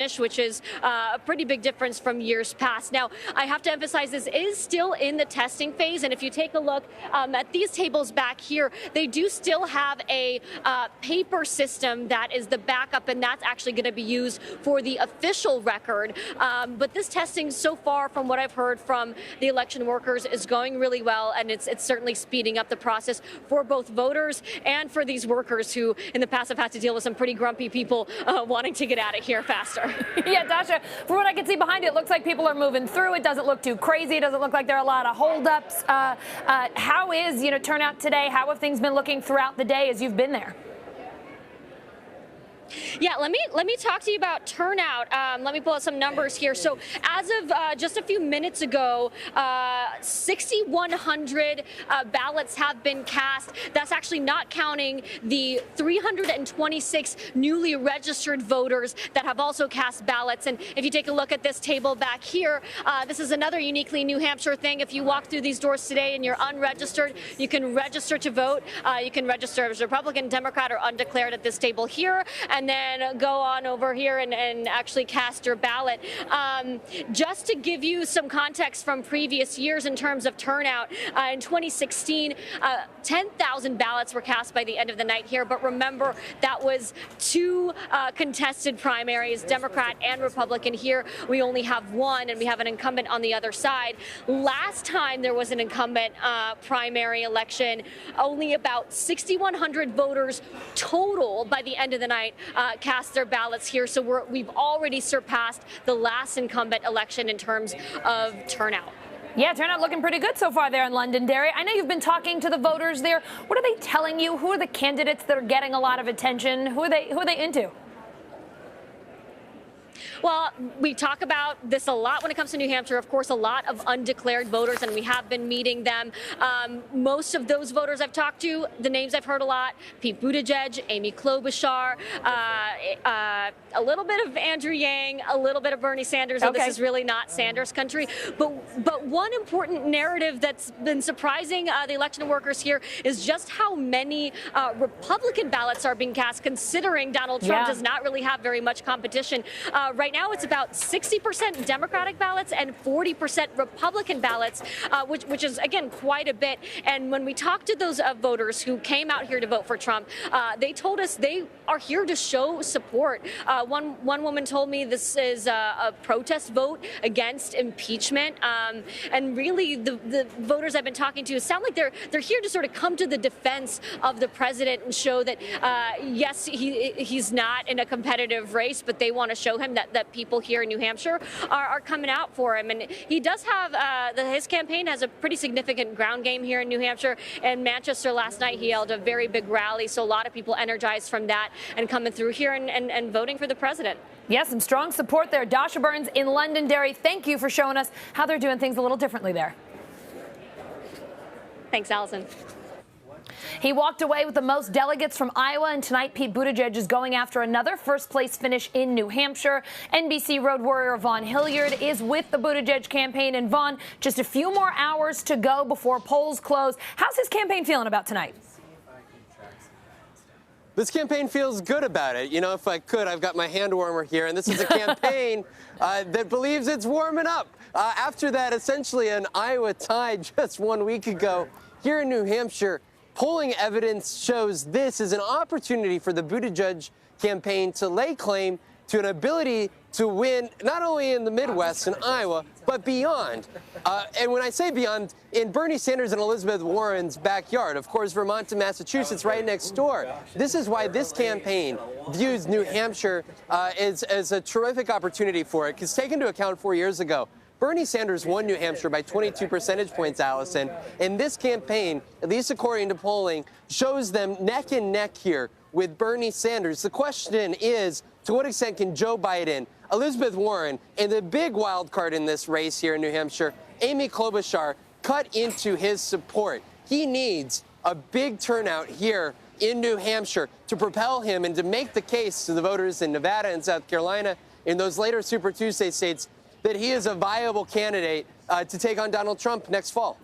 which is a pretty big difference from years past. Now, I have to emphasize this is still in the testing phase, and if you take a look at these tables back here, they do still have a paper system that is the backup, and that's actually going to be used for the official record. But this testing so far, from what I've heard from the election workers, is going really well, and it's certainly speeding up the process for both voters and for these workers who in the past have had to deal with some pretty grumpy people wanting to get out of here faster. Yeah, Dasha, from what I can see behind it, it looks like people are moving through. It doesn't look too crazy. It doesn't look like there are a lot of holdups. How is, turnout today? How have things been looking throughout the day as you've been there? Yeah, let me talk to you about turnout. Let me pull out some numbers here. So as of just a few minutes ago, 6,100 ballots have been cast. That's actually not counting the 326 newly registered voters that have also cast ballots. And if you take a look at this table back here, this is another uniquely New Hampshire thing. If you walk through these doors today and you're unregistered, you can register to vote. You can register as Republican, Democrat, or undeclared at this table here, and then go on over here and actually cast your ballot. Just to give you some context from previous years in terms of turnout, in 2016, 10,000 ballots were cast by the end of the night here. But remember, that was two contested primaries, Democrat and Republican. Here, we only have one, and we have an incumbent on the other side. Last time there was an incumbent primary election, only about 6,100 voters total by the end of the night cast their ballots here. So we've already surpassed the last incumbent election in terms of turnout. Yeah, turnout looking pretty good so far there in Londonderry. I know you've been talking to the voters there. What are they telling you? Who are the candidates that are getting a lot of attention? Who are they into? Well, we talk about this a lot when it comes to New Hampshire. Of course, a lot of undeclared voters, and we have been meeting them. Most of those voters I've talked to, the names I've heard a lot: Pete Buttigieg, Amy Klobuchar, a little bit of Andrew Yang, a little bit of Bernie Sanders. Okay. This is really not Sanders country. But one important narrative that's been surprising the election workers here is just how many Republican ballots are being cast, considering Donald Trump does not really have very much competition. Right now, it's about 60% Democratic ballots and 40% Republican ballots, which is, again, quite a bit. And when we talked to those voters who came out here to vote for Trump, they told us they are here to show support. One woman told me this is a protest vote against impeachment. And really, the voters I've been talking to sound like they're here to sort of come to the defense of the president and show that, yes, he's not in a competitive race, but they want to show him that people here in New Hampshire are coming out for him. And he does have, his campaign has a pretty significant ground game here in New Hampshire. In Manchester last night, he held a very big rally, so a lot of people energized from that and coming through here and voting for the president. Yes, some strong support there. Dasha Burns in Londonderry, thank you for showing us how they're doing things a little differently there. Thanks, Allison. He walked away with the most delegates from Iowa, and tonight Pete Buttigieg is going after another first-place finish in New Hampshire. NBC road warrior Vaughn Hilliard is with the Buttigieg campaign. And Vaughn, just a few more hours to go before polls close. How's his campaign feeling about tonight? This campaign feels good about it. You know, if I could, I've got my hand warmer here, and this is a campaign that believes it's warming up. After that, essentially an Iowa tie just 1 week ago, here in New Hampshire, polling evidence shows this is an opportunity for the Buttigieg campaign to lay claim to an ability to win not only in the Midwest and Iowa, but beyond. And when I say beyond, in Bernie Sanders and Elizabeth Warren's backyard, of course, Vermont and Massachusetts right next door. This is why this campaign views New Hampshire as a terrific opportunity for it, because take into account 4 years ago, Bernie Sanders won New Hampshire by 22 percentage points, Allison. And this campaign, at least according to polling, shows them neck and neck here with Bernie Sanders. The question is, to what extent can Joe Biden, Elizabeth Warren, and the big wild card in this race here in New Hampshire, Amy Klobuchar, cut into his support? He needs a big turnout here in New Hampshire to propel him and to make the case to the voters in Nevada and South Carolina, in those later Super Tuesday states, that he is a viable candidate to take on Donald Trump next fall.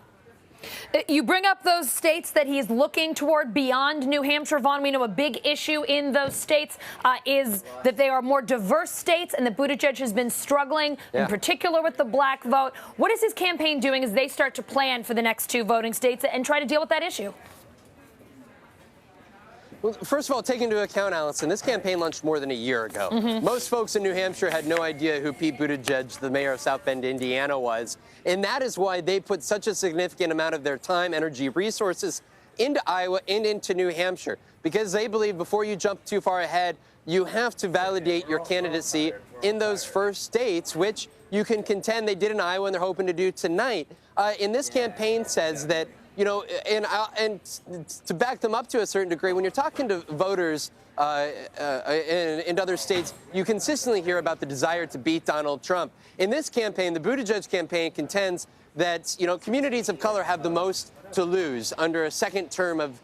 You bring up those states that he's looking toward beyond New Hampshire, Vaughn. We know a big issue in those states is that they are more diverse states and that Buttigieg has been struggling, in particular with the black vote. What is his campaign doing as they start to plan for the next 2 voting states and try to deal with that issue? Well, first of all, take into account, Allison, this campaign launched more than a year ago. Most folks in New Hampshire had no idea who Pete Buttigieg, the mayor of South Bend, Indiana, was. And that is why they put such a significant amount of their time, energy, resources into Iowa and into New Hampshire, because they believe before you jump too far ahead, you have to validate your candidacy in those first states, which you can contend they did in Iowa and they're hoping to do tonight. And this campaign says that, you know, and to back them up to a certain degree, when you're talking to voters in other states, you consistently hear about the desire to beat Donald Trump. In this campaign, the Buttigieg campaign contends that, you know, communities of color have the most to lose under a second term of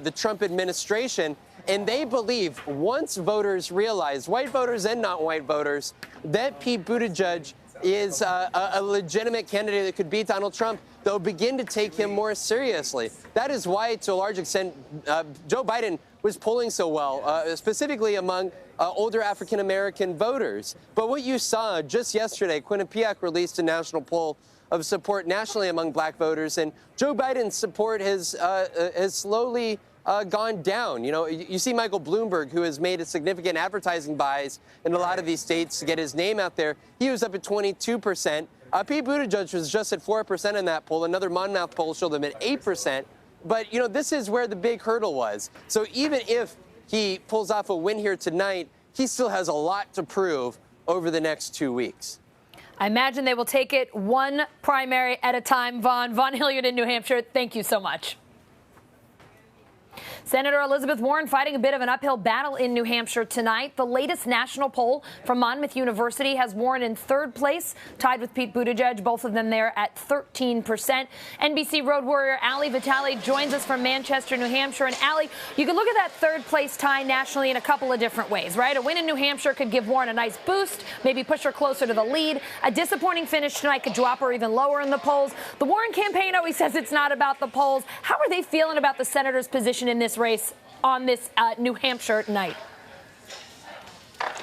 the Trump administration. And they believe once voters realize, white voters and not white voters, that Pete Buttigieg is a legitimate candidate that could beat Donald Trump, they'll begin to take him more seriously. That is why, to a large extent, Joe Biden was polling so well, specifically among older African-American voters. But what you saw just yesterday, Quinnipiac released a national poll of support nationally among black voters, and Joe Biden's support has slowly gone down. You know, you see Michael Bloomberg, who has made a significant advertising buys in a lot of these states to get his name out there. He was up at 22%. Pete Buttigieg was just at 4% in that poll. Another Monmouth poll showed him at 8%. But, you know, this is where the big hurdle was. So even if he pulls off a win here tonight, he still has a lot to prove over the next 2 weeks. I imagine they will take it one primary at a time. Vaughn Hilliard in New Hampshire, thank you so much. Senator Elizabeth Warren fighting a bit of an uphill battle in New Hampshire tonight. The latest national poll from Monmouth University has Warren in 3rd place, tied with Pete Buttigieg, both of them there at 13%. NBC road warrior Ali Vitale joins us from Manchester, New Hampshire. And Ali, you can look at that 3rd place tie nationally in a couple of different ways, right? A win in New Hampshire could give Warren a nice boost, maybe push her closer to the lead. A disappointing finish tonight could drop her even lower in the polls. The Warren campaign always says it's not about the polls. How are they feeling about the senator's position in this race on this New Hampshire night?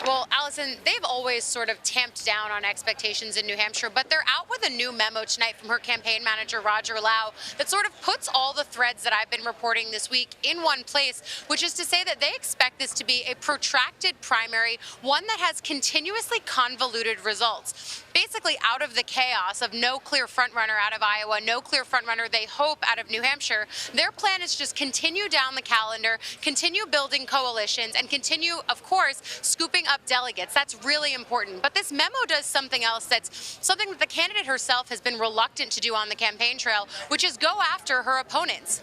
Well, Allison, they've always sort of tamped down on expectations in New Hampshire, but they're out with a new memo tonight from her campaign manager, Roger Lau, that sort of puts all the threads that I've been reporting this week in one place, which is to say that they expect this to be a protracted primary, one that has continuously convoluted results. Basically, out of the chaos of no clear frontrunner out of Iowa, no clear frontrunner they hope out of New Hampshire, their plan is just continue down the calendar, continue building coalitions, and continue, of course, scooping up delegates. That's really important. But this memo does something else that's something that the candidate herself has been reluctant to do on the campaign trail, which is go after her opponents.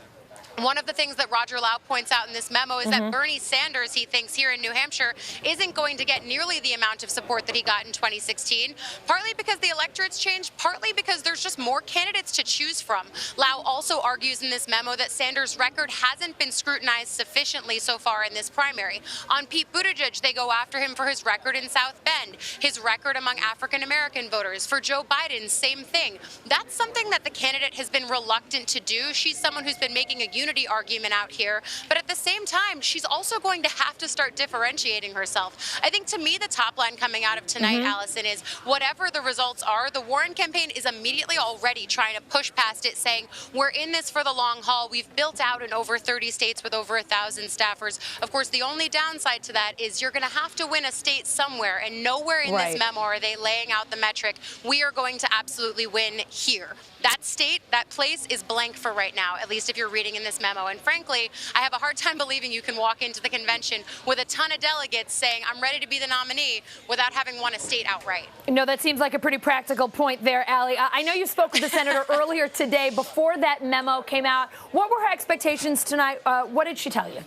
One of the things that Roger Lau points out in this memo is that Bernie Sanders, he thinks, here in New Hampshire, isn't going to get nearly the amount of support that he got in 2016, partly because the electorate's changed, partly because there's just more candidates to choose from. Lau also argues in this memo that Sanders' record hasn't been scrutinized sufficiently so far in this primary. On Pete Buttigieg, they go after him for his record in South Bend, his record among African-American voters. For Joe Biden, same thing. That's something that the candidate has been reluctant to do. She's someone who's been making a unity argument out here, but at the same time, she's also going to have to start differentiating herself. I think to me, the top line coming out of tonight, Allison, is whatever the results are, the Warren campaign is immediately already trying to push past it, saying we're in this for the long haul. We've built out in over 30 states with over 1,000 staffers. Of course, the only downside to that is you're going to have to win a state somewhere, and nowhere in this memo are they laying out the metric, we are going to absolutely win here. That state, that place is blank for right now, at least if you're reading in this memo. And frankly, I have a hard time believing you can walk into the convention with a ton of delegates saying, I'm ready to be the nominee, without having won a state outright. No, that seems like a pretty practical point there, Ali. I know you spoke with the senator earlier today before that memo came out. What were her expectations tonight? What did she tell you?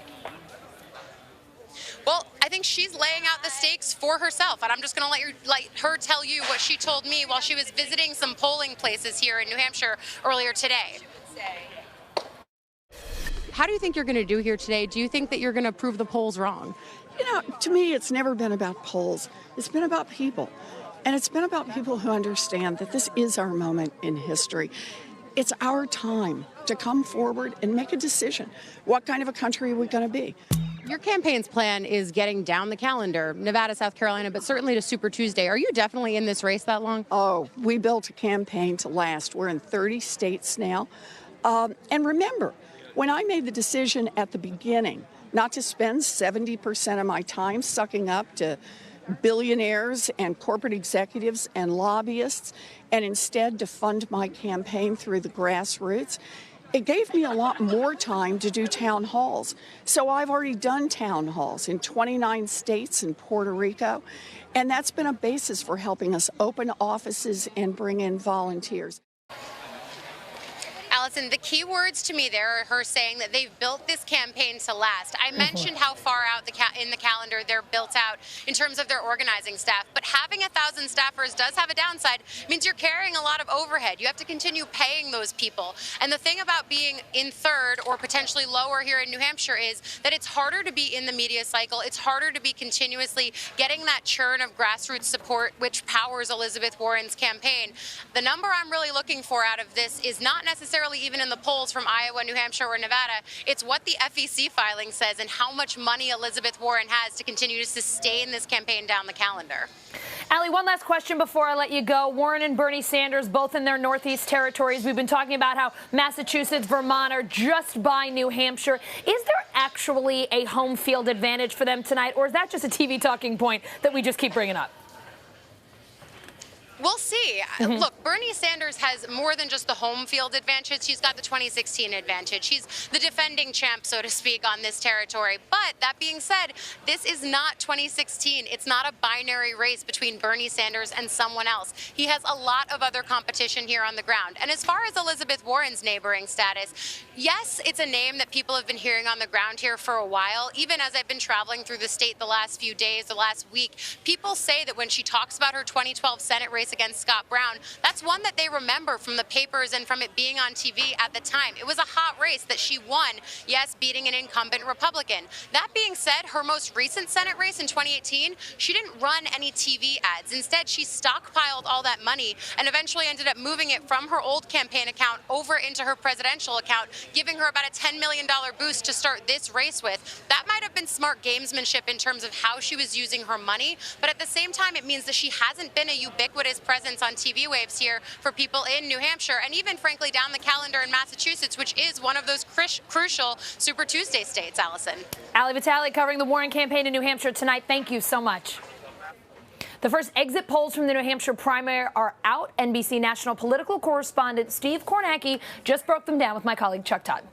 Well, I think she's laying out the stakes for herself, and I'm just going to let her tell you what she told me while she was visiting some polling places here in New Hampshire earlier today. How do you think you're going to do here today? Do you think that you're going to prove the polls wrong? You know, to me, it's never been about polls. It's been about people. And it's been about people who understand that this is our moment in history. It's our time to come forward and make a decision. What kind of a country are we going to be? Your campaign's plan is getting down the calendar, Nevada, South Carolina, but certainly to Super Tuesday. Are you definitely in this race that long? Oh, we built a campaign to last. We're in 30 states now. And remember, when I made the decision at the beginning not to spend 70% of my time sucking up to billionaires and corporate executives and lobbyists, and instead to fund my campaign through the grassroots, it gave me a lot more time to do town halls. So I've already done town halls in 29 states and Puerto Rico, and that's been a basis for helping us open offices and bring in volunteers. Allison, the key words to me there are her saying that they've built this campaign to last. I mentioned how far out in the calendar they're built out in terms of their organizing staff, but having 1,000 staffers does have a downside. It means you're carrying a lot of overhead. You have to continue paying those people. And the thing about being in third or potentially lower here in New Hampshire is that it's harder to be in the media cycle. It's harder to be continuously getting that churn of grassroots support, which powers Elizabeth Warren's campaign. The number I'm really looking for out of this is not necessarily even in the polls from Iowa, New Hampshire, or Nevada. It's what the FEC filing says and how much money Elizabeth Warren has to continue to sustain this campaign down the calendar. Allie, one last question before I let you go. Warren and Bernie Sanders, both in their Northeast territories. We've been talking about how Massachusetts, Vermont are just by New Hampshire. Is there actually a home field advantage for them tonight, or is that just a TV talking point that we just keep bringing up? We'll see. Look, Bernie Sanders has more than just the home field advantage. She's got the 2016 advantage. She's the defending champ, so to speak, on this territory. But that being said, this is not 2016. It's not a binary race between Bernie Sanders and someone else. He has a lot of other competition here on the ground. And as far as Elizabeth Warren's neighboring status, yes, it's a name that people have been hearing on the ground here for a while. Even as I've been traveling through the state the last few days, the last week, people say that when she talks about her 2012 Senate race against Scott Brown, that's one that they remember from the papers and from it being on TV at the time. It was a hot race that she won, yes, beating an incumbent Republican. That being said, her most recent Senate race in 2018, she didn't run any TV ads. Instead, she stockpiled all that money and eventually ended up moving it from her old campaign account over into her presidential account, giving her about a $10 million boost to start this race with. That might have been smart gamesmanship in terms of how she was using her money, but at the same time, it means that she hasn't been a ubiquitous presence on TV waves here for people in New Hampshire and even, frankly, down the calendar in Massachusetts, which is one of those crucial Super Tuesday states, Allison. Allie Vitale covering the Warren campaign in New Hampshire tonight. Thank you so much. The first exit polls from the New Hampshire primary are out. NBC national political correspondent Steve Kornacki just broke them down with my colleague Chuck Todd.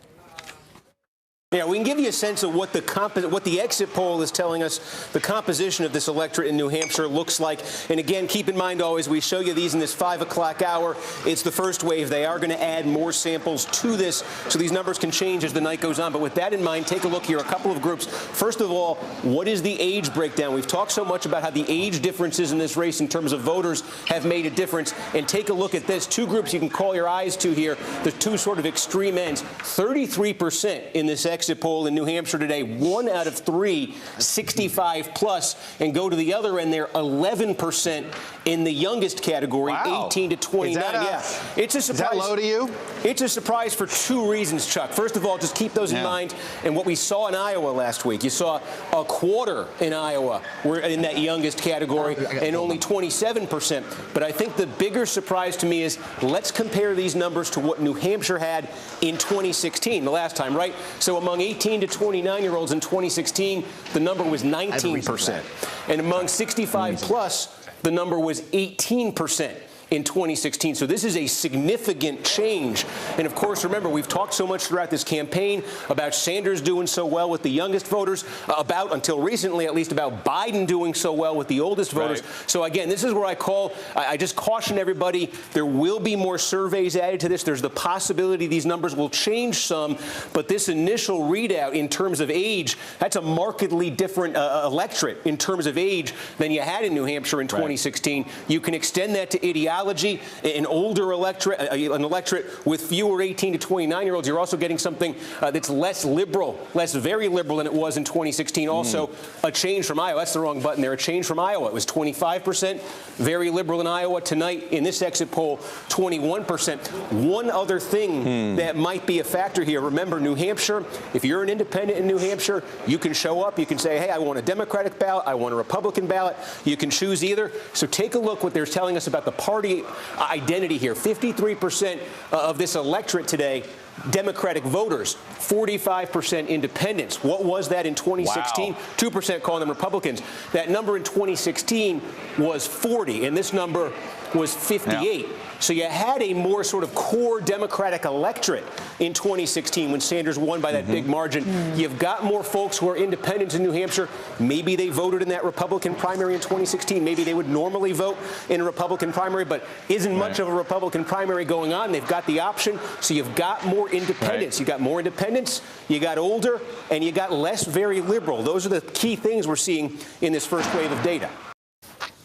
Yeah, we can give you a sense of what the exit poll is telling us the composition of this electorate in New Hampshire looks like. And again, keep in mind always, we show you these in this 5 o'clock hour. It's the first wave. They are going to add more samples to this, so these numbers can change as the night goes on. But with that in mind, take a look here. A couple of groups. First of all, what is the age breakdown? We've talked so much about how the age differences in this race in terms of voters have made a difference. And take a look at this. Two groups you can call your eyes to here, the two sort of extreme ends. 33% in this exit poll in New Hampshire today. 1 out of 3, 65 plus, and go to the other end there, 11% in the youngest category, wow. 18 to 29. Yeah, it's a surprise. Is that low to you? It's a surprise for two reasons, Chuck. First of all, just keep those in mind. And what we saw in Iowa last week, you saw a quarter in Iowa were in that youngest category, and only 27%. But I think the bigger surprise to me is let's compare these numbers to what New Hampshire had in 2016, the last time, right? So among 18 to 29-year-olds in 2016, the number was 19%. And among 65 plus, the number was 18% in 2016. So this is a significant change. And of course, remember, we've talked so much throughout this campaign about Sanders doing so well with the youngest voters, about, until recently at least, about Biden doing so well with the oldest voters. Right. So again, this is where I just caution everybody, there will be more surveys added to this. There's the possibility these numbers will change some, but this initial readout in terms of age, that's a markedly different electorate in terms of age than you had in New Hampshire in 2016. Right. You can extend that to ideology. ideology, an older electorate, an electorate with fewer 18 to 29-year-olds. You're also getting something that's less liberal, very liberal than it was in 2016. Also, a change from Iowa. That's the wrong button there. A change from Iowa. It was 25%, very liberal in Iowa. Tonight, in this exit poll, 21%. One other thing that might be a factor here. Remember, New Hampshire, if you're an independent in New Hampshire, you can show up. You can say, hey, I want a Democratic ballot. I want a Republican ballot. You can choose either. So take a look what they're telling us about the party identity here. 53% of this electorate today, Democratic voters, 45% independents. What was that in 2016? Wow. 2% calling them Republicans. That number in 2016 was 40, and this number was 58. Yeah. So you had a more sort of core Democratic electorate in 2016 when Sanders won by that big margin. You've got more folks who are independents in New Hampshire. Maybe they voted in that Republican primary in 2016. Maybe they would normally vote in a Republican primary, but isn't much of a Republican primary going on. They've got the option. So you've got more independents. You got more independents, you got older, and you got less very liberal. Those are the key things we're seeing in this first wave of data.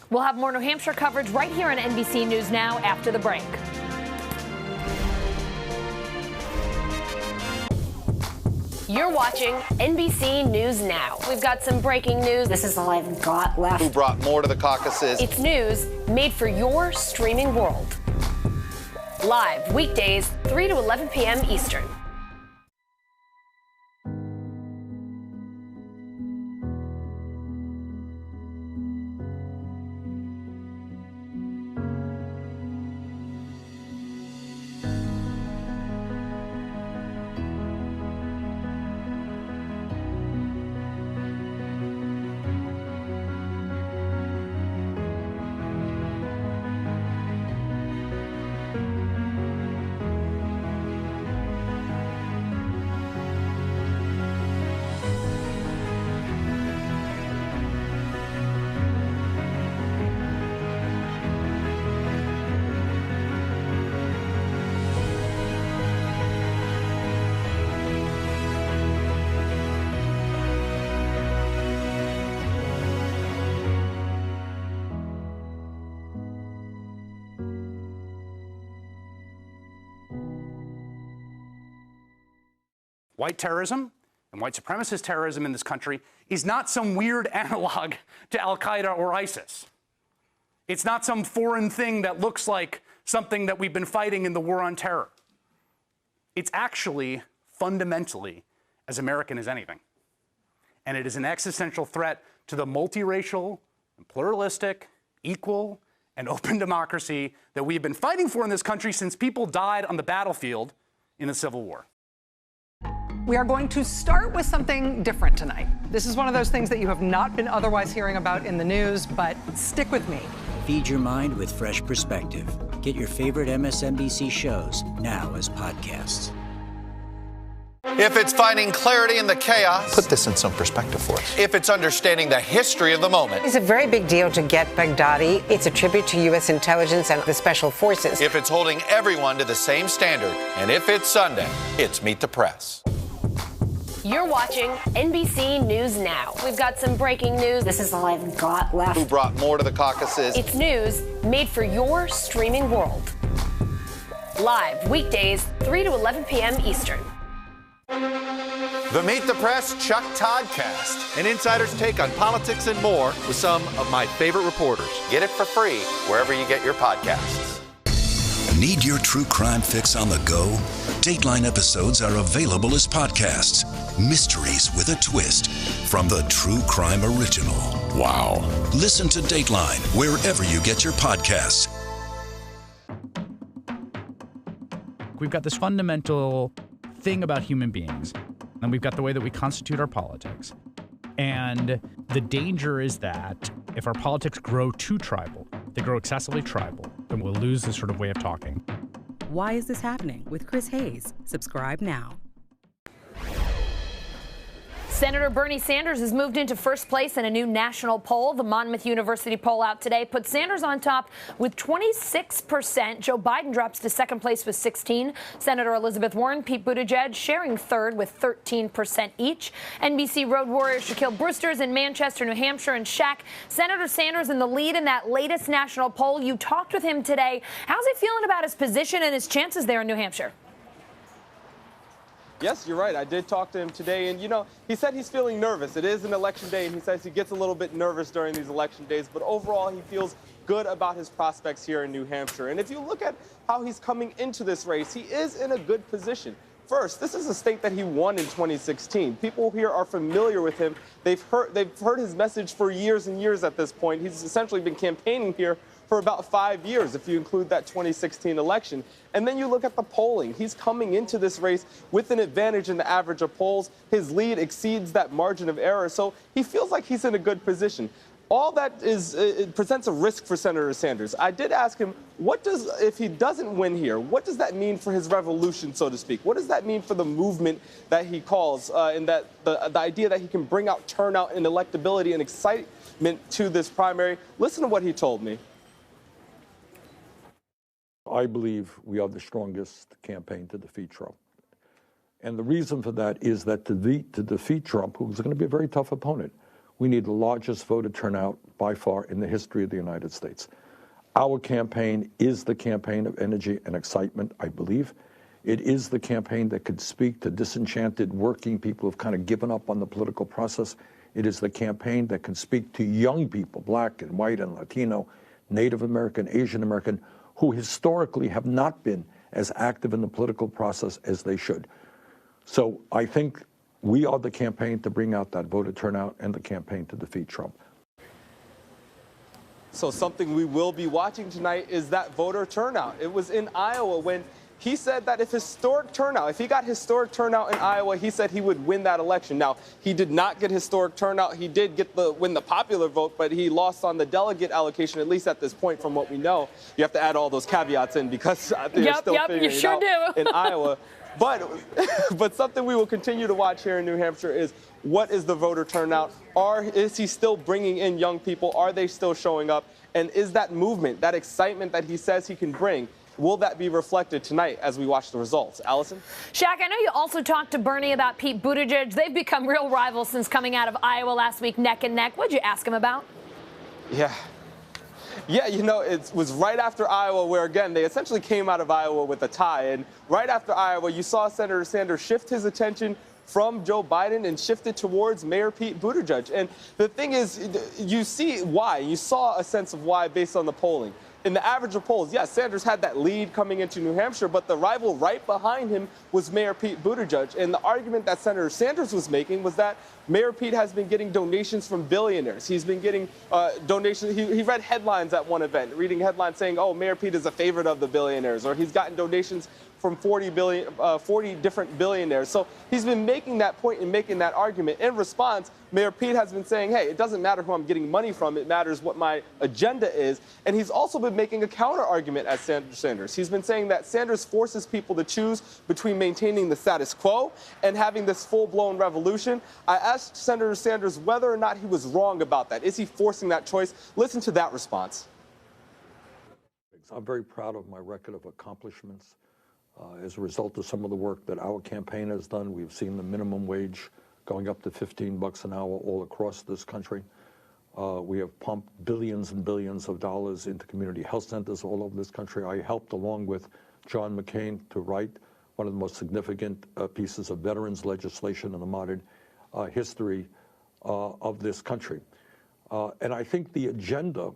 We'll have more New Hampshire coverage right here on NBC News Now after the break. You're watching NBC News Now. We've got some breaking news. This is all I've got left. Who brought more to the caucuses? It's news made for your streaming world. Live weekdays, 3 to 11 p.m. Eastern. White terrorism and white supremacist terrorism in this country is not some weird analog to Al-Qaeda or ISIS. It's not some foreign thing that looks like something that we've been fighting in the war on terror. It's actually fundamentally as American as anything. And it is an existential threat to the multiracial, and pluralistic, equal, and open democracy that we've been fighting for in this country since people died on the battlefield in the Civil War. We are going to start with something different tonight. This is one of those things that you have not been otherwise hearing about in the news, but stick with me. Feed your mind with fresh perspective. Get your favorite MSNBC shows now as podcasts. If it's finding clarity in the chaos. Put this in some perspective for us. If it's understanding the history of the moment. It's a very big deal to get Baghdadi. It's a tribute to U.S. intelligence and the special forces. If it's holding everyone to the same standard. And if it's Sunday, it's Meet the Press. You're watching NBC News Now. We've got some breaking news. This is all I've got left. Who brought more to the caucuses? It's news made for your streaming world. Live weekdays, 3 to 11 p.m. Eastern. The Meet the Press Chuck Toddcast, an insider's take on politics and more with some of my favorite reporters. Get it for free wherever you get your podcasts. Need your true crime fix on the go? Dateline episodes are available as podcasts. Mysteries with a twist from the True Crime Original. Wow. Listen to Dateline wherever you get your podcasts. We've got this fundamental thing about human beings, and we've got the way that we constitute our politics. And the danger is that if our politics grow too tribal, they grow excessively tribal, then we'll lose this sort of way of talking. Why is this happening? With Chris Hayes. Subscribe now. Senator Bernie Sanders has moved into first place in a new national poll. The Monmouth University poll out today puts Sanders on top with 26%. Joe Biden drops to second place with 16%. Senator Elizabeth Warren, Pete Buttigieg sharing third with 13% each. NBC road warrior Shaquille Brewster's in Manchester, New Hampshire. And Shaq, Senator Sanders in the lead in that latest national poll. You talked with him today. How's he feeling about his position and his chances there in New Hampshire? Yes, you're right. I did talk to him today, and, he said he's feeling nervous. It is an election day, and he says he gets a little bit nervous during these election days, but overall he feels good about his prospects here in New Hampshire. And if you look at how he's coming into this race, he is in a good position. First, this is a state that he won in 2016. People here are familiar with him. They've heard his message for years and years at this point. He's essentially been campaigning here for about 5 years, if you include that 2016 election. And then you look at the polling. He's coming into this race with an advantage in the average of polls. His lead exceeds that margin of error, so he feels like he's in a good position. All that it presents a risk for Senator Sanders. I did ask him, if he doesn't win here, what does that mean for his revolution, so to speak? What does that mean for the movement that he calls, and that the idea that he can bring out turnout and electability and excitement to this primary? Listen to what he told me. I believe we are the strongest campaign to defeat Trump. And the reason for that is that to defeat Trump, who's going to be a very tough opponent, we need the largest voter turnout by far in the history of the United States. Our campaign is the campaign of energy and excitement, I believe. It is the campaign that could speak to disenchanted working people who've kind of given up on the political process. It is the campaign that can speak to young people, black and white and Latino, Native American, Asian American, who historically have not been as active in the political process as they should. So I think we are the campaign to bring out that voter turnout and the campaign to defeat Trump. So something we will be watching tonight is that voter turnout. It was in Iowa when he said that if he got historic turnout in Iowa, he said he would win that election. Now, he did not get historic turnout. He did win the popular vote, but he lost on the delegate allocation, at least at this point, from what we know. You have to add all those caviats in because they're still figuring it out in Iowa. But something we will continue to watch here in New Hampshire is what is the voter turnout? Is he still bringing in young people? Are they still showing up? And is that movement, that excitement that he says he can bring, will that be reflected tonight as we watch the results? Allison? Shaq, I know you also talked to Bernie about Pete Buttigieg. They've become real rivals since coming out of Iowa last week, neck and neck. What'd you ask him about? Yeah, it was right after Iowa where, again, they essentially came out of Iowa with a tie. And right after Iowa, you saw Senator Sanders shift his attention from Joe Biden and shift it towards Mayor Pete Buttigieg. And the thing is, you see why. You saw a sense of why based on the polling. In the average of polls, yes, Sanders had that lead coming into New Hampshire, but the rival right behind him was Mayor Pete Buttigieg. And the argument that Senator Sanders was making was that Mayor Pete has been getting donations from billionaires. He's been getting donations. He read headlines at one event, reading headlines saying, oh, Mayor Pete is a favorite of the billionaires, or he's gotten donations from 40 different billionaires. So he's been making that point and making that argument. In response, Mayor Pete has been saying, hey, it doesn't matter who I'm getting money from. It matters what my agenda is. And he's also been making a counter argument at Sanders. He's been saying that Sanders forces people to choose between maintaining the status quo and having this full-blown revolution. I asked Senator Sanders whether or not he was wrong about that. Is he forcing that choice? Listen to that response. I'm very proud of my record of accomplishments. As a result of some of the work that our campaign has done, we've seen the minimum wage going up to $15 an hour all across this country. We have pumped billions and billions of dollars into community health centers all over this country. I helped, along with John McCain, to write one of the most significant pieces of veterans legislation in the modern history of this country. And I think the agenda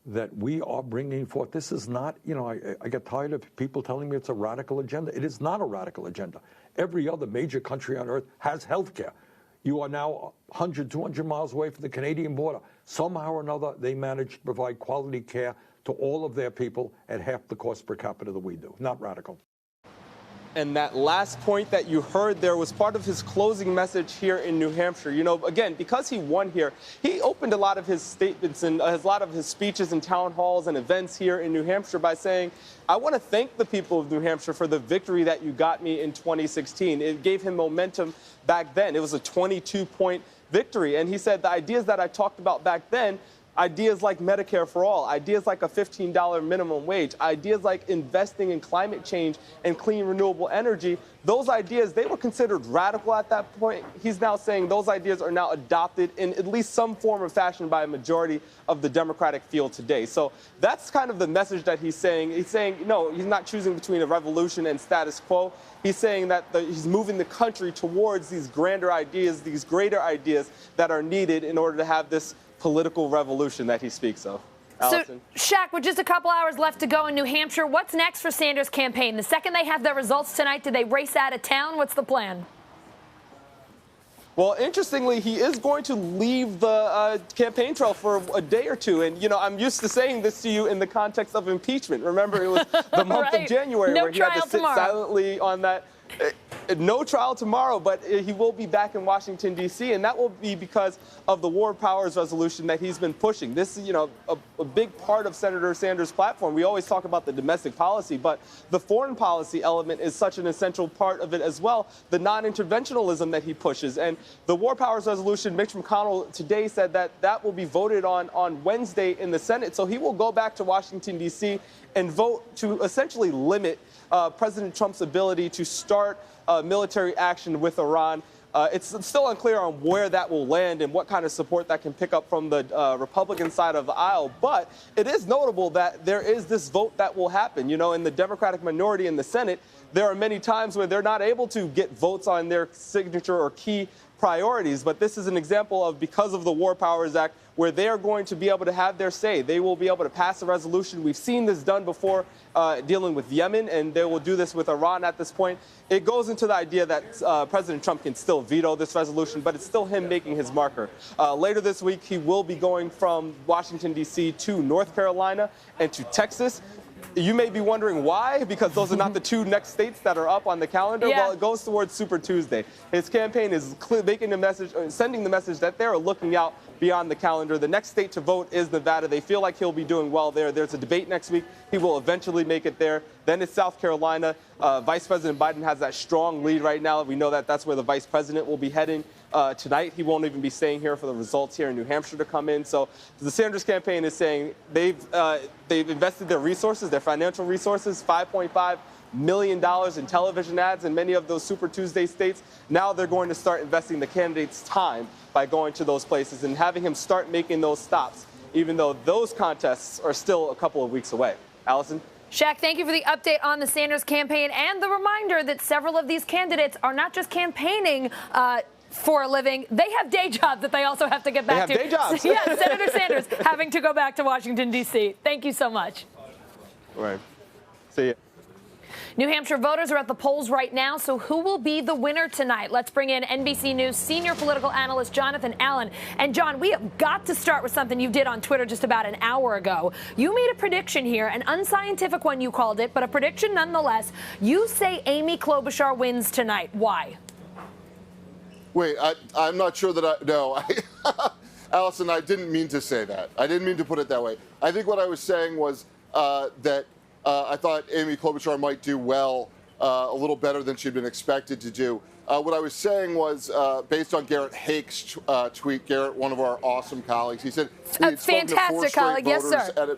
that we are bringing forth, this is not, I get tired of people telling me it's a radical agenda. It is not a radical agenda. Every other major country on earth has health care. You are now 100, 200 miles away from the Canadian border. Somehow or another, they manage to provide quality care to all of their people at half the cost per capita that we do. Not radical. And that last point that you heard there was part of his closing message here in New Hampshire. You know, again, because he won here, he opened a lot of his statements and a lot of his speeches and town halls and events here in New Hampshire by saying, I want to thank the people of New Hampshire for the victory that you got me in 2016. It gave him momentum back then. It was a 22-point victory. And he said the ideas that I talked about back then, ideas like Medicare for all, ideas like a $15 minimum wage, ideas like investing in climate change and clean renewable energy, those ideas, they were considered radical at that point. He's now saying those ideas are now adopted in at least some form or fashion by a majority of the Democratic field today. So that's kind of the message that he's saying. He's saying, no, he's not choosing between a revolution and status quo. He's saying that he's moving the country towards these grander ideas, these greater ideas that are needed in order to have this political revolution that he speaks of. Allison? So, Shaq, with just a couple hours left to go in New Hampshire, what's next for Sanders' campaign? The second they have their results tonight, do they race out of town? What's the plan? Well, interestingly, he is going to leave the campaign trail for a day or two. And, you know, I'm used to saying this to you in the context of impeachment. Remember, it was the month of January where he had to sit silently on that. No trial tomorrow, but he will be back in Washington, D.C., and that will be because of the war powers resolution that he's been pushing. This is, you know, a big part of Senator Sanders' platform. We always talk about the domestic policy, but the foreign policy element is such an essential part of it as well, the non-interventionalism that he pushes. And the war powers resolution, Mitch McConnell today said that that will be voted on Wednesday in the Senate. So he will go back to Washington, D.C., and vote to essentially limit President Trump's ability to start military action with Iran. It's still unclear on where that will land and what kind of support that can pick up from the Republican side of the aisle. But it is notable that there is this vote that will happen. You know, in the Democratic minority in the Senate, there are many times where they're not able to get votes on their signature or key priorities. But this is an example of, because of the War Powers Act, where they are going to be able to have their say. They will be able to pass a resolution. We've seen this done before dealing with Yemen, and they will do this with Iran at this point. It goes into the idea that President Trump can still veto this resolution, but it's still him making his marker. Later this week, he will be going from Washington, D.C. to North Carolina and to Texas. You may be wondering why, because those are not the two next states that are up on the calendar. Yeah. Well, it goes towards Super Tuesday. His campaign is making the message, sending the message that they're looking out beyond the calendar. The next state to vote is Nevada. They feel like he'll be doing well there. There's a debate next week. He will eventually make it there. Then it's South Carolina. Vice President Biden has that strong lead right now. We know that that's where the vice president will be heading tonight. He won't even be staying here for the results here in New Hampshire to come in. So the Sanders campaign is saying they've invested their resources, their financial resources, $5.5 million in television ads in many of those Super Tuesday states. Now they're going to start investing the candidate's time by going to those places and having him start making those stops, even though those contests are still a couple of weeks away. Allison? Shaq, thank you for the update on the Sanders campaign and the reminder that several of these candidates are not just campaigning for a living. They have day jobs that they also have to get back to. They have day jobs. Yeah, Senator Sanders having to go back to Washington, D.C. Thank you so much. All right. See you. New Hampshire voters are at the polls right now, so who will be the winner tonight? Let's bring in NBC News senior political analyst Jonathan Allen. And John, we have got to start with something you did on Twitter just about an hour ago. You made a prediction here, an unscientific one you called it, but a prediction nonetheless. You say Amy Klobuchar wins tonight. Why? Wait, I'm not sure that no. Allison, I didn't mean to say that. I didn't mean to put it that way. I think what I was saying was that I thought Amy Klobuchar might do well, a little better than she'd been expected to do. What I was saying was, based on Garrett Hake's tweet, Garrett, one of our awesome colleagues, he said a fantastic colleague, yes, sir.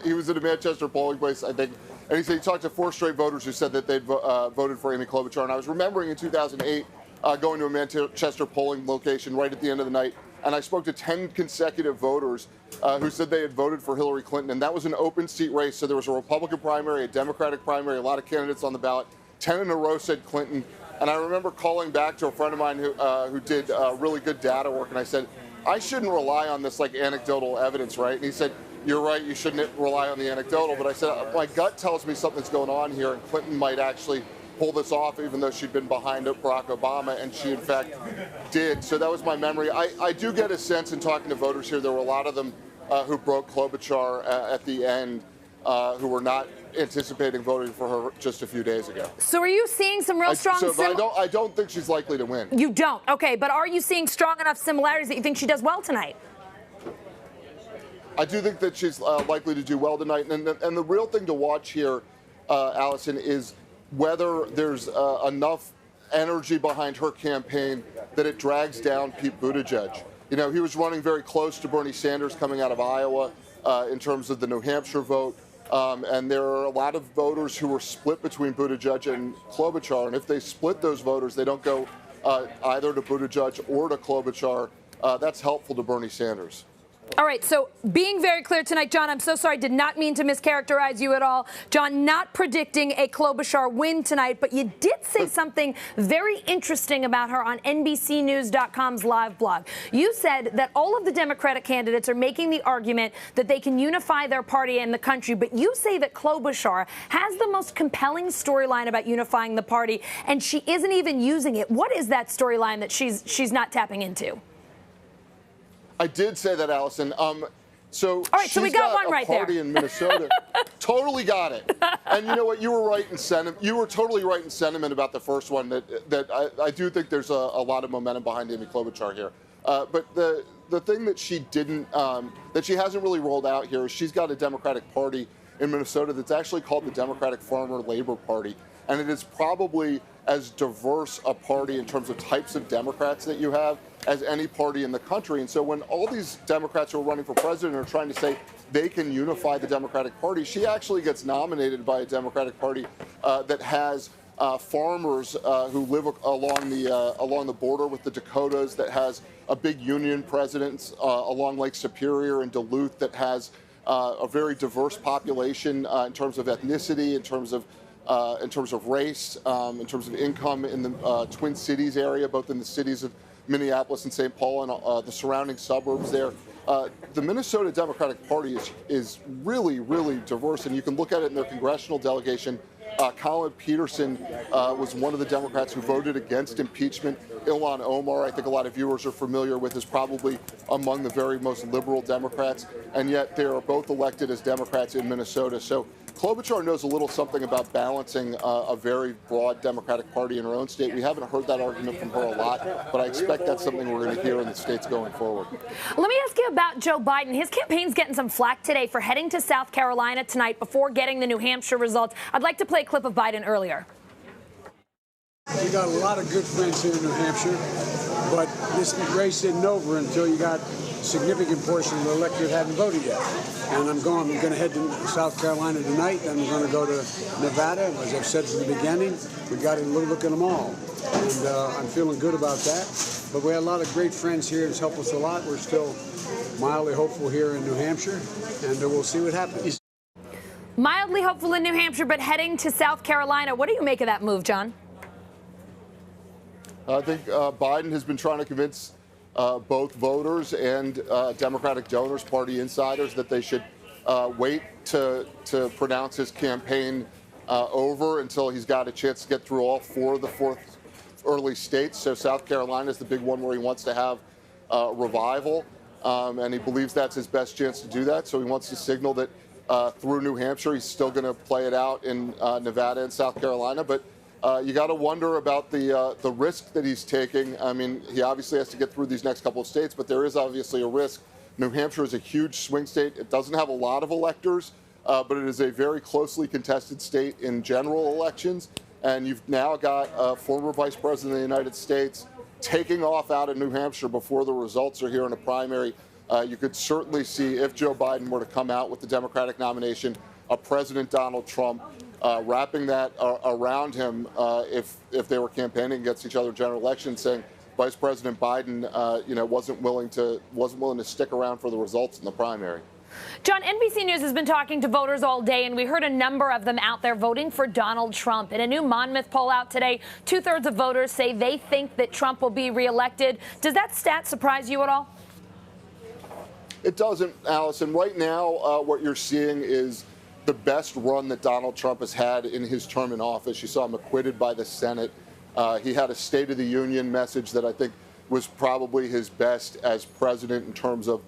He was at a Manchester polling place, I think, and he said he talked to 4 straight voters who said that they'd voted for Amy Klobuchar. And I was remembering in 2008 going to a Manchester polling location right at the end of the night, and I spoke to 10 consecutive voters who said they had voted for Hillary Clinton, and that was an open seat race. So there was a Republican primary, a Democratic primary, a lot of candidates on the ballot. 10 in a row said Clinton. And I remember calling back to a friend of mine who did really good data work, and I said, I shouldn't rely on this like anecdotal evidence, right? And he said, you're right, you shouldn't rely on the anecdotal. But I said, my gut tells me something's going on here, and Clinton might actually pull this off, even though she'd been behind Barack Obama, and she, in fact, did. So that was my memory. I do get a sense in talking to voters here, there were a lot of them who broke Klobuchar at the end. who were not anticipating voting for her just a few days ago. So are you seeing some real strong I don't think she's likely to win. You don't? Okay, but are you seeing strong enough similarities that you think she does well tonight? I do think that she's likely to do well tonight. And the real thing to watch here, Allison, is whether there's enough energy behind her campaign that it drags down Pete Buttigieg. You know, he was running very close to Bernie Sanders coming out of Iowa in terms of the New Hampshire vote. And there are a lot of voters who were split between Buttigieg and Klobuchar. And if they split those voters, they don't go either to Buttigieg or to Klobuchar. That's helpful to Bernie Sanders. All right, so being very clear tonight, John, I'm so sorry, did not mean to mischaracterize you at all. John, not predicting a Klobuchar win tonight, but you did say something very interesting about her on NBCNews.com's live blog. You said that all of the Democratic candidates are making the argument that they can unify their party and the country, but you say that Klobuchar has the most compelling storyline about unifying the party, and she isn't even using it. What is that storyline that she's not tapping into? I did say that, Allison. So so we got one right there. Party in Minnesota. Totally got it. And you know what? You were right in sentiment. You were totally right in sentiment about the first one. That I do think there's a lot of momentum behind Amy Klobuchar here. But the thing that she didn't, that she hasn't really rolled out here is she's got a Democratic Party in Minnesota that's actually called the Democratic Farmer Labor Party, and it is probably as diverse a party in terms of types of Democrats that you have as any party in the country. And so when all these Democrats who are running for president are trying to say they can unify the Democratic Party, she actually gets nominated by a Democratic Party that has farmers who live along the border with the Dakotas, that has a big union presence along Lake Superior and Duluth, that has a very diverse population in terms of ethnicity, in terms of race, in terms of income in the Twin Cities area, both in the cities of Minneapolis and St. Paul and the surrounding suburbs there. The Minnesota Democratic Party is really, really diverse, and you can look at it in their congressional delegation. Colin Peterson was one of the Democrats who voted against impeachment. Ilhan Omar, I think a lot of viewers are familiar with, is probably among the very most liberal Democrats, and yet they are both elected as Democrats in Minnesota. So Klobuchar knows a little something about balancing a very broad Democratic Party in her own state. We haven't heard that argument from her a lot, but I expect that's something we're going to hear in the states going forward. Let me ask you about Joe Biden. His campaign's getting some flack today for heading to South Carolina tonight before getting the New Hampshire results. I'd like to play a clip of Biden earlier. You got a lot of good friends here in New Hampshire, but this race isn't over until you got a significant portion of the electorate haven't voted yet. And I'm going to head to South Carolina tonight, then I'm going to go to Nevada. As I've said from the beginning, we got a look at them all. And I'm feeling good about that. But we have a lot of great friends here. It's helped us a lot. We're still mildly hopeful here in New Hampshire, and we'll see what happens. Mildly hopeful in New Hampshire, but heading to South Carolina. What do you make of that move, John? I think Biden has been trying to convince both voters and Democratic donors, party insiders, that they should wait to pronounce his campaign over until he's got a chance to get through all four of the fourth early states. So South Carolina is the big one where he wants to have revival, and he believes that's his best chance to do that. So he wants to signal that through New Hampshire, he's still going to play it out in Nevada and South Carolina. But you got to wonder about the risk that he's taking. I mean, he obviously has to get through these next couple of states, but there is obviously a risk. New Hampshire is a huge swing state. It doesn't have a lot of electors, but it is a very closely contested state in general elections. And you've now got a former vice president of the United States taking off out of New Hampshire before the results are here in a primary. You could certainly see, if Joe Biden were to come out with the Democratic nomination, a President Donald Trump wrapping that around him if they were campaigning against each other in general election, saying Vice President Biden, wasn't willing to stick around for the results in the primary. John, NBC News has been talking to voters all day, and we heard a number of them out there voting for Donald Trump. In a new Monmouth poll out today, 2/3 of voters say they think that Trump will be reelected. Does that stat surprise you at all? It doesn't, Allison. Right now, what you're seeing is the best run that Donald Trump has had in his term in office. You saw him acquitted by the Senate. He had a State of the Union message that I think was probably his best as president in terms of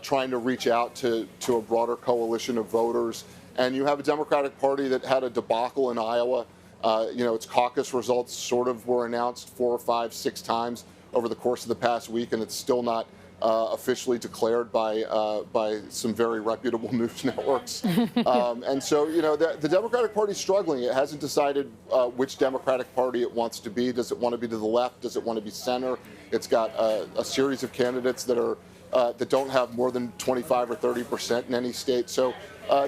trying to reach out to a broader coalition of voters. And you have a Democratic Party that had a debacle in Iowa. Its caucus results sort of were announced 4 or 5, 6 times over the course of the past week, and it's still not officially declared by some very reputable news networks. And so, the Democratic Party is struggling. It hasn't decided which Democratic Party it wants to be. Does it want to be to the left? Does it want to be center? It's got a series of candidates that don't have more than 25 or 30% in any state. So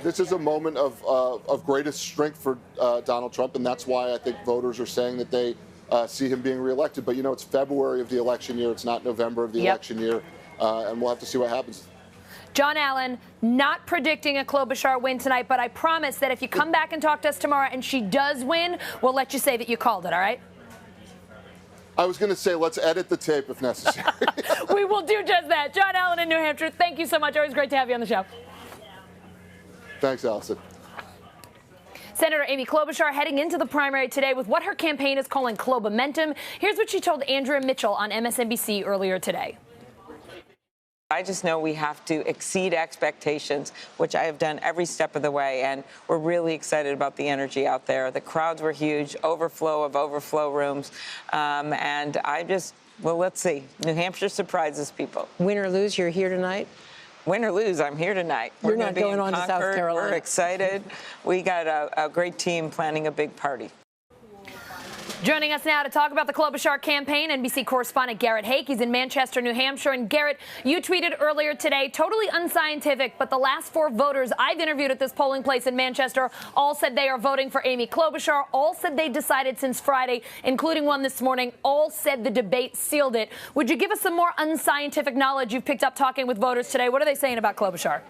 this is a moment of greatest strength for Donald Trump, and that's why I think voters are saying that they see him being reelected. But, it's February of the election year. It's not November of the election year. And we'll have to see what happens. John Allen, not predicting a Klobuchar win tonight, but I promise that if you come back and talk to us tomorrow and she does win, we'll let you say that you called it, all right? I was going to say, let's edit the tape if necessary. We will do just that. John Allen in New Hampshire, thank you so much. Always great to have you on the show. Thanks, Allison. Senator Amy Klobuchar heading into the primary today with what her campaign is calling Klobumentum. Here's what she told Andrea Mitchell on MSNBC earlier today. I just know we have to exceed expectations, which I have done every step of the way, and we're really excited about the energy out there. The crowds were huge, overflow rooms, and let's see. New Hampshire surprises people. Win or lose, you're here tonight? Win or lose, I'm here tonight. You're not going on to South Carolina. We're excited. We got a great team planning a big party. Joining us now to talk about the Klobuchar campaign, NBC correspondent Garrett Haake. He's in Manchester, New Hampshire. And Garrett, you tweeted earlier today, totally unscientific, but the last 4 voters I've interviewed at this polling place in Manchester all said they are voting for Amy Klobuchar, all said they decided since Friday, including one this morning, all said the debate sealed it. Would you give us some more unscientific knowledge you've picked up talking with voters today? What are they saying about Klobuchar?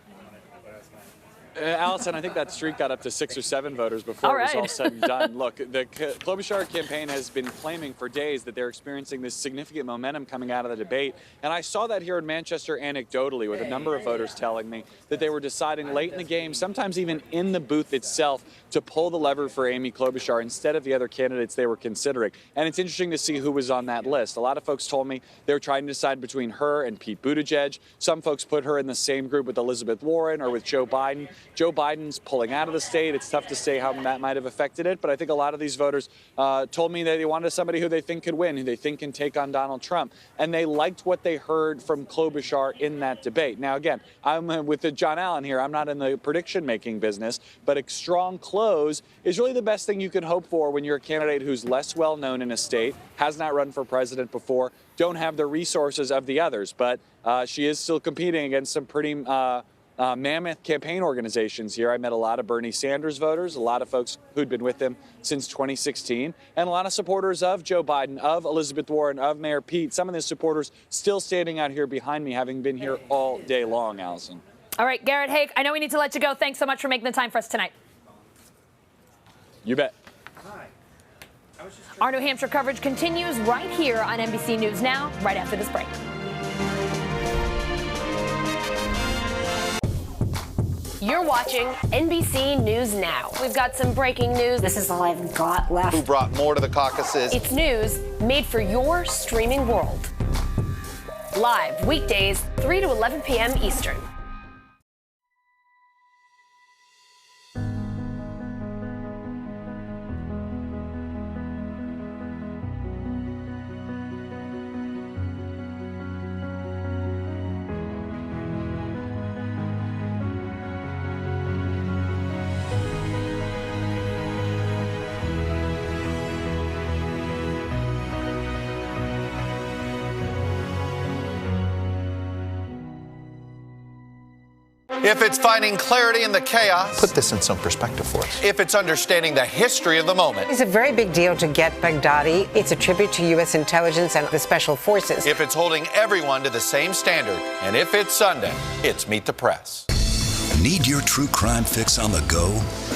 Allison, I think that streak got up to 6 or 7 voters before it was all said and done. Look, the Klobuchar campaign has been claiming for days that they're experiencing this significant momentum coming out of the debate. And I saw that here in Manchester anecdotally with a number of voters telling me that they were deciding late in the game, sometimes even in the booth itself, to pull the lever for Amy Klobuchar instead of the other candidates they were considering. And it's interesting to see who was on that list. A lot of folks told me they were trying to decide between her and Pete Buttigieg. Some folks put her in the same group with Elizabeth Warren or with Joe Biden. Joe Biden's pulling out of the state. It's tough to say how that might have affected it, but I think a lot of these voters told me that they wanted somebody who they think could win, who they think can take on Donald Trump, and they liked what they heard from Klobuchar in that debate. Now, again, I'm with John Allen here. I'm not in the prediction-making business, but a strong close is really the best thing you can hope for when you're a candidate who's less well-known in a state, has not run for president before, don't have the resources of the others, but she is still competing against some pretty mammoth campaign organizations here. I met a lot of Bernie Sanders voters, a lot of folks who'd been with him since 2016, and a lot of supporters of Joe Biden, of Elizabeth Warren, of Mayor Pete. Some of the supporters still standing out here behind me, having been here all day long, Allison. All right, Garrett Haake, I know we need to let you go. Thanks so much for making the time for us tonight. You bet. Our New Hampshire coverage continues right here on NBC News Now, right after this break. You're watching NBC News Now. We've got some breaking news. This is all I've got left. Who brought more to the caucuses? It's news made for your streaming world. Live weekdays, 3 to 11 p.m. Eastern. If it's finding clarity in the chaos. Put this in some perspective for us. If it's understanding the history of the moment. It's a very big deal to get Baghdadi. It's a tribute to U.S. intelligence and the special forces. If it's holding everyone to the same standard. And if it's Sunday, it's Meet the Press. Need your true crime fix on the go?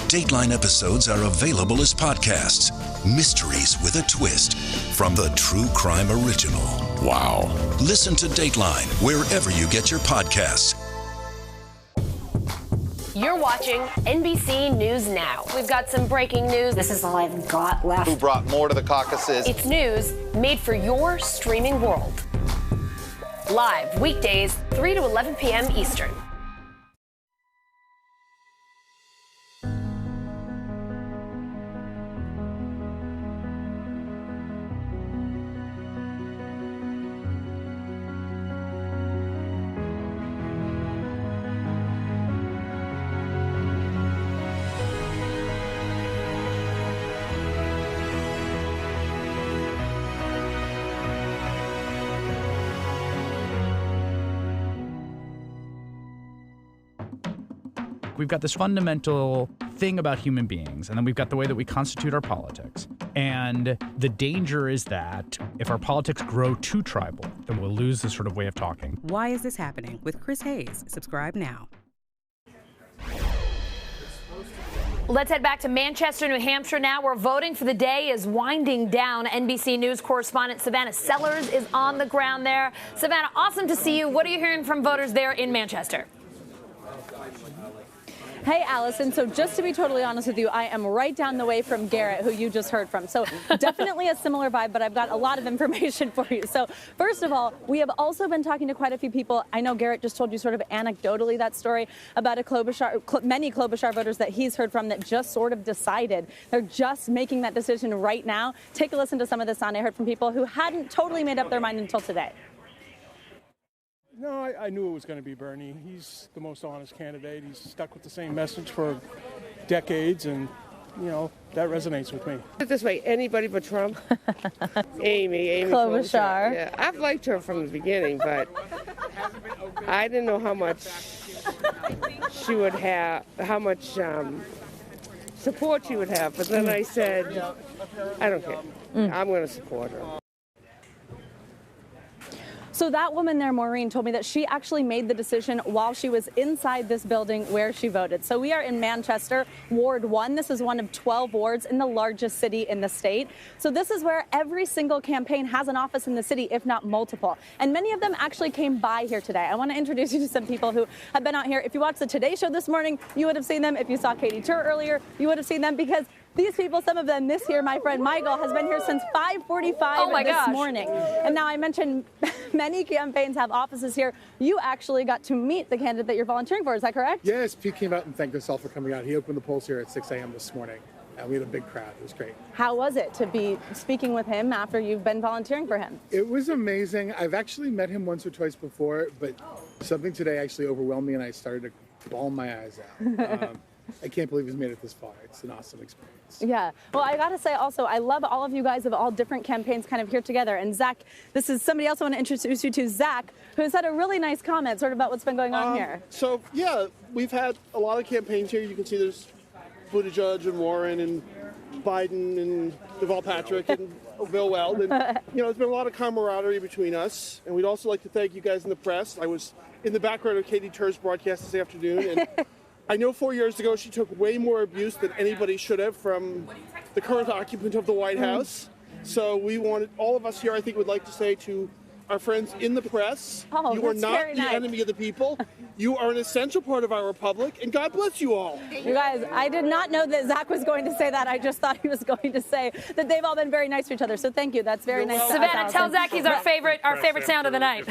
Dateline episodes are available as podcasts. Mysteries with a twist from the True Crime Original. Wow. Listen to Dateline wherever you get your podcasts. You're watching NBC News Now. We've got some breaking news. This is all I've got left. Who brought more to the caucuses? It's news made for your streaming world. live weekdays 3 to 11 p.m. Eastern. We've got this fundamental thing about human beings, and then we've got the way that we constitute our politics. And the danger is that if our politics grow too tribal, then we'll lose this sort of way of talking. Why is this happening? With Chris Hayes. Subscribe now. Let's head back to Manchester, New Hampshire now, where voting for the day is winding down. NBC News correspondent Savannah Sellers is on the ground there. Savannah, awesome to see you. What are you hearing from voters there in Manchester? Hey, Allison. So just to be totally honest with you, I am right down the way from Garrett, who you just heard from. So definitely a similar vibe, but I've got a lot of information for you. So first of all, we have also been talking to quite a few people. I know Garrett just told you sort of anecdotally that story about many Klobuchar voters that he's heard from that just sort of decided. They're just making that decision right now. Take a listen to some of the sound I heard from people who hadn't totally made up their mind until today. No, I knew it was going to be Bernie. He's the most honest candidate. He's stuck with the same message for decades, and, you know, that resonates with me. Put it this way, anybody but Trump. Amy Klobuchar. Yeah, I've liked her from the beginning, but I didn't know how much she would have, how much support she would have. But then I said, I don't care. I'm going to support her. So that woman there, Maureen, told me that she actually made the decision while she was inside this building where she voted. So we are in Manchester, Ward 1. This is one of 12 wards in the largest city in the state. So this is where every single campaign has an office in the city, if not multiple. And many of them actually came by here today. I want to introduce you to some people who have been out here. If you watched the Today Show this morning, you would have seen them. If you saw Katie Tur earlier, you would have seen them, because these people, some of them, this here, my friend Michael, has been here since 5:45 this morning. And now I mentioned many campaigns have offices here. You actually got to meet the candidate that you're volunteering for. Is that correct? Yes, Pete came out and thanked us all for coming out. He opened the polls here at 6 a.m. this morning. We had a big crowd. It was great. How was it to be speaking with him after you've been volunteering for him? It was amazing. I've actually met him once or twice before, but something today actually overwhelmed me, and I started to bawl my eyes out. I can't believe he's made it this far. It's an awesome experience. Yeah. Well, I got to say also, I love all of you guys of all different campaigns kind of here together. And Zach, this is somebody else I want to introduce you to, Zach, who has had a really nice comment sort of about what's been going on here. So, yeah, we've had a lot of campaigns here. You can see there's Buttigieg and Warren and Biden and Deval Patrick and Bill Weld. And, you know, there's been a lot of camaraderie between us. And we'd also like to thank you guys in the press. I was in the background of Katie Tur's broadcast this afternoon. And I know 4 years ago she took way more abuse than anybody should have from the current occupant of the White House. So we wanted, all of us here, I think, would like to say to our friends in the press, you are not the enemy of the people. You are an essential part of our republic, and God bless you all. You guys, I did not know that Zach was going to say that. I just thought he was going to say that they've all been very nice to each other. So thank you. That's very nice. Savannah, tell Zach he's our favorite sound of the night.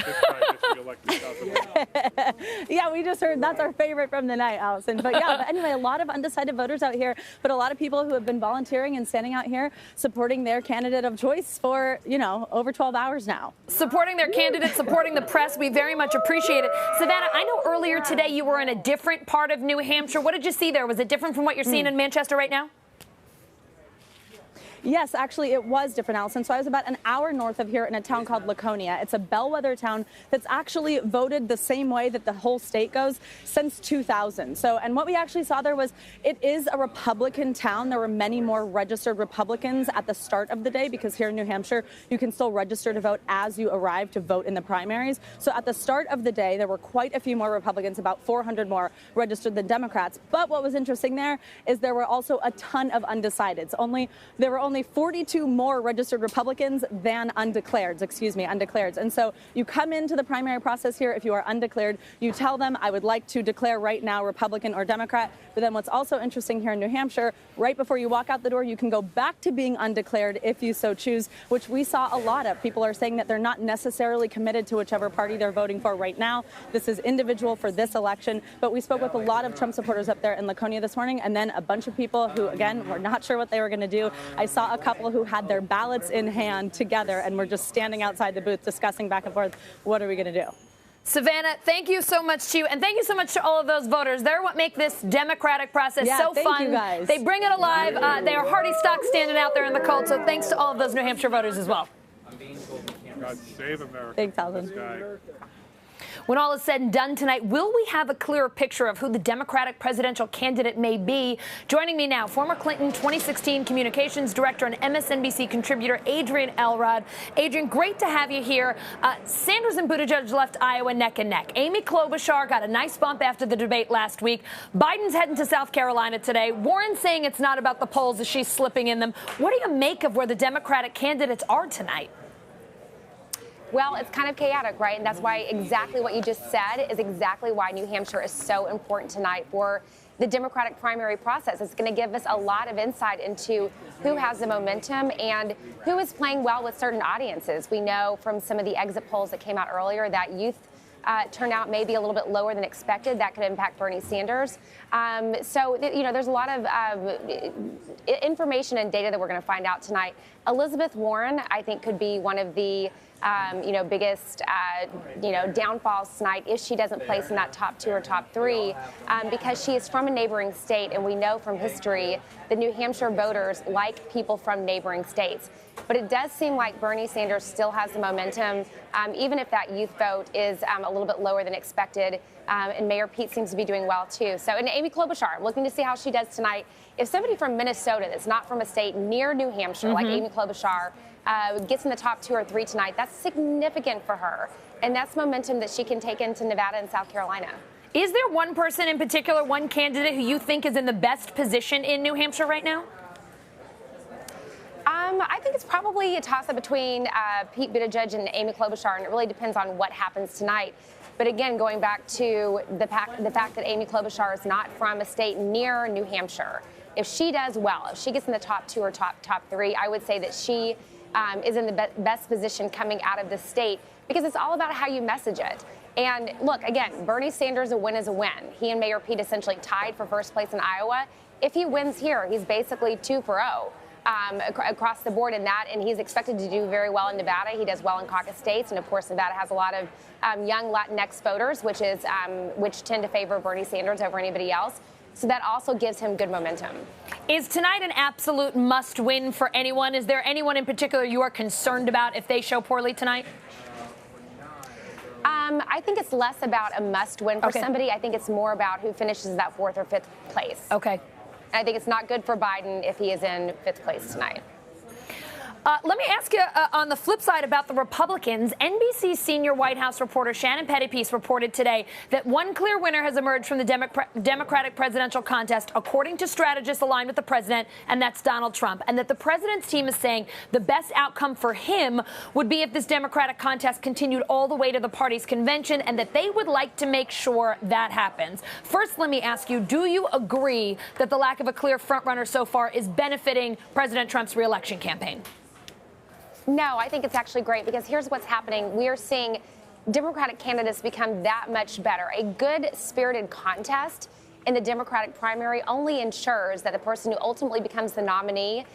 Yeah, we just heard that's our favorite from the night, Allison. But yeah, but anyway, a lot of undecided voters out here, but a lot of people who have been volunteering and standing out here supporting their candidate of choice for, you know, over 12 hours now. Supporting their candidate, supporting the press. We very much appreciate it. Savannah, I know earlier today you were in a different part of New Hampshire. What did you see there? Was it different from what you're seeing in Manchester right now? Yes, actually, it was different, Allison. So I was about an hour north of here in a town called Laconia. It's a bellwether town that's actually voted the same way that the whole state goes since 2000. So, and what we actually saw there was it is a Republican town. There were many more registered Republicans at the start of the day, because here in New Hampshire, you can still register to vote as you arrive to vote in the primaries. So at the start of the day, there were quite a few more Republicans, about 400 more registered than Democrats. But what was interesting there is there were also a ton of undecideds. There were only only 42 more registered Republicans than undeclareds. And so you come into the primary process here, if you are undeclared, you tell them, I would like to declare right now Republican or Democrat. But then what's also interesting here in New Hampshire, right before you walk out the door, you can go back to being undeclared if you so choose, which we saw a lot of. People are saying that they're not necessarily committed to whichever party they're voting for right now. This is individual for this election. But we spoke with a lot of Trump supporters up there in Laconia this morning, and then a bunch of people who, again, were not sure what they were going to do. I saw a couple who had their ballots in hand together and were just standing outside the booth discussing back and forth, what are we going to do? Savannah, thank you so much to you, and thank you so much to all of those voters. They're what make this democratic process so fun. Thank you guys. They bring it alive. They are hardy stock standing out there in the cold, so thanks to all of those New Hampshire voters as well. God save America. Thanks, Alvin. When all is said and done tonight, will we have a clearer picture of who the Democratic presidential candidate may be? Joining me now, former Clinton 2016 communications director and MSNBC contributor Adrian Elrod. Adrian, great to have you here. Sanders and Buttigieg left Iowa neck and neck. Amy Klobuchar got a nice bump after the debate last week. Biden's heading to South Carolina today. Warren's saying it's not about the polls as she's slipping in them. What do you make of where the Democratic candidates are tonight? Well, it's kind of chaotic, right? And that's why exactly what you just said is exactly why New Hampshire is so important tonight for the Democratic primary process. It's going to give us a lot of insight into who has the momentum and who is playing well with certain audiences. We know from some of the exit polls that came out earlier that youth turnout may be a little bit lower than expected. That could impact Bernie Sanders. There's a lot of information and data that we're going to find out tonight. Elizabeth Warren, I think, could be one of the biggest, downfalls tonight if she doesn't place in that top 2 or top 3, because she is from a neighboring state, and we know from history that New Hampshire voters like people from neighboring states. But it does seem like Bernie Sanders still has the momentum, even if that youth vote is a little bit lower than expected. And Mayor Pete seems to be doing well, too. So, and Amy Klobuchar, looking to see how she does tonight. If somebody from Minnesota that's not from a state near New Hampshire, like Amy Klobuchar, gets in the top 2 or 3 tonight, that's significant for her. And that's momentum that she can take into Nevada and South Carolina. Is there one person in particular, one candidate who you think is in the best position in New Hampshire right now? I think it's probably a toss-up between Pete Buttigieg and Amy Klobuchar, and it really depends on what happens tonight. But again, going back to the fact that Amy Klobuchar is not from a state near New Hampshire, if she does well, if she gets in the top 2 or top 3, I would say that she is in the best position coming out of the state, because it's all about how you message it. And look, again, Bernie Sanders, a win is a win. He and Mayor Pete essentially tied for first place in Iowa. If he wins here, he's basically 2 for 0. Across the board in that, and he's expected to do very well in Nevada. He does well in caucus states, and of course Nevada has a lot of young Latinx voters, which tend to favor Bernie Sanders over anybody else. So that also gives him good momentum. Is tonight an absolute must-win for anyone? Is there anyone in particular you are concerned about if they show poorly tonight? I think it's less about a must-win for somebody. I think it's more about who finishes that 4th or 5th place. Okay. I think it's not good for Biden if he is in 5th place tonight. Let me ask you on the flip side about the Republicans. NBC senior White House reporter Shannon Pettypiece reported today that one clear winner has emerged from the Democratic presidential contest, according to strategists aligned with the president, and that's Donald Trump. And that the president's team is saying the best outcome for him would be if this Democratic contest continued all the way to the party's convention, and that they would like to make sure that happens. First, let me ask you, do you agree that the lack of a clear frontrunner so far is benefiting President Trump's reelection campaign? No, I think it's actually great, because here's what's happening. We are seeing Democratic candidates become that much better. A good spirited contest in the Democratic primary only ensures that the person who ultimately becomes the nominee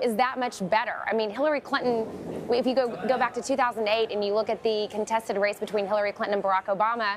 is that much better. I mean, Hillary Clinton, if you go back to 2008 and you look at the contested race between Hillary Clinton and Barack Obama,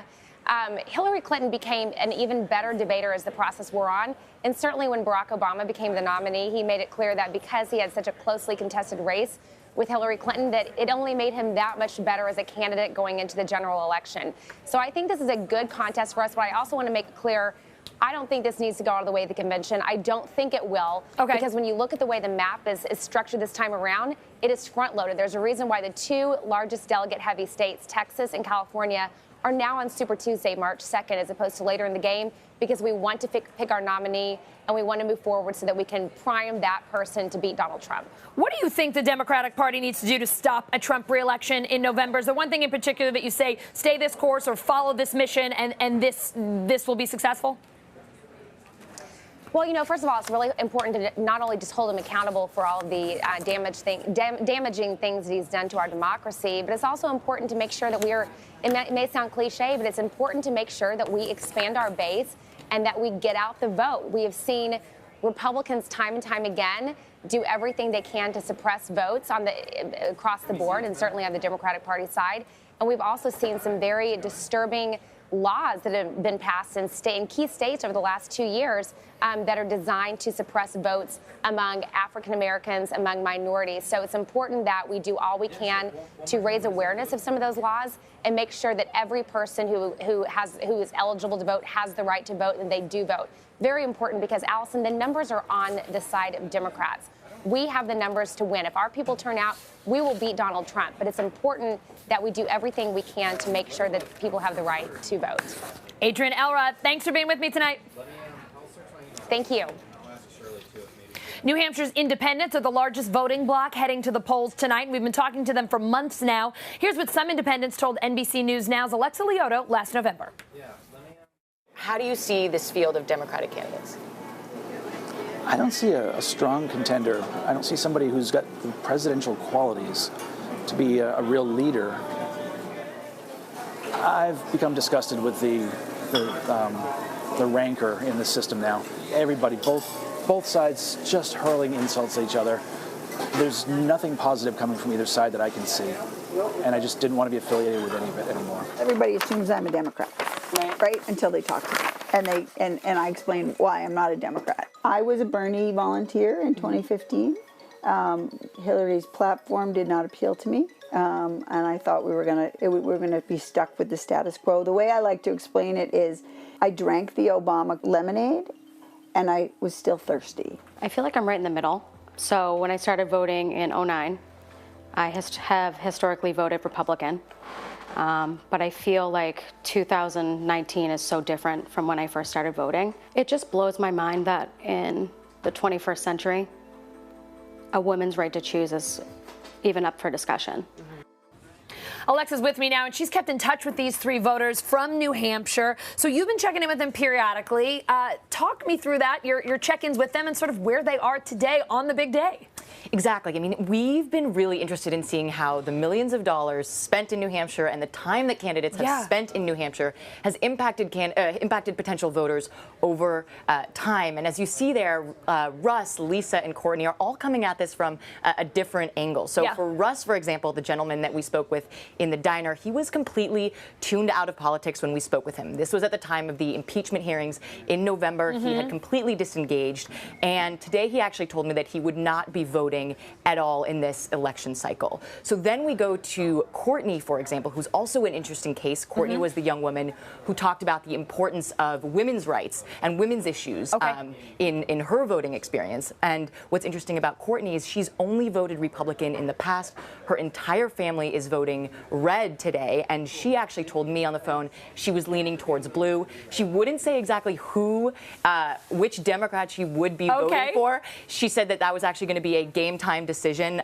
Hillary Clinton became an even better debater as the process wore on. And certainly when Barack Obama became the nominee, he made it clear that because he had such a closely contested race with Hillary Clinton, that it only made him that much better as a candidate going into the general election. So I think this is a good contest for us, but I also want to make it clear, I don't think this needs to go out of the way of the convention. I don't think it will, because when you look at the way the map is structured this time around, it is front-loaded. There's a reason why the 2 largest delegate-heavy states, Texas and California, are now on Super Tuesday, March 2nd, as opposed to later in the game, because we want to pick our nominee and we want to move forward so that we can prime that person to beat Donald Trump. What do you think the Democratic Party needs to do to stop a Trump re-election in November? Is there one thing in particular that you say, stay this course or follow this mission and this will be successful? Well, you know, first of all, it's really important to not only just hold him accountable for all of the damaging things that he's done to our democracy, but it's also important to make sure that it may sound cliche, but it's important to make sure that we expand our base and that we get out the vote. We have seen Republicans time and time again do everything they can to suppress votes across the board and certainly on the Democratic Party side. And we've also seen some very disturbing laws that have been passed in key states over the last 2 years that are designed to suppress votes among African Americans, among minorities. So it's important that we do all we can to raise awareness of some of those laws and make sure that every person who is eligible to vote has the right to vote and they do vote. Very important because, Allison, the numbers are on the side of Democrats. We have the numbers to win. If our people turn out, we will beat Donald Trump. But it's important that we do everything we can to make sure that people have the right to vote. Adrienne Elrod, thanks for being with me tonight. Thank you. New Hampshire's independents are the largest voting bloc heading to the polls tonight. We've been talking to them for months now. Here's what some independents told NBC News Now's Alexa Lioto last November. How do you see this field of Democratic candidates? I don't see a strong contender. I don't see somebody who's got the presidential qualities to be a real leader. I've become disgusted with the rancor in the system now. Everybody, both sides, just hurling insults at each other. There's nothing positive coming from either side that I can see, and I just didn't want to be affiliated with any of it anymore. Everybody assumes I'm a Democrat, right? Until they talk to me, and I explain why I'm not a Democrat. I was a Bernie volunteer in 2015. Hillary's platform did not appeal to me, and I thought we were gonna be stuck with the status quo. The way I like to explain it is, I drank the Obama lemonade, and I was still thirsty. I feel like I'm right in the middle. So when I started voting in 2009, I have historically voted Republican. But I feel like 2019 is so different from when I first started voting. It just blows my mind that in the 21st century, a woman's right to choose is even up for discussion. Alexa's with me now, and she's kept in touch with these three voters from New Hampshire. So you've been checking in with them periodically. Talk me through that, your check-ins with them and sort of where they are today on the big day. Exactly. I mean, we've been really interested in seeing how the millions of dollars spent in New Hampshire and the time that candidates have spent in New Hampshire has impacted potential voters over time. And as you see there, Russ, Lisa, and Courtney are all coming at this from a different angle. So for Russ, for example, the gentleman that we spoke with in the diner, he was completely tuned out of politics when we spoke with him. This was at the time of the impeachment hearings in November. He had completely disengaged. And today he actually told me that he would not be voting at all in this election cycle. So then we go to Courtney, for example, who's also an interesting case. Courtney was the young woman who talked about the importance of women's rights and women's issues in her voting experience. And what's interesting about Courtney is she's only voted Republican in the past. Her entire family is voting red today, and she actually told me on the phone she was leaning towards blue. She wouldn't say exactly which Democrat she would be voting for. She said that was actually going to be a game time decision.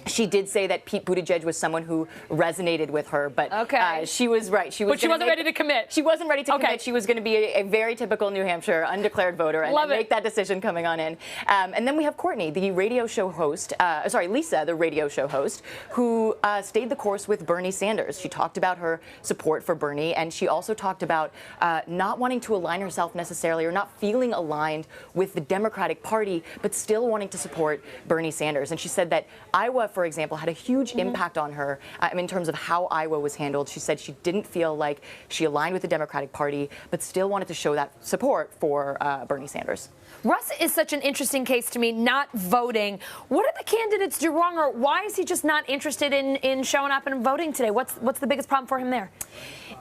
She did say that Pete Buttigieg was someone who resonated with her, but she was right. She wasn't ready to commit. She wasn't ready to commit. She was going to be a very typical New Hampshire undeclared voter and make that decision coming on in. And then we have Courtney, the radio show host, Lisa, the radio show host, who stayed the course with Bernie Sanders. She talked about her support for Bernie, and she also talked about not wanting to align herself necessarily or not feeling aligned with the Democratic Party, but still wanting to support Bernie Sanders. And she said that Iowa, for example, had a huge impact on her in terms of how Iowa was handled. She said she didn't feel like she aligned with the Democratic Party, but still wanted to show that support for Bernie Sanders. Russ is such an interesting case to me, not voting. What did the candidates do wrong, or why is he just not interested in showing up and voting today? What's the biggest problem for him there?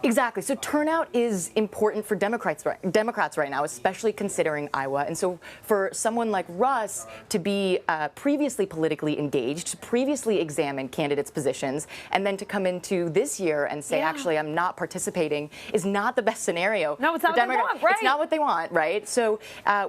Exactly. So turnout is important for Democrats right now, especially considering Iowa. And so for someone like Russ to be previously politically engaged, to previously examine candidates' positions, and then to come into this year and say, actually, I'm not participating, is not the best scenario. No, it's not what they want, right? It's not what they want, right? So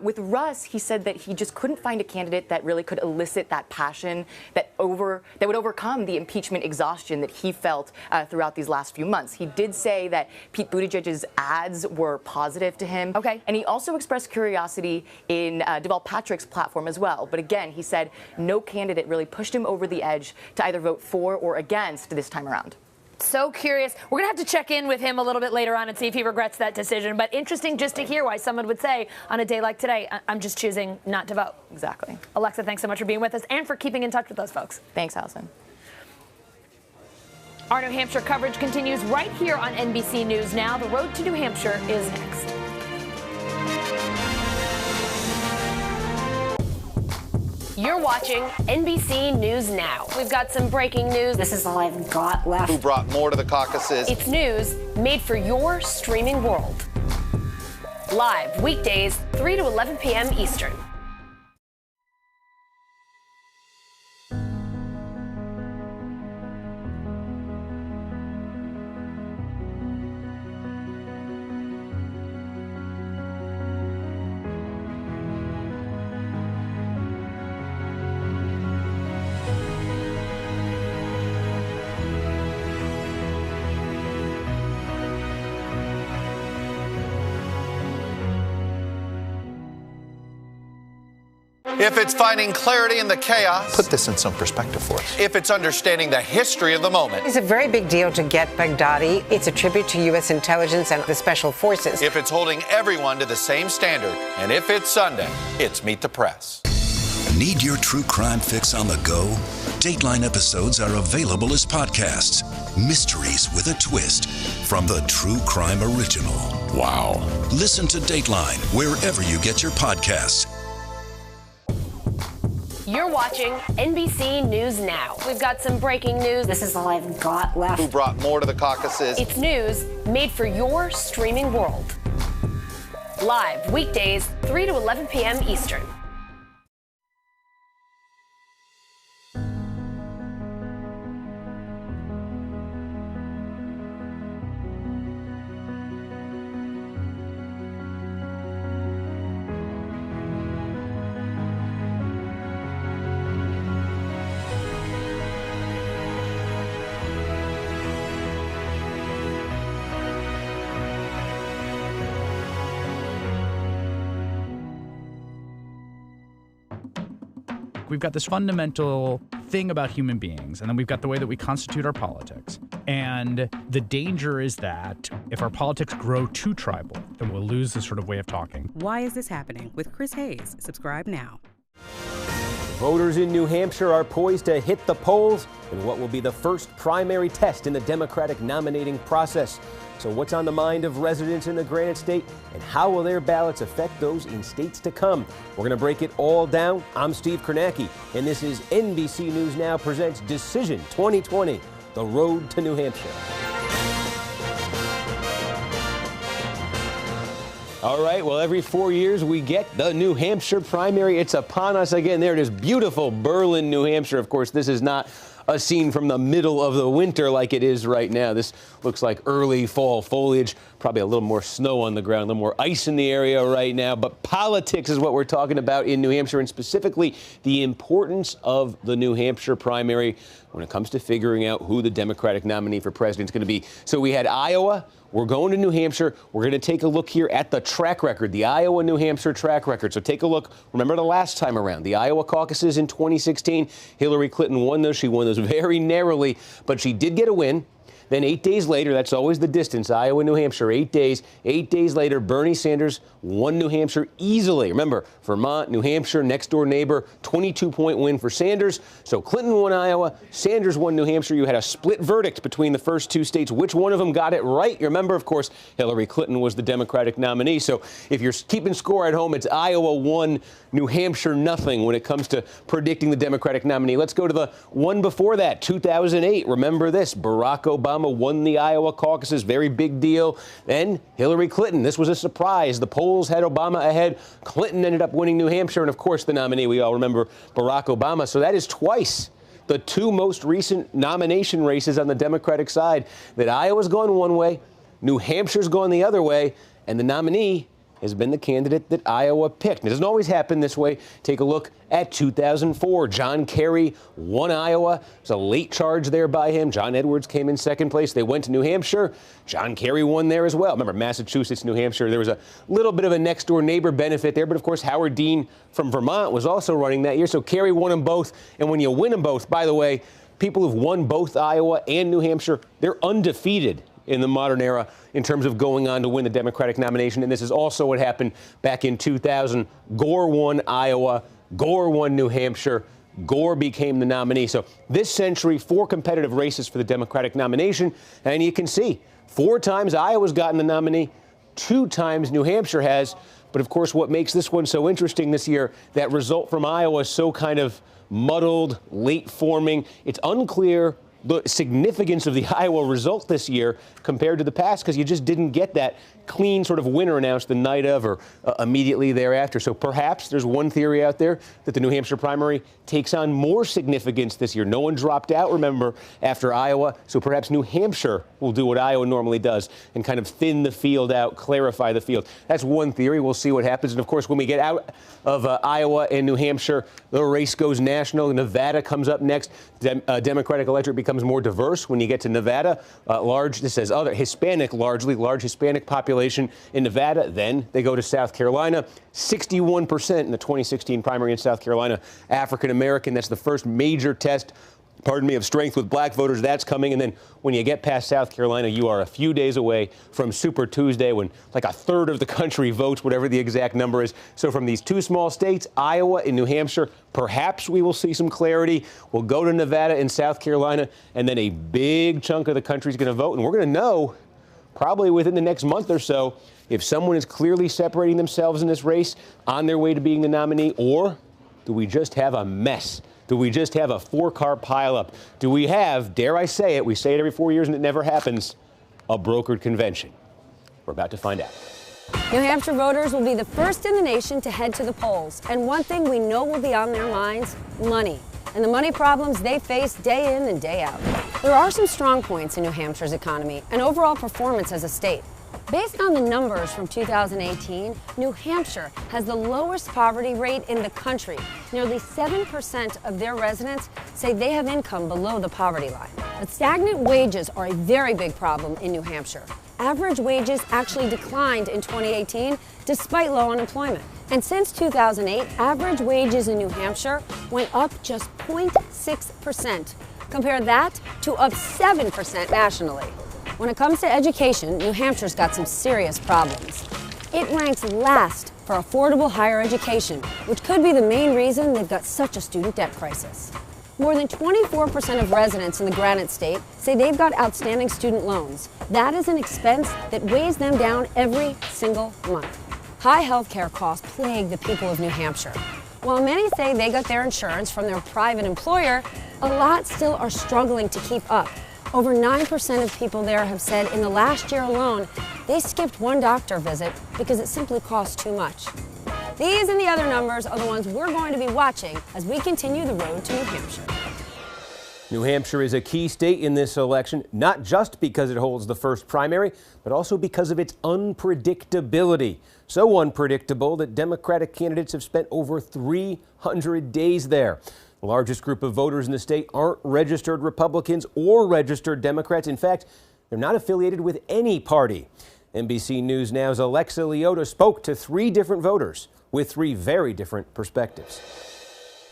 with Russ, he said that he just couldn't find a candidate that really could elicit that passion that would overcome the impeachment exhaustion that he felt throughout these last few months. He did say that Pete Buttigieg's ads were positive to him. Okay. And he also expressed curiosity in Deval Patrick's platform as well. But again, he said no candidate really pushed him over the edge to either vote for or against this time around. So curious. We're going to have to check in with him a little bit later on and see if he regrets that decision. But interesting just to hear why someone would say on a day like today, I'm just choosing not to vote. Exactly. Alexa, thanks so much for being with us and for keeping in touch with those folks. Thanks, Allison. Our New Hampshire coverage continues right here on NBC News Now. The road to New Hampshire is next. You're watching NBC News Now. We've got some breaking news. This is all I've got left. Who brought more to the caucuses? It's news made for your streaming world. Live weekdays, 3 to 11 p.m. Eastern. If it's finding clarity in the chaos. Put this in some perspective for us. If it's understanding the history of the moment. It's a very big deal to get Baghdadi. It's a tribute to U.S. intelligence and the special forces. If it's holding everyone to the same standard. And if it's Sunday, it's Meet the Press. Need your true crime fix on the go? Dateline episodes are available as podcasts. Mysteries with a twist from the True Crime Original. Wow. Listen to Dateline wherever you get your podcasts. You're watching NBC News Now. We've got some breaking news. This is all I've got left. Who brought more to the caucuses? It's news made for your streaming world. Live weekdays, 3 to 11 p.m. Eastern. We've got this fundamental thing about human beings, and then we've got the way that we constitute our politics. And the danger is that if our politics grow too tribal, then we'll lose this sort of way of talking. Why is this happening? With Chris Hayes. Subscribe now. Voters in New Hampshire are poised to hit the polls in what will be the first primary test in the Democratic nominating process. So what's on the mind of residents in the Granite State, and how will their ballots affect those in states to come? We're going to break it all down. I'm Steve Kornacki, and this is NBC News Now presents Decision 2020, The Road to New Hampshire. All right, well, every 4 years we get the New Hampshire primary. It's upon us again. There it is, beautiful Berlin, New Hampshire. Of course, this is not a scene from the middle of the winter like it is right now. This looks like early fall foliage, probably a little more snow on the ground, a little more ice in the area right now. But politics is what we're talking about in New Hampshire, and specifically the importance of the New Hampshire primary when it comes to figuring out who the Democratic nominee for president is going to be. So we had Iowa. We're going to New Hampshire. We're going to take a look here at the track record, the Iowa-New Hampshire track record. So take a look. Remember the last time around, the Iowa caucuses in 2016. Hillary Clinton won those. She won those very narrowly, but she did get a win. Then 8 days later, that's always the distance, Iowa, New Hampshire, 8 days. 8 days later, Bernie Sanders won New Hampshire easily. Remember, Vermont, New Hampshire, next door neighbor, 22-point win for Sanders. So Clinton won Iowa, Sanders won New Hampshire. You had a split verdict between the first two states. Which one of them got it right? You remember, of course, Hillary Clinton was the Democratic nominee. So if you're keeping score at home, it's Iowa 1, New Hampshire nothing when it comes to predicting the Democratic nominee. Let's go to the one before that, 2008. Remember this, Barack Obama Obama won the Iowa caucuses, very big deal. Then Hillary Clinton, this was a surprise. The polls had Obama ahead. Clinton ended up winning New Hampshire, and of course the nominee, we all remember, Barack Obama. So that is twice the two most recent nomination races on the Democratic side that Iowa's gone one way, New Hampshire's gone the other way, and the nominee has been the candidate that Iowa picked. It doesn't always happen this way. Take a look at 2004. John Kerry won Iowa. It was a late charge there by him. John Edwards came in second place. They went to New Hampshire. John Kerry won there as well. Remember, Massachusetts, New Hampshire, there was a little bit of a next-door neighbor benefit there, but of course, Howard Dean from Vermont was also running that year, so Kerry won them both. And when you win them both, by the way, people who've won both Iowa and New Hampshire, they're undefeated in the modern era in terms of going on to win the Democratic nomination. And this is also what happened back in 2000. Gore won Iowa. Gore won New Hampshire. Gore became the nominee. So this century, 4 competitive races for the Democratic nomination. And you can see 4 times Iowa's gotten the nominee, 2 times New Hampshire has. But of course, what makes this one so interesting this year, that result from Iowa is so kind of muddled, late forming. It's unclear the significance of the Iowa result this year compared to the past, because you just didn't get that clean sort of winner announced the night of or immediately thereafter. So perhaps there's one theory out there that the New Hampshire primary takes on more significance this year. No one dropped out, remember, after Iowa. So perhaps New Hampshire will do what Iowa normally does and kind of thin the field out, clarify the field. That's one theory. We'll see what happens. And of course, when we get out of Iowa and New Hampshire, the race goes national. Nevada comes up next. Democratic electorate becomes more diverse when you get to Nevada. This says other Hispanic, large Hispanic population in Nevada. Then they go to South Carolina. 61% in the 2016 primary in South Carolina, African American. That's the first major test, of strength with black voters. That's coming. And then when you get past South Carolina, you are a few days away from Super Tuesday, when like a third of the country votes, whatever the exact number is. So from these 2 small states, Iowa and New Hampshire, perhaps we will see some clarity. We'll go to Nevada and South Carolina, and then a big chunk of the country is going to vote. And we're going to know probably within the next month or so if someone is clearly separating themselves in this race on their way to being the nominee, or do we just have a mess? Do we just have a 4-car pileup? Do we have, dare I say it, we say it every 4 years and it never happens, a brokered convention? We're about to find out. New Hampshire voters will be the first in the nation to head to the polls. And one thing we know will be on their minds, money. And the money problems they face day in and day out. There are some strong points in New Hampshire's economy and overall performance as a state. Based on the numbers from 2018, New Hampshire has the lowest poverty rate in the country. Nearly 7% of their residents say they have income below the poverty line. But stagnant wages are a very big problem in New Hampshire. Average wages actually declined in 2018 despite low unemployment. And since 2008, average wages in New Hampshire went up just 0.6%. Compare that to up 7% nationally. When it comes to education, New Hampshire's got some serious problems. It ranks last for affordable higher education, which could be the main reason they've got such a student debt crisis. More than 24% of residents in the Granite State say they've got outstanding student loans. That is an expense that weighs them down every single month. High health care costs plague the people of New Hampshire. While many say they got their insurance from their private employer, a lot still are struggling to keep up. Over 9% of people there have said in the last year alone, they skipped one doctor visit because it simply costs too much. These and the other numbers are the ones we're going to be watching as we continue the road to New Hampshire. New Hampshire is a key state in this election, not just because it holds the first primary, but also because of its unpredictability. So unpredictable that Democratic candidates have spent over 300 days there. The largest group of voters in the state aren't registered Republicans or registered Democrats. In fact, they're not affiliated with any party. NBC News Now's Alexa Leota spoke to 3 different voters with 3 very different perspectives.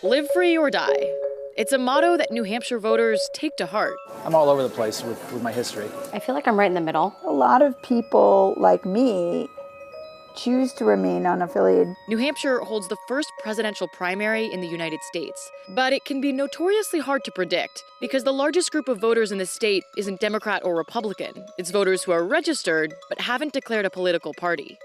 Live free or die. It's a motto that New Hampshire voters take to heart. I'm all over the place with my history. I feel like I'm right in the middle. A lot of people like me choose to remain unaffiliated. New Hampshire holds the first presidential primary in the United States, but it can be notoriously hard to predict because the largest group of voters in the state isn't Democrat or Republican. It's voters who are registered but haven't declared a political party.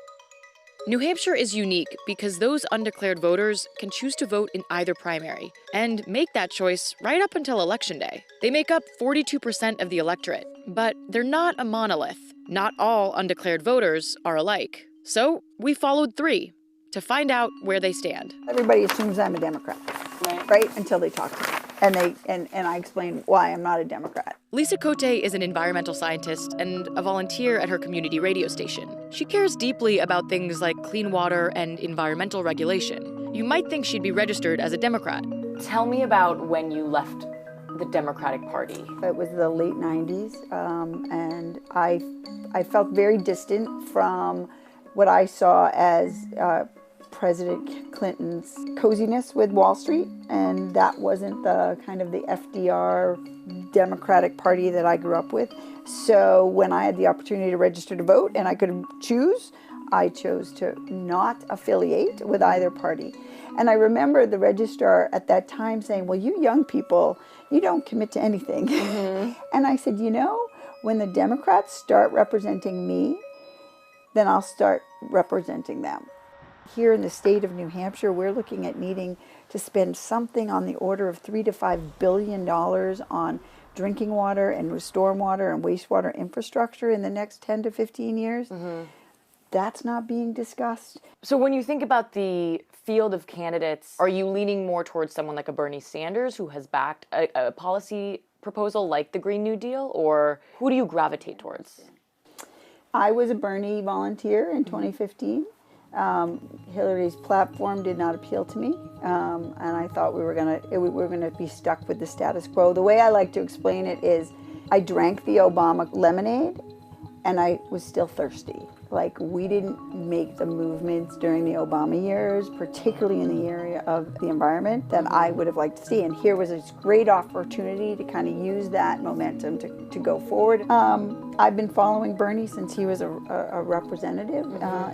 New Hampshire is unique because those undeclared voters can choose to vote in either primary and make that choice right up until Election Day. They make up 42% of the electorate, but they're not a monolith. Not all undeclared voters are alike. So we followed 3 to find out where they stand. Everybody assumes I'm a Democrat, right? Until they talk to me. And I explain why I'm not a Democrat. Lisa Cote is an environmental scientist and a volunteer at her community radio station. She cares deeply about things like clean water and environmental regulation. You might think she'd be registered as a Democrat. Tell me about when you left the Democratic Party. It was the late 90s, and I felt very distant from what I saw as President Clinton's coziness with Wall Street, and that wasn't the kind of the FDR Democratic Party that I grew up with. So when I had the opportunity to register to vote and I could choose, I chose to not affiliate with either party. And I remember the registrar at that time saying, well, you young people, you don't commit to anything. And I said, you know, when the Democrats start representing me, then I'll start representing them. Here in the state of New Hampshire, we're looking at needing to spend something on the order of $3 to $5 billion on drinking water and stormwater and wastewater infrastructure in the next 10 to 15 years. That's not being discussed. So when you think about the field of candidates, are you leaning more towards someone like a Bernie Sanders who has backed a policy proposal like the Green New Deal, or who do you gravitate towards? I was a Bernie volunteer in 2015. Hillary's platform did not appeal to me, and I thought we were gonna be stuck with the status quo. The way I like to explain it is, I drank the Obama lemonade, and I was still thirsty. Like, we didn't make the movements during the Obama years, particularly in the area of the environment, that I would have liked to see. And here was this great opportunity to kind of use that momentum to go forward. I've been following Bernie since he was a representative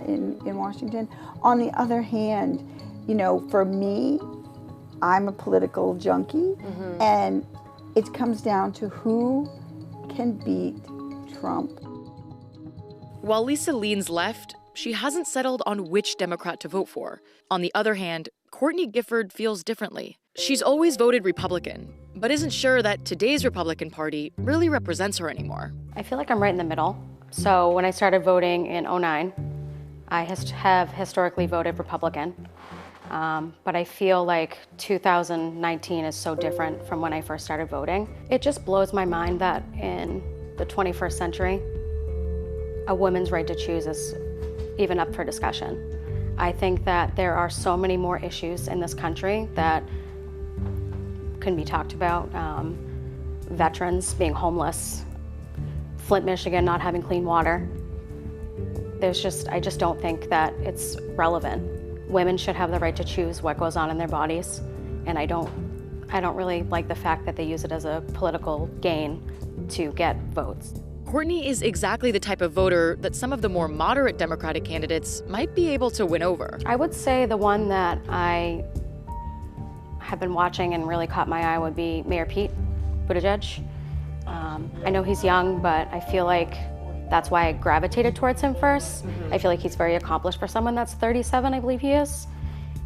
in Washington. On the other hand, you know, for me, I'm a political junkie, and it comes down to who can beat Trump. While Lisa leans left, she hasn't settled on which Democrat to vote for. On the other hand, Courtney Gifford feels differently. She's always voted Republican, but isn't sure that today's Republican Party really represents her anymore. I feel like I'm right in the middle. So when I started voting in 2009, I have historically voted Republican. But I feel like 2019 is so different from when I first started voting. It just blows my mind that in the 21st century, a woman's right to choose is even up for discussion. I think that there are so many more issues in this country that can be talked about. Veterans being homeless, Flint, Michigan not having clean water. I just don't think that it's relevant. Women should have the right to choose what goes on in their bodies, and I don't really like the fact that they use it as a political gain to get votes. Courtney is exactly the type of voter that some of the more moderate Democratic candidates might be able to win over. I would say the one that I have been watching and really caught my eye would be Mayor Pete Buttigieg. I know he's young, but I feel like that's why I gravitated towards him first. I feel like he's very accomplished for someone that's 37, I believe he is.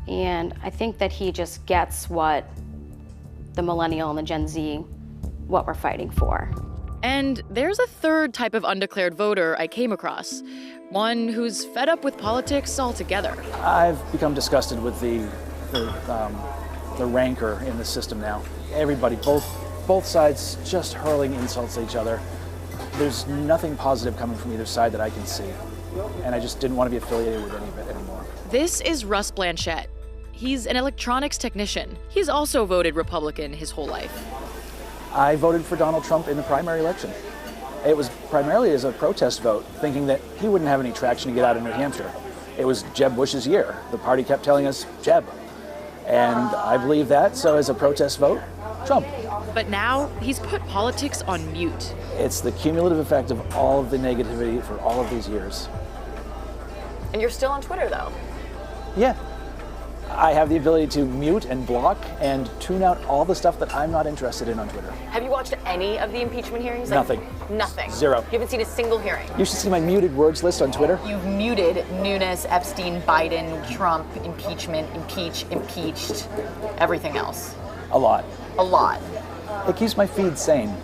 And I think that he just gets what the millennial and the Gen Z, what we're fighting for. And there's a third type of undeclared voter I came across, one who's fed up with politics altogether. I've become disgusted with the rancor in the system now. Everybody, both sides, just hurling insults at each other. There's nothing positive coming from either side that I can see, and I just didn't want to be affiliated with any of it anymore. This is Russ Blanchette. He's an electronics technician. He's also voted Republican his whole life. I voted for Donald Trump in the primary election. It was primarily as a protest vote, thinking that he wouldn't have any traction to get out of New Hampshire. It was Jeb Bush's year. The party kept telling us, Jeb. And I believe that, so as a protest vote, Trump. But now, he's put politics on mute. It's the cumulative effect of all of the negativity for all of these years. And you're still on Twitter, though. Yeah. I have the ability to mute and block and tune out all the stuff that I'm not interested in on Twitter. Have you watched any of the impeachment hearings? Nothing. Nothing. Zero. You haven't seen a single hearing? You should see my muted words list on Twitter. You've muted Nunes, Epstein, Biden, Trump, impeachment, impeached, everything else. A lot. A lot. It keeps my feed sane.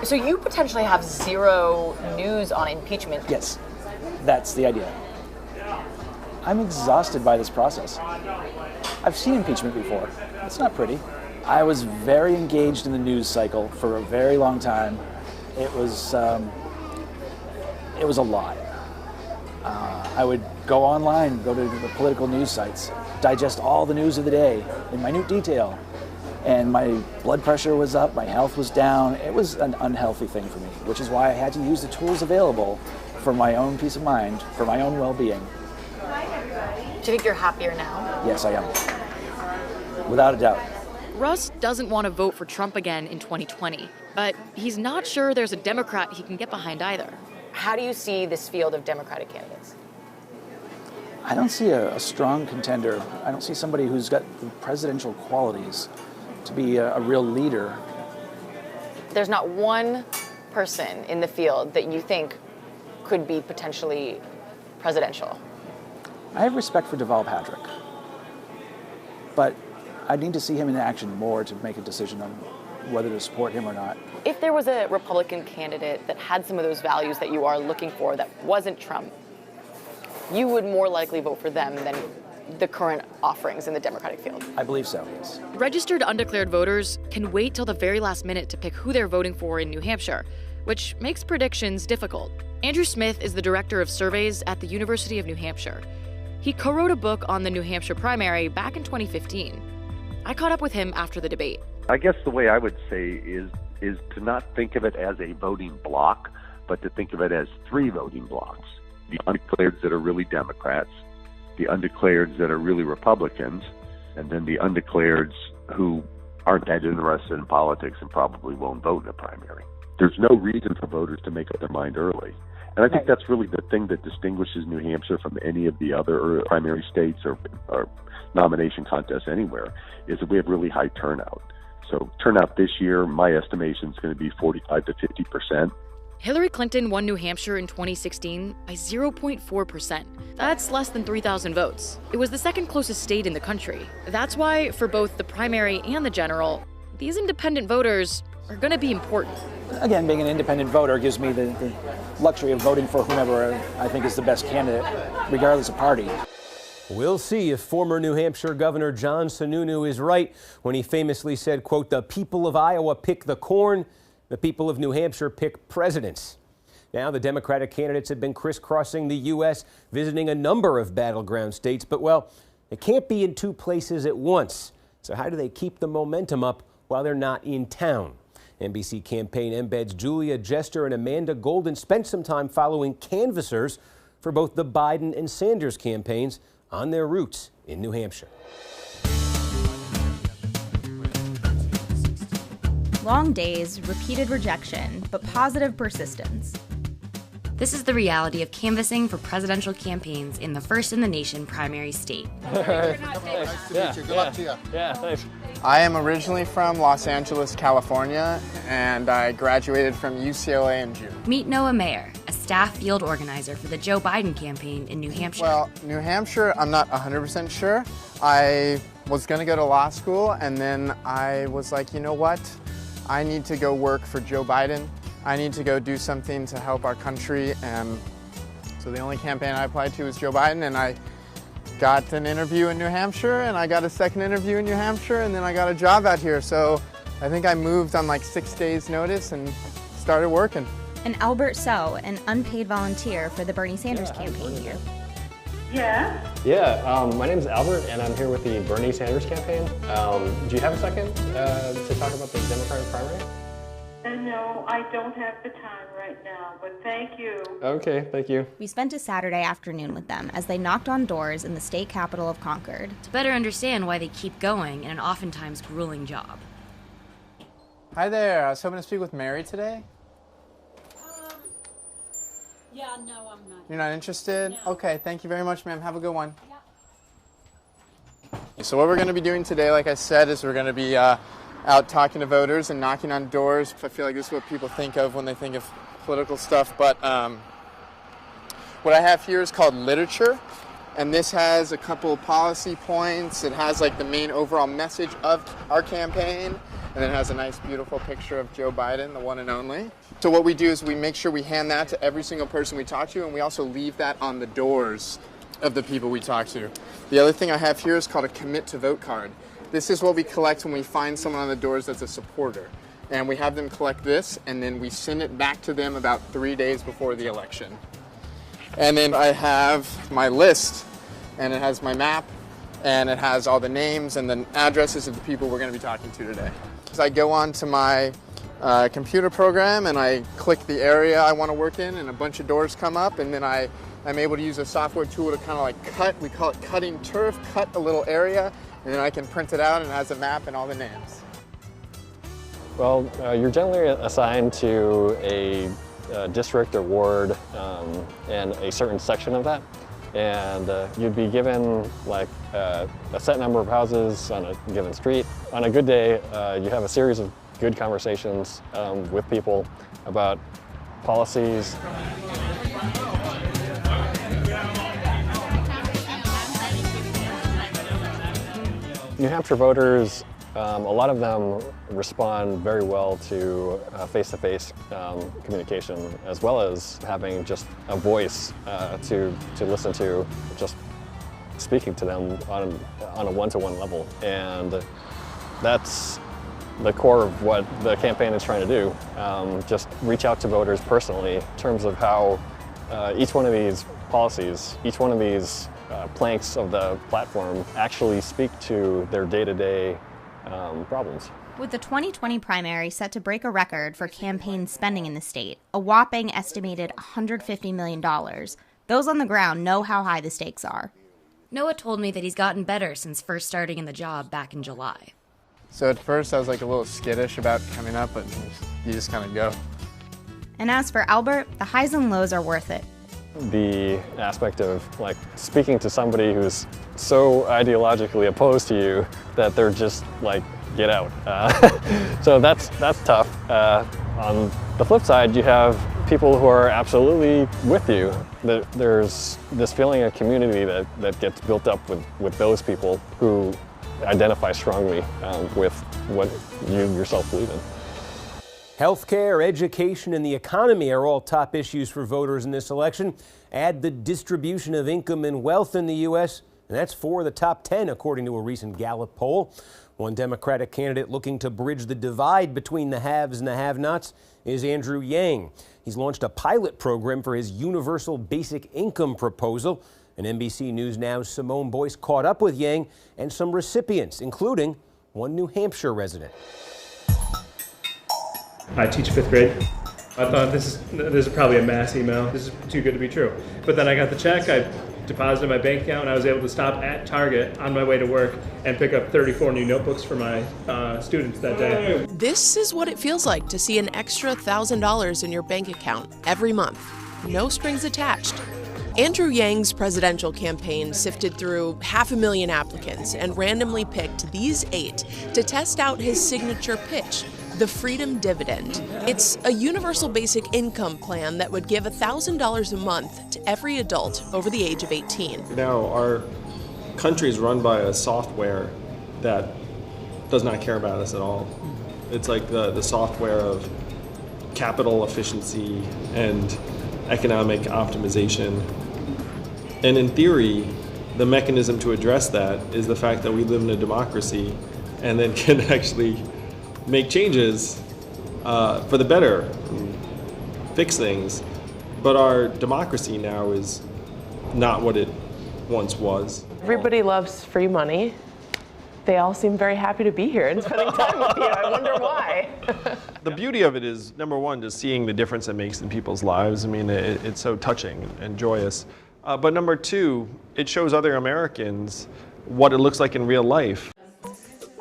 So you potentially have zero news on impeachment? Yes, that's the idea. I'm exhausted by this process. I've seen impeachment before. It's not pretty. I was very engaged in the news cycle for a very long time. It was a lot. I would go online, go to the political news sites, digest all the news of the day in minute detail. And my blood pressure was up, my health was down. It was an unhealthy thing for me, which is why I had to use the tools available for my own peace of mind, for my own well-being. Do you think you're happier now? Yes, I am. Without a doubt. Russ doesn't want to vote for Trump again in 2020, but he's not sure there's a Democrat he can get behind either. How do you see this field of Democratic candidates? I don't see a strong contender. I don't see somebody who's got the presidential qualities to be a real leader. There's not one person in the field that you think could be potentially presidential. I have respect for Deval Patrick, but I need to see him in action more to make a decision on whether to support him or not. If there was a Republican candidate that had some of those values that you are looking for that wasn't Trump, you would more likely vote for them than the current offerings in the Democratic field. I believe so, yes. Registered undeclared voters can wait till the very last minute to pick who they're voting for in New Hampshire, which makes predictions difficult. Andrew Smith is the director of surveys at the University of New Hampshire. He co-wrote a book on the New Hampshire primary back in 2015. I caught up with him after the debate. I guess the way I would say is to not think of it as a voting block, but to think of it as three voting blocks. The undeclareds that are really Democrats, the undeclareds that are really Republicans, and then the undeclareds who aren't that interested in politics and probably won't vote in a primary. There's no reason for voters to make up their mind early. And I think that's really the thing that distinguishes New Hampshire from any of the other primary states or nomination contests anywhere, is that we have really high turnout. So turnout this year, my estimation is going to be 45 to 50%. Hillary Clinton won New Hampshire in 2016 by 0.4%. That's less than 3,000 votes. It was the second closest state in the country. That's why, for both the primary and the general, these independent voters are going to be important. Again, being an independent voter gives me the luxury of voting for whomever I think is the best candidate, regardless of party. We'll see if former New Hampshire Governor John Sununu is right when he famously said, quote, "The people of Iowa pick the corn, the people of New Hampshire pick presidents." Now, the Democratic candidates have been crisscrossing the U.S., visiting a number of battleground states, but, well, they can't be in two places at once. So how do they keep the momentum up while they're not in town? NBC Campaign Embed's Julia Jester and Amanda Golden spent some time following canvassers for both the Biden and Sanders campaigns on their routes in New Hampshire. Long days, repeated rejection, but positive persistence. This is the reality of canvassing for presidential campaigns in the first-in-the-nation primary state. Nice to meet you. Good luck to you. Yeah, thanks. I am originally from Los Angeles, California, and I graduated from UCLA in June. Meet Noah Mayer, a staff field organizer for the Joe Biden campaign in New Hampshire. Well, New Hampshire, I'm not 100% sure. I was going to go to law school, and then I was like, you know what? I need to go work for Joe Biden. I need to go do something to help our country, and so the only campaign I applied to was Joe Biden, and I got an interview in New Hampshire, and I got a second interview in New Hampshire, and then I got a job out here. So I think I moved on like 6 days' notice and started working. And Albert So, an unpaid volunteer for the Bernie Sanders campaign here. Yeah, my name is Albert, and I'm here with the Bernie Sanders campaign. Do you have a second to talk about the Democratic primary? No, I don't have the time right now, but thank you. Okay, thank you. We spent a Saturday afternoon with them as they knocked on doors in the state capital of Concord. To better understand why they keep going in an oftentimes grueling job. Hi there, I was hoping to speak with Mary today. Yeah, no, I'm not. You're not interested? No. Okay, thank you very much, ma'am. Have a good one. So what we're going to be doing today, like I said, is we're going to be out talking to voters and knocking on doors. I feel like this is what people think of when they think of political stuff, but what I have here is called literature, and this has a couple of policy points. It has like the main overall message of our campaign, and then it has a nice beautiful picture of Joe Biden, the one and only. So what we do is we make sure we hand that to every single person we talk to, and we also leave that on the doors of the people we talk to. The other thing I have here is called a commit to vote card. This is what we collect when we find someone on the doors that's a supporter. And we have them collect this, and then we send it back to them about 3 days before the election. And then I have my list, and it has my map, and it has all the names and the addresses of the people we're going to be talking to today. So I go on to my computer program, and I click the area I want to work in, and a bunch of doors come up, and then I'm able to use a software tool to kind of like cut, we call it cutting turf, cut a little area, and then I can print it out, and it has a map and all the names. Well, you're generally assigned to a district or ward and a certain section of that. And you'd be given like a set number of houses on a given street. On a good day, you have a series of good conversations with people about policies. New Hampshire voters, a lot of them respond very well to face-to-face communication, as well as having just a voice to listen to, just speaking to them on a one-to-one level. And that's the core of what the campaign is trying to do. Just reach out to voters personally in terms of how each one of these policies, each one of these planks of the platform actually speak to their day-to-day problems. With the 2020 primary set to break a record for campaign spending in the state, a whopping estimated $150 million, those on the ground know how high the stakes are. Noah told me that he's gotten better since first starting in the job back in July. So at first I was like a little skittish about coming up, but you just kind of go. And as for Albert, the highs and lows are worth it. The aspect of like speaking to somebody who's so ideologically opposed to you that they're just like, get out. So that's tough. On the flip side, you have people who are absolutely with you. There's this feeling of community that gets built up with those people who identify strongly with what you yourself believe in. Healthcare, education, and the economy are all top issues for voters in this election. Add the distribution of income and wealth in the U.S., and that's 4 of the top 10, according to a recent Gallup poll. One Democratic candidate looking to bridge the divide between the haves and the have-nots is Andrew Yang. He's launched a pilot program for his universal basic income proposal. And NBC News Now's Simone Boyce caught up with Yang and some recipients, including one New Hampshire resident. I teach 5th grade. I thought this is probably a mass email. This is too good to be true. But then I got the check, I deposited in my bank account, and I was able to stop at Target on my way to work and pick up 34 new notebooks for my students that day. This is what it feels like to see an extra $1,000 in your bank account every month. No strings attached. Andrew Yang's presidential campaign sifted through 500,000 applicants and randomly picked these 8 to test out his signature pitch, the Freedom Dividend. It's a universal basic income plan that would give $1,000 a month to every adult over the age of 18. Now, our country is run by a software that does not care about us at all. It's like the software of capital efficiency and economic optimization. And in theory, the mechanism to address that is the fact that we live in a democracy and then can actually make changes for the better, fix things. But our democracy now is not what it once was. Everybody loves free money. They all seem very happy to be here and spending time with you. I wonder why. The beauty of it is, number one, just seeing the difference it makes in people's lives. I mean, it's so touching and joyous. But number two, it shows other Americans what it looks like in real life.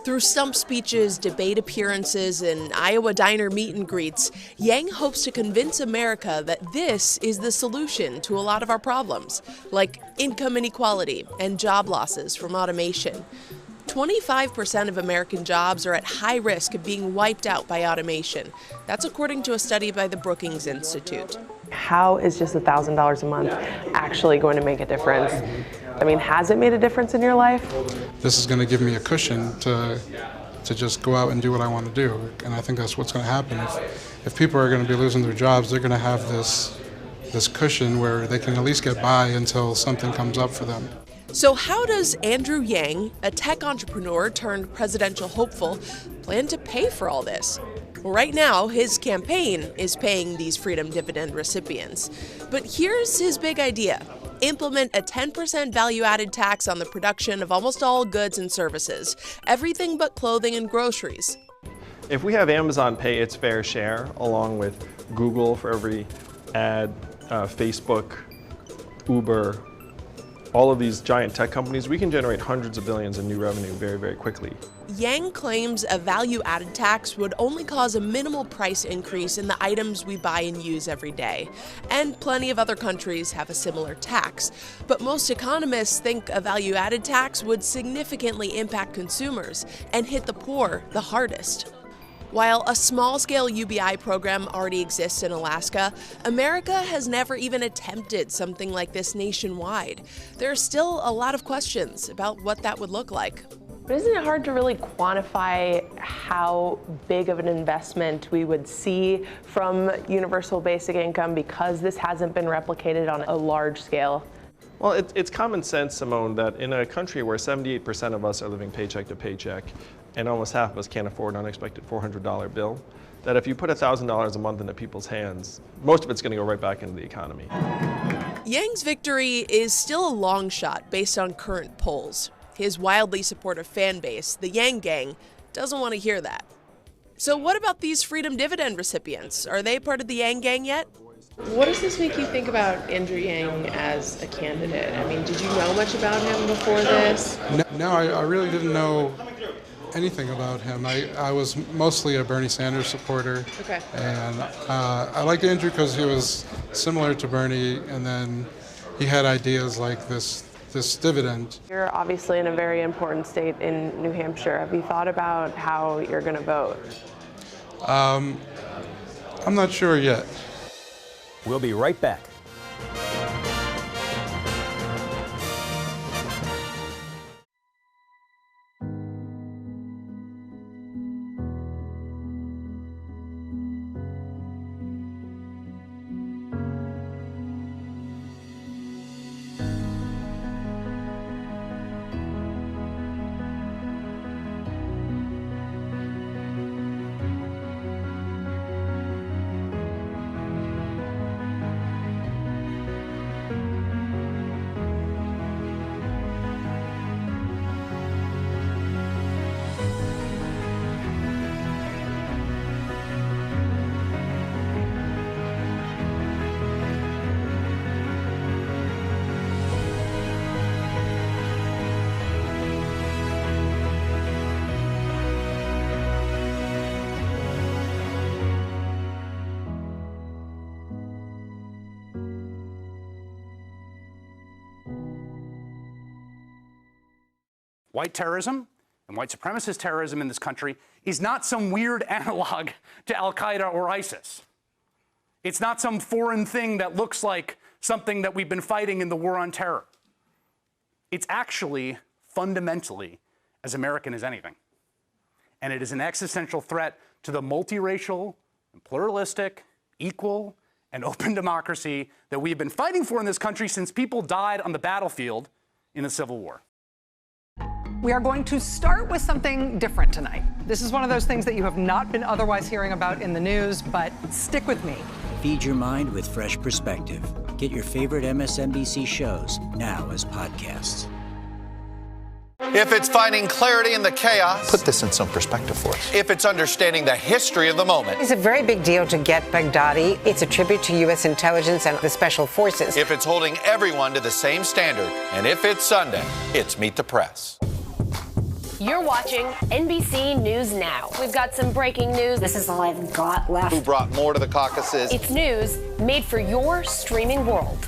Through stump speeches, debate appearances, and Iowa diner meet and greets, Yang hopes to convince America that this is the solution to a lot of our problems, like income inequality and job losses from automation. 25% of American jobs are at high risk of being wiped out by automation. That's according to a study by the Brookings Institute. How is just $1,000 a month actually going to make a difference? I mean, has it made a difference in your life? This is going to give me a cushion to just go out and do what I want to do. And I think that's what's going to happen. If people are going to be losing their jobs, they're going to have this cushion where they can at least get by until something comes up for them. So how does Andrew Yang, a tech entrepreneur turned presidential hopeful, plan to pay for all this? Well, right now, his campaign is paying these freedom dividend recipients. But here's his big idea. Implement a 10% value-added tax on the production of almost all goods and services, everything but clothing and groceries. If we have Amazon pay its fair share, along with Google for every ad, Facebook, Uber, all of these giant tech companies, we can generate hundreds of billions in new revenue very, very quickly. Yang claims a value-added tax would only cause a minimal price increase in the items we buy and use every day. And plenty of other countries have a similar tax. But most economists think a value-added tax would significantly impact consumers and hit the poor the hardest. While a small-scale UBI program already exists in Alaska, America has never even attempted something like this nationwide. There are still a lot of questions about what that would look like. But isn't it hard to really quantify how big of an investment we would see from universal basic income because this hasn't been replicated on a large scale? Well, it's common sense, Simone, that in a country where 78% of us are living paycheck to paycheck, and almost half of us can't afford an unexpected $400 bill, that if you put $1,000 a month into people's hands, most of it's going to go right back into the economy. Yang's victory is still a long shot based on current polls. His wildly supportive fan base, the Yang Gang, doesn't want to hear that. So what about these freedom dividend recipients? Are they part of the Yang Gang yet? What does this make you think about Andrew Yang as a candidate? I mean, did you know much about him before this? No, I really didn't know anything about him. I was mostly a Bernie Sanders supporter. Okay. And I liked Andrew because he was similar to Bernie, and then he had ideas like this dividend. You're obviously in a very important state in New Hampshire. Have you thought about how you're going to vote? I'm not sure yet. We'll be right back. White terrorism and white supremacist terrorism in this country is not some weird analog to Al-Qaeda or ISIS. It's not some foreign thing that looks like something that we've been fighting in the war on terror. It's actually fundamentally as American as anything. And it is an existential threat to the multiracial and pluralistic, equal, and open democracy that we have been fighting for in this country since people died on the battlefield in the Civil War. We are going to start with something different tonight. This is one of those things that you have not been otherwise hearing about in the news, but stick with me. Feed your mind with fresh perspective. Get your favorite MSNBC shows now as podcasts. If it's finding clarity in the chaos. Put this in some perspective for us. If it's understanding the history of the moment. It's a very big deal to get Baghdadi. It's a tribute to U.S. intelligence and the special forces. If it's holding everyone to the same standard. And if it's Sunday, it's Meet the Press. You're watching NBC News Now. We've got some breaking news. This is all I've got left. Who brought more to the caucuses? It's news made for your streaming world.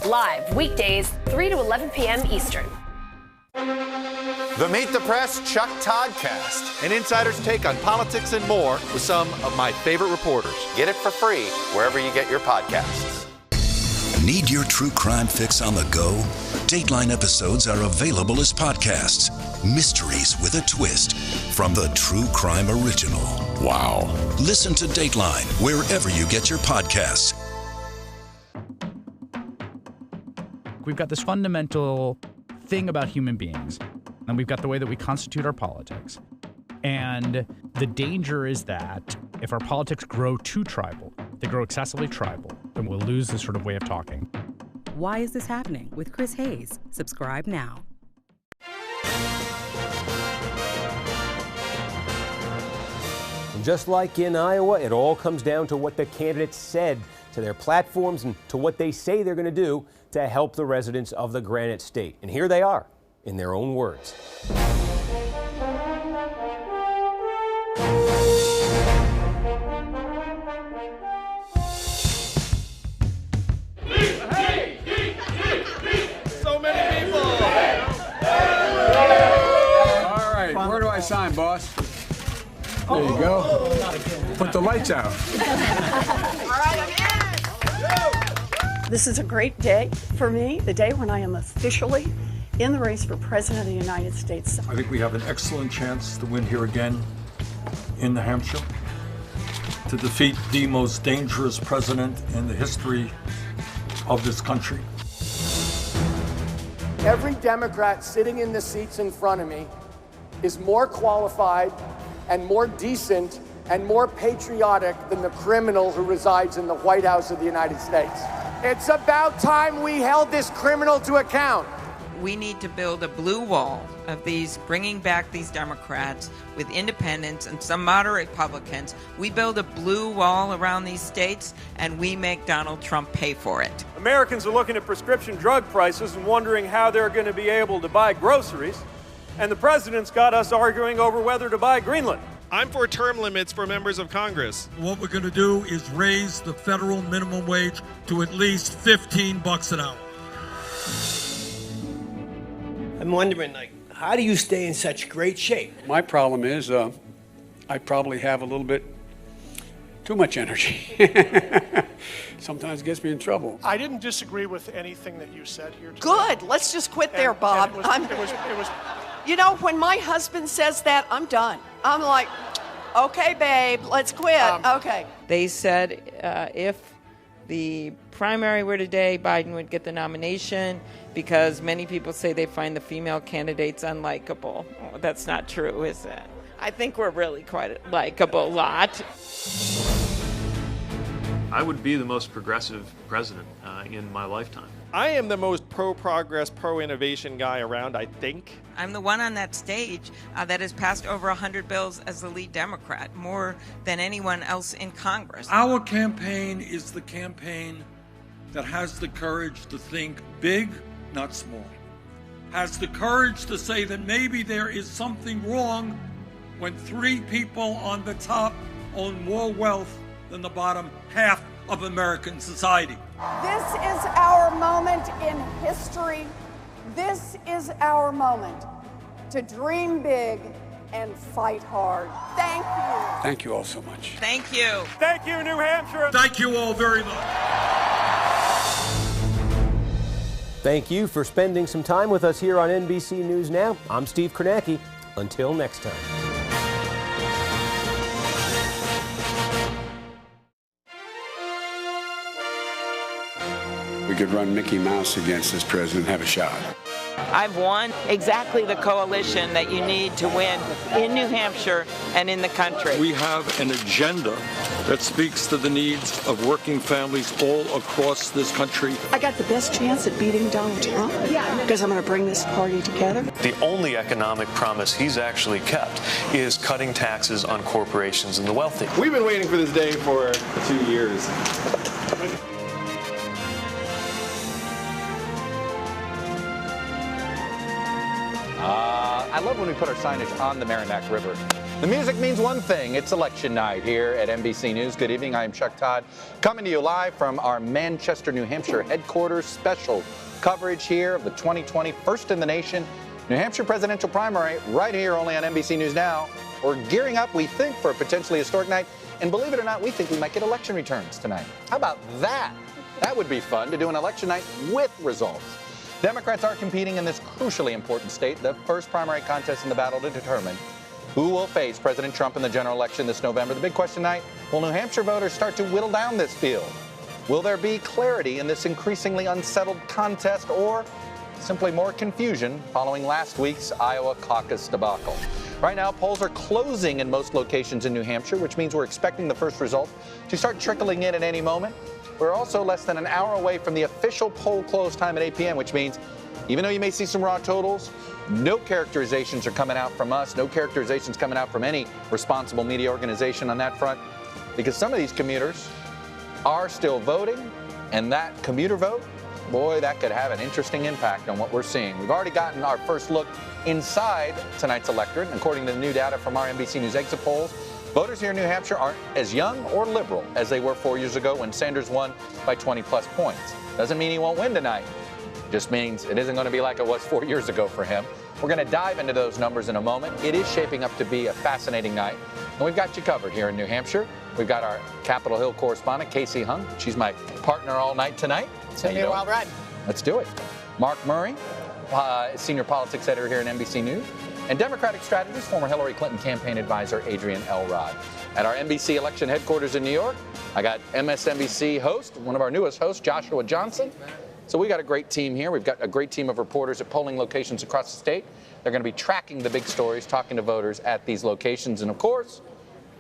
Live weekdays, 3 to 11 p.m. Eastern. The Meet the Press Chuck Toddcast, an insider's take on politics and more with some of my favorite reporters. Get it for free wherever you get your podcasts. Need your true crime fix on the go? Dateline episodes are available as podcasts. Mysteries with a twist from the True Crime Original. Wow. Listen to Dateline wherever you get your podcasts. We've got this fundamental thing about human beings, and we've got the way that we constitute our politics. And the danger is that if our politics grow too tribal, they grow excessively tribal, then we'll lose this sort of way of talking. Why is this happening? With Chris Hayes. Subscribe now. And just like in Iowa, it all comes down to what the candidates said, to their platforms, and to what they say they're going to do to help the residents of the Granite State. And here they are, in their own words. So many people! All right, where do I sign, boss? There you go. Put the lights out. All right, I'm in. This is a great day for me, the day when I am officially in the race for President of the United States. I think we have an excellent chance to win here again in New Hampshire, to defeat the most dangerous president in the history of this country. Every Democrat sitting in the seats in front of me is more qualified and more decent and more patriotic than the criminal who resides in the White House of the United States. It's about time we held this criminal to account. We need to build a blue wall of these, bringing back these Democrats with independents and some moderate Republicans. We build a blue wall around these states, and we make Donald Trump pay for it. Americans are looking at prescription drug prices and wondering how they're going to be able to buy groceries. And the president's got us arguing over whether to buy Greenland. I'm for term limits for members of Congress. What we're going to do is raise the federal minimum wage to at least $15 an hour. I'm wondering, how do you stay in such great shape? My problem is I probably have a little bit too much energy. Sometimes gets me in trouble. I didn't disagree with anything that you said here today. Good. Let's just quit there, Bob. It was You know, when my husband says that, I'm done. I'm like, okay, babe, let's quit. Okay. They said if the primary were today, Biden would get the nomination because many people say they find the female candidates unlikable. Oh, that's not true, is it? I think we're really quite a likable lot. I would be the most progressive president in my lifetime. I am the most pro-progress, pro-innovation guy around, I think. I'm the one on that stage that has passed over 100 bills as the lead Democrat, more than anyone else in Congress. Our campaign is the campaign that has the courage to think big, not small. Has the courage to say that maybe there is something wrong when 3 people on the top own more wealth than the bottom half of American society. This is our moment in history. This is our moment to dream big and fight hard. Thank you. Thank you all so much. Thank you. Thank you, New Hampshire. Thank you all very much. Thank you for spending some time with us here on NBC News Now. I'm Steve Kornacki. Until next time. We could run Mickey Mouse against this president and have a shot. I've won exactly the coalition that you need to win in New Hampshire and in the country. We have an agenda that speaks to the needs of working families all across this country. I got the best chance at beating Donald Trump because I'm going to bring this party together. The only economic promise he's actually kept is cutting taxes on corporations and the wealthy. We've been waiting for this day for 2 years. I love when we put our signage on the Merrimack River. The music means one thing. It's election night here at NBC News. Good evening. I'm Chuck Todd, coming to you live from our Manchester, New Hampshire headquarters. Special coverage here of the 2020 First in the Nation New Hampshire presidential primary right here only on NBC News Now. We're gearing up, we think, for a potentially historic night. And believe it or not, we think we might get election returns tonight. How about that? That would be fun to do an election night with results. Democrats are competing in this crucially important state, the first primary contest in the battle to determine who will face President Trump in the general election this November. The big question tonight, will New Hampshire voters start to whittle down this field? Will there be clarity in this increasingly unsettled contest, or simply more confusion following last week's Iowa caucus debacle? Right now, polls are closing in most locations in New Hampshire, which means we're expecting the first results to start trickling in at any moment. We're also less than an hour away from the official poll close time at 8 p.m., which means even though you may see some raw totals, no characterizations are coming out from us, no characterizations coming out from any responsible media organization on that front, because some of these commuters are still voting, and that commuter vote, boy, that could have an interesting impact on what we're seeing. We've already gotten our first look inside tonight's electorate. According to the new data from our NBC News exit polls, voters here in New Hampshire aren't as young or liberal as they were 4 years ago when Sanders won by 20-plus points. Doesn't mean he won't win tonight. Just means it isn't going to be like it was 4 years ago for him. We're going to dive into those numbers in a moment. It is shaping up to be a fascinating night, and we've got you covered here in New Hampshire. We've got our Capitol Hill correspondent, Casey Hung. She's my partner all night tonight. It's going to be a wild ride. Let's do it. Mark Murray, senior politics editor here at NBC News, and Democratic strategist, former Hillary Clinton campaign advisor Adrian Elrod. At our NBC election headquarters in New York, I got MSNBC host, one of our newest hosts, Joshua Johnson. So we got a great team here. We've got a great team of reporters at polling locations across the state. They're going to be tracking the big stories, talking to voters at these locations. And of course,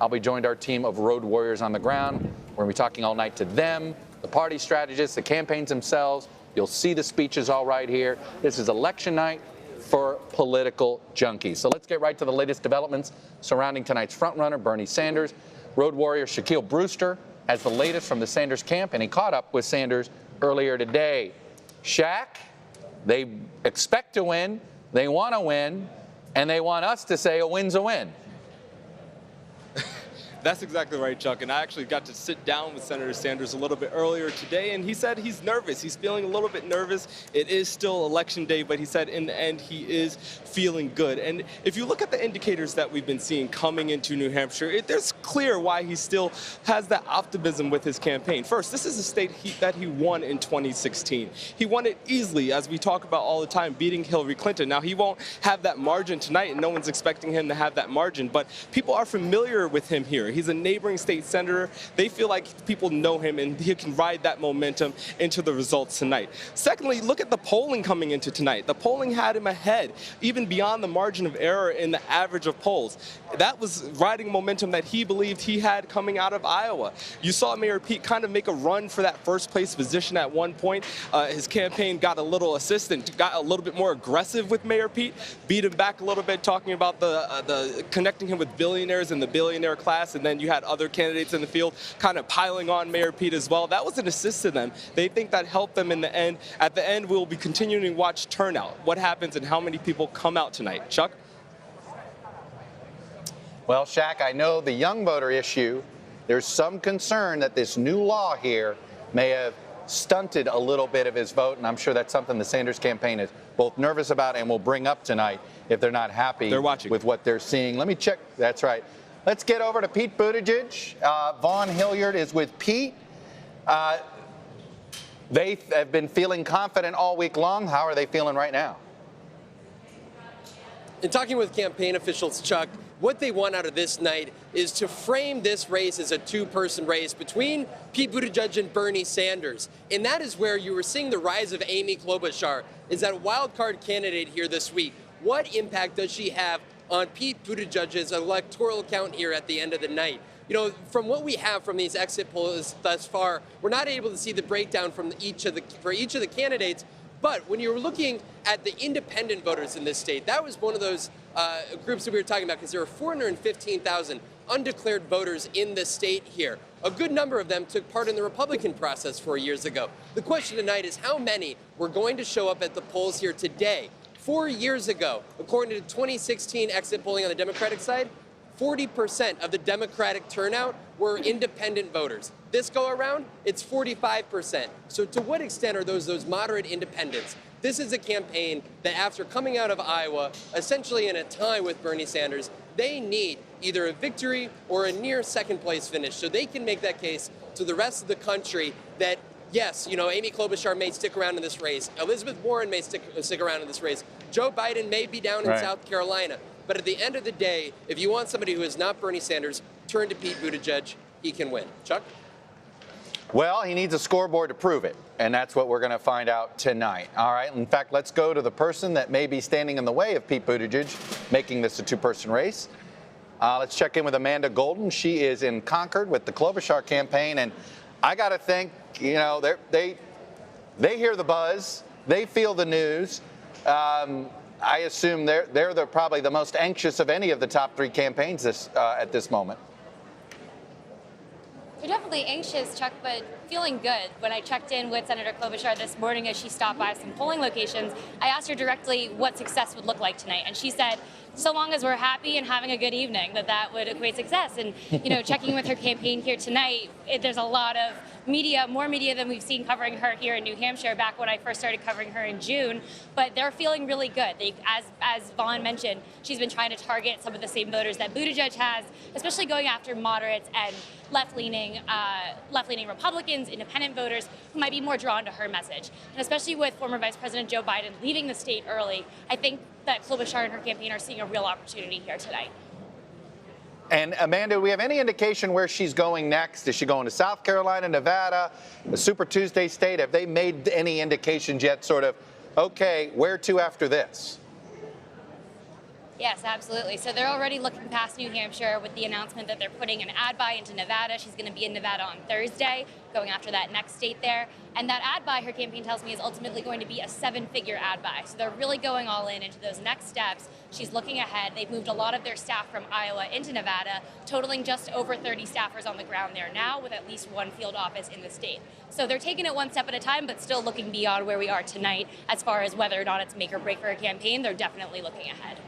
I'll be joined our team of road warriors on the ground. We're going to be talking all night to them, the party strategists, the campaigns themselves. You'll see the speeches all right here. This is election night for political junkies. So let's get right to the latest developments surrounding tonight's frontrunner, Bernie Sanders. Road warrior Shaquille Brewster has the latest from the Sanders camp, and he caught up with Sanders earlier today. Shaq, they expect to win, they want to win, and they want us to say a win's a win. That's exactly right, Chuck. And I actually got to sit down with Senator Sanders a little bit earlier today, and he said he's nervous. He's feeling a little bit nervous. It is still election day, but he said in the end he is feeling good. And if you look at the indicators that we've been seeing coming into New Hampshire, there's clear why he still has that optimism with his campaign. First, this is a state that he won in 2016. He won it easily, as we talk about all the time, beating Hillary Clinton. Now, he won't have that margin tonight, and no one's expecting him to have that margin, but people are familiar with him here. He's a neighboring state senator. They feel like people know him, and he can ride that momentum into the results tonight. Secondly, look at the polling coming into tonight. The polling had him ahead, even beyond the margin of error in the average of polls. That was riding momentum that he believed he had coming out of Iowa. You saw Mayor Pete kind of make a run for that first place position at one point. His campaign got a little assistant, got a little bit more aggressive with Mayor Pete, beat him back a little bit, talking about the connecting him with billionaires in the billionaire class, and then you had other candidates in the field kind of piling on Mayor Pete as well. That was an assist to them. They think that helped them in the end. At the end, we'll be continuing to watch turnout, what happens and how many people come out tonight. Chuck? Well, Shaq, I know the young voter issue. There's some concern that this new law here may have stunted a little bit of his vote, and I'm sure that's something the Sanders campaign is both nervous about and will bring up tonight if they're not happy with what they're seeing. Let me check. That's right. Let's get over to Pete Buttigieg. Vaughn Hilliard is with Pete. They have been feeling confident all week long. How are they feeling right now? In talking with campaign officials, Chuck, what they want out of this night is to frame this race as a two-person race between Pete Buttigieg and Bernie Sanders. And that is where you were seeing the rise of Amy Klobuchar, is that wild card candidate here this week. What impact does she have on Pete Buttigieg's electoral count here at the end of the night? You know, from what we have from these exit polls thus far, we're not able to see the breakdown from each of the candidates. But when you're looking at the independent voters in this state, that was one of those groups that we were talking about, because there are 415,000 undeclared voters in the state here. A good number of them took part in the Republican process 4 years ago. The question tonight is how many were going to show up at the polls here today. 4 years ago, according to 2016 exit polling on the Democratic side, 40% of the Democratic turnout were independent voters. This go around, it's 45%. So to what extent are those moderate independents This is a campaign that after coming out of Iowa, essentially in a tie with Bernie Sanders, they need either a victory or a near second place finish so they can make that case to the rest of the country that, yes, you know, Amy Klobuchar may stick around in this race. Elizabeth Warren may stick around in this race. Joe Biden may be down in South Carolina. But at the end of the day, if you want somebody who is not Bernie Sanders, turn to Pete Buttigieg. He can win. Chuck? Well, he needs a scoreboard to prove it, and that's what we're going to find out tonight. All right, in fact, let's go to the person that may be standing in the way of Pete Buttigieg making this a two-person race. Let's check in with Amanda Golden. She is in Concord with the Klobuchar campaign, and I got to think, you know, they hear the buzz, they feel the news. I assume they're probably the most anxious of any of the top three campaigns at this moment. They're definitely anxious, Chuck, but feeling good. When I checked in with Senator Klobuchar this morning as she stopped by some polling locations, I asked her directly what success would look like tonight, and she said, so long as we're happy and having a good evening, that would equate success. And, you know, checking with her campaign here tonight, there's a lot of media, more media than we've seen covering her here in New Hampshire back when I first started covering her in June, but they're feeling really good. As Vaughn mentioned, she's been trying to target some of the same voters that Buttigieg has, especially going after moderates and left-leaning Republicans, independent voters who might be more drawn to her message. And especially with former Vice President Joe Biden leaving the state early, I think that Klobuchar and her campaign are seeing a real opportunity here tonight. And Amanda, do we have any indication where she's going next? Is she going to South Carolina, Nevada, the Super Tuesday state? Have they made any indications yet, sort of, okay, where to after this? Yes, absolutely. So they're already looking past New Hampshire with the announcement that they're putting an ad buy into Nevada. She's going to be in Nevada on Thursday, going after that next state there. And that ad buy, her campaign tells me, is ultimately going to be a 7-figure ad buy. So they're really going all in into those next steps. She's looking ahead. They've moved a lot of their staff from Iowa into Nevada, totaling just over 30 staffers on the ground there now, with at least one field office in the state. So they're taking it one step at a time, but still looking beyond where we are tonight as far as whether or not it's make or break for a campaign. They're definitely looking ahead.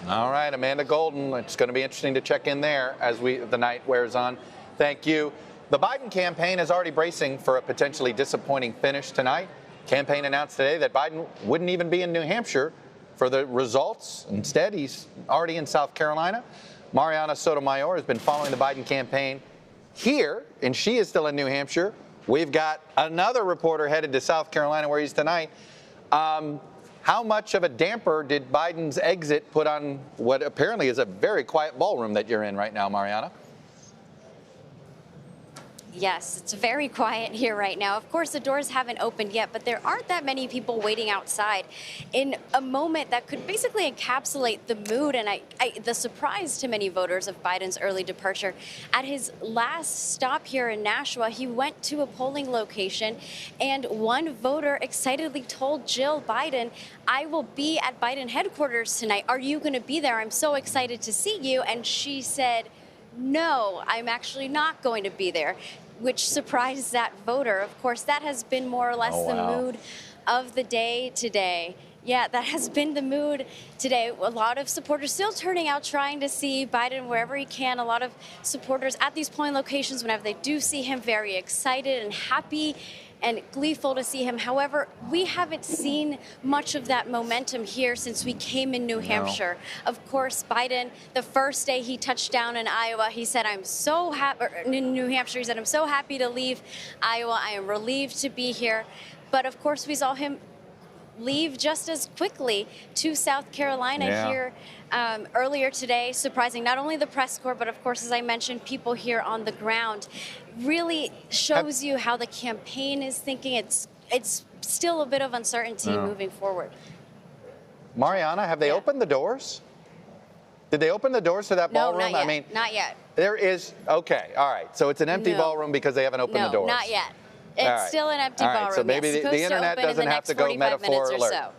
All right, Amanda Golden. It's going to be interesting to check in there as the night wears on. Thank you. The Biden campaign is already bracing for a potentially disappointing finish tonight. Campaign announced today that Biden wouldn't even be in New Hampshire for the results. Instead, he's already in South Carolina. Mariana Sotomayor has been following the Biden campaign here, and she is still in New Hampshire. We've got another reporter headed to South Carolina where he's tonight. How much of a damper did Biden's exit put on what apparently is a very quiet ballroom that you're in right now, Mariana? Yes, it's very quiet here right now. Of course, the doors haven't opened yet, but there aren't that many people waiting outside in a moment that could basically encapsulate the mood and the surprise to many voters of Biden's early departure. At his last stop here in Nashua, he went to a polling location, and one voter excitedly told Jill Biden, "I will be at Biden headquarters tonight. Are you going to be there? I'm so excited to see you." And she said, "No, I'm actually not going to be there," which surprised that voter. Of course, that has been more or less the mood of the day today. Yeah, that has been the mood today. A lot of supporters still turning out, trying to see Biden wherever he can. A lot of supporters at these polling locations, whenever they do see him, very excited and happy and gleeful to see him. However, we haven't seen much of that momentum here since we came in New Hampshire. Of course, Biden, the first day he touched down in Iowa, he said, "I'm so happy," in New Hampshire, he said, "I'm so happy to leave Iowa. I am relieved to be here." But of course, we saw him leave just as quickly to South Carolina here earlier today, surprising not only the press corps, but of course, as I mentioned, people here on the ground. Really shows you how the campaign is thinking. It's still a bit of uncertainty moving forward. Mariana, have they opened the doors? Did they open the doors to that ballroom? No, not yet. I mean, not yet. There is, okay, all right. So it's an empty ballroom because they haven't opened the doors. No, not yet. It's still an empty ballroom. So maybe the internet doesn't have to go metaphor alert.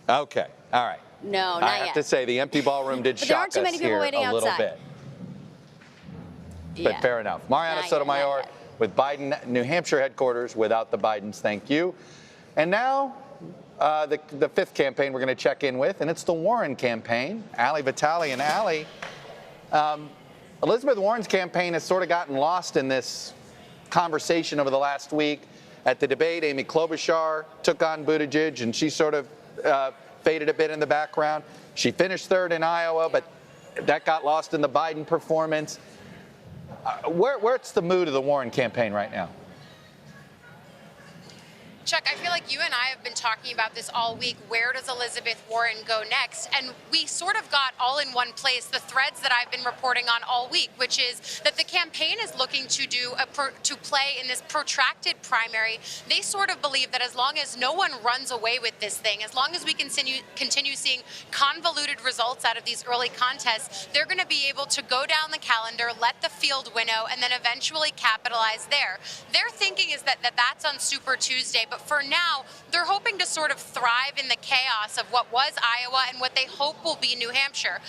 Okay, all right. No, not yet. I have yet. to say, the empty ballroom did shock us here a little bit. But fair enough. Mariana Sotomayor with Biden New Hampshire headquarters without the Bidens. Thank you. And now the fifth campaign we're going to check in with, and it's the Warren campaign. Ali Vitale. And Ali, Elizabeth Warren's campaign has sort of gotten lost in this conversation over the last week. At the debate, Amy Klobuchar took on Buttigieg, and she sort of faded a bit in the background. She finished third in Iowa, but that got lost in the Biden performance. Where's the mood of the Warren campaign right now? Chuck, I feel like you and I have been talking about this all week. Where does Elizabeth Warren go next? And we sort of got all in one place the threads that I've been reporting on all week, which is that the campaign is looking to play in this protracted primary. They sort of believe that as long as no one runs away with this thing, as long as we continue seeing convoluted results out of these early contests, they're going to be able to go down the calendar, let the field winnow, and then eventually capitalize there. Their thinking is that that's on Super Tuesday, but for now, they're hoping to sort of thrive in the chaos of what was Iowa and what they hope will be New Hampshire.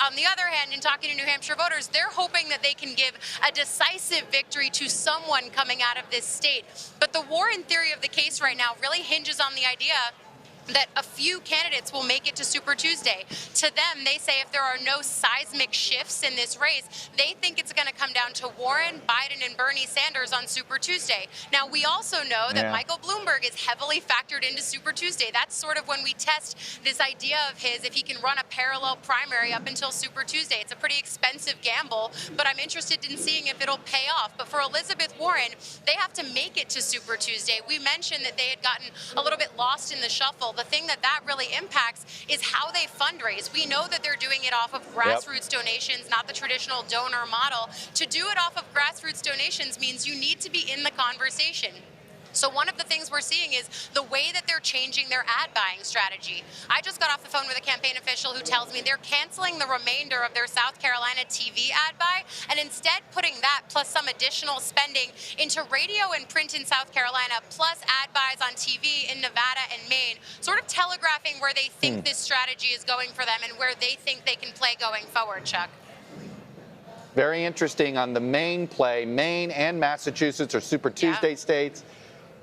On the other hand, in talking to New Hampshire voters, they're hoping that they can give a decisive victory to someone coming out of this state. But the Warren theory of the case right now really hinges on the idea that a few candidates will make it to Super Tuesday. To them, they say if there are no seismic shifts in this race, they think it's going to come down to Warren, Biden, and Bernie Sanders on Super Tuesday. Now, we also know that Michael Bloomberg is heavily factored into Super Tuesday. That's sort of when we test this idea of his, if he can run a parallel primary up until Super Tuesday. It's a pretty expensive gamble, but I'm interested in seeing if it'll pay off. But for Elizabeth Warren, they have to make it to Super Tuesday. We mentioned that they had gotten a little bit lost in the shuffle. The thing that really impacts is how they fundraise. We know that they're doing it off of grassroots donations, not the traditional donor model. To do it off of grassroots donations means you need to be in the conversation. So one of the things we're seeing is the way that they're changing their ad buying strategy. I just got off the phone with a campaign official who tells me they're canceling the remainder of their South Carolina TV ad buy and instead putting that plus some additional spending into radio and print in South Carolina, plus ad buys on TV in Nevada and Maine, sort of telegraphing where they think this strategy is going for them and where they think they can play going forward, Chuck. Very interesting on the Maine play. Maine and Massachusetts are Super Tuesday states.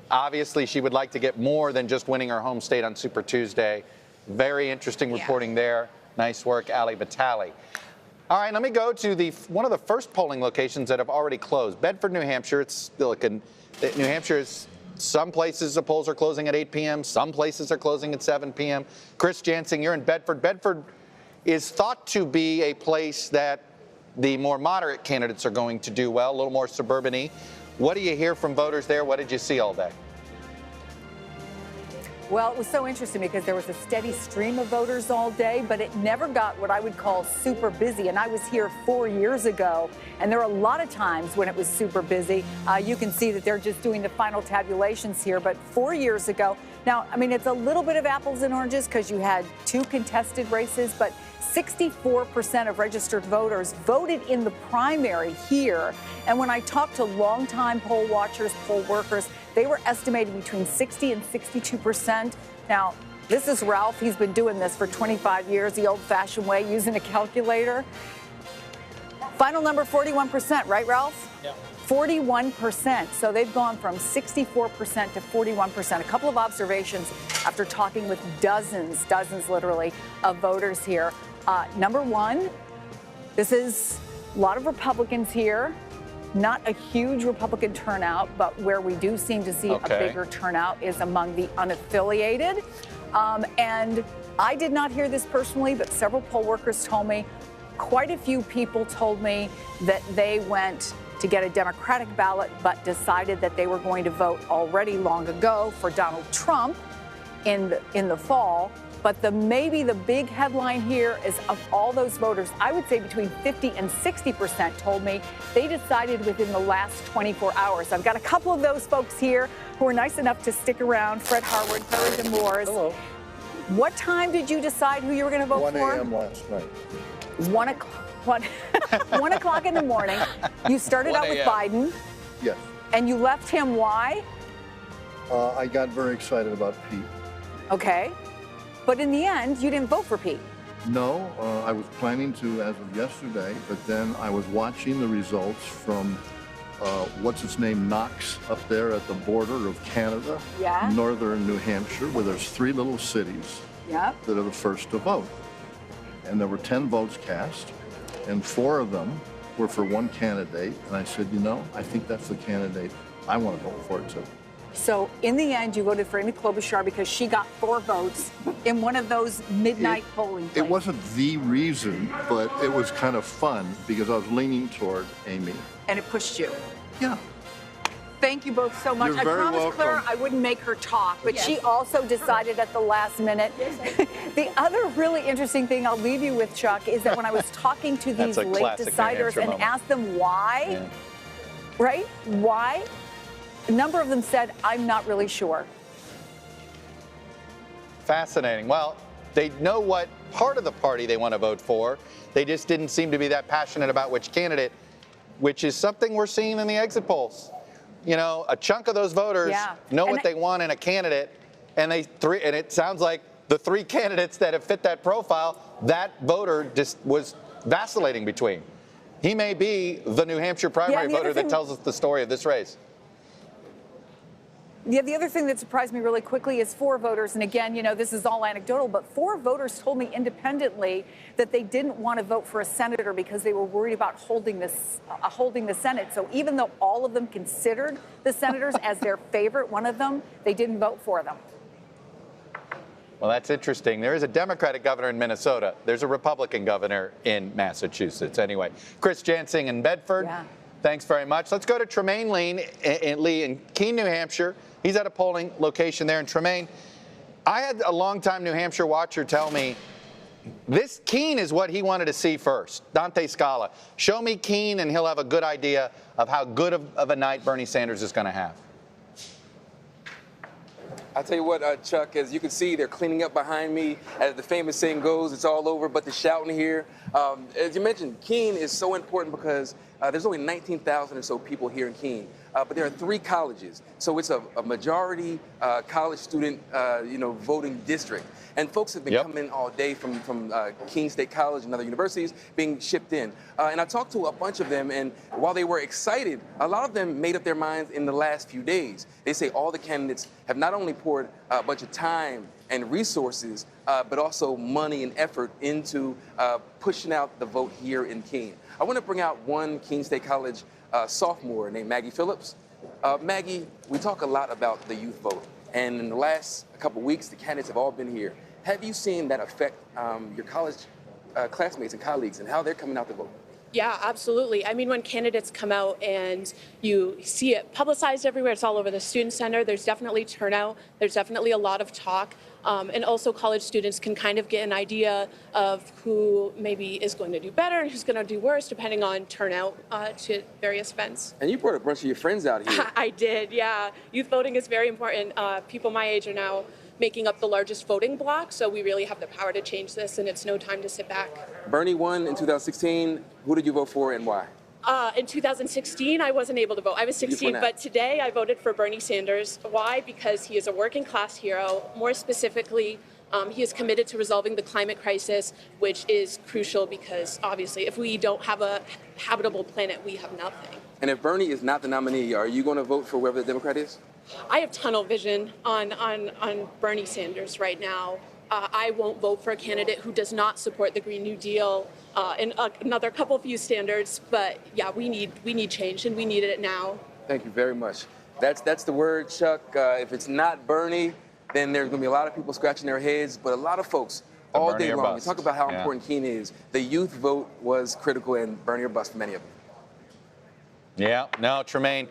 Obviously, she would like to get more than just winning her home state on Super Tuesday. Very interesting reporting there. Nice work, Ali Vitale. All right, let me go to one of the first polling locations that have already closed. Bedford, New Hampshire. New Hampshire is, some places the polls are closing at 8 p.m. Some places are closing at 7 p.m. Chris Jansing, you're in Bedford. Bedford is thought to be a place that the more moderate candidates are going to do well, a little more suburban-y. What do you hear from voters there? What did you see all day? Well, it was so interesting because there was a steady stream of voters all day, but it never got what I would call super busy. And I was here 4 years ago, and there were a lot of times when it was super busy. You can see that they're just doing the final tabulations here, but 4 years ago. Now, I mean, it's a little bit of apples and oranges because you had 2 contested races, but 64% of registered voters voted in the primary here. And when I talked to longtime poll watchers, poll workers, they were estimating between 60 and 62%. Now, this is Ralph. He's been doing this for 25 years, the old-fashioned way, using a calculator. Final number, 41%, right, Ralph? Yeah. 41%. So they've gone from 64% to 41%. A couple of observations after talking with dozens literally, of voters here. Number one, this is a lot of Republicans here. Not a huge Republican turnout, but where we do seem to see a bigger turnout is among the unaffiliated. And I did not hear this personally, but several poll workers told me, quite a few people told me that they went to get a Democratic ballot, but decided that they were going to vote already long ago for Donald Trump in the fall. But maybe the big headline here is of all those voters, I would say between 50 and 60% told me they decided within the last 24 hours. I've got a couple of those folks here who are nice enough to stick around. Fred Harwood, Perry DeMoores. Hello. What time did you decide who you were going to vote 1 for? 1 a.m. last night. 1 o'clock in the morning. You started out with Biden. Yes. And you left him why? I got very excited about Pete. Okay. But in the end, you didn't vote for Pete. No, I was planning to as of yesterday, but then I was watching the results from what's its name, Knox, up there at the border of Canada, northern New Hampshire, where there's 3 little cities that are the first to vote. And there were 10 votes cast, and 4 of them were for one candidate. And I said, you know, I think that's the candidate I want to vote for too. So in the end, you voted for Amy Klobuchar because she got 4 votes in one of those midnight polling places. It wasn't the reason, but it was kind of fun because I was leaning toward Amy. And it pushed you. Yeah. Thank you both so much. You're I very promised welcome. Claire I wouldn't make her talk, but Yes. she also decided at the last minute. The other really interesting thing I'll leave you with, Chuck, is that when I was talking to That's these a late classic New deciders Hampshire and moment. asked them why, right? Why? A number of them said, I'm not really sure. Fascinating. Well, they know what part of the party they want to vote for. They just didn't seem to be that passionate about which candidate, which is something we're seeing in the exit polls. You know, a chunk of those voters know what they want in a candidate, and and it sounds like the 3 candidates that have fit that profile, that voter just was vacillating between. He may be the New Hampshire primary voter that tells us the story of this race. Yeah, the other thing that surprised me really quickly is 4 voters, and again, you know, this is all anecdotal, but 4 voters told me independently that they didn't want to vote for a senator because they were worried about holding the Senate. So even though all of them considered the senators as their favorite, one of them, they didn't vote for them. Well, that's interesting. There is a Democratic governor in Minnesota. There's a Republican governor in Massachusetts. Anyway, Chris Jansing in Bedford. Thanks very much. Let's go to Tremaine Lee in Keene, New Hampshire. He's at a polling location there. And Tremaine, I had a longtime New Hampshire watcher tell me this Keene is what he wanted to see first. Dante Scala, show me Keene and he'll have a good idea of how good of a night Bernie Sanders is going to have. I'll tell you what, Chuck, as you can see, they're cleaning up behind me. As the famous saying goes, it's all over but the shouting here. As you mentioned, Keene is so important because there's only 19,000 or so people here in Keene. But there are 3 colleges, so it's a majority college student, voting district. And folks have been coming in all day from Keene State College and other universities being shipped in. And I talked to a bunch of them, and while they were excited, a lot of them made up their minds in the last few days. They say all the candidates have not only poured a bunch of time and resources, but also money and effort into pushing out the vote here in Keene. I want to bring out one Keene State College sophomore named Maggie Phillips. Maggie, we talk a lot about the youth vote, and in the last couple weeks, the candidates have all been here. Have you seen that affect your college classmates and colleagues and how they're coming out to vote? Yeah, absolutely. I mean, when candidates come out and you see it publicized everywhere, it's all over the student center, there's definitely turnout, there's definitely a lot of talk. And also college students can kind of get an idea of who maybe is going to do better and who's going to do worse, depending on turnout to various events. And you brought a bunch of your friends out here. I did, yeah. Youth voting is very important. People my age are now making up the largest voting bloc, so we really have the power to change this, and it's no time to sit back. Bernie won in 2016. Who did you vote for and why? In 2016, I wasn't able to vote. I was 16, but today I voted for Bernie Sanders. Why? Because he is a working class hero. More specifically, he is committed to resolving the climate crisis, which is crucial because obviously if we don't have a habitable planet, we have nothing. And if Bernie is not the nominee, are you going to vote for whoever the Democrat is? I have tunnel vision on Bernie Sanders right now. I won't vote for a candidate who does not support the Green New Deal and another couple few standards. But yeah, we need change, and we need it now. Thank you very much. That's the word, Chuck. If it's not Bernie, then there's going to be a lot of people scratching their heads. But a lot of folks all day long, we talk about how important Keene is. The youth vote was critical, and Bernie or bust for many of them. Yeah, no, Tremaine.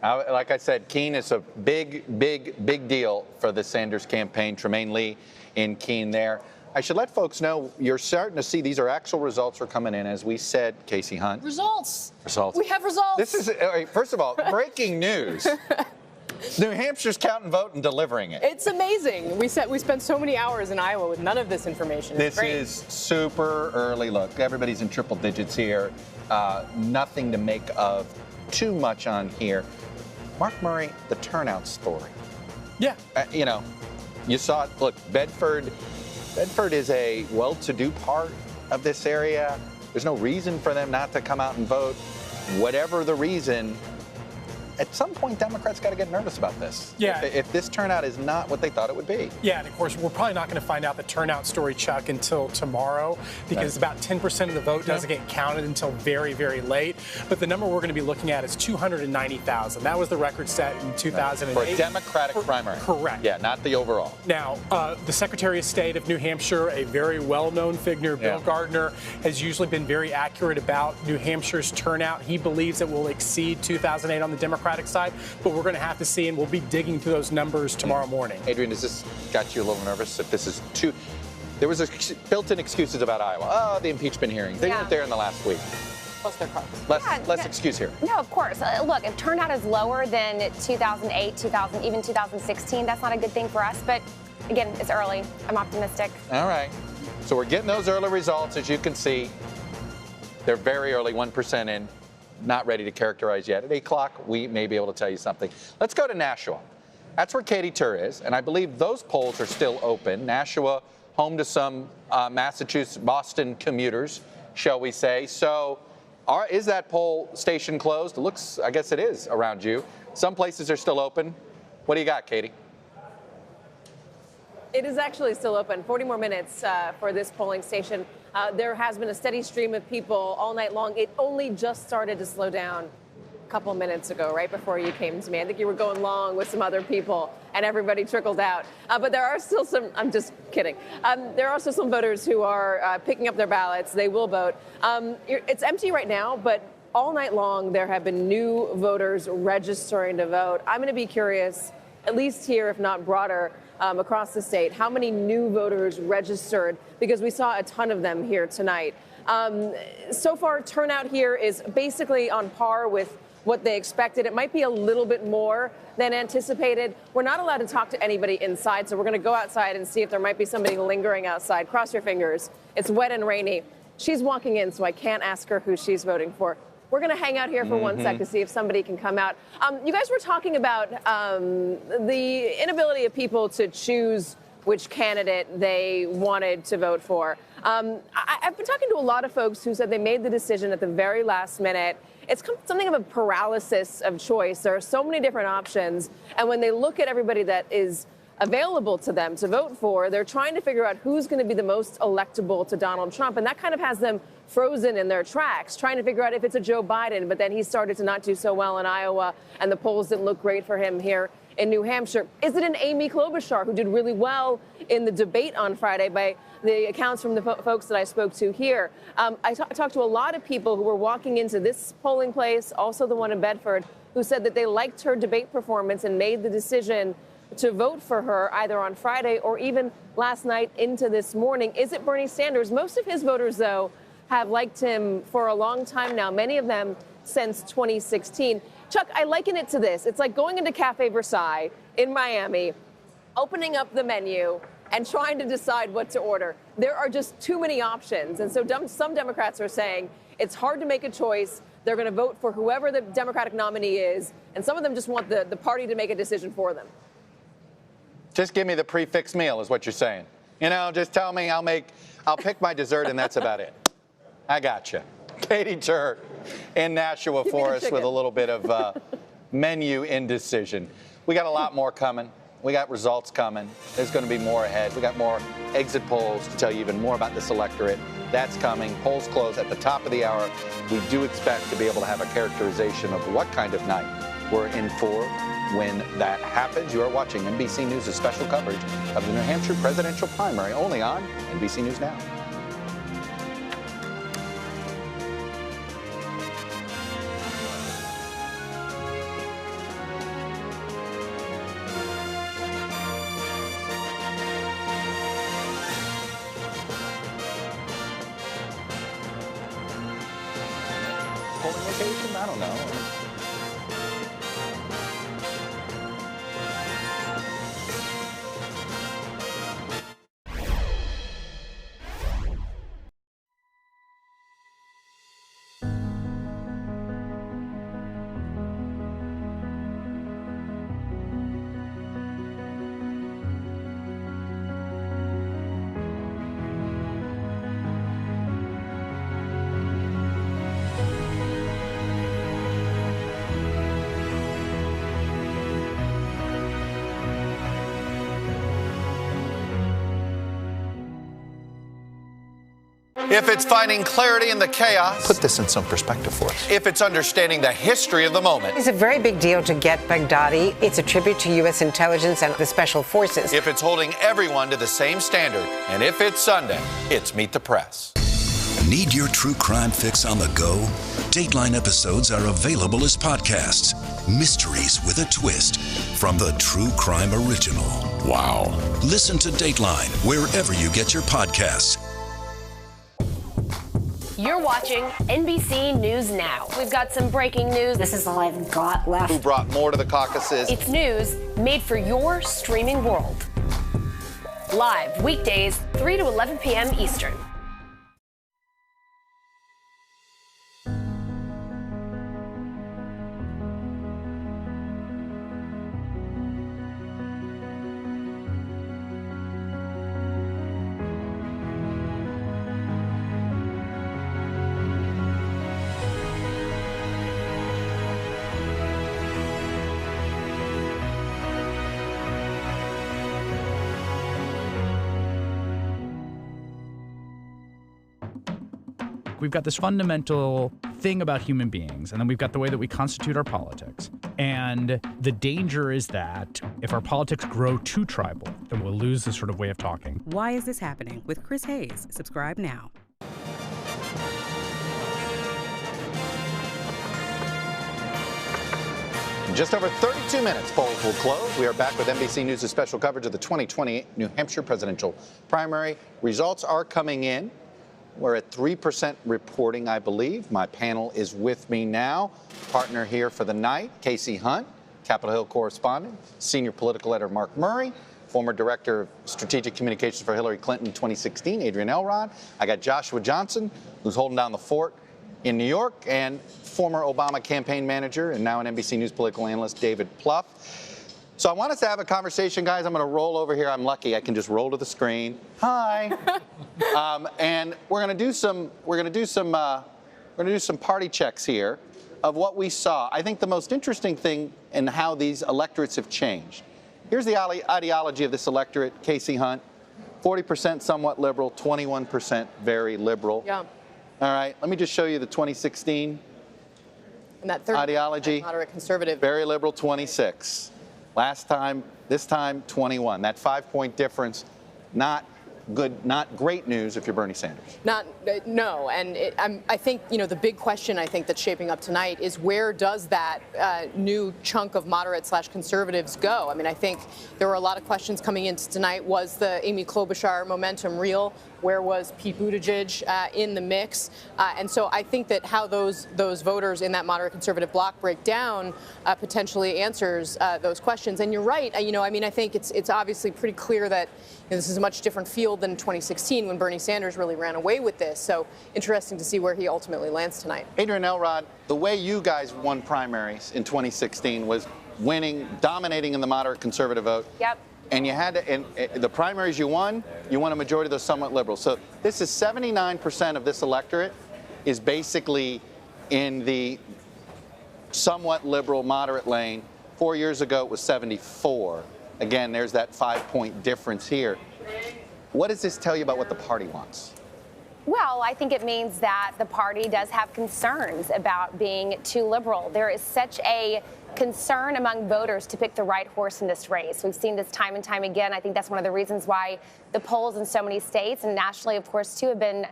Like I said, Keene is a big deal for the Sanders campaign. Tremaine Lee in Keene there. I should let folks know you're starting to see these are actual results are coming in. As we said, Casey Hunt. Results. Results. We have results. This is, first of all, breaking news. New Hampshire's counting, vote, and delivering it. It's amazing. We spent so many hours in Iowa with none of this information. It's This great. is super early look. Everybody's in triple digits here. Nothing to make of too much on here. Mark Murray, the turnout story. Yeah. You saw it. Look, Bedford is a well-to-do part of this area. There's no reason for them not to come out and vote. Whatever the reason, at some point, Democrats got to get nervous about this. Yeah. If this turnout is not what they thought it would be. Yeah, and of course, we're probably not going to find out the turnout story, Chuck, until tomorrow, because about 10% of the vote doesn't get counted until very, very late. But the number we're going to be looking at is 290,000. That was the record set in 2008. For a Democratic primary. Correct. Yeah, not the overall. Now, the Secretary of State of New Hampshire, a very well-known figure, Bill Gardner, has usually been very accurate about New Hampshire's turnout. He believes it will exceed 2008 on the Democratic side, but we're going to have to see, and we'll be digging through those numbers tomorrow morning. Adrian, has this got you a little nervous? If this is too... There was built-in excuses about Iowa. Oh, the impeachment hearings. They weren't there in the last week. Plus their cards. Less excuse here. No, of course. Look, if turnout is lower than 2008, even 2016, that's not a good thing for us. But again, it's early. I'm optimistic. All right. So we're getting those early results, as you can see. They're very early, 1% in. Not ready to characterize yet. At 8 o'clock, we may be able to tell you something. Let's go to Nashua. That's where Katie Tur is, and I believe those polls are still open. Nashua, home to some Massachusetts, Boston commuters, shall we say. So is that poll station closed? It looks, I guess it is around you. Some places are still open. What do you got, Katie? It is actually still open. 40 more minutes for this polling station. There has been a steady stream of people all night long. It only just started to slow down a couple minutes ago, right before you came to me. I think you were going long with some other people, and everybody trickled out. But there are still some, I'm just kidding. There are also some voters who are picking up their ballots. They will vote. It's empty right now, but all night long there have been new voters registering to vote. I'm going to be curious, at least here, if not broader, across the state, how many new voters registered, because we saw a ton of them here tonight. So far, turnout here is basically on par with what they expected. It might be a little bit more than anticipated. We're not allowed to talk to anybody inside, so we're going to go outside and see if there might be somebody lingering outside. Cross your fingers. It's wet and rainy. She's walking in, so I can't ask her who she's voting for. We're going to hang out here for 1 sec to see if somebody can come out. You guys were talking about the inability of people to choose which candidate they wanted to vote for. I've been talking to a lot of folks who said they made the decision at the very last minute. It's something of a paralysis of choice. There are so many different options. And when they look at everybody that is available to them to vote for, they're trying to figure out who's going to be the most electable to Donald Trump. And that kind of has them frozen in their tracks, trying to figure out if it's a Joe Biden. But then he started to not do so well in Iowa, and the polls didn't look great for him here in New Hampshire. Is it an Amy Klobuchar, who did really well in the debate on Friday by the accounts from the folks that I spoke to here? I talked to a lot of people who were walking into this polling place, also the one in Bedford, who said that they liked her debate performance and made the decision to vote for her either on Friday or even last night into this morning. Is it Bernie Sanders? Most of his voters, though, have liked him for a long time now, many of them since 2016. Chuck, I liken it to this. It's like going into Cafe Versailles in Miami, opening up the menu, and trying to decide what to order. There are just too many options. And so some Democrats are saying it's hard to make a choice. They're going to vote for whoever the Democratic nominee is. And some of them just want the party to make a decision for them. Just give me the prefix meal is what you're saying. You know, just tell me I'll pick my dessert and that's about it. I got you. Katie Tur in Nashua for us with a little bit of menu indecision. We got a lot more coming. We got results coming. There's going to be more ahead. We got more exit polls to tell you even more about this electorate. That's coming. Polls close at the top of the hour. We do expect to be able to have a characterization of what kind of night we're in for when that happens. You are watching NBC News' special coverage of the New Hampshire presidential primary only on NBC News Now. Polling location? I don't know. if it's finding clarity in the chaos. Put this in some perspective for us. If it's understanding the history of the moment. It's a very big deal to get Baghdadi. It's a tribute to U.S. intelligence and the special forces. If it's holding everyone to the same standard. And if it's Sunday, it's Meet the Press. Need your true crime fix on the go? Dateline episodes are available as podcasts. Mysteries with a twist from the True Crime Original. Wow. Listen to Dateline wherever you get your podcasts. You're watching NBC News Now. We've got some breaking news. This is all I've got left. Who brought more to the caucuses? It's news made for your streaming world. Live weekdays, 3 to 11 p.m. Eastern. We've got this fundamental thing about human beings, and then we've got the way that we constitute our politics. And the danger is that if our politics grow too tribal, then we'll lose this sort of way of talking. Why is this happening? With Chris Hayes. Subscribe now. In just over 32 minutes, polls will close. We are back with NBC News' special coverage of the 2020 New Hampshire presidential primary. Results are coming in. We're at 3% reporting, I believe. My panel is with me now. Partner here for the night, Casey Hunt, Capitol Hill correspondent, senior political editor Mark Murray, former director of strategic communications for Hillary Clinton in 2016, Adrian Elrod. I got Joshua Johnson, who's holding down the fort in New York, and former Obama campaign manager and now an NBC News political analyst, David Plouffe. So I want us to have a conversation, guys. I'm going to roll over here. I'm lucky. I can just roll to the screen. Hi. And we're going to do some party checks here of what we saw. I think the most interesting thing in how these electorates have changed. Here's the ideology of this electorate, Casey Hunt. 40% somewhat liberal, 21% very liberal. Yeah. All right. Let me just show you the 2016 And that 30% ideology. Moderate conservative. Very liberal, 26. Last time, this time, 21. That 5-point difference, not good, not great news if you're Bernie Sanders. No, and I think, you know, the big question I think that's shaping up tonight is where does that new chunk of moderate/conservatives go? I mean, I think there were a lot of questions coming into tonight. Was the Amy Klobuchar momentum real? Where was Pete Buttigieg in the mix? And so I think that how those voters in that moderate conservative bloc break down potentially answers those questions. And you're right. You know, I mean, I think it's obviously pretty clear that this is a much different field than 2016 when Bernie Sanders really ran away with this. So interesting to see where he ultimately lands tonight. Adrian Elrod, the way you guys won primaries in 2016 was winning, dominating in the moderate conservative vote. Yep. And you had to, and the primaries you won a majority of those somewhat liberal. So this is 79% of this electorate is basically in the somewhat liberal moderate lane. 4 years ago, it was 74. Again, there's that 5-point difference here. What does this tell you about what the party wants? Well, I think it means that the party does have concerns about being too liberal. There is such a concern among voters to pick the right horse in this race. We've seen this time and time again. I think that's one of the reasons why the polls in so many states and nationally, of course, too, have been,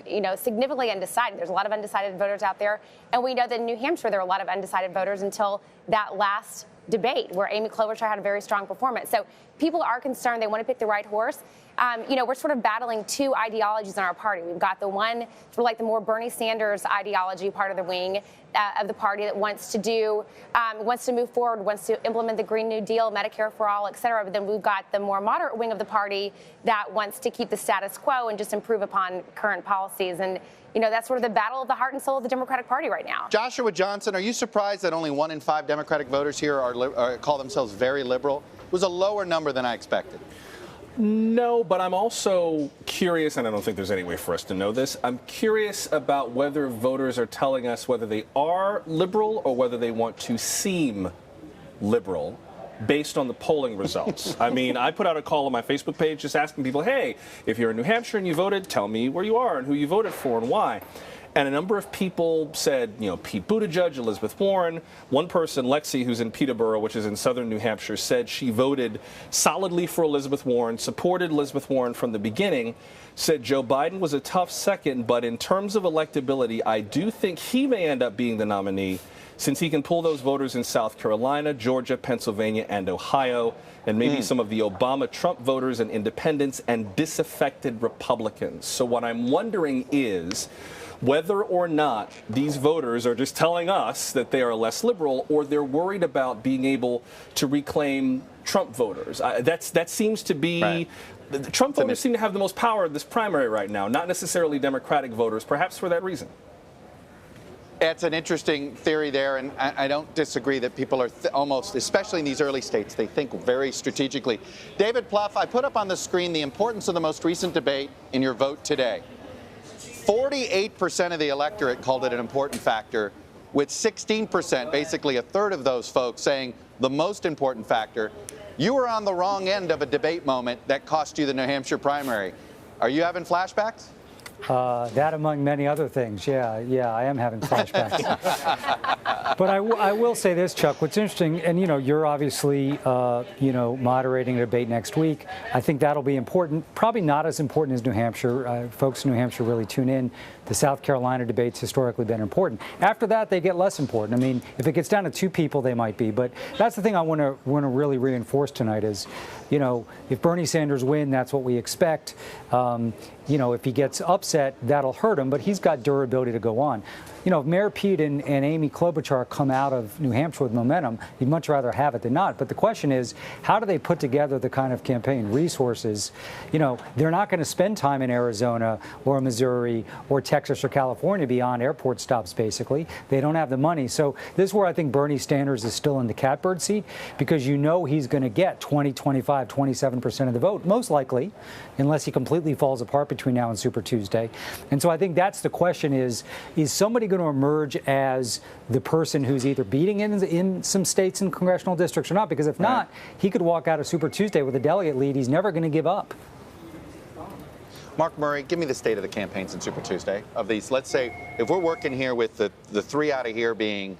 you know, significantly undecided. There's a lot of undecided voters out there. And we know that in New Hampshire, there are a lot of undecided voters until that last debate where Amy Klobuchar had a very strong performance. So people are concerned. They want to pick the right horse. You know, we're sort of battling two ideologies in our party. We've got the one, sort of like the more Bernie Sanders ideology part of the wing of the party that wants to move forward, wants to implement the Green New Deal, Medicare for all, et cetera. But then we've got the more moderate wing of the party that wants to keep the status quo and just improve upon current policies. And, you know, that's sort of the battle of the heart and soul of the Democratic Party right now. Joshua Johnson, are you surprised that only 1 in 5 Democratic voters here call themselves very liberal? It was a lower number than I expected. No, but I'm also curious, and I don't think there's any way for us to know this. I'm curious about whether voters are telling us whether they are liberal or whether they want to seem liberal based on the polling results. I mean, I put out a call on my Facebook page just asking people, hey, if you're in New Hampshire and you voted, tell me where you are and who you voted for and why. And a number of people said, you know, Pete Buttigieg, Elizabeth Warren. One person, Lexi, who's in Peterborough, which is in southern New Hampshire, said she voted solidly for Elizabeth Warren, supported Elizabeth Warren from the beginning, said Joe Biden was a tough second, but in terms of electability, I do think he may end up being the nominee since he can pull those voters in South Carolina, Georgia, Pennsylvania, and Ohio, and maybe some of the Obama-Trump voters and independents and disaffected Republicans. So what I'm wondering is whether or not these voters are just telling us that they are less liberal or they're worried about being able to reclaim Trump voters. That seems to be... Right. The Trump voters seem to have the most power in this primary right now, not necessarily Democratic voters, perhaps for that reason. It's an interesting theory there, and I don't disagree that people are almost, especially in these early states, they think very strategically. David Plouffe, I put up on the screen the importance of the most recent debate in your vote today. 48% of the electorate called it an important factor, with 16%, basically a third of those folks, saying the most important factor. You were on the wrong end of a debate moment that cost you the New Hampshire primary. Are you having flashbacks? That among many other things, yeah, I am having flashbacks. But I will say this, Chuck, what's interesting, and you're obviously, moderating a debate next week. I think that'll be important, probably not as important as New Hampshire. Folks in New Hampshire really tune in. The South Carolina debate's historically been important. After that, they get less important. I mean, if it gets down to two people, they might be. But that's the thing I want to really reinforce tonight is, if Bernie Sanders win, that's what we expect. If he gets upset, that'll hurt him, but he's got durability to go on. If Mayor Pete and Amy Klobuchar come out of New Hampshire with momentum, you'd much rather have it than not. But the question is, how do they put together the kind of campaign resources? They're not going to spend time in Arizona or Missouri or Texas or California beyond airport stops, basically. They don't have the money. So this is where I think Bernie Sanders is still in the catbird seat, because he's going to get 20, 25, 27% of the vote, most likely, unless he completely falls apart between now and Super Tuesday. And so I think that's the question is somebody going to emerge as the person who's either beating in some states and congressional districts or not? Because if not, he could walk out of Super Tuesday with a delegate lead he's never going to give up. Mark Murray, give me the state of the campaigns in Super Tuesday of these. Let's say if we're working here with the three out of here being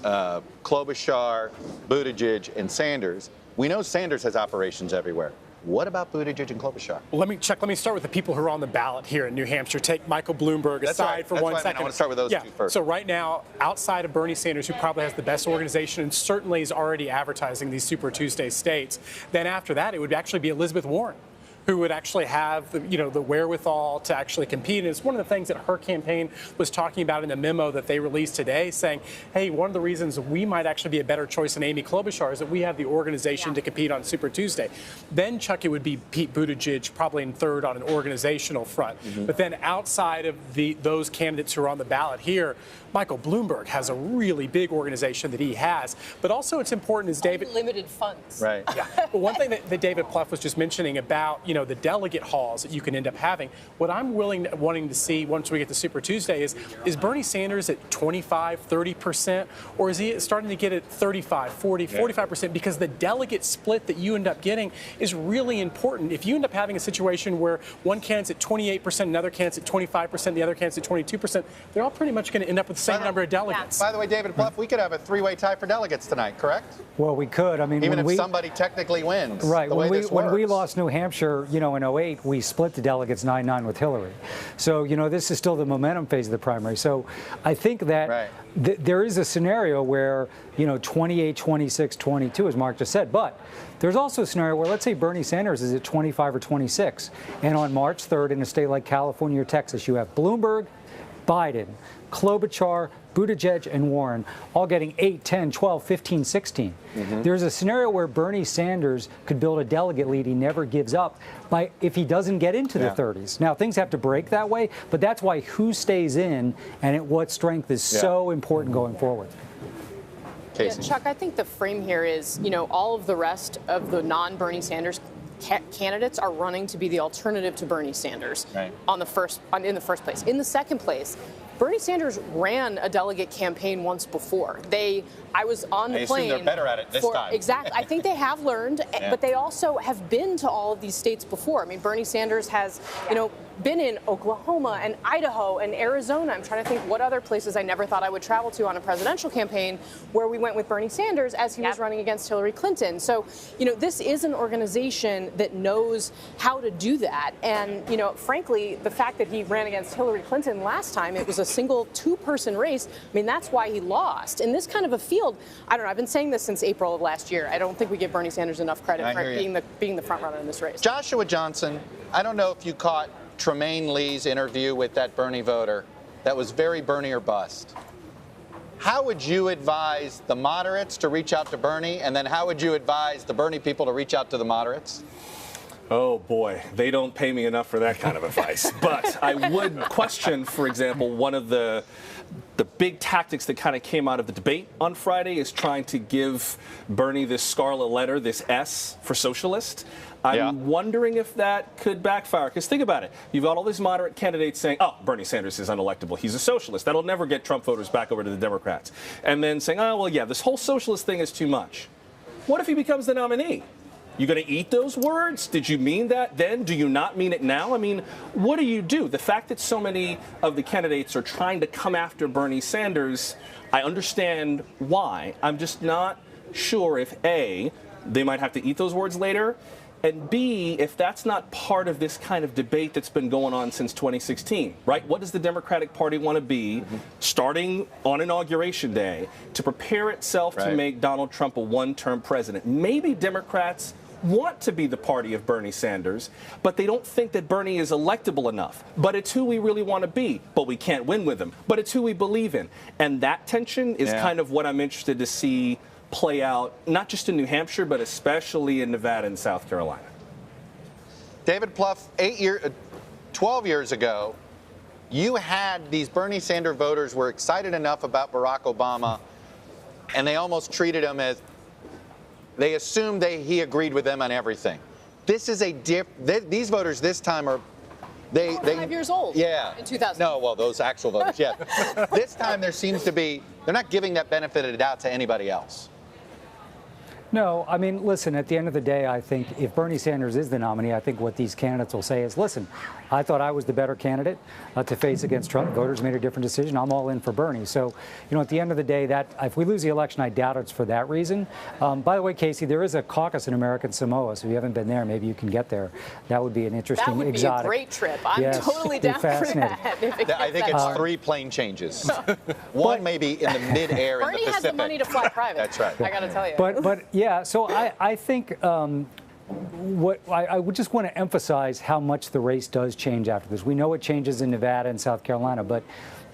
Klobuchar, Buttigieg, and Sanders, we know Sanders has operations everywhere. What about Buttigieg and Klobuchar? Well, let me start with the people who are on the ballot here in New Hampshire. Take Michael Bloomberg aside for 1 second. I want to start with those two first. So right now, outside of Bernie Sanders, who probably has the best organization and certainly is already advertising these Super Tuesday states, then after that, it would actually be Elizabeth Warren, who would actually have the wherewithal to actually compete. And it's one of the things that her campaign was talking about in the memo that they released today, saying, hey, one of the reasons we might actually be a better choice than Amy Klobuchar is that we have the organization to compete on Super Tuesday. Then, Chuck, it would be Pete Buttigieg probably in third on an organizational front. But then outside of those candidates who are on the ballot here, Michael Bloomberg has a really big organization that he has. But also it's important is David... Unlimited funds. Right. Yeah. But one thing that David Plouffe was just mentioning about, the delegate halls that you can end up having, what I'm wanting to see once we get to Super Tuesday is Bernie Sanders at 25, 30%, or is he starting to get at 35, 40, 45%? Because the delegate split that you end up getting is really important. If you end up having a situation where one candidate's at 28%, another candidate's at 25%, the other candidate's at 22%, they're all pretty much going to end up with the same number of delegates. By the way, David Plouffe, we could have a three-way tie for delegates tonight, correct? Well, we could. I mean, even if somebody technically wins. Right. When we lost New Hampshire, in 2008, we split the delegates 9-9 with Hillary. So, this is still the momentum phase of the primary. So I think that there is a scenario where, 28, 26, 22, as Mark just said. But there's also a scenario where, let's say Bernie Sanders is at 25 or 26. And on March 3rd, in a state like California or Texas, you have Bloomberg, Biden, Klobuchar, Buttigieg, and Warren all getting 8, 10, 12, 15, 16. There's a scenario where Bernie Sanders could build a delegate lead he never gives up if he doesn't get into the 30s. Now, things have to break that way, but that's why who stays in and at what strength is so important going forward. Yeah, Chuck, I think the frame here is, all of the rest of the non-Bernie Sanders candidates are running to be the alternative to Bernie Sanders in the first place. In the second place, Bernie Sanders ran a delegate campaign once before. I was on the plane. I assume they're better at it this time. Exactly. I think they have learned, but they also have been to all of these states before. I mean, Bernie Sanders has, been in Oklahoma and Idaho and Arizona. I'm trying to think what other places I never thought I would travel to on a presidential campaign where we went with Bernie Sanders as he was running against Hillary Clinton. So, this is an organization that knows how to do that. And, frankly, the fact that he ran against Hillary Clinton last time, it was a single two-person race. I mean, that's why he lost. In this kind of a field, I don't know, I've been saying this since April of last year. I don't think we give Bernie Sanders enough credit for being the front runner in this race. Joshua Johnson, I don't know if you caught Tremaine Lee's interview with that Bernie voter. That was very Bernie or bust. How would you advise the moderates to reach out to Bernie, and then how would you advise the Bernie people to reach out to the moderates? Oh boy, they don't pay me enough for that kind of advice. But I would question, for example, one of the big tactics that kind of came out of the debate on Friday is trying to give Bernie this scarlet letter, this S for socialist. I'm wondering if that could backfire. Because think about it. You've got all these moderate candidates saying, oh, Bernie Sanders is unelectable. He's a socialist. That'll never get Trump voters back over to the Democrats. And then saying, oh, well, yeah, this whole socialist thing is too much. What if he becomes the nominee? You going to eat those words? Did you mean that then? Do you not mean it now? I mean, what do you do? The fact that so many of the candidates are trying to come after Bernie Sanders, I understand why. I'm just not sure if A, they might have to eat those words later, and B, if that's not part of this kind of debate that's been going on since 2016, right? What does the Democratic Party want to be starting on Inauguration Day to prepare itself to make Donald Trump a one-term president? Maybe Democrats want to be the party of Bernie Sanders, but they don't think that Bernie is electable enough. But it's who we really want to be, but we can't win with him. But it's who we believe in. And that tension is kind of what I'm interested to see play out, not just in New Hampshire, but especially in Nevada and South Carolina. David Plouffe, 12 years ago, you had these Bernie Sanders voters were excited enough about Barack Obama, and they almost treated him as, they assumed he agreed with them on everything. This is these voters this time are, they 5 years old. Yeah. In 2000. No, well, those actual voters, yeah. This time there seems to be, they're not giving that benefit of the doubt to anybody else. No, I mean, listen, at the end of the day, I think if Bernie Sanders is the nominee, I think what these candidates will say is, listen, I thought I was the better candidate to face against Trump. Voters made a different decision. I'm all in for Bernie. So, at the end of the day, that if we lose the election, I doubt it's for that reason. By the way, Casey, there is a caucus in American Samoa, so if you haven't been there, maybe you can get there. That would be an interesting, exotic. That would be a great trip. I'm totally down for that. I think it's 3 plane changes. One maybe in the mid-air in the Pacific. Bernie has the money to fly private. That's right. I got to tell you. But yeah, so I think what I would just want to emphasize how much the race does change after this. We know it changes in Nevada and South Carolina, but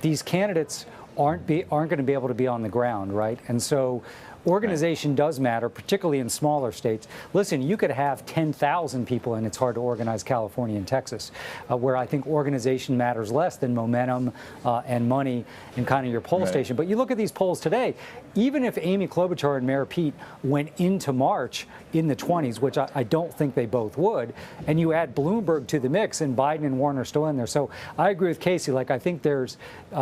these candidates aren't going to be able to be on the ground, right? And so organization does matter, particularly in smaller states. Listen, you could have 10,000 people, and it's hard to organize California and Texas, where I think organization matters less than momentum and money in kind of your poll station. But you look at these polls today, even if Amy Klobuchar and Mayor Pete went into March in the 20s, which I don't think they both would, and you add Bloomberg to the mix, and Biden and Warren are still in there. So I agree with Casey. Like, I think there's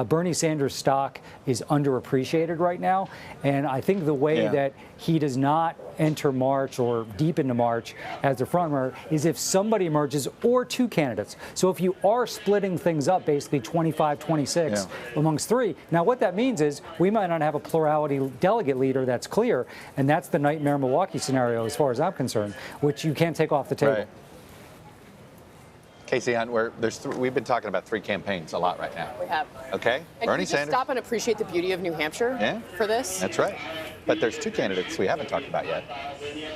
Bernie Sanders' stock is underappreciated right now, and I think the way that he does not enter March or deep into March as the front runner is if somebody emerges or 2 candidates. So if you are splitting things up, basically 25-26 amongst 3, now what that means is we might not have a plurality delegate leader that's clear, and that's the nightmare Milwaukee scenario as far as I'm concerned, which you can't take off the table. Right. Casey Hunt, we've been talking about 3 campaigns a lot right now. We have. Okay. And Bernie can you just Sanders. stop and appreciate the beauty of New Hampshire for this? That's right. But there's 2 candidates we haven't talked about yet.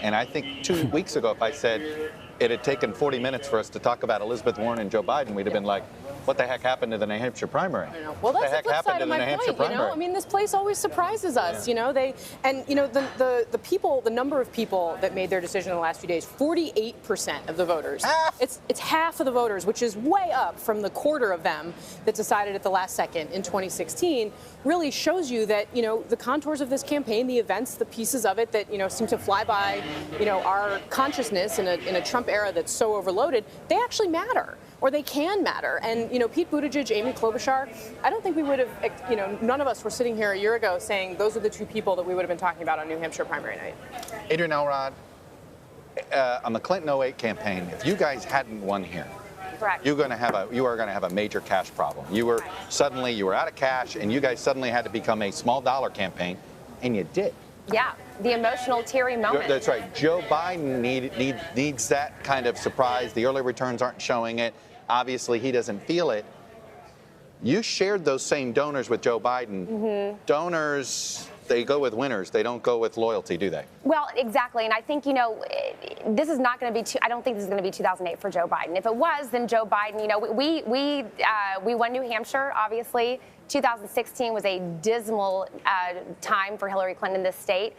And I think 2 weeks ago, if I said it had taken 40 minutes for us to talk about Elizabeth Warren and Joe Biden, we'd have been like, what the heck happened to the New Hampshire primary? I don't know. Well, that's the flip side of my point, you know? I mean, this place always surprises us, you know? The people, the number of people that made their decision in the last few days, 48% of the voters. It's half of the voters, which is way up from the quarter of them that decided at the last second in 2016, really shows you that, you know, the contours of this campaign, the events, the pieces of it that, you know, seem to fly by, you know, our consciousness in a Trump era that's so overloaded, they actually matter. Or they can matter. And, you know, Pete Buttigieg, Amy Klobuchar, I don't think we would have, you know, none of us were sitting here a year ago saying those are the two people that we would have been talking about on New Hampshire primary night. Adrian Elrod, on the Clinton 08 campaign, if you guys hadn't won here, correct, you are going to have a major cash problem. You were out of cash, and you guys suddenly had to become a small dollar campaign, and you did. Yeah, the emotional, teary moment. That's right. Joe Biden needs that kind of surprise. The early returns aren't showing it. Obviously, he doesn't feel it. You shared those same donors with Joe Biden. Mm-hmm. Donors, they go with winners. They don't go with loyalty, do they? Well, exactly. And I think, you know, this is not going to be, I don't think this is going to be 2008 for Joe Biden. If it was, then Joe Biden, you know, we won New Hampshire, obviously. 2016 was a dismal time for Hillary Clinton in this state.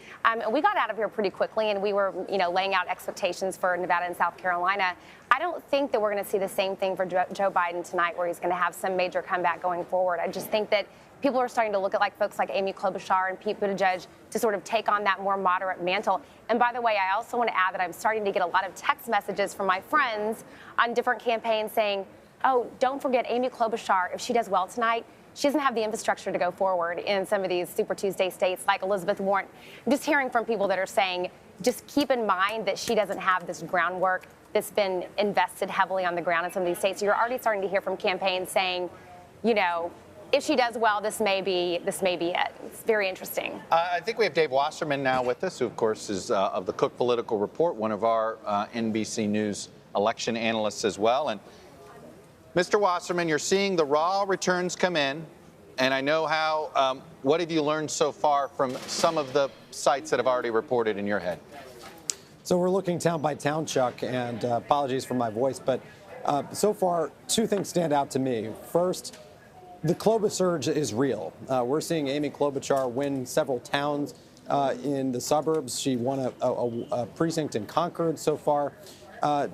We got out of here pretty quickly, and we were, you know, laying out expectations for Nevada and South Carolina. I don't think that we're going to see the same thing for Joe Biden tonight, where he's going to have some major comeback going forward. I just think that people are starting to look at folks like Amy Klobuchar and Pete Buttigieg to sort of take on that more moderate mantle. And by the way, I also want to add that I'm starting to get a lot of text messages from my friends on different campaigns saying, oh, don't forget Amy Klobuchar, if she does well tonight, she doesn't have the infrastructure to go forward in some of these Super Tuesday states like Elizabeth Warren. I'm just hearing from people that are saying, just keep in mind that she doesn't have this groundwork that's been invested heavily on the ground in some of these states. So you're already starting to hear from campaigns saying, you know, if she does well, this may be it. It's very interesting. I think we have Dave Wasserman now with us, who, of course, is of the Cook Political Report, one of our NBC News election analysts as well. And Mr. Wasserman, you're seeing the raw returns come in, and I know how. What have you learned so far from some of the sites that have already reported in your head? So we're looking town by town, Chuck, and apologies for my voice, but so far, two things stand out to me. First, the Klobuchar surge is real. We're seeing Amy Klobuchar win several towns in the suburbs. She won a precinct in Concord so far.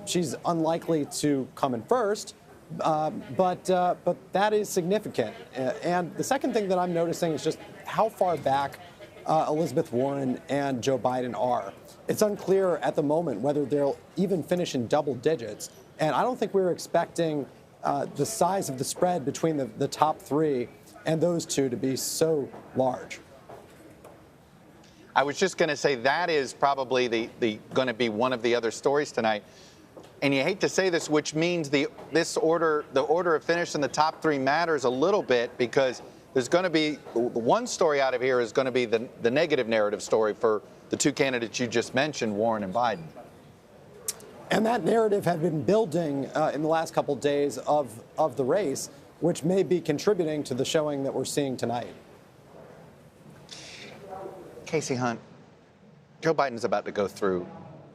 She's unlikely to come in first. But that is significant. And the second thing that I'm noticing is just how far back Elizabeth Warren and Joe Biden are. It's unclear at the moment whether they'll even finish in double digits. And I don't think we're expecting the size of the spread between the top three and those two to be so large. I was just going to say that is probably going to be one of the other stories tonight. And you hate to say this, which means the order of finish in the top three matters a little bit, because there's going to be one story out of here is going to be the negative narrative story for the two candidates you just mentioned, Warren and Biden. And that narrative had been building in the last couple days of the race, which may be contributing to the showing that we're seeing tonight. Casey Hunt, Joe Biden's about to go through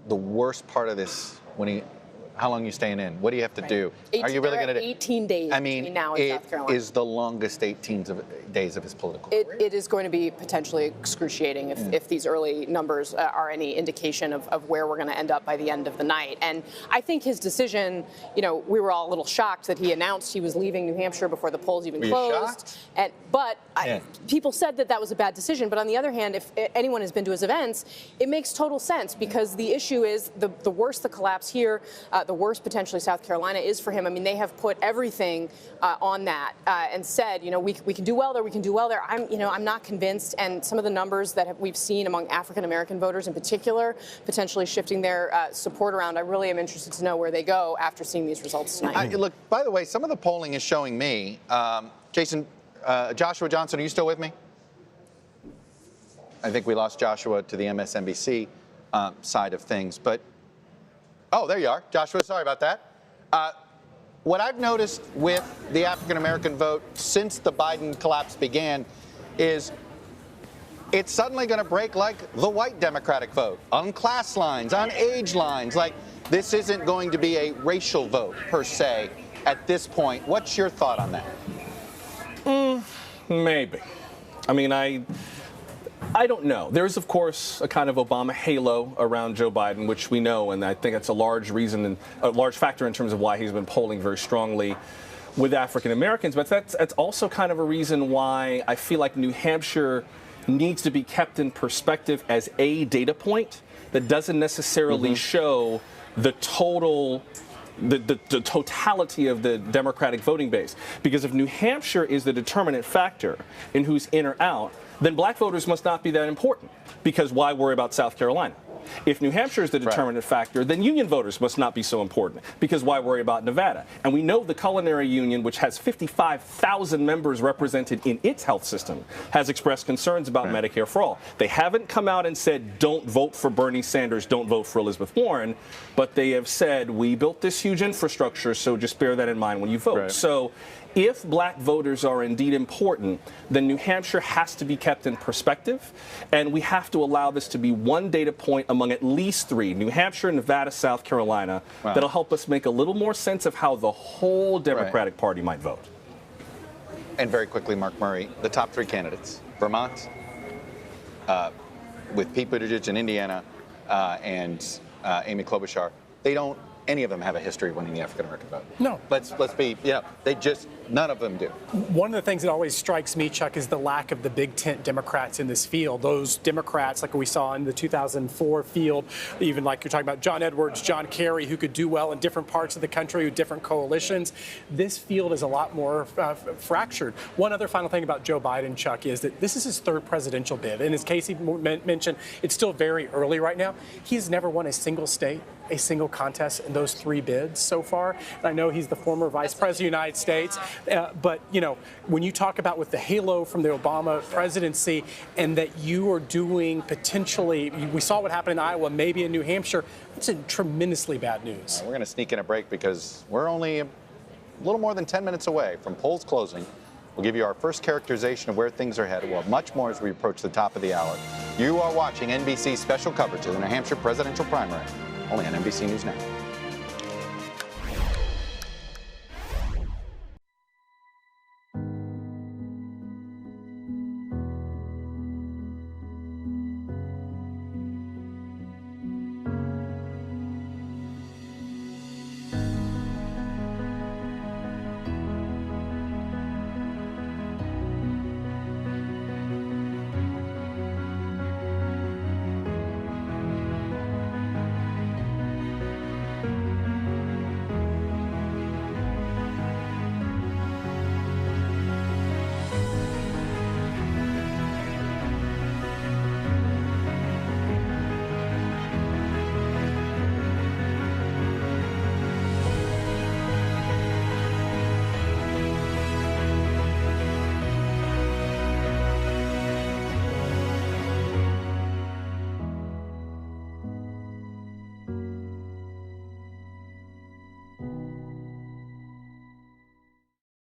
the worst part of this how long are you staying in? What do you have to do? Are you really going to do 18 days? I mean, now in South Carolina. It is the longest 18 days of his political career. It is going to be potentially excruciating if these early numbers are any indication of where we're going to end up by the end of the night. And I think his decision, you know, we were all a little shocked that he announced he was leaving New Hampshire before the polls even closed. But people said that was a bad decision. But on the other hand, if anyone has been to his events, it makes total sense, because the issue is the worse the collapse here, the worse potentially South Carolina is for him. I mean, they have put everything on that and said, you know, we can do well there, we can do well there. I'm not convinced. And some of the numbers that we've seen among African American voters in particular, potentially shifting their support around, I really am interested to know where they go after seeing these results tonight. Look, by the way, some of the polling is showing me, Joshua Johnson, are you still with me? I think we lost Joshua to the MSNBC side of things, but oh, there you are. Joshua, sorry about that. What I've noticed with the African-American vote since the Biden collapse began is it's suddenly going to break like the white Democratic vote on class lines, on age lines. Like, this isn't going to be a racial vote per se. at this point. What's your thought on that? Maybe. I mean, I don't know. There's, of course, a kind of Obama halo around Joe Biden, which we know, and I think that's a large reason and a large factor in terms of why he's been polling very strongly with African Americans. But that's also kind of a reason why I feel like New Hampshire needs to be kept in perspective as a data point that doesn't necessarily show the total. The totality of the Democratic voting base. Because if New Hampshire is the determinant factor in who's in or out, then black voters must not be that important. Because why worry about South Carolina? If New Hampshire is the determinant factor, then union voters must not be so important. Because why worry about Nevada? And we know the Culinary Union, which has 55,000 members represented in its health system, has expressed concerns about Medicare for all. They haven't come out and said, don't vote for Bernie Sanders, don't vote for Elizabeth Warren, but they have said, we built this huge infrastructure, so just bear that in mind when you vote. So if black voters are indeed important, then New Hampshire has to be kept in perspective, and we have to allow this to be one data point among at least three, New Hampshire, Nevada, South Carolina, that'll help us make a little more sense of how the whole Democratic Party might vote. And very quickly, Mark Murray, the top three candidates, Vermont, with Pete Buttigieg in Indiana, and Amy Klobuchar, any of them have a history of winning the African American vote. No. Let's be, none of them do. One of the things that always strikes me, Chuck, is the lack of the big tent Democrats in this field. Those Democrats, like we saw in the 2004 field, even like you're talking about John Edwards, John Kerry, who could do well in different parts of the country with different coalitions. This field is a lot more fractured. One other final thing about Joe Biden, Chuck, is that this is his third presidential bid. And as Casey mentioned, it's still very early right now. He has never won a single state, a single contest in those three bids so far. And I know he's the former vice president of the United States, but, when you talk about with the halo from the Obama presidency and that you are doing potentially, we saw what happened in Iowa, maybe in New Hampshire, it's tremendously bad news. We're going to sneak in a break because we're only a little more than 10 minutes away from polls closing. We'll give you our first characterization of where things are headed. We'll have much more as we approach the top of the hour. You are watching NBC's special coverage of the New Hampshire presidential primary, only on NBC News Now.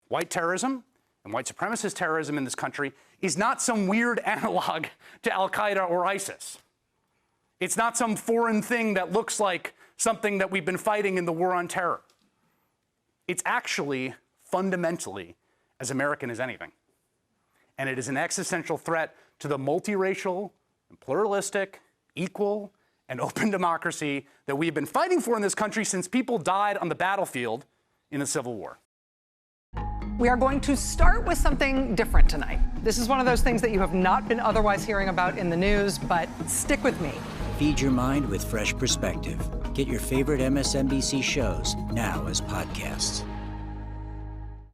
White terrorism and white supremacist terrorism in this country is not some weird analog to Al-Qaeda or ISIS. It's not some foreign thing that looks like something that we've been fighting in the war on terror. It's actually fundamentally as American as anything. And it is an existential threat to the multiracial and pluralistic, equal, and open democracy that we've been fighting for in this country since people died on the battlefield in the Civil War. We are going to start with something different tonight. This is one of those things that you have not been otherwise hearing about in the news, but stick with me. Feed your mind with fresh perspective. Get your favorite MSNBC shows now as podcasts.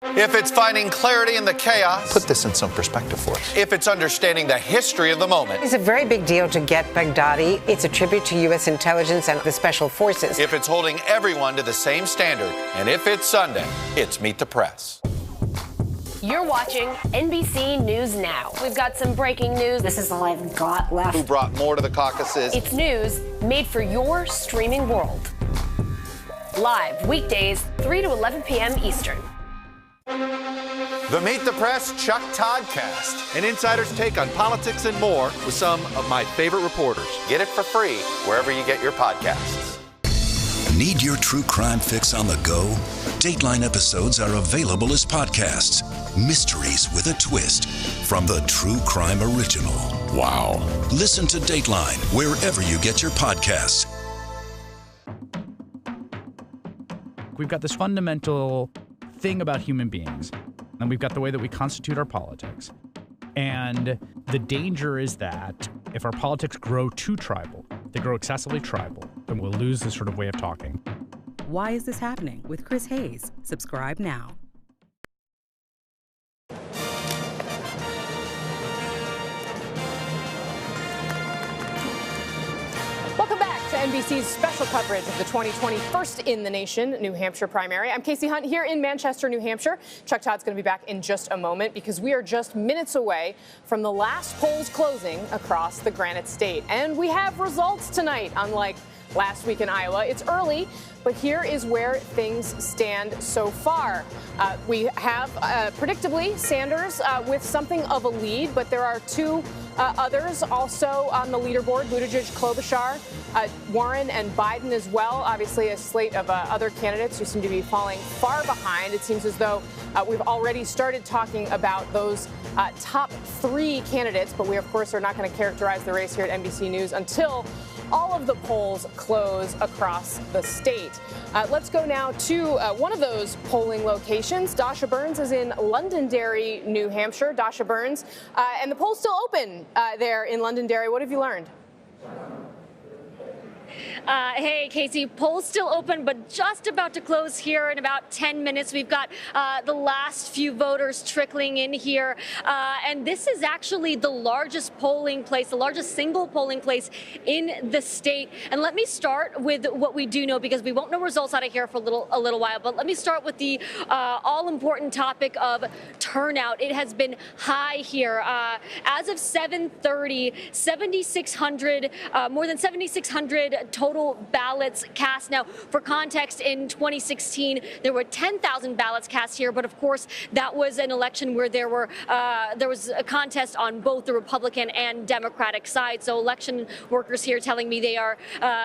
If it's finding clarity in the chaos. Put this in some perspective for us. If it's understanding the history of the moment. It's a very big deal to get Baghdadi. It's a tribute to U.S. intelligence and the special forces. If it's holding everyone to the same standard. And if it's Sunday, it's Meet the Press. You're watching NBC News Now. We've got some breaking news. This is all I've got left. Who brought more to the caucuses? It's news made for your streaming world. Live weekdays, 3 to 11 p.m. Eastern. The Meet the Press Chuck Toddcast, an insider's take on politics and more with some of my favorite reporters. Get it for free wherever you get your podcasts. Need your true crime fix on the go? Dateline episodes are available as podcasts. Mysteries with a twist from the True Crime Original. Wow. Listen to Dateline wherever you get your podcasts. We've got this fundamental thing about human beings, and we've got the way that we constitute our politics. And the danger is that if our politics grow too tribal, they grow excessively tribal, then we'll lose this sort of way of talking. Why is this happening? With Chris Hayes. Subscribe now. Welcome back to NBC's special coverage of the 2020 First in the Nation New Hampshire primary. I'm Casey Hunt here in Manchester, New Hampshire. Chuck Todd's going to be back in just a moment because we are just minutes away from the last polls closing across the Granite State. And we have results tonight, unlike last week in Iowa. It's early, but here is where things stand so far. We have, predictably, Sanders with something of a lead, but there are two others also on the leaderboard, Buttigieg, Klobuchar, Warren and Biden as well. Obviously, a slate of other candidates who seem to be falling far behind. It seems as though we've already started talking about those top three candidates, but we, of course, are not going to characterize the race here at NBC News until all of the polls close across the state. Let's go now to one of those polling locations. Dasha Burns is in Londonderry, New Hampshire. Dasha Burns, and the poll's still open there in Londonderry. What have you learned? Hey, Casey, polls still open, but just about to close here in about 10 minutes. We've got the last few voters trickling in here. And this is actually the largest polling place, the largest single polling place in the state. And let me start with what we do know, because we won't know results out of here for a little while. But let me start with the all-important topic of turnout. It has been high here. As of 7:30, 7,600, more than 7,600 total ballots cast. Now, for context, in 2016, there were 10,000 ballots cast here, but of course, that was an election where there was a contest on both the Republican and Democratic side. So election workers here telling me they are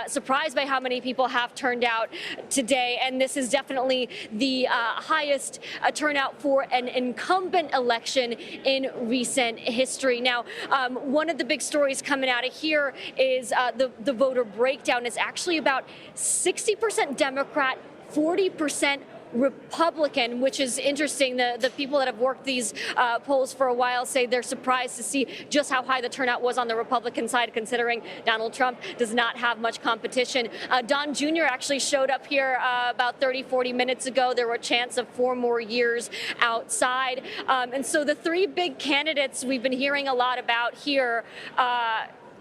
surprised by how many people have turned out today, and this is definitely the highest turnout for an incumbent election in recent history. Now, one of the big stories coming out of here is the voter breakdown is actually about 60% Democrat, 40% Republican, which is interesting. The people that have worked these polls for a while say they're surprised to see just how high the turnout was on the Republican side, considering Donald Trump does not have much competition. Don Jr. actually showed up here about 30, 40 minutes ago. There were chants of 4 more years outside. And so the three big candidates we've been hearing a lot about here,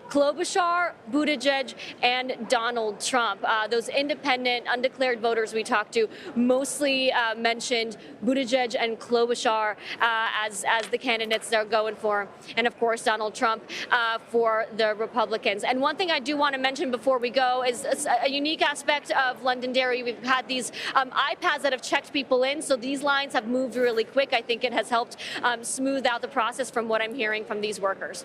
Klobuchar, Buttigieg, and Donald Trump. Those independent, undeclared voters we talked to mostly mentioned Buttigieg and Klobuchar as the candidates they're going for, and of course Donald Trump for the Republicans. And one thing I do want to mention before we go is a unique aspect of Londonderry. We've had these iPads that have checked people in, so these lines have moved really quick. I think it has helped smooth out the process from what I'm hearing from these workers.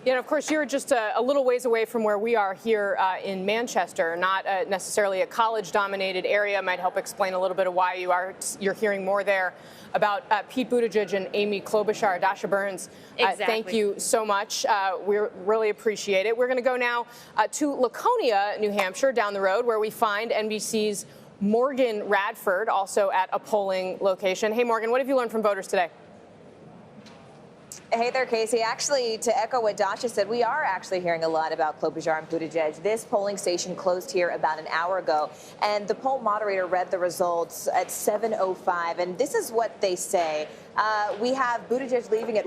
Yeah, and of course, you're just a little ways away from where we are here in Manchester, not necessarily a college-dominated area. Might help explain a little bit of why you're hearing more there about Pete Buttigieg and Amy Klobuchar. Dasha Burns, thank you so much. We really appreciate it. We're going to go now to Laconia, New Hampshire, down the road, where we find NBC's Morgan Radford, also at a polling location. Hey, Morgan, what have you learned from voters today? Hey there, Casey. Actually, to echo what Dasha said, we are actually hearing a lot about Klobuchar and Buttigieg. This polling station closed here about an hour ago, and the poll moderator read the results at 7:05, and this is what they say. We have Buttigieg leading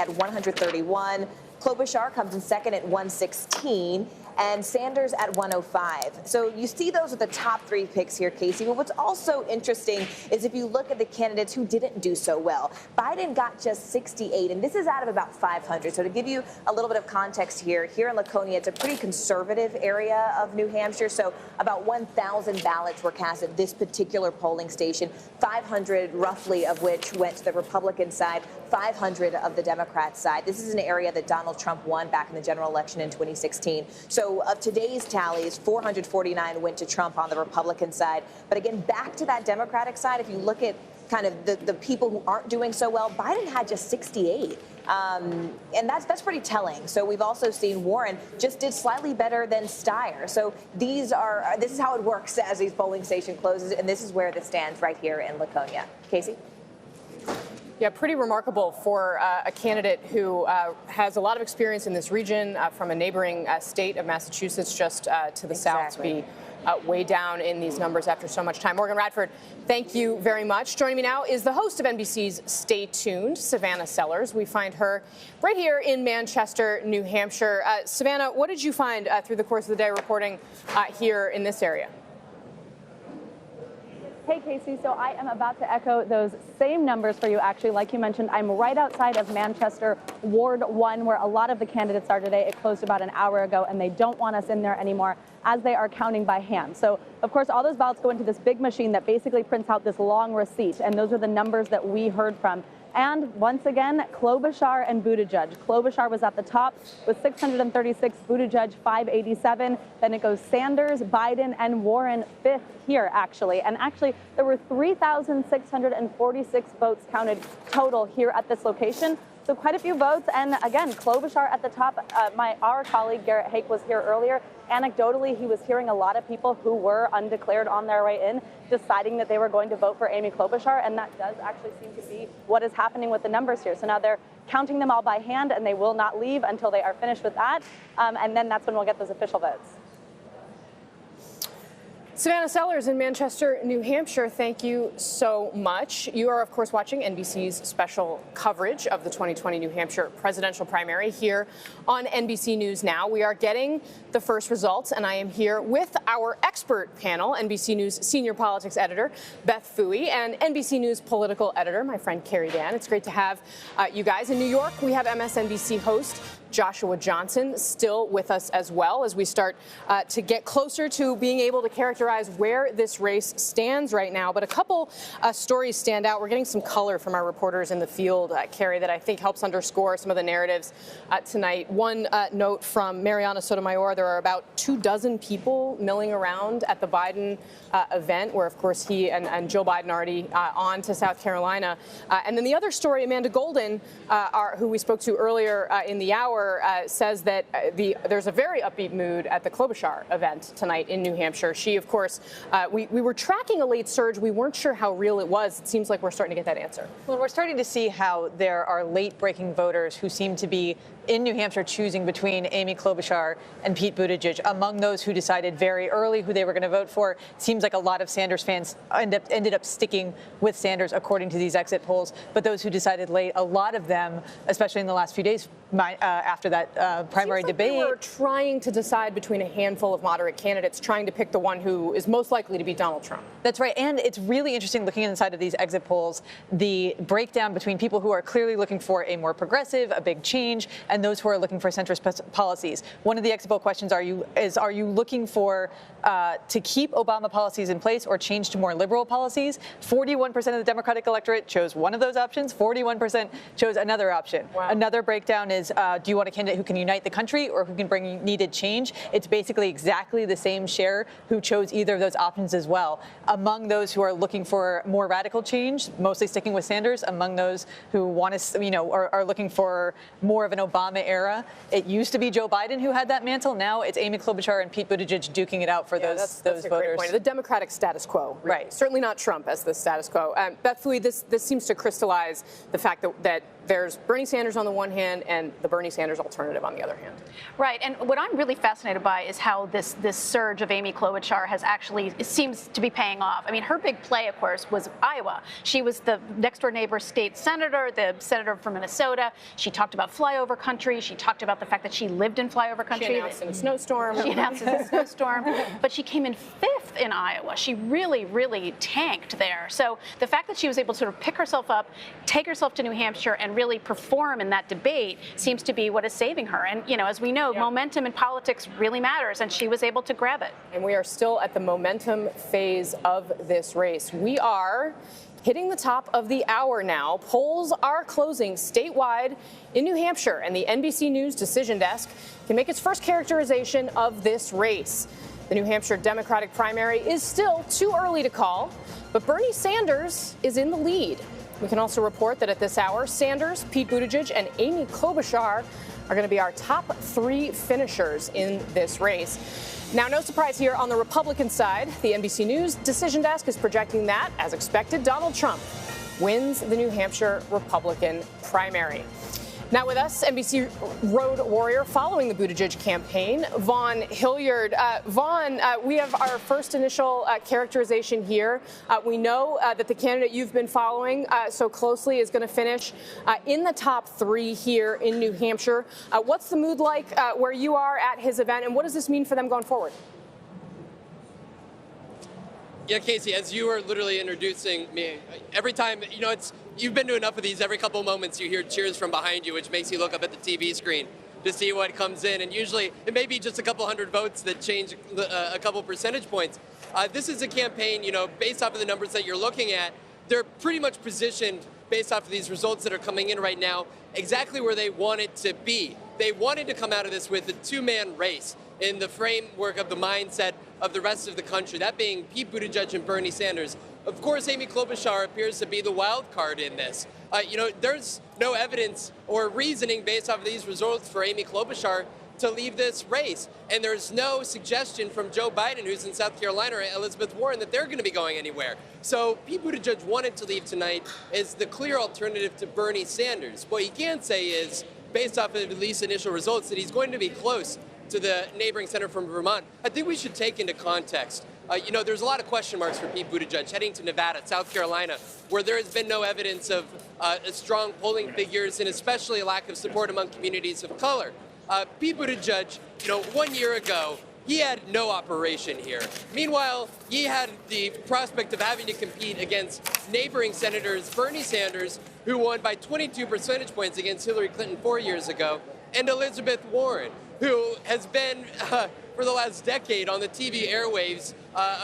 at 131. Klobuchar comes in second at 116, and Sanders at 105. So you see those are the top 3 picks here, Casey. But what's also interesting is if you look at the candidates who didn't do so well. Biden got just 68, and this is out of about 500. So to give you a little bit of context here in Laconia, it's a pretty conservative area of New Hampshire. So about 1,000 ballots were cast at this particular polling station, 500 roughly of which went to the Republican side, 500 of the Democrat side. This is an area that Donald Donald Trump won back in the general election in 2016. So of today's tallies, 449 went to Trump on the Republican side. But again, back to that Democratic side, if you look at kind of the people who aren't doing so well, Biden had just 68. And that's pretty telling. So we've also seen Warren just did slightly better than Steyer. So this is how it works as these polling station closes, and this is where this stands right here in Laconia. Casey? Yeah, pretty remarkable for a candidate who has a lot of experience in this region from a neighboring state of Massachusetts just to the south to be way down in these numbers after so much time. Morgan Radford, thank you very much. Joining me now is the host of NBC's Stay Tuned, Savannah Sellers. We find her right here in Manchester, New Hampshire. Savannah, what did you find through the course of the day reporting here in this area? Hey, Casey, so I am about to echo those same numbers for you, actually. Like you mentioned, I'm right outside of Manchester, Ward 1, where a lot of the candidates are today. It closed about an hour ago, and they don't want us in there anymore as they are counting by hand. So, of course, all those ballots go into this big machine that basically prints out this long receipt, and those are the numbers that we heard from. And once again, Klobuchar and Buttigieg. Klobuchar was at the top with 636, Buttigieg 587. Then it goes Sanders, Biden, and Warren fifth here, actually. And actually, there were 3,646 votes counted total here at this location. So quite a few votes. And again, Klobuchar at the top. Our colleague Garrett Hake was here earlier. Anecdotally, he was hearing a lot of people who were undeclared on their way in deciding that they were going to vote for Amy Klobuchar, and that does actually seem to be what is happening with the numbers here. So now they're counting them all by hand, and they will not leave until they are finished with that, and then that's when we'll get those official votes. Savannah Sellers in Manchester, New Hampshire, thank you so much. You are, of course, watching NBC's special coverage of the 2020 New Hampshire presidential primary here on NBC News Now. We are getting the first results, and I am here with our expert panel, NBC News senior politics editor Beth Fooey and NBC News political editor, my friend Carrie Dan. It's great to have you guys. In New York, we have MSNBC host Joshua Johnson still with us as well as we start to get closer to being able to characterize where this race stands right now. But a couple stories stand out. We're getting some color from our reporters in the field, Carrie, that I think helps underscore some of the narratives tonight. One note from Mariana Sotomayor, there are about 24 people milling around at the Biden event, where, of course, he and Joe Biden already on to South Carolina. And then the other story, Amanda Golden, who we spoke to earlier in the hour, says that there's a very upbeat mood at the Klobuchar event tonight in New Hampshire. She, of course, we were tracking a late surge. We weren't sure how real it was. It seems like we're starting to get that answer. Well, we're starting to see how there are late-breaking voters who seem to be in New Hampshire choosing between Amy Klobuchar and Pete Buttigieg. Among those who decided very early who they were going to vote for, it seems like a lot of Sanders fans ended up sticking with Sanders, according to these exit polls. But those who decided late, a lot of them, especially in the last few days after that primary debate, they were trying to decide between a handful of moderate candidates, trying to pick the one who is most likely to be Donald Trump. That's right. And it's really interesting looking inside of these exit polls, the breakdown between people who are clearly looking for a more progressive, a big change, and those who are looking for centrist policies. One of the exit poll questions are you looking for to keep Obama policies in place or change to more liberal policies? 41% of the Democratic electorate chose one of those options. 41% chose another option. Wow. Another breakdown is, do you want a candidate who can unite the country or who can bring needed change? It's basically exactly the same share who chose either of those options as well. Among those who are looking for more radical change, mostly sticking with Sanders, among those who want to, are looking for more of an Obama era. It used to be Joe Biden who had that mantle. Now it's Amy Klobuchar and Pete Buttigieg duking it out for those a voters. Great point. The Democratic status quo, really. Right? Certainly not Trump as the status quo. Beth Fooey, this seems to crystallize the fact that there's Bernie Sanders on the one hand and the Bernie Sanders alternative on the other hand. Right, and what I'm really fascinated by is how this surge of Amy Klobuchar has actually, it seems to be paying off. I mean, her big play, of course, was Iowa. She was the next-door neighbor state senator, the senator from Minnesota. She talked about flyover country. She talked about the fact that she lived in flyover country. She announced in a snowstorm. She announced in a snowstorm. But she came in fifth in Iowa. She really, really tanked there. So the fact that she was able to sort of pick herself up, take herself to New Hampshire, and really perform in that debate seems to be what is saving her. And, as we know, momentum in politics really matters, and she was able to grab it. And we are still at the momentum phase of this race. We are hitting the top of the hour now. Polls are closing statewide in New Hampshire, and the NBC News decision desk can make its first characterization of this race. The New Hampshire Democratic primary is still too early to call, but Bernie Sanders is in the lead. We can also report that at this hour, Sanders, Pete Buttigieg, and Amy Klobuchar are going to be our top 3 finishers in this race. Now, no surprise here on the Republican side. The NBC News decision desk is projecting that, as expected, Donald Trump wins the New Hampshire Republican primary. Now with us, NBC road warrior following the Buttigieg campaign, Vaughn Hilliard. Vaughn, we have our first initial characterization here. We know that the candidate you've been following so closely is going to finish in the top 3 here in New Hampshire. What's the mood like where you are at his event, and what does this mean for them going forward? Yeah, Casey, as you were literally introducing me, every time, you've been to enough of these, every couple of moments you hear cheers from behind you, which makes you look up at the TV screen to see what comes in. And usually it may be just a couple hundred votes that change a couple percentage points. This is a campaign, based off of the numbers that you're looking at, they're pretty much positioned based off of these results that are coming in right now, exactly where they want it to be. They wanted to come out of this with a 2-man race in the framework of the mindset of the rest of the country, that being Pete Buttigieg and Bernie Sanders. Of course, Amy Klobuchar appears to be the wild card in this. There's no evidence or reasoning based off of these results for Amy Klobuchar to leave this race. And there's no suggestion from Joe Biden, who's in South Carolina, or Elizabeth Warren, that they're going to be going anywhere. So Pete Buttigieg wanted to leave tonight as the clear alternative to Bernie Sanders. What he can say is, based off of at least initial results, that he's going to be close to the neighboring senator from Vermont. I think we should take into context, there's a lot of question marks for Pete Buttigieg heading to Nevada, South Carolina, where there has been no evidence of strong polling figures and especially a lack of support among communities of color. Pete Buttigieg, 1 year ago, he had no operation here. Meanwhile, he had the prospect of having to compete against neighboring senators Bernie Sanders, who won by 22 percentage points against Hillary Clinton 4 years ago, and Elizabeth Warren, who has been, for the last decade, on the TV airwaves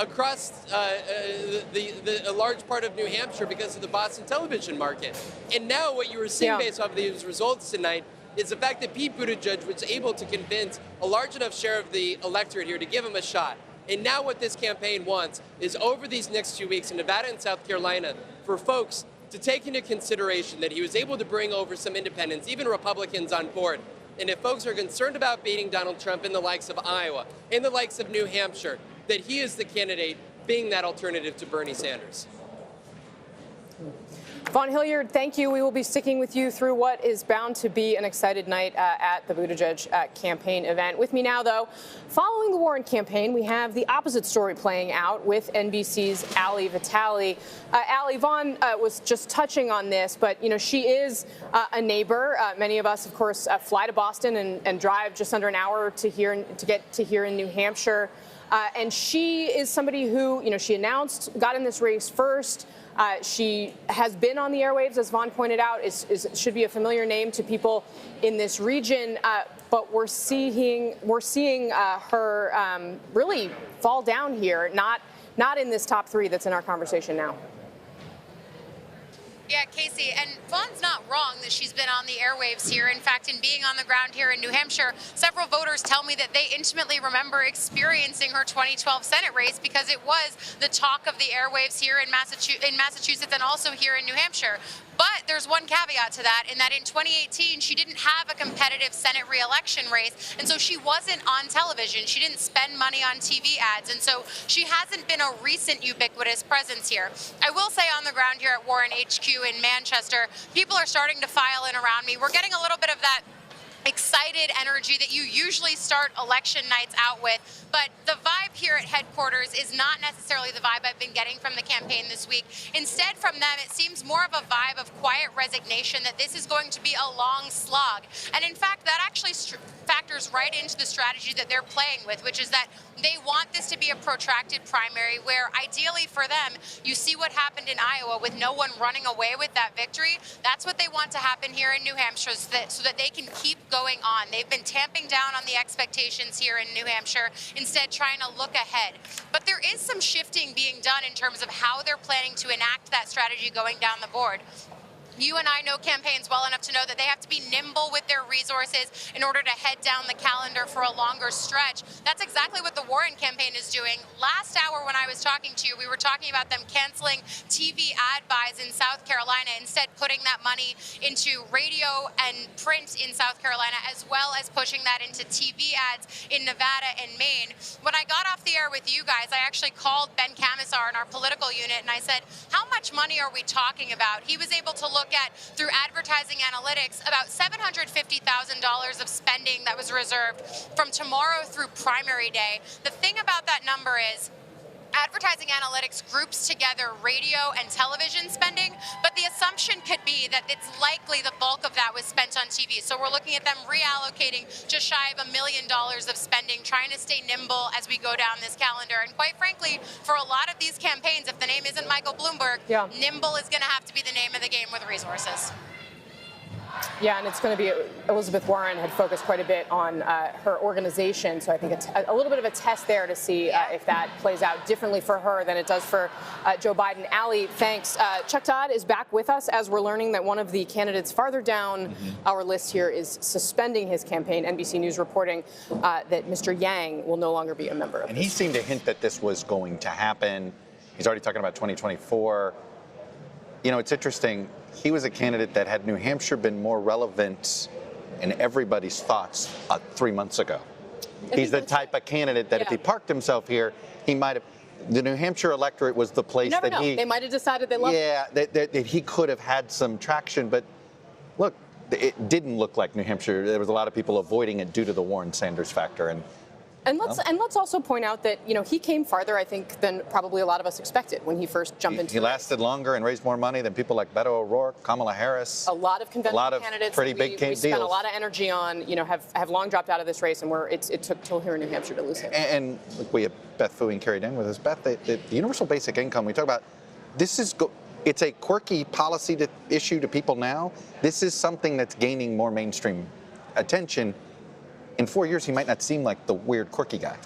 across a large part of New Hampshire because of the Boston television market. And now what you were seeing based off of these results tonight is the fact that Pete Buttigieg was able to convince a large enough share of the electorate here to give him a shot. And now what this campaign wants is, over these next 2 weeks in Nevada and South Carolina, for folks to take into consideration that he was able to bring over some independents, even Republicans, on board. And if folks are concerned about beating Donald Trump in the likes of Iowa, in the likes of New Hampshire, that he is the candidate being that alternative to Bernie Sanders. Vaughn Hilliard, thank you. We will be sticking with you through what is bound to be an excited night at the Buttigieg campaign event. With me now, though, following the Warren campaign, we have the opposite story playing out with NBC's Ali Vitale. Ali, Vaughn was just touching on this, but, she is a neighbor. Many of us, of course, fly to Boston and drive just under an hour to get to here in New Hampshire. And she is somebody who, she announced, got in this race first. She has been on the airwaves, as Vaughn pointed out, should be a familiar name to people in this region. But we're seeing her really fall down here, not in this top 3 that's in our conversation now. Yeah, Casey, and Vaughn's not wrong that she's been on the airwaves here. In fact, in being on the ground here in New Hampshire, several voters tell me that they intimately remember experiencing her 2012 Senate race because it was the talk of the airwaves here in Massachusetts and also here in New Hampshire. But there's one caveat to that, in that in 2018, she didn't have a competitive Senate re-election race, and so she wasn't on television. She didn't spend money on TV ads, and so she hasn't been a recent ubiquitous presence here. I will say, on the ground here at Warren HQ in Manchester, people are starting to file in around me. We're getting a little bit of that excited energy that you usually start election nights out with, but the vibe here at headquarters is not necessarily the vibe I've been getting from the campaign this week. Instead, from them, it seems more of a vibe of quiet resignation that this is going to be a long slog. And in fact, that actually factors right into the strategy that they're playing with, which is that they want this to be a protracted primary where, ideally for them, you see what happened in Iowa with no one running away with that victory. That's what they want to happen here in New Hampshire, so that they can keep going on. They've been tamping down on the expectations here in New Hampshire, instead trying to look ahead. But there is some shifting being done in terms of how they're planning to enact that strategy going down the board. You and I know campaigns well enough to know that they have to be nimble with their resources in order to head down the calendar for a longer stretch. That's exactly what the Warren campaign is doing. Last hour when I was talking to you, we were talking about them canceling TV ad buys in South Carolina, instead putting that money into radio and print in South Carolina, as well as pushing that into TV ads in Nevada and Maine. When I got off the air with you guys, I actually called Ben Camisar in our political unit and I said, how much money are we talking about? He was able to look at, through advertising analytics, about $750,000 of spending that was reserved from tomorrow through primary day. The thing about that number is advertising analytics groups together radio and television spending, but the assumption could be that it's likely the bulk of that was spent on TV. So we're looking at them reallocating just shy of $1 million of spending, trying to stay nimble as we go down this calendar. And quite frankly, for a lot of these campaigns, if the name isn't Michael Bloomberg, nimble is going to have to be the name of the game with resources. Yeah, and it's going to be, Elizabeth Warren had focused quite a bit on her organization, so I think it's a little bit of a test there to see if that plays out differently for her than it does for Joe Biden. Allie, thanks. Chuck Todd is back with us as we're learning that one of the candidates farther down our list here is suspending his campaign. NBC News reporting that Mr. Yang will no longer be a member of And he seemed to hint that this was going to happen. He's already talking about 2024. You know, it's interesting. He was a candidate that had New Hampshire been more relevant in everybody's thoughts 3 months ago. He's the type of candidate that if he parked himself here, he might have. The New Hampshire electorate was the place that they might have decided they loved that he could have had some traction. But look, it didn't look like New Hampshire. There was a lot of people avoiding it due to the Warren-Sanders factor. And let's also point out that, you know, he came farther, I think, than probably a lot of us expected when he first jumped into it. He lasted longer and raised more money than people like Beto O'Rourke, Kamala Harris. A lot of conventional candidates pretty that big we spent a lot of energy on, you know, have long dropped out of this race, and it took till here in New Hampshire to lose him. And look, we have Beth Fooey and Carrie Deng with us. Beth, the universal basic income we talk about, it's a quirky policy issue to people now. This is something that's gaining more mainstream attention. In 4 years, he might not seem like the weird, quirky guy.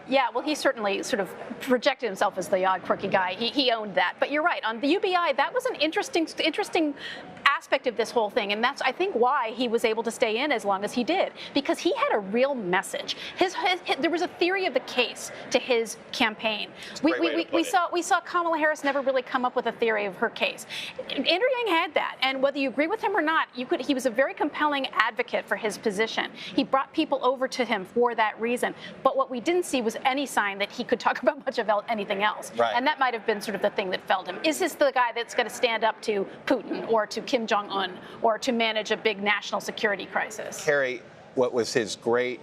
Yeah, well, he certainly sort of projected himself as the odd, quirky guy. He owned that. But you're right. On the UBI, that was an interesting aspect of this whole thing. And that's, I think, why he was able to stay in as long as he did. Because he had a real message. There was a theory of the case to his campaign. We saw Kamala Harris never really come up with a theory of her case. Andrew Yang had that. And whether you agree with him or not, he was a very compelling advocate for his position. He brought people over to him for that reason. But what we didn't see was any sign that he could talk about much of anything else. Right. And that might have been sort of the thing that felled him. Is this the guy that's going to stand up to Putin or to Kim Jong-un or to manage a big national security crisis? Carrie, what was his great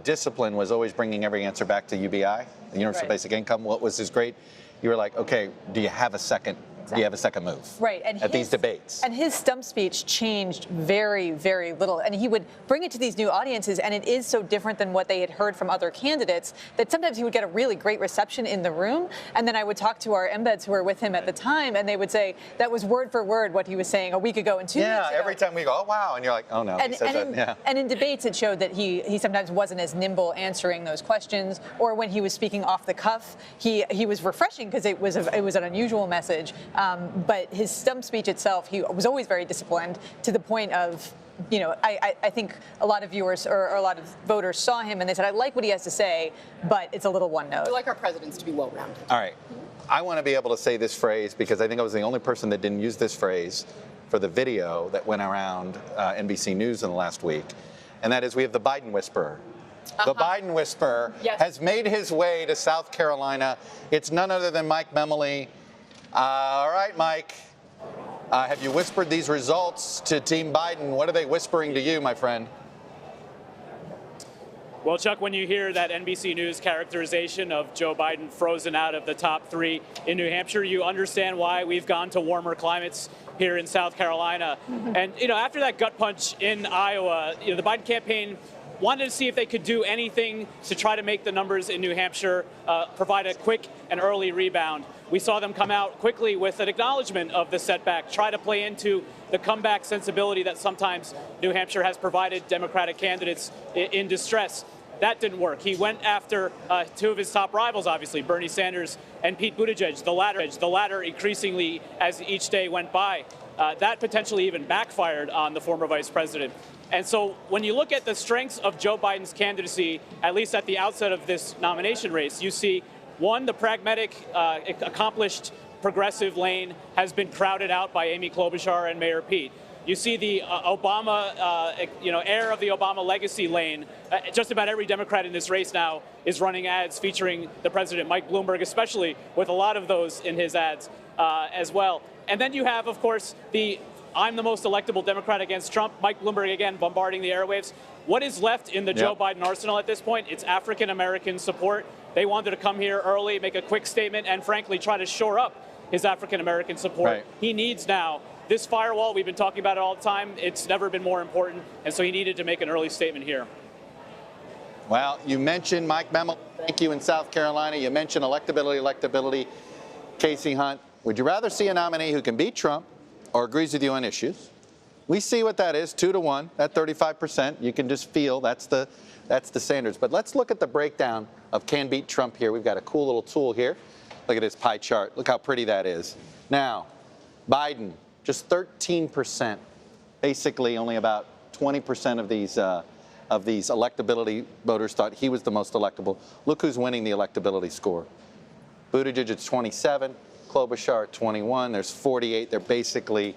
discipline was always bringing every answer back to UBI, the Universal Basic Income. What was his great? You were like, okay, do you have a second? Do you have a second move? Right. And at these debates. And his stump speech changed very, very little. And he would bring it to these new audiences, and it is so different than what they had heard from other candidates that sometimes he would get a really great reception in the room. And then I would talk to our embeds who were with him at the time, and they would say that was word for word what he was saying a week ago and 2 weeks ago. Yeah, every time we go, oh, wow. And you're like, oh, no. And in debates, it showed that he sometimes wasn't as nimble answering those questions, or when he was speaking off the cuff, he was refreshing because it was an unusual message. But his stump speech itself, he was always very disciplined to the point of, you know, I think a lot of viewers or a lot of voters saw him and they said, I like what he has to say, but it's a little one note. We like our presidents to be well-rounded. All right. I want to be able to say this phrase because I think I was the only person that didn't use this phrase for the video that went around NBC News in the last week. And that is, we have the Biden whisperer. The Biden whisperer has made his way to South Carolina. It's none other than Mike Memoli. All right, Mike. Have you whispered these results to Team Biden? What are they whispering to you, my friend? Well, Chuck, when you hear that NBC News characterization of Joe Biden frozen out of the top 3 in New Hampshire, you understand why we've gone to warmer climates here in South Carolina. And, you know, after that gut punch in Iowa, you know, the Biden campaign wanted to see if they could do anything to try to make the numbers in New Hampshire provide a quick and early rebound. We saw them come out quickly with an acknowledgement of the setback, try to play into the comeback sensibility that sometimes New Hampshire has provided Democratic candidates in distress. That didn't work. He went after two of his top rivals, obviously, Bernie Sanders and Pete Buttigieg, the latter increasingly as each day went by. That potentially even backfired on the former vice president. And so when you look at the strengths of Joe Biden's candidacy, at least at the outset of this nomination race, you see, one, the pragmatic, accomplished progressive lane has been crowded out by Amy Klobuchar and Mayor Pete. You see the Obama, heir of the Obama legacy lane. Just about every Democrat in this race now is running ads featuring the president, Mike Bloomberg especially, with a lot of those in his ads as well. And then you have, of course, the I'm the most electable Democrat against Trump. Mike Bloomberg, again, bombarding the airwaves. What is left in the Joe Biden arsenal at this point? It's African-American support. They wanted to come here early, make a quick statement, and frankly, try to shore up his African-American support. Right. He needs now this firewall. We've been talking about it all the time. It's never been more important, and so he needed to make an early statement here. Well, you mentioned Mike Memmel. Thank you in South Carolina. You mentioned electability. Casey Hunt, would you rather see a nominee who can beat Trump or agrees with you on issues? We see what that is, 2-1, that 35%. You can just feel that's the Sanders. But let's look at the breakdown of can beat Trump here. We've got a cool little tool here. Look at this pie chart. Look how pretty that is. Now, Biden, just 13%. Basically, only about 20% of these electability voters thought he was the most electable. Look who's winning the electability score. Buttigieg at 27, Klobuchar at 21. There's 48. They're basically,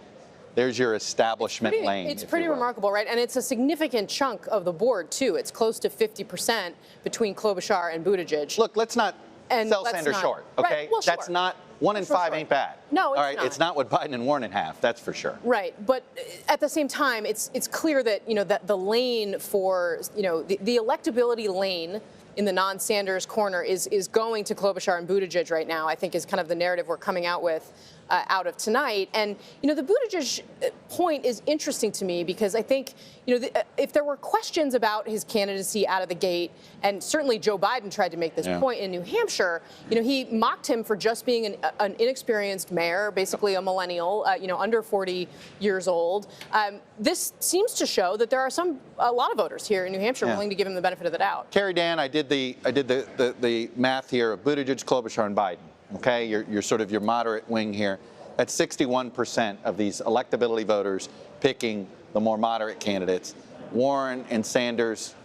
there's your establishment lane. It's pretty remarkable, right? And it's a significant chunk of the board, too. It's close to 50% between Klobuchar and Buttigieg. Look, let's not sell Sanders short, okay? Right. Well, that's not, 1 in 5 ain't bad. No, it's all right, not. It's not what Biden and Warren have, that's for sure. Right, but at the same time, it's clear that, that the lane for, the electability lane in the non-Sanders corner is going to Klobuchar and Buttigieg right now, I think is kind of the narrative we're coming out with out of tonight. And, the Buttigieg point is interesting to me because I think, if there were questions about his candidacy out of the gate, and certainly Joe Biden tried to make this point in New Hampshire, he mocked him for just being an inexperienced mayor, basically a millennial, under 40 years old. This seems to show that there are a lot of voters here in New Hampshire willing to give him the benefit of the doubt. Carrie Dan, I did the math here of Buttigieg, Klobuchar, and Biden. Okay, you're sort of your moderate wing here. That's 61% of these electability voters picking the more moderate candidates. Warren and Sanders,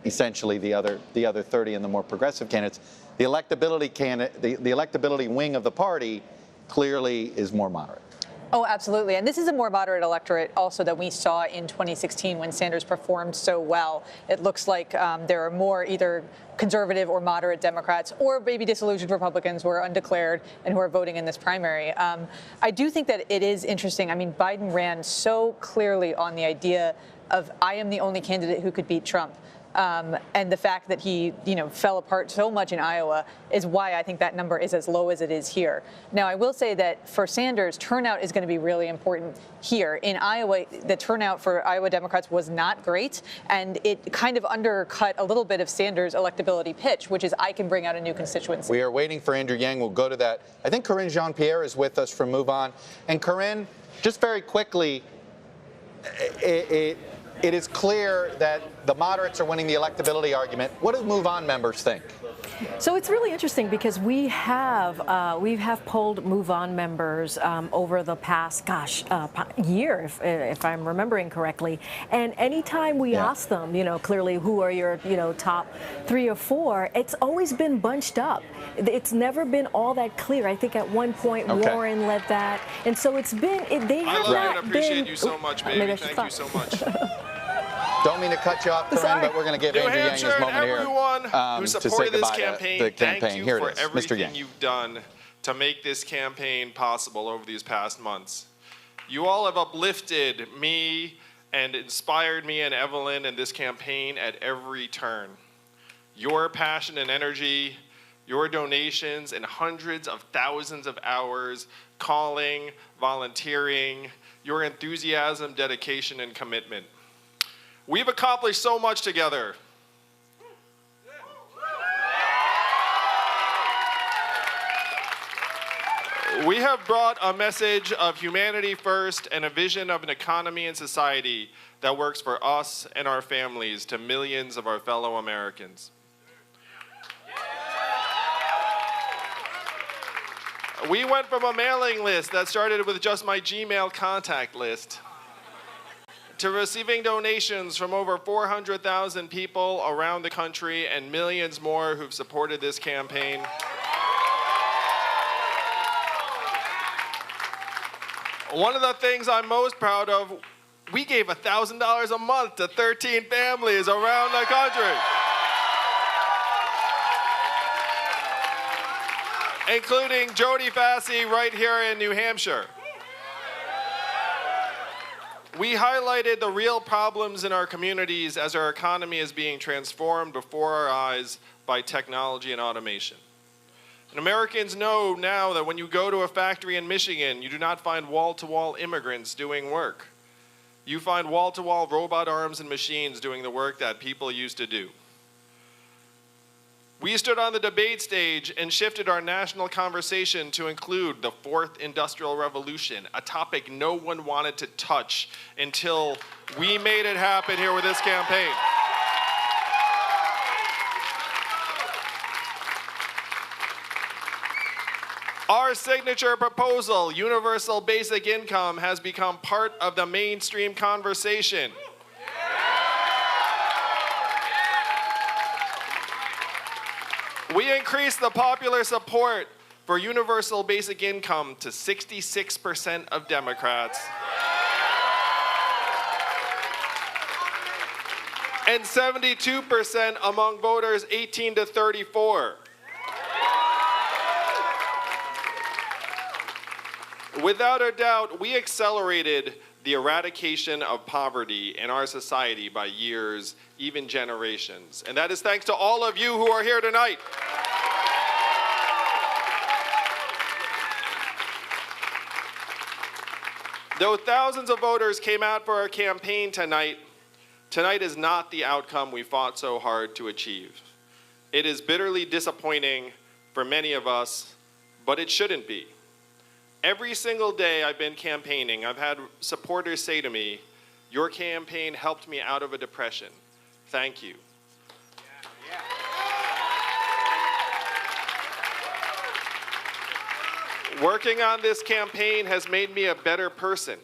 essentially the other 30 and the more progressive candidates. The electability wing of the party clearly is more moderate. Oh, absolutely. And this is a more moderate electorate also that we saw in 2016 when Sanders performed so well. It looks like there are more either conservative or moderate Democrats or maybe disillusioned Republicans who are undeclared and who are voting in this primary. I do think that it is interesting. I mean, Biden ran so clearly on the idea of I am the only candidate who could beat Trump. And the fact that he, fell apart so much in Iowa is why I think that number is as low as it is here. Now, I will say that for Sanders, turnout is going to be really important here. In Iowa, the turnout for Iowa Democrats was not great, and it kind of undercut a little bit of Sanders' electability pitch, which is I can bring out a new constituency. We are waiting for Andrew Yang. We'll go to that. I think Corinne Jean-Pierre is with us from Move On. And Corinne, just very quickly, it is clear that the moderates are winning the electability argument. What do Move On members think? So it's really interesting because we have polled Move On members over the past, year, if I'm remembering correctly. And anytime we ask them, clearly who are your, top 3 or 4, it's always been bunched up. It's never been all that clear. I think at one point Warren led that, and so it's been. They have I love not and appreciate been, you so much, baby. Thank you so much. Don't mean to cut you off, Corinne, but we're going to give Andrew Yang his moment everyone here who supported this campaign, the campaign. Thank you Here for it is, Mr. everything Yang. you've done to make this campaign possible over these past months. You all have uplifted me and inspired me and Evelyn in this campaign at every turn. Your passion and energy, your donations, and hundreds of thousands of hours calling, volunteering, your enthusiasm, dedication, and commitment. We've accomplished so much together. We have brought a message of humanity first and a vision of an economy and society that works for us and our families to millions of our fellow Americans. We went from a mailing list that started with just my Gmail contact list to receiving donations from over 400,000 people around the country and millions more who've supported this campaign. One of the things I'm most proud of, we gave $1,000 a month to 13 families around the country, including Jody Fassey right here in New Hampshire. We highlighted the real problems in our communities as our economy is being transformed before our eyes by technology and automation. And Americans know now that when you go to a factory in Michigan, you do not find wall-to-wall immigrants doing work. You find wall-to-wall robot arms and machines doing the work that people used to do. We stood on the debate stage and shifted our national conversation to include the fourth industrial revolution, a topic no one wanted to touch until we made it happen here with this campaign. Our signature proposal, universal basic income, has become part of the mainstream conversation. We increased the popular support for universal basic income to 66% of Democrats and 72% among voters 18 to 34. Without a doubt, we accelerated the eradication of poverty in our society by years, even generations. And that is thanks to all of you who are here tonight. Though thousands of voters came out for our campaign tonight, tonight is not the outcome we fought so hard to achieve. It is bitterly disappointing for many of us, but it shouldn't be. Every single day I've been campaigning, I've had supporters say to me, "Your campaign helped me out of a depression. Thank you." Working on this campaign has made me a better person.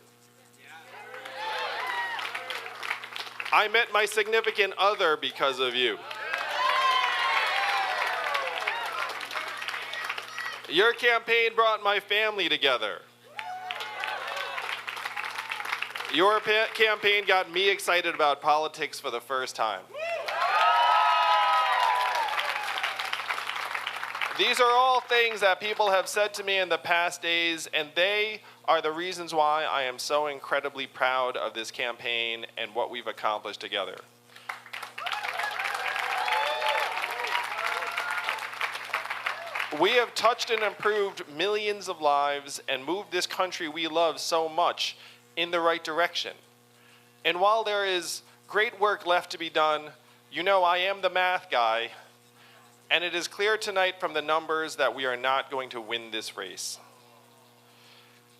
I met my significant other because of you. Your campaign brought my family together. Your campaign got me excited about politics for the first time. These are all things that people have said to me in the past days, and they are the reasons why I am so incredibly proud of this campaign and what we've accomplished together. We have touched and improved millions of lives and moved this country we love so much in the right direction. And while there is great work left to be done, you know I am the math guy, and it is clear tonight from the numbers that we are not going to win this race.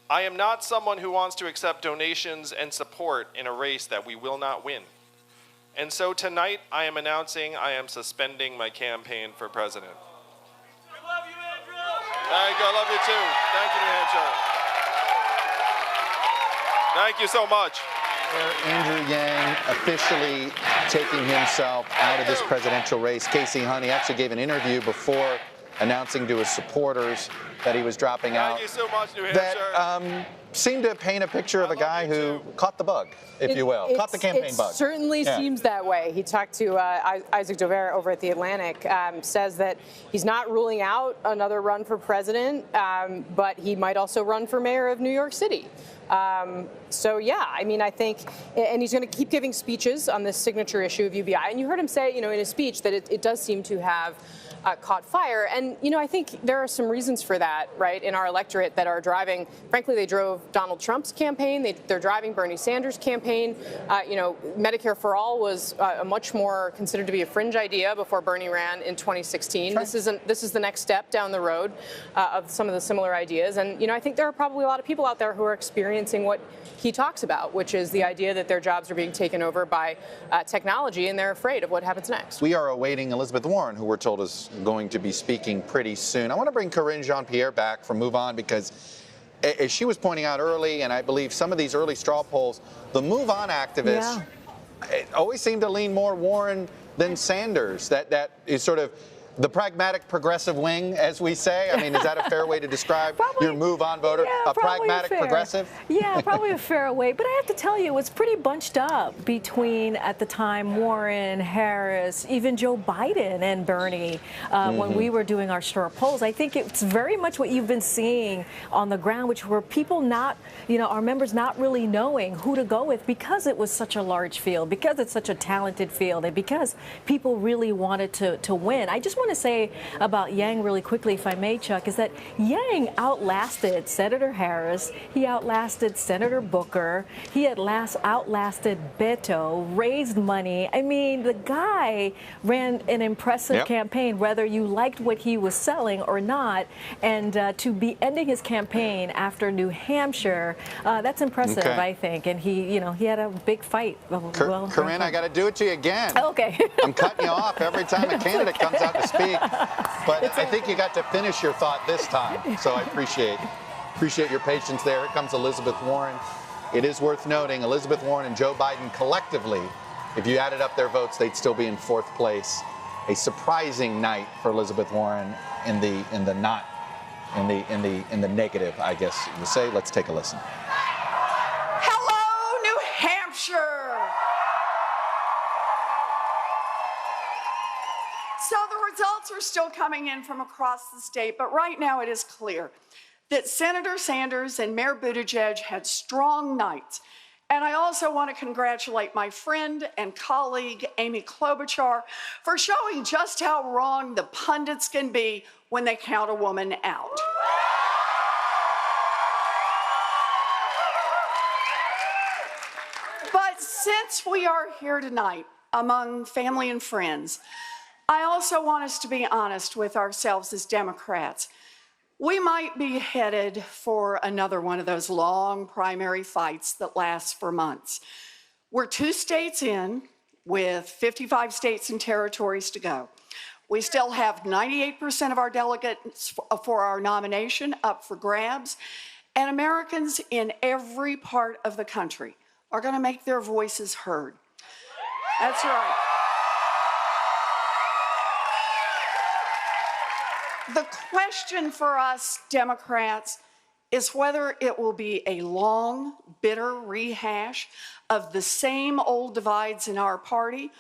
I am not someone who wants to accept donations and support in a race that we will not win. And so tonight I am announcing I am suspending my campaign for president. Thank you. I love you too. Thank you, New Hampshire. Thank you so much. Andrew Yang officially taking himself out of this presidential race. Casey Honey actually gave an interview before announcing to his supporters that he was dropping out. Thank you so much, New Hampshire. That seemed to paint a picture of a guy who caught the bug, if you will, caught the campaign bug. It certainly seems that way. He talked to Isaac Dover over at The Atlantic, says that he's not ruling out another run for president, but he might also run for mayor of New York City. So yeah, I mean, I think, and he's going to keep giving speeches on this signature issue of UBI. And you heard him say, you know, in his speech that it does seem to have caught fire. And, you know, I think there are some reasons for that, right, in our electorate that are driving. Frankly, they drove Donald Trump's campaign. They're driving Bernie Sanders' campaign. You know, Medicare for All was a much more considered to be a fringe idea before Bernie ran in 2016. This is the next step down the road of some of the similar ideas. And, you know, I think there are probably a lot of people out there who are experiencing what he talks about, which is the idea that their jobs are being taken over by technology, and they're afraid of what happens next. We are awaiting Elizabeth Warren, who we're told is going to be speaking pretty soon. I want to bring Corinne Jean-Pierre back from Move On because, as she was pointing out early, and I believe some of these early straw polls, the Move On activists always seem to lean more Warren than Sanders. That is sort of the pragmatic progressive wing, as we say. I mean, is that a fair way to describe your Move On voter? Yeah, a pragmatic progressive? Yeah, probably a fair way. But I have to tell you, it's pretty bunched up between, at the time, Warren, Harris, even Joe Biden and Bernie when we were doing our straw polls. I think it's very much what you've been seeing on the ground, which were people not, you know, our members not really knowing who to go with because it was such a large field, because it's such a talented field, and because people really wanted to win. I just want to say about Yang really quickly, if I may, Chuck, is that Yang outlasted Senator Harris. He outlasted Senator Booker. He had outlasted Beto, raised money. I mean, the guy ran an impressive campaign, whether you liked what he was selling or not. And to be ending his campaign after New Hampshire, that's impressive, I think. And he, you know, he had a big fight. Corinne, I got to do it to you again. Okay. I'm cutting you off every time a candidate comes out to speak. But I think you got to finish your thought this time. So I appreciate your patience there. Here comes Elizabeth Warren. It is worth noting, Elizabeth Warren and Joe Biden collectively, if you added up their votes, they'd still be in fourth place. A surprising night for Elizabeth Warren in the negative, I guess you say. Let's take a listen. Hello, New Hampshire. So the results are still coming in from across the state, but right now it is clear that Senator Sanders and Mayor Buttigieg had strong nights. And I also want to congratulate my friend and colleague, Amy Klobuchar, for showing just how wrong the pundits can be when they count a woman out. But since we are here tonight among family and friends, I also want us to be honest with ourselves as Democrats. We might be headed for another one of those long primary fights that lasts for months. We're 2 states in, with 55 states and territories to go. We still have 98% of our delegates for our nomination up for grabs, and Americans in every part of the country are going to make their voices heard. That's right. The question for us Democrats is whether it will be a long, bitter rehash of the same old divides in our party,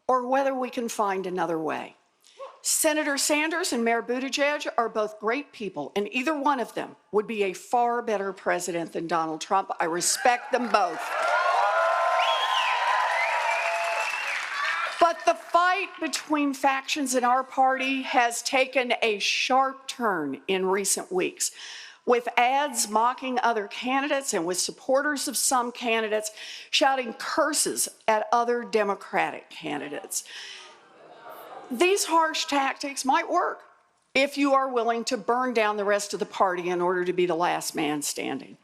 or whether we can find another way. Senator Sanders and Mayor Buttigieg are both great people, and either one of them would be a far better president than Donald Trump. I respect them both. But the fight between factions in our party has taken a sharp turn in recent weeks, with ads mocking other candidates and with supporters of some candidates shouting curses at other Democratic candidates. These harsh tactics might work if you are willing to burn down the rest of the party in order to be the last man standing.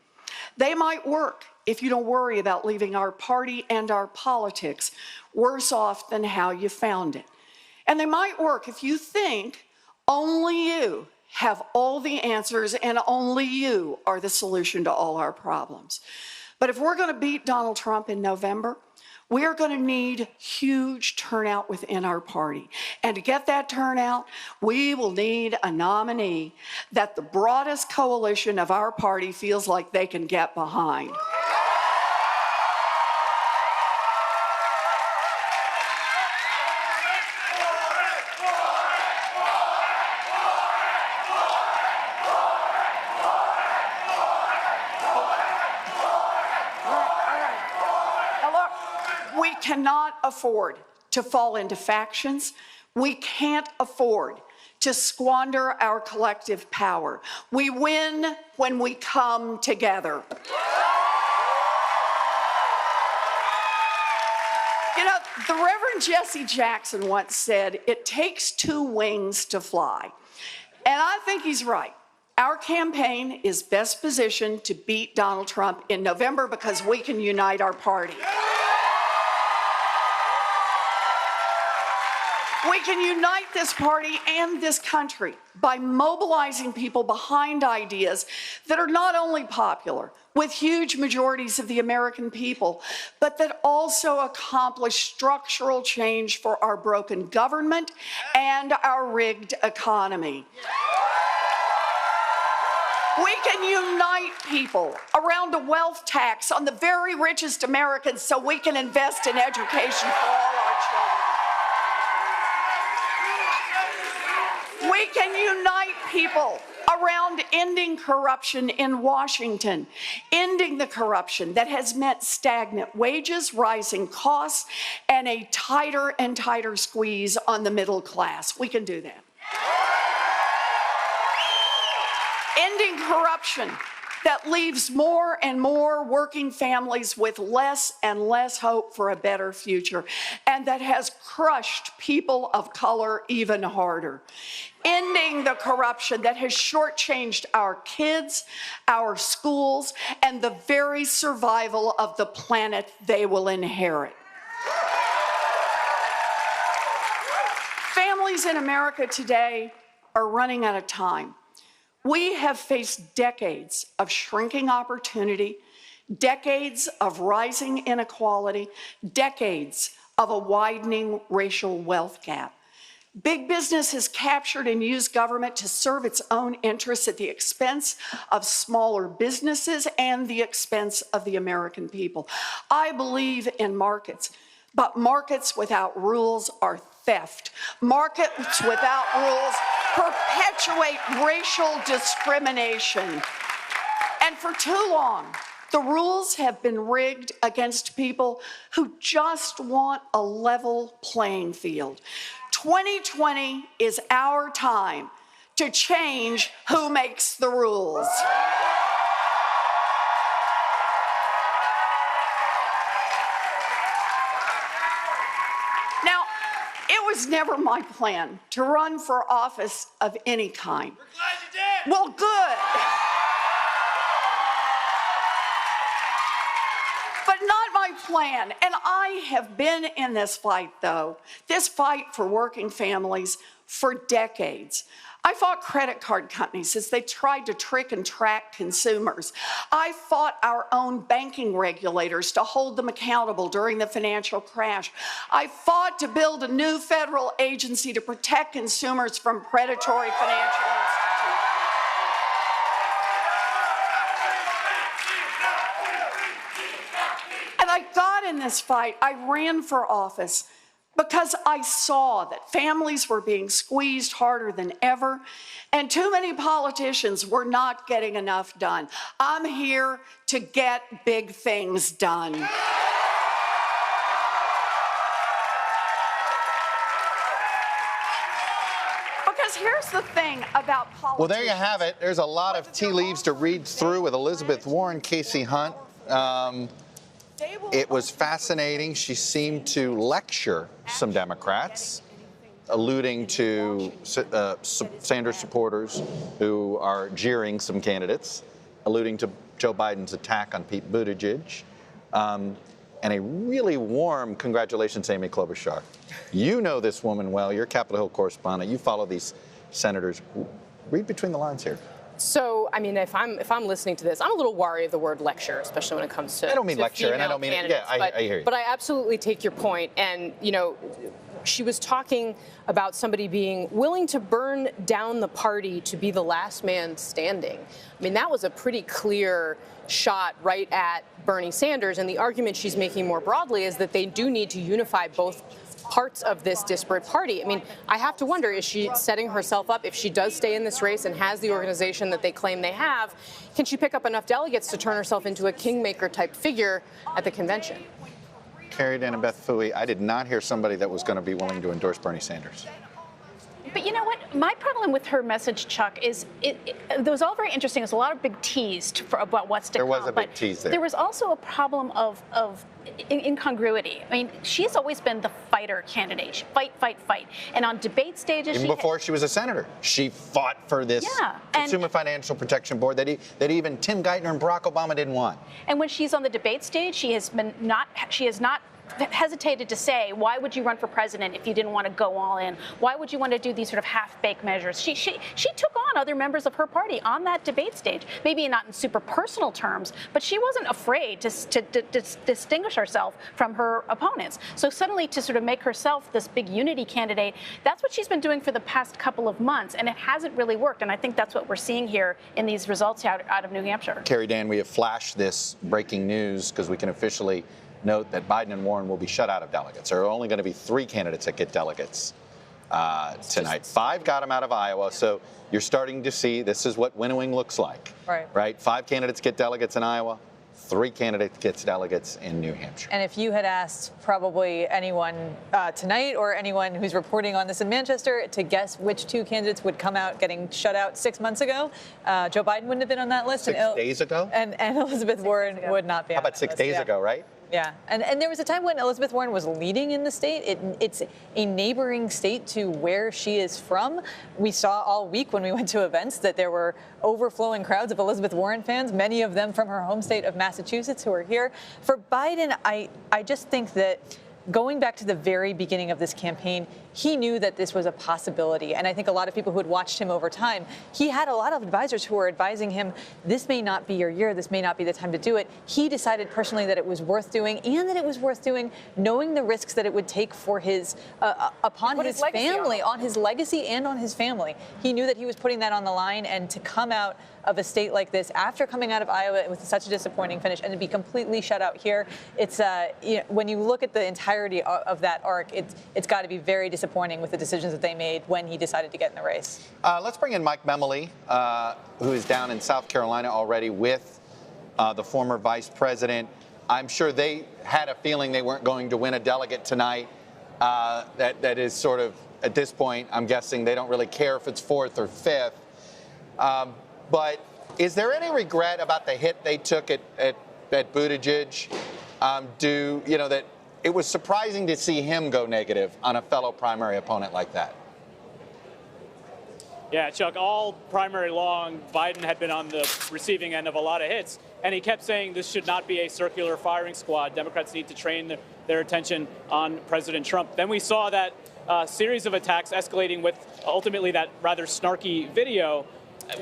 They might work if you don't worry about leaving our party and our politics worse off than how you found it. And they might work if you think only you have all the answers and only you are the solution to all our problems. But if we're going to beat Donald Trump in November, we are going to need huge turnout within our party. And to get that turnout, we will need a nominee that the broadest coalition of our party feels like they can get behind. We cannot afford to fall into factions. We can't afford to squander our collective power. We win when we come together. You know, the Reverend Jesse Jackson once said, "It takes two wings to fly." And I think he's right. Our campaign is best positioned to beat Donald Trump in November because we can unite our party. We can unite this party and this country by mobilizing people behind ideas that are not only popular with huge majorities of the American people, but that also accomplish structural change for our broken government and our rigged economy. We can unite people around a wealth tax on the very richest Americans so we can invest in education for all our children. We can unite people around ending corruption in Washington, ending the corruption that has meant stagnant wages, rising costs, and a tighter and tighter squeeze on the middle class. We can do that. Ending corruption that leaves more and more working families with less and less hope for a better future, and that has crushed people of color even harder. Ending the corruption that has shortchanged our kids, our schools, and the very survival of the planet they will inherit. Families in America today are running out of time. We have faced decades of shrinking opportunity, decades of rising inequality, decades of a widening racial wealth gap. Big business has captured and used government to serve its own interests at the expense of smaller businesses and the expense of the American people. I believe in markets, but markets without rules are theft. Markets without rules perpetuate racial discrimination. And for too long, the rules have been rigged against people who just want a level playing field. 2020 is our time to change who makes the rules. Now, it was never my plan to run for office of any kind. We're glad you did. Well, good. But not my plan. And I have been in this fight, though, this fight for working families for decades. I fought credit card companies as they tried to trick and track consumers. I fought our own banking regulators to hold them accountable during the financial crash. I fought to build a new federal agency to protect consumers from predatory financial institutions. And I got in this fight. I ran for office because I saw that families were being squeezed harder than ever, and too many politicians were not getting enough done. I'm here to get big things done. Because here's the thing about politics. Well, there you have it. There's a lot of tea leaves to read through with Elizabeth Warren, Casey Hunt. It was fascinating. She seemed to lecture some Democrats, alluding to Sanders supporters who are jeering some candidates, alluding to Joe Biden's attack on Pete Buttigieg, and a really warm congratulations, Amy Klobuchar. You know this woman well. You're a Capitol Hill correspondent. You follow these senators. Read between the lines here. So, I mean, if I'm listening to this, I'm a little wary of the word lecture, especially when it comes to. I don't mean lecture, and I don't mean it. Yeah, I hear you. But I absolutely take your point, and you know, she was talking about somebody being willing to burn down the party to be the last man standing. I mean, that was a pretty clear shot right at Bernie Sanders, and the argument she's making more broadly is that they do need to unify both parts of this disparate party. I mean, I have to wonder, is she setting herself up, if she does stay in this race and has the organization that they claim they have, can she pick up enough delegates to turn herself into a kingmaker type figure at the convention? Carrie Annabeth Fooey, I did not hear somebody that was going to be willing to endorse Bernie Sanders. But you know what? My problem with her message, Chuck, is it was all very interesting. There's a lot of big teas about what's to come. There was a big tease there. There was also a problem of incongruity. I mean, she's always been the fighter candidate. She fight, fight, fight. And on debate stages, even before she was a senator, she fought for this Consumer Financial Protection Board that even Tim Geithner and Barack Obama didn't want. And when she's on the debate stage, she has not hesitated to say, why would you run for president if you didn't want to go all in? Why would you want to do these sort of half-baked measures? She took on other members of her party on that debate stage, maybe not in super personal terms, but she wasn't afraid to distinguish herself from her opponents. So suddenly to sort of make herself this big unity candidate, that's what she's been doing for the past couple of months, and it hasn't really worked. And I think that's what we're seeing here in these results out of New Hampshire. Carrie, Dan, we have flashed this breaking news because we can officially note that Biden and Warren will be shut out of delegates. There are only going to be 3 candidates that get delegates tonight. 5 got them out of Iowa, so you're starting to see this is what winnowing looks like. Right? 5 candidates get delegates in Iowa, 3 candidates get delegates in New Hampshire. And if you had asked probably anyone tonight or anyone who's reporting on this in Manchester to guess which 2 candidates would come out getting shut out 6 months ago, Joe Biden wouldn't have been on that list. 6 days ago? And Elizabeth Warren would not be on that list. How about 6 days ago, right? Yeah, and there was a time when Elizabeth Warren was leading in the state. It's a neighboring state to where she is from. We saw all week when we went to events that there were overflowing crowds of Elizabeth Warren fans, many of them from her home state of Massachusetts, who are here. For Biden, I just think that going back to the very beginning of this campaign, he knew that this was a possibility. And I think a lot of people who had watched him over time, he had a lot of advisors who were advising him, this may not be your year, this may not be the time to do it. He decided personally that it was worth doing, and that it was worth doing knowing the risks that it would take for his, upon his family, on his legacy and on his family. He knew that he was putting that on the line, and to come out of a state like this after coming out of Iowa with such a disappointing finish and to be completely shut out here, it's when you look at the entirety of that arc, it's got to be very disappointing with the decisions that they made when he decided to get in the race. Let's bring in Mike Memoli, who is down in South Carolina already with the former vice president. I'm sure they had a feeling they weren't going to win a delegate tonight. That is sort of, at this point, I'm guessing they don't really care if it's 4th or 5th. But is there any regret about the hit they took at Buttigieg? That it was surprising to see him go negative on a fellow primary opponent like that? Yeah, Chuck, all primary long, Biden had been on the receiving end of a lot of hits, and he kept saying this should not be a circular firing squad. Democrats need to train their attention on President Trump. Then we saw that series of attacks escalating with ultimately that rather snarky video.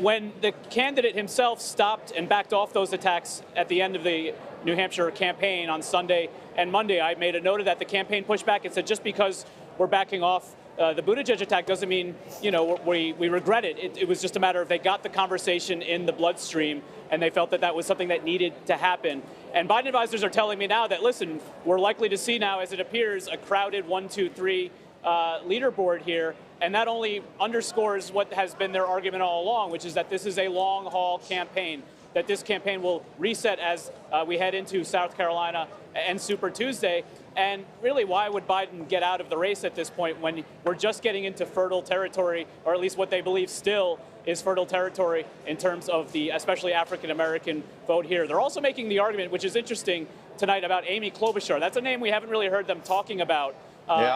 When the candidate himself stopped and backed off those attacks at the end of the New Hampshire campaign on Sunday and Monday, I made a note of that. The campaign pushed back and said, just because we're backing off the Buttigieg attack doesn't mean, we regret it. It was just a matter of they got the conversation in the bloodstream, and they felt that that was something that needed to happen. And Biden advisors are telling me now that, listen, we're likely to see now, as it appears, a crowded 1, 2, 3 leaderboard here. And that only underscores what has been their argument all along, which is that this is a long-haul campaign, that this campaign will reset as we head into South Carolina and Super Tuesday. And really, why would Biden get out of the race at this point when we're just getting into fertile territory, or at least what they believe still is fertile territory in terms of the especially African-American vote here? They're also making the argument, which is interesting tonight, about Amy Klobuchar. That's a name we haven't really heard them talking about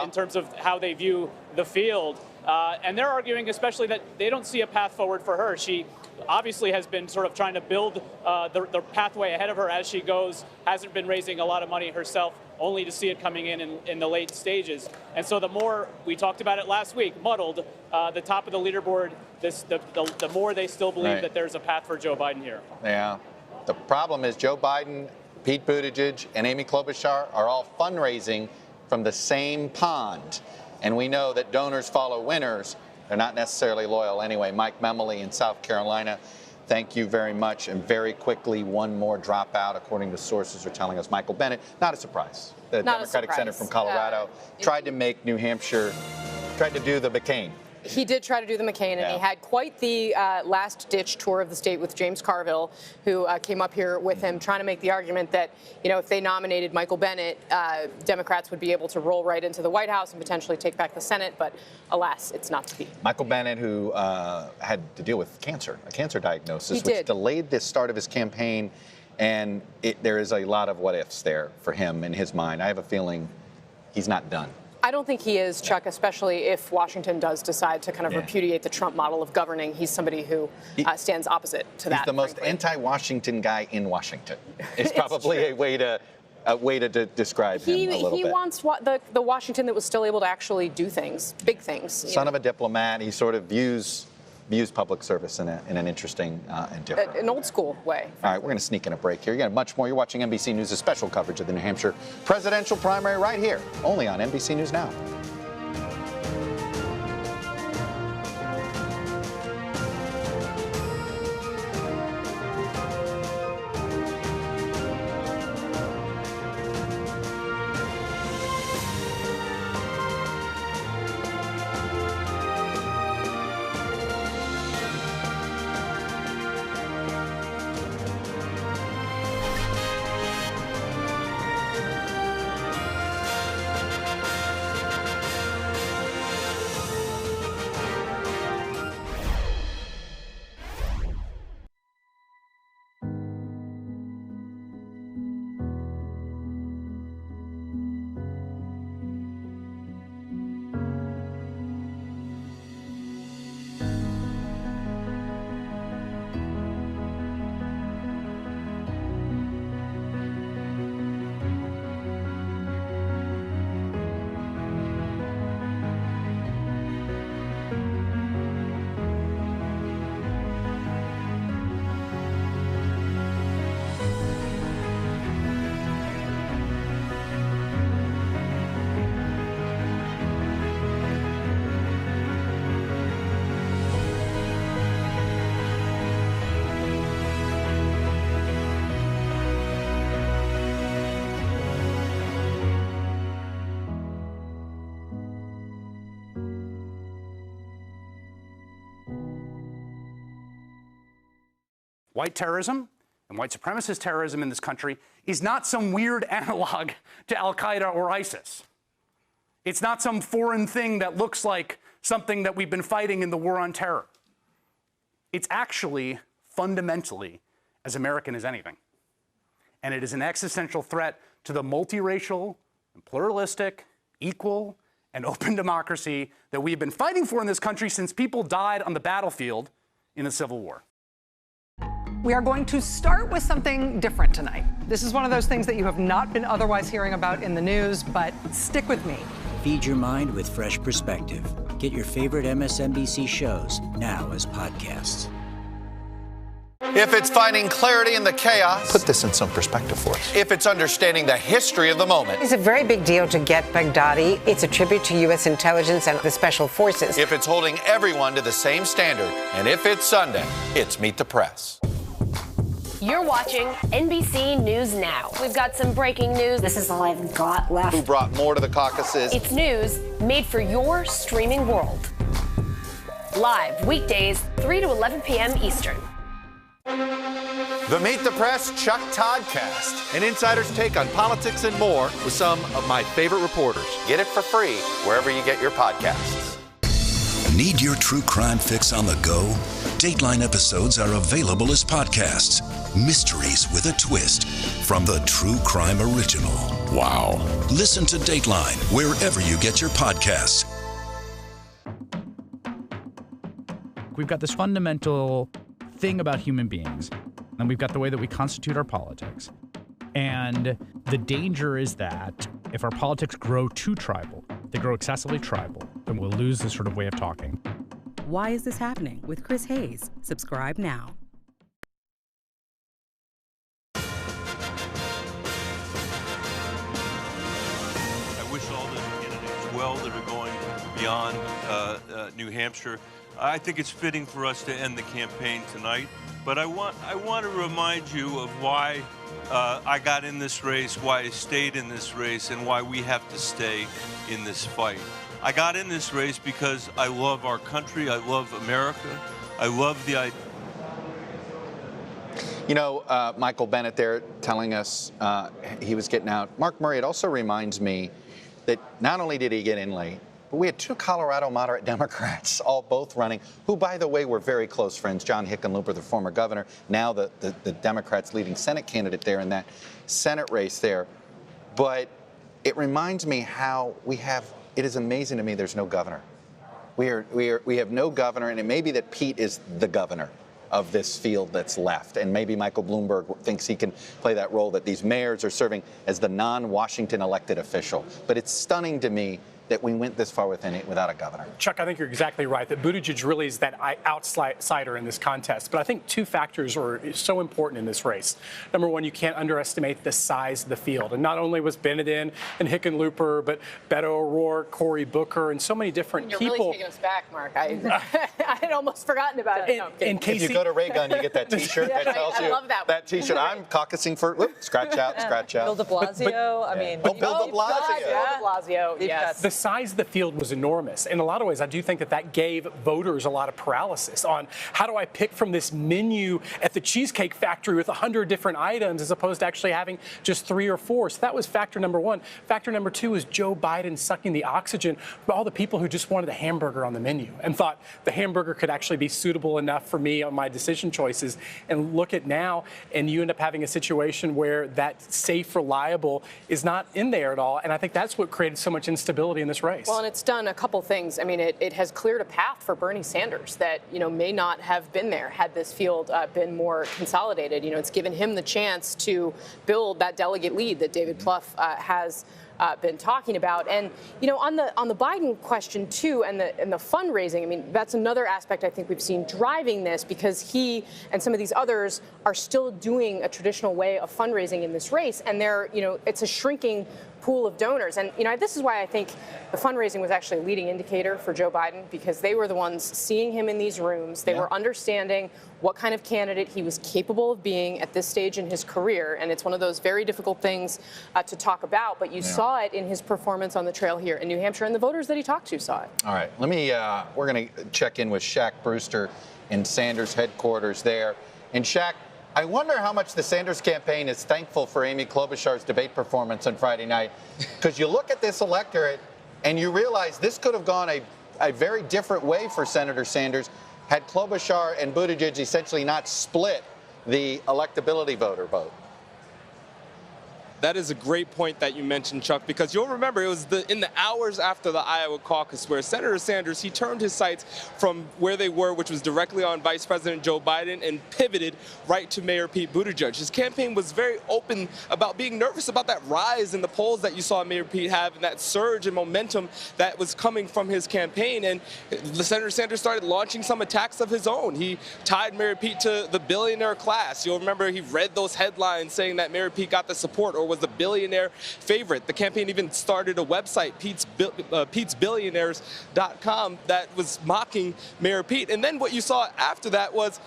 in terms of how they view the field. And they're arguing especially that they don't see a path forward for her. She obviously has been sort of trying to build the pathway ahead of her as she goes, hasn't been raising a lot of money herself, only to see it coming in the late stages. And so the more, we talked about it last week, muddled, the top of the leaderboard, the more they still believe that there's a path for Joe Biden here. Yeah. The problem is Joe Biden, Pete Buttigieg, and Amy Klobuchar are all fundraising from the same pond. And we know that donors follow winners. They're not necessarily loyal anyway. Mike Memoli in South Carolina, thank you very much. And very quickly, one more dropout, according to sources are telling us. Michael Bennet, not a surprise. The Democratic Senator from Colorado tried to make New Hampshire, tried to do the McCain. He did try to do the McCain, and he had quite the last-ditch tour of the state with James Carville, who came up here with him, trying to make the argument that, you know, if they nominated Michael Bennet, Democrats would be able to roll right into the White House and potentially take back the Senate. But alas, it's not to be. Michael Bennet, who had to deal with cancer, a cancer diagnosis, He which did. delayed the start of his campaign. And there is a lot of what ifs there for him in his mind. I have a feeling he's not done. I don't think he is, Chuck, especially if Washington does decide to kind of repudiate the Trump model of governing. He's somebody who stands opposite to that. He's the most anti-Washington guy in Washington. It's probably a way to describe him a little bit. He wants the Washington that was still able to actually do things, big things. Son of a diplomat, he sort of views public service in an interesting and different an old school way. All right, we're going to sneak in a break here. You got much more. You're watching NBC News' special coverage of the New Hampshire presidential primary right here, only on NBC News Now. White terrorism and white supremacist terrorism in this country is not some weird analog to Al-Qaeda or ISIS. It's not some foreign thing that looks like something that we've been fighting in the war on terror. It's actually fundamentally as American as anything. And it is an existential threat to the multiracial, and pluralistic, equal, and open democracy that we've been fighting for in this country since people died on the battlefield in the Civil War. We are going to start with something different tonight. This is one of those things that you have not been otherwise hearing about in the news, but stick with me. Feed your mind with fresh perspective. Get your favorite MSNBC shows now as podcasts. If it's finding clarity in the chaos, put this in some perspective for us. If it's understanding the history of the moment, It's a very big deal to get Baghdadi. It's a tribute to U.S. intelligence and the special forces. if it's holding everyone to the same standard, and if it's Sunday, it's Meet the Press. You're watching NBC News Now. We've got some breaking news. This is all I've got left. Who brought more to the caucuses? It's news made for your streaming world. Live weekdays, 3 to 11 p.m. Eastern. The Meet the Press Chuck Toddcast, an insider's take on politics and more with some of my favorite reporters. Get it for free wherever you get your podcasts. Need your true crime fix on the go? Dateline episodes are available as podcasts. Mysteries with a twist from the True Crime Original. Wow. Listen to Dateline wherever you get your podcasts. We've got this fundamental thing about human beings, and we've got the way that we constitute our politics. And the danger is that if our politics grow too tribal, they grow excessively tribal, then we'll lose this sort of way of talking. Why is this happening? With Chris Hayes. Subscribe now. I wish all the candidates well that are going beyond New Hampshire. I think it's fitting for us to end the campaign tonight But I want to remind you of why I got in this race, why I stayed in this race, and why we have to stay in this fight. I got in this race because I love our country, I love America, I love the idea. You know, Michael Bennett there telling us he was getting out. Mark Murray, it also reminds me that not only did he get in late, but we had two Colorado moderate Democrats, both running, who, by the way, were very close friends. John Hickenlooper, the former governor, now the Democrats' leading Senate candidate there in that Senate race there. But it reminds me how it is amazing to me there's no governor. We have no governor, and it may be that Pete is the governor of this field that's left. And maybe Michael Bloomberg thinks he can play that role, that these mayors are serving as the non-Washington elected official. But it's stunning to me that we went this far without a governor. Chuck, I think you're exactly right, that Buttigieg really is that outsider in this contest. But I think two factors are so important in this race. Number one, you can't underestimate the size of the field. And not only was Bennett in and Hickenlooper, but Beto O'Rourke, Cory Booker, and so many different people. You're really taking us back, Mark. I had almost forgotten about it. If you go to Raygun, you get that T-shirt that tells you. I love that T-shirt. I'm caucusing for, scratch out, scratch out. Bill de Blasio, Bill de Blasio. Bill de Blasio, yes. The size of the field was enormous. In a lot of ways, I do think that gave voters a lot of paralysis on how do I pick from this menu at the Cheesecake Factory with 100 different items as opposed to actually having just 3 or 4. So that was factor number one. Factor number two was Joe Biden sucking the oxygen from all the people who just wanted a hamburger on the menu and thought the hamburger could actually be suitable enough for me on my decision choices. And look at now, and you end up having a situation where that safe, reliable is not in there at all. And I think that's what created so much instability in this race. Well, and it's done a couple things. I mean, it has cleared a path for Bernie Sanders that, may not have been there had this field been more consolidated. It's given him the chance to build that delegate lead that David Plouffe has been talking about. And, on the Biden question, too, and the fundraising, I mean, that's another aspect I think we've seen driving this, because he and some of these others are still doing a traditional way of fundraising in this race. And it's a shrinking pool of donors. And, this is why I think the fundraising was actually a leading indicator for Joe Biden, because they were the ones seeing him in these rooms. They were understanding what kind of candidate he was capable of being at this stage in his career. And it's one of those very difficult things to talk about. But you saw it in his performance on the trail here in New Hampshire, and the voters that he talked to saw it. All right. We're going to check in with Shaq Brewster in Sanders headquarters there. And Shaq, I wonder how much the Sanders campaign is thankful for Amy Klobuchar's debate performance on Friday night, because you look at this electorate and you realize this could have gone a very different way for Senator Sanders had Klobuchar and Buttigieg essentially not split the electability voter vote. That is a great point that you mentioned, Chuck, because you'll remember it was in the hours after the Iowa caucus where Senator Sanders, he turned his sights from where they were, which was directly on Vice President Joe Biden, and pivoted right to Mayor Pete Buttigieg. His campaign was very open about being nervous about that rise in the polls that you saw Mayor Pete have and that surge in momentum that was coming from his campaign. And Senator Sanders started launching some attacks of his own. He tied Mayor Pete to the billionaire class. You'll remember he read those headlines saying that Mayor Pete got the support or was the billionaire favorite. The campaign even started a website, Pete'sBillionaires.com, that was mocking Mayor Pete. And then what you saw after that was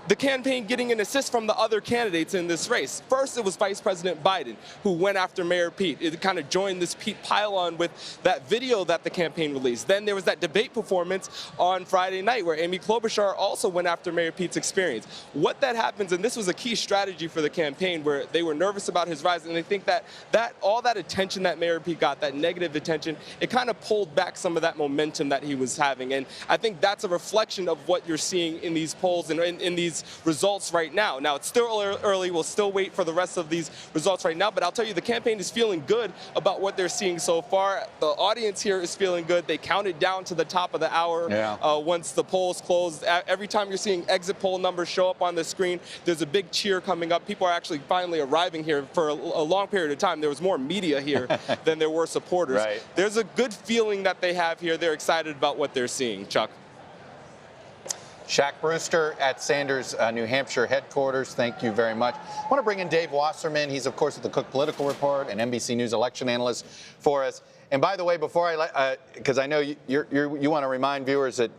the campaign getting an assist from the other candidates in this race. First, it was Vice President Biden, who went after Mayor Pete. It kind of joined this Pete pile-on with that video that the campaign released. Then there was that debate performance on Friday night where Amy Klobuchar also went after Mayor Pete's experience. What that happens, and this was a key strategy for the campaign, where they were nervous about his rise, and they think that all that attention that Mayor Pete got, that negative attention, it kind of pulled back some of that momentum that he was having. And I think that's a reflection of what you're seeing in these polls and in these results right now. Now, it's still early. We'll still wait for the rest of these results right now. But I'll tell you, the campaign is feeling good about what they're seeing so far. The audience here is feeling good. They counted down to the top of the hour once the polls closed. Every time you're seeing exit poll numbers show up on the screen, there's a big cheer coming up. People are actually finally arriving here for a long period of time. There was more media here than there were supporters. Right. There's a good feeling that they have here. They're excited about what they're seeing, Chuck. Shaq Brewster at Sanders, New Hampshire headquarters. Thank you very much. I want to bring in Dave Wasserman. He's, of course, at the Cook Political Report and NBC News election analyst for us. And by the way, before because I know you want to remind viewers that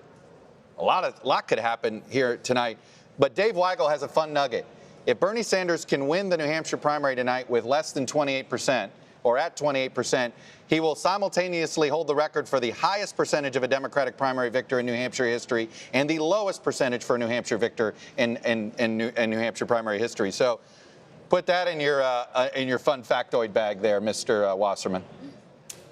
a lot could happen here tonight. But Dave Weigel has a fun nugget. If Bernie Sanders can win the New Hampshire primary tonight with less than 28%, or at 28%, he will simultaneously hold the record for the highest percentage of a Democratic primary victor in New Hampshire history and the lowest percentage for a New Hampshire victor in New Hampshire primary history. So put that in your fun factoid bag there, Mr. Wasserman.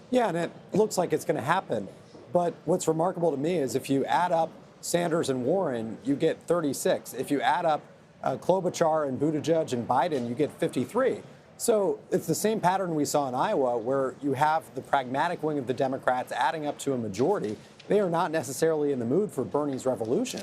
Yeah, and it looks like it's going to happen. But what's remarkable to me is if you add up Sanders and Warren, you get 36. If you add up Klobuchar and Buttigieg and Biden, you get 53. So it's the same pattern we saw in Iowa, where you have the pragmatic wing of the Democrats adding up to a majority. They are not necessarily in the mood for Bernie's revolution.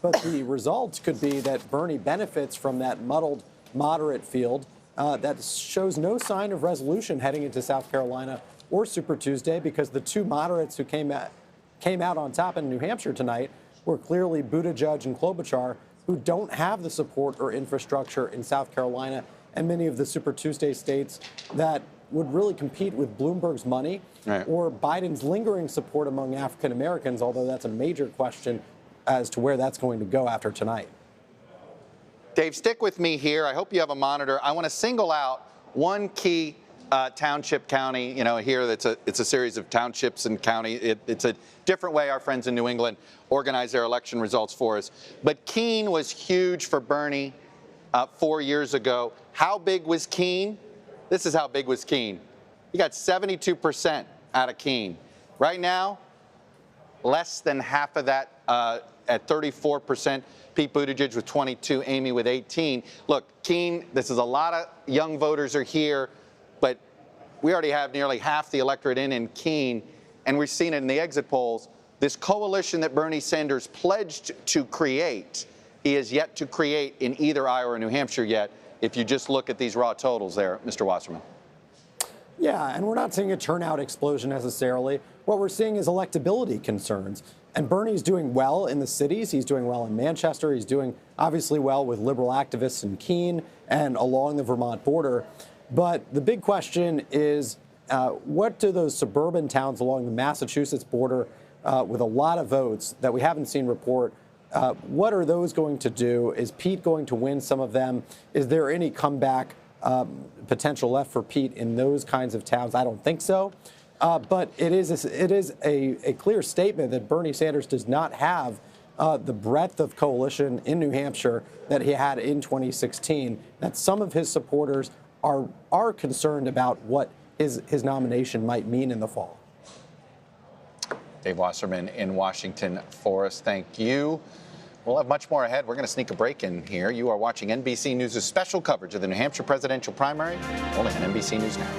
But the result could be that Bernie benefits from that muddled moderate field that shows no sign of resolution heading into South Carolina or Super Tuesday, because the two moderates who came out on top in New Hampshire tonight were clearly Buttigieg and Klobuchar, who don't have the support or infrastructure in South Carolina and many of the Super Tuesday states that would really compete with Bloomberg's money or Biden's lingering support among African Americans, although that's a major question as to where that's going to go after tonight. Dave, stick with me here. I hope you have a monitor. I want to single out one key township county. You know, here it's a series of townships and county. It's a different way our friends in New England organize their election results for us. But Keene was huge for Bernie 4 years ago. How big was Keene? This is how big was Keene. He got 72% out of Keene. Right now, less than half of that at 34%. Pete Buttigieg with 22, Amy with 18. Look, Keene, this is a lot of young voters are here, but we already have nearly half the electorate in Keene, and we've seen it in the exit polls. This coalition that Bernie Sanders pledged to create, he has yet to create in either Iowa or New Hampshire yet, if you just look at these raw totals there, Mr. Wasserman. Yeah, and we're not seeing a turnout explosion necessarily. What we're seeing is electability concerns. And Bernie's doing well in the cities. He's doing well in Manchester. He's doing obviously well with liberal activists in Keene and along the Vermont border. But the big question is, what do those suburban towns along the Massachusetts border with a lot of votes that we haven't seen report, what are those going to do? Is Pete going to win some of them? Is there any comeback potential left for Pete in those kinds of towns? I don't think so. But it is a clear statement that Bernie Sanders does not have the breadth of coalition in New Hampshire that he had in 2016, that some of his supporters are concerned about what his nomination might mean in the fall. Dave Wasserman in Washington for us. Thank you. We'll have much more ahead. We're going to sneak a break in here. You are watching NBC News' special coverage of the New Hampshire presidential primary, only on NBC News Now.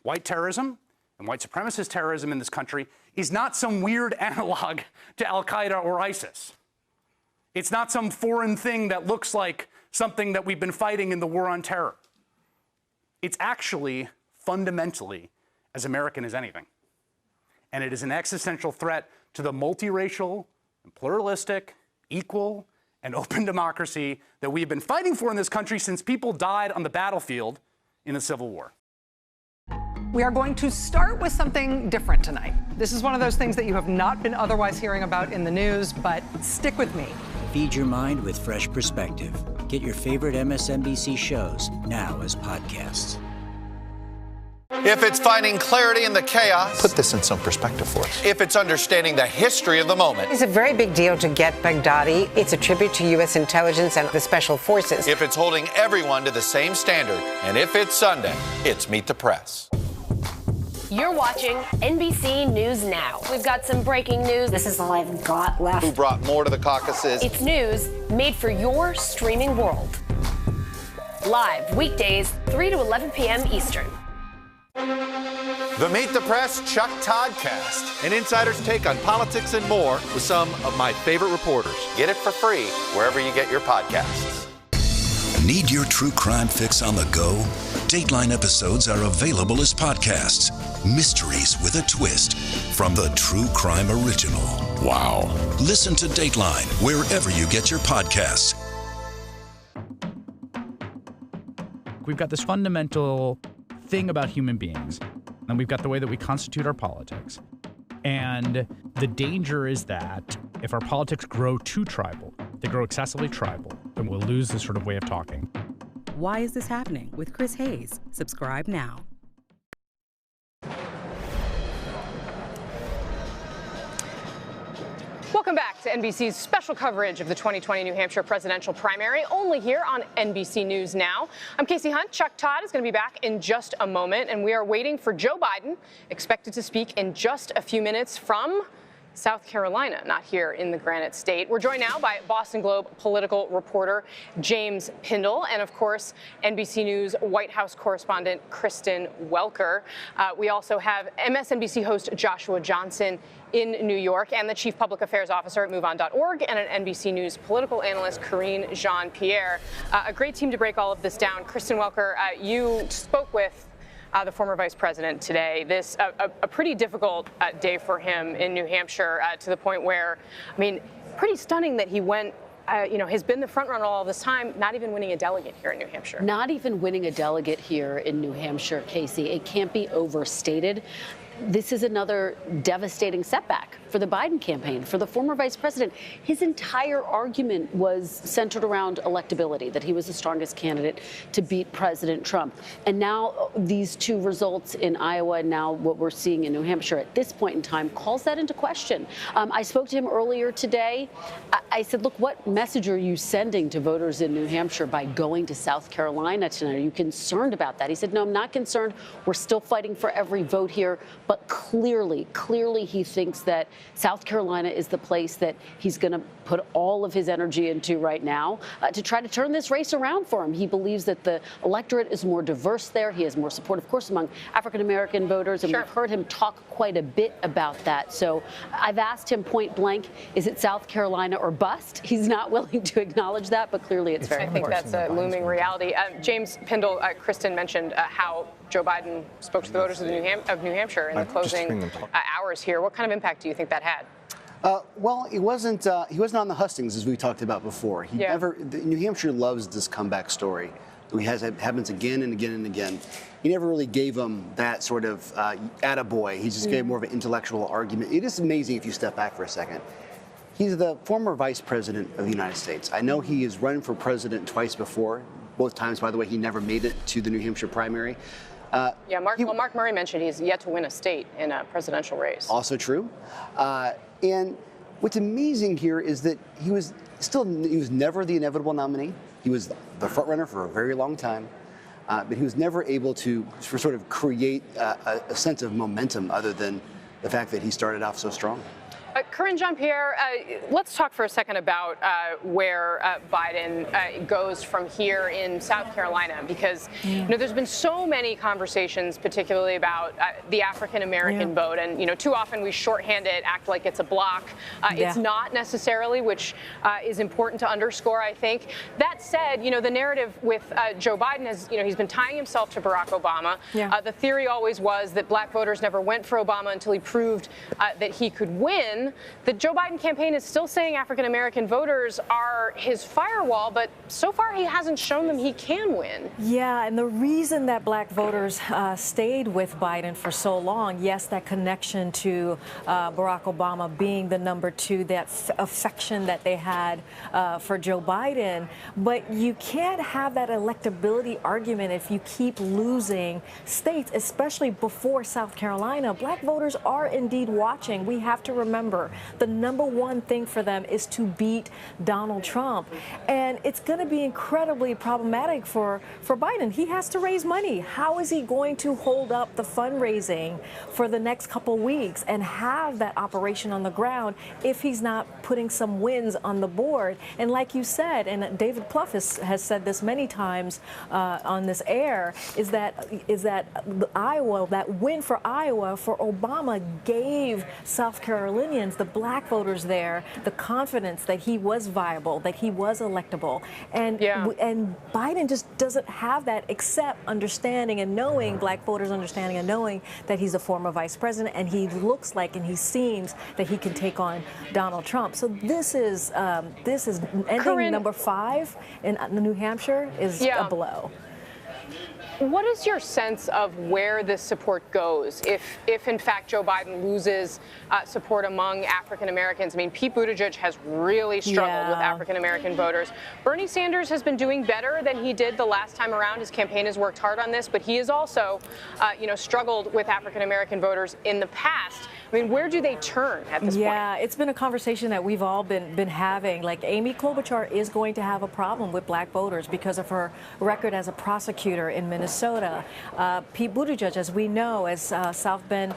White terrorism and white supremacist terrorism in this country is not some weird analog to Al-Qaeda or ISIS. It's not some foreign thing that looks like something that we've been fighting in the war on terror. It's actually fundamentally as American as anything. And it is an existential threat to the multiracial, and pluralistic, equal, and open democracy that we've been fighting for in this country since people died on the battlefield in the Civil War. We are going to start with something different tonight. This is one of those things that you have not been otherwise hearing about in the news, but stick with me. Feed your mind with fresh perspective. Get your favorite MSNBC shows now as podcasts. If it's finding clarity in the chaos, put this in some perspective for us. If it's understanding the history of the moment, It's a very big deal to get Baghdadi. It's a tribute to U.S. intelligence and the special forces. if it's holding everyone to the same standard, and if it's Sunday, it's Meet the Press. You're watching NBC News Now. We've got some breaking news. This is all I've got left. Who brought more to the caucuses? It's news made for your streaming world. Live weekdays, 3 to 11 p.m. Eastern. The Meet the Press Chuck Toddcast, an insider's take on politics and more with some of my favorite reporters. Get it for free wherever you get your podcasts. Need your true crime fix on the go? Dateline episodes are available as podcasts. Mysteries with a twist from the True Crime Original. Wow. Listen to Dateline wherever you get your podcasts. We've got this fundamental thing about human beings, and we've got the way that we constitute our politics. And the danger is that if our politics grow too tribal, they grow excessively tribal, then we'll lose this sort of way of talking. Why is this happening? With Chris Hayes. Subscribe now. Welcome back to NBC's special coverage of the 2020 New Hampshire presidential primary, only here on NBC News Now. I'm Casey Hunt. Chuck Todd is going to be back in just a moment, and we are waiting for Joe Biden, expected to speak in just a few minutes from South Carolina, not here in the Granite State. We're joined now by Boston Globe political reporter James Pindell and, of course, NBC News White House correspondent Kristen Welker. We also have MSNBC host Joshua Johnson in New York and the chief public affairs officer at MoveOn.org and an NBC News political analyst, Karine Jean-Pierre. A great team to break all of this down. Kristen Welker, you spoke with the former vice president today. This a pretty difficult day for him in New Hampshire, to the point where, I mean, pretty stunning that he went. Has been the front runner all this time, not even winning a delegate here in New Hampshire. Not even winning a delegate here in New Hampshire, Casey. It can't be overstated. This is another devastating setback for the Biden campaign, for the former vice president. His entire argument was centered around electability, that he was the strongest candidate to beat President Trump. And now these two results in Iowa and now what we're seeing in New Hampshire at this point in time calls that into question. I spoke to him earlier today. I said, look, what message are you sending to voters in New Hampshire by going to South Carolina tonight? Are you concerned about that? He said, no, I'm not concerned. We're still fighting for every vote here. But clearly he thinks that South Carolina is the place that he's going to put all of his energy into right now to try to turn this race around for him. He believes that the electorate is more diverse there. He has more support, of course, among African-American voters. And we've heard him talk quite a bit about that. So I've asked him point blank, is it South Carolina or bust? He's not willing to acknowledge that, but clearly it's very important. I think that's a looming reality. James Pindell, Kristen mentioned how Joe Biden spoke to the voters of New Hampshire in the closing hours here. What kind of impact do you think that had? Well, he wasn't on the hustings, as we talked about before. New Hampshire loves this comeback story. It happens again and again and again. He never really gave him that sort of attaboy. He just gave more of an intellectual argument. It is amazing if you step back for a second. He's the former vice president of the United States. I know he has run for president twice before. Both times, by the way, he never made it to the New Hampshire primary. Mark Murray mentioned he's yet to win a state in a presidential race. Also true. And what's amazing here is that he was never the inevitable nominee. He was the front runner for a very long time, but he was never able to sort of create a sense of momentum other than the fact that he started off so strong. Karine Jean-Pierre, let's talk for a second about where Biden goes from here in South Carolina, because there's been so many conversations, particularly about the African-American vote, and too often we shorthand it, act like it's a block. It's not necessarily, which is important to underscore, I think. That said, the narrative with Joe Biden is, he's been tying himself to Barack Obama. The theory always was that black voters never went for Obama until he proved that he could win. win. The Joe Biden campaign is still saying African American voters are his firewall, but so far he hasn't shown them he can win. Yeah, and the reason that black voters stayed with Biden for so long, yes, that connection to Barack Obama being the number two, that affection that they had for Joe Biden, but you can't have that electability argument if you keep losing states, especially before South Carolina. Black voters are indeed watching. We have to remember the number one thing for them is to beat Donald Trump. And it's going to be incredibly problematic for Biden. He has to raise money. How is he going to hold up the fundraising for the next couple weeks and have that operation on the ground if he's not putting some wins on the board? And like you said, and David Plouffe has said this many times on this air, is that Iowa, that win for Iowa for Obama gave South Carolinians, the black voters there, the confidence that he was viable, that he was electable. And Biden just doesn't have that, except understanding and knowing, black voters understanding and knowing that he's a former vice president and he looks like and he seems that he can take on Donald Trump. So this is ending Corinne, number 5 in New Hampshire is a blow. What is your sense of where this support goes if in fact Joe Biden loses support among African Americans? I mean, Pete Buttigieg has really struggled with African American voters. Bernie Sanders has been doing better than he did the last time around. His campaign has worked hard on this, but he has also, struggled with African American voters in the past. I mean, where do they turn at this point? Yeah, it's been a conversation that we've all been having. Like, Amy Klobuchar is going to have a problem with black voters because of her record as a prosecutor in Minnesota. Pete Buttigieg, as we know, as South Bend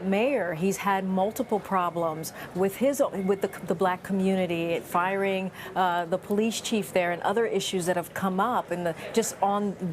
mayor, he's had multiple problems with the black community, firing the police chief there, and other issues that have come up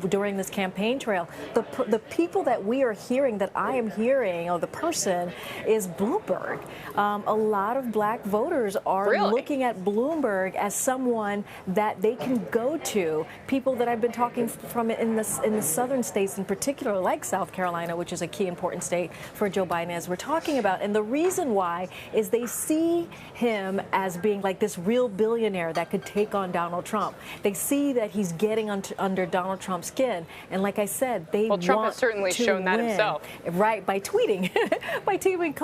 during this campaign trail. The people that we are hearing, that I am hearing, or the person is Bloomberg. A lot of black voters are looking at Bloomberg as someone that they can go to. People that I've been talking from in the southern states in particular, like South Carolina, which is a key important state for Joe Biden, as we're talking about. And the reason why is they see him as being like this real billionaire that could take on Donald Trump. They see that he's getting under Donald Trump's skin. And like I said, they want Trump has certainly to shown that win. himself. Right, by tweeting,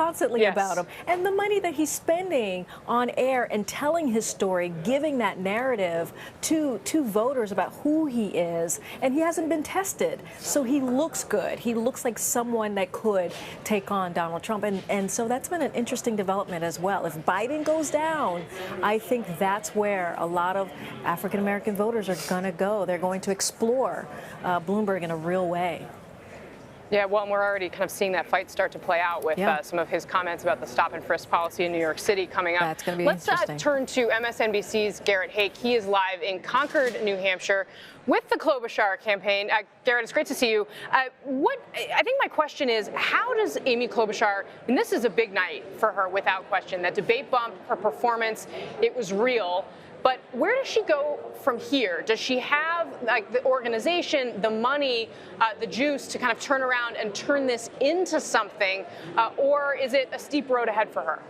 constantly about him. And the money that he's spending on air and telling his story, giving that narrative to voters about who he is. And he hasn't been tested. So he looks good. He looks like someone that could take on Donald Trump. And so that's been an interesting development as well. If Biden goes down, I think that's where a lot of African American voters are going to go. They're going to explore Bloomberg in a real way. Yeah, well, and we're already kind of seeing that fight start to play out with some of his comments about the stop and frisk policy in New York City coming up. That's going to be interesting. Let's turn to MSNBC's Garrett Haake. He is live in Concord, New Hampshire, with the Klobuchar campaign. Garrett, it's great to see you. I think my question is, how does Amy Klobuchar, and this is a big night for her without question, that debate bump, her performance, it was real. But where does she go from here? Does she have the organization, the money, the juice to kind of turn around and turn this into something, or is it a steep road ahead for her?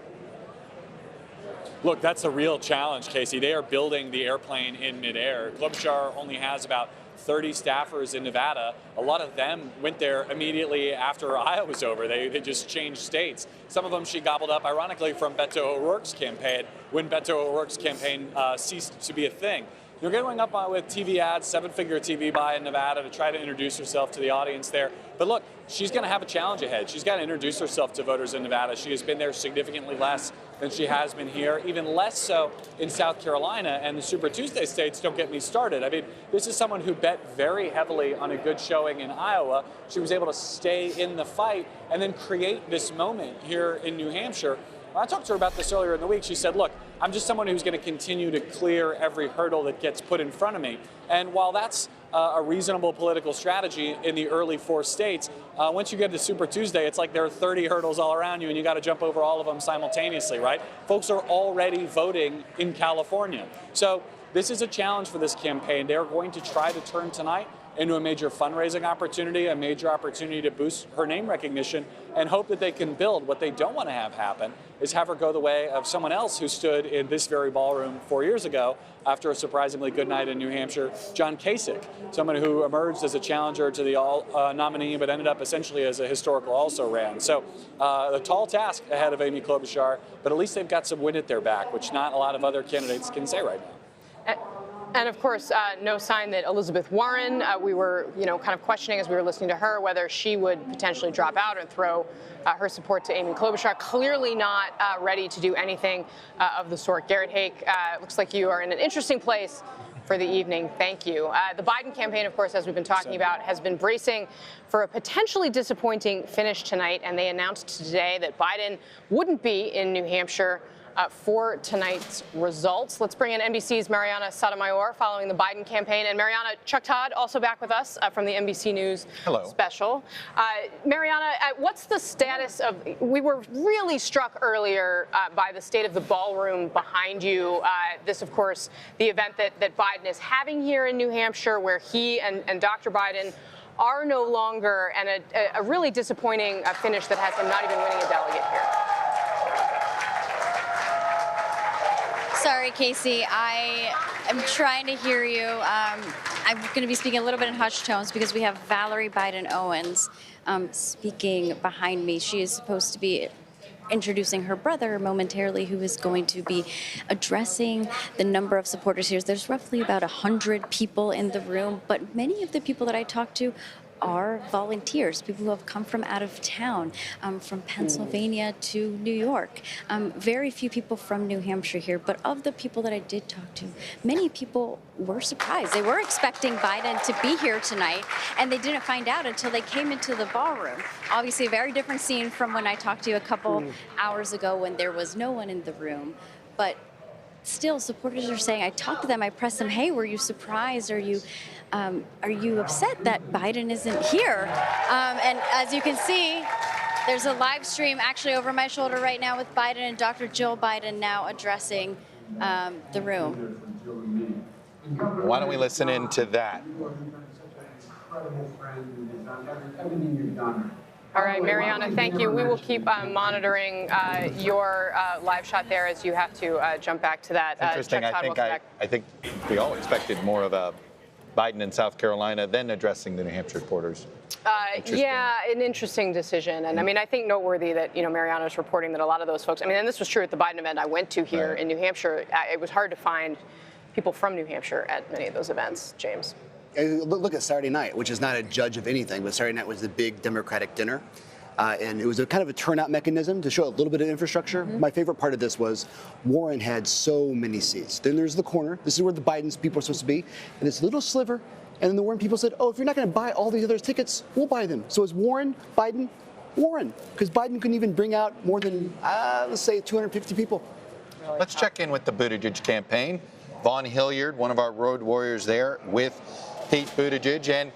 Look, that's a real challenge, Casey. They are building the airplane in midair. Klobuchar only has about 30 staffers in Nevada. A lot of them went there immediately after Iowa was over. They just changed states. Some of them she gobbled up, ironically, from Beto O'Rourke's campaign, when Beto O'Rourke's campaign ceased to be a thing. They're going up with TV ads, 7-figure TV buy in Nevada to try to introduce herself to the audience there. But look, she's going to have a challenge ahead. She's got to introduce herself to voters in Nevada. She has been there significantly less than she has been here, even less so in South Carolina, and the Super Tuesday states don't get me started. I mean, this is someone who bet very heavily on a good showing in Iowa. She was able to stay in the fight and then create this moment here in New Hampshire. When I talked to her about this earlier in the week, she said, look, I'm just someone who's going to continue to clear every hurdle that gets put in front of me. And while that's a reasonable political strategy in the early 4 states, once you get to Super Tuesday, it's like there are 30 hurdles all around you and you got to jump over all of them simultaneously, right? Folks are already voting in California. So this is a challenge for this campaign. They're going to try to turn tonight into a major fundraising opportunity, a major opportunity to boost her name recognition, and hope that they can build. What they don't want to have happen is have her go the way of someone else who stood in this very ballroom 4 years ago after a surprisingly good night in New Hampshire, John Kasich, someone who emerged as a challenger to the nominee, but ended up essentially as a historical also-ran. So a tall task ahead of Amy Klobuchar, but at least they've got some wind at their back, which not a lot of other candidates can say right now. And of course, no sign that Elizabeth Warren, we were, kind of questioning as we were listening to her whether she would potentially drop out and throw her support to Amy Klobuchar. Clearly not ready to do anything of the sort. Garrett Hake, looks like you are in an interesting place for the evening. Thank you. The Biden campaign, of course, as we've been talking about, has been bracing for a potentially disappointing finish tonight, and they announced today that Biden wouldn't be in New Hampshire for tonight's results. Let's bring in NBC's Mariana Sotomayor following the Biden campaign. And Mariana, Chuck Todd also back with us from the NBC News special. Mariana, what's the status of, we were really struck earlier by the state of the ballroom behind you. This, of course, the event that Biden is having here in New Hampshire, where he and Dr. Biden are no longer, and a really disappointing finish that has him not even winning a delegate here. Sorry, Casey. I am trying to hear you. I'm going to be speaking a little bit in hushed tones because we have Valerie Biden Owens speaking behind me. She is supposed to be introducing her brother momentarily, who is going to be addressing the number of supporters here. There's roughly about 100 people in the room, but many of the people that I talked to are volunteers, people who have come from out of town, from Pennsylvania to New York. Very few people from New Hampshire here, but of the people that I did talk to, many people were surprised. They were expecting Biden to be here tonight, and they didn't find out until they came into the ballroom. Obviously, a very different scene from when I talked to you a couple hours ago when there was no one in the room. But still, supporters are saying, I talked to them, I pressed them, hey, were you surprised? Are you upset that Biden isn't here? And as you can see, there's a live stream actually over my shoulder right now with Biden and Dr. Jill Biden now addressing the room. Why don't we listen into that? All right, Mariana, thank you. We will keep monitoring your live shot there as you have to jump back to that. Interesting. I think we all expected more of a Biden in South Carolina than addressing the New Hampshire reporters. Yeah, an interesting decision. And I mean, I think noteworthy that, Mariana's reporting that a lot of those folks, and this was true at the Biden event I went to here in New Hampshire. It was hard to find people from New Hampshire at many of those events, James. Look at Saturday night, which is not a judge of anything, but Saturday night was the big Democratic dinner. And it was a kind of a turnout mechanism to show a little bit of infrastructure. My favorite part of this was Warren had so many seats. Then there's the corner. This is where the Biden's people are supposed to be. And this little sliver. And then the Warren people said, oh, if you're not going to buy all these other tickets, we'll buy them. So it's Warren, Biden, Warren. Because Biden couldn't even bring out more than, let's say, 250 people. Let's check in with the Buttigieg campaign. Vaughn Hilliard, one of our road warriors there, with Pete Buttigieg. And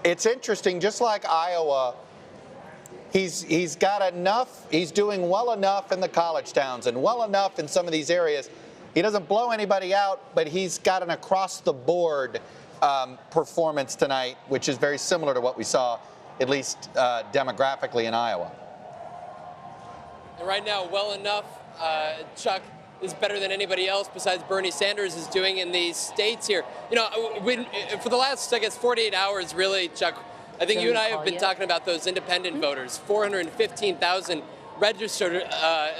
it's interesting, just like Iowa, he's got enough, he's doing well enough in the college towns and well enough in some of these areas. He doesn't blow anybody out, but he's got an across-the-board performance tonight, which is very similar to what we saw, at least demographically, in Iowa. And right now, well enough, Chuck, is better than anybody else besides Bernie Sanders is doing in these states here. For the last, I guess, 48 hours, really, Chuck, I think you and I have been talking about those independent voters, 415,000 registered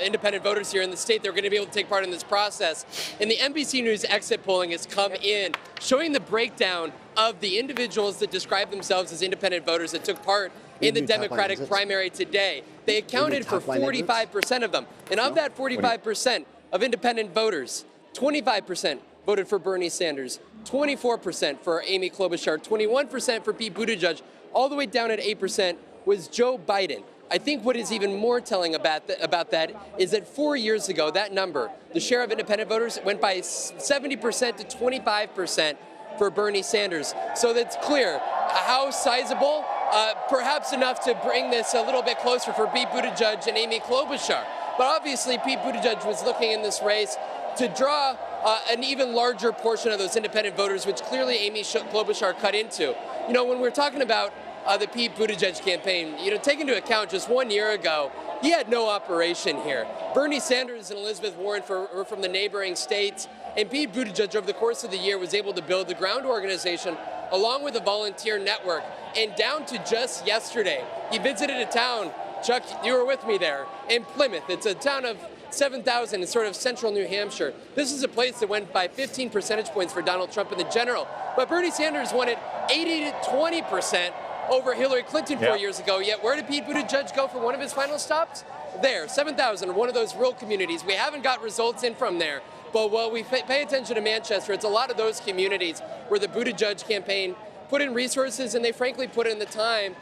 independent voters here in the state. They're going to be able to take part in this process. And the NBC News exit polling has come in, showing the breakdown of the individuals that describe themselves as independent voters that took part in the Democratic primary today. They accounted for 45% of them. And of that 45% of independent voters, 25% voted for Bernie Sanders, 24% for Amy Klobuchar, 21% for Pete Buttigieg, all the way down at 8% was Joe Biden. I think what is even more telling about that is that 4 years ago, that number, the share of independent voters, went by 70% to 25% for Bernie Sanders. So that's clear. How sizable? Perhaps enough to bring this a little bit closer for Pete Buttigieg and Amy Klobuchar. But obviously, Pete Buttigieg was looking in this race to draw an even larger portion of those independent voters, which clearly Amy Klobuchar cut into. You know, when we're talking about the Pete Buttigieg campaign, you know, take into account just 1 year ago, he had no operation here. Bernie Sanders and Elizabeth Warren were from the neighboring states, and Pete Buttigieg over the course of the year was able to build the ground organization along with a volunteer network. And down to just yesterday, he visited a town, Chuck, you were with me there, in Plymouth. It's a town of 7,000 in sort of central New Hampshire. This is a place that went by 15 percentage points for Donald Trump in the general. But Bernie Sanders won it 80 to 20% over Hillary Clinton 4 years ago. Yet where did Pete Buttigieg go for one of his final stops? There, 7,000, one of those rural communities. We haven't got results in from there. But while we pay attention to Manchester, it's a lot of those communities where the Buttigieg campaign put in resources and they frankly put in the time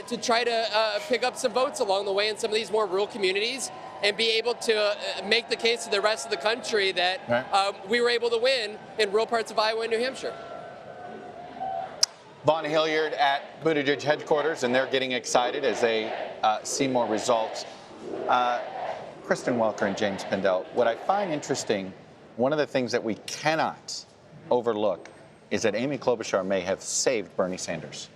to try to pick up some votes along the way in some of these more rural communities and be able to make the case to the rest of the country that we were able to win in rural parts of Iowa and New Hampshire. Vaughn Hilliard at Buttigieg headquarters, and they're getting excited as they see more results. Kristen Welker and James Pindell, what I find interesting, one of the things that we cannot overlook is that Amy Klobuchar may have saved Bernie Sanders.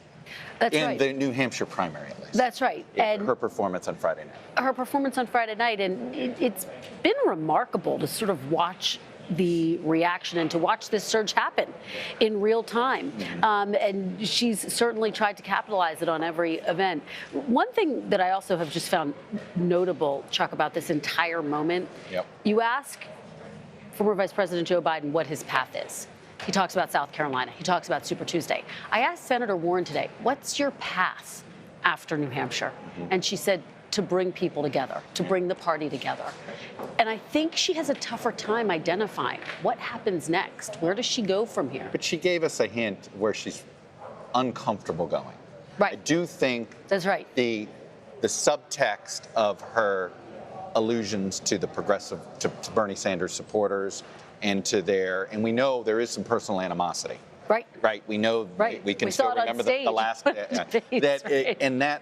That's in right. the New Hampshire primary, at least. That's right. And her performance on Friday night. Her performance on Friday night, and it's been remarkable to sort of watch the reaction and to watch this surge happen in real time. And she's certainly tried to capitalize it on every event. One thing that I also have just found notable, Chuck, about this entire moment, you ask former Vice President Joe Biden what his path is. He talks about South Carolina. He talks about Super Tuesday. I asked Senator Warren today, what's your path after New Hampshire? And she said, to bring people together, to bring the party together. And I think she has a tougher time identifying what happens next. Where does she go from here? But she gave us a hint where she's uncomfortable going. Right. I do think that's right. The subtext of her allusions to the progressive, to Bernie Sanders supporters and to and we know there is some personal animosity. Right. Right. We know, we can still remember the last, and that,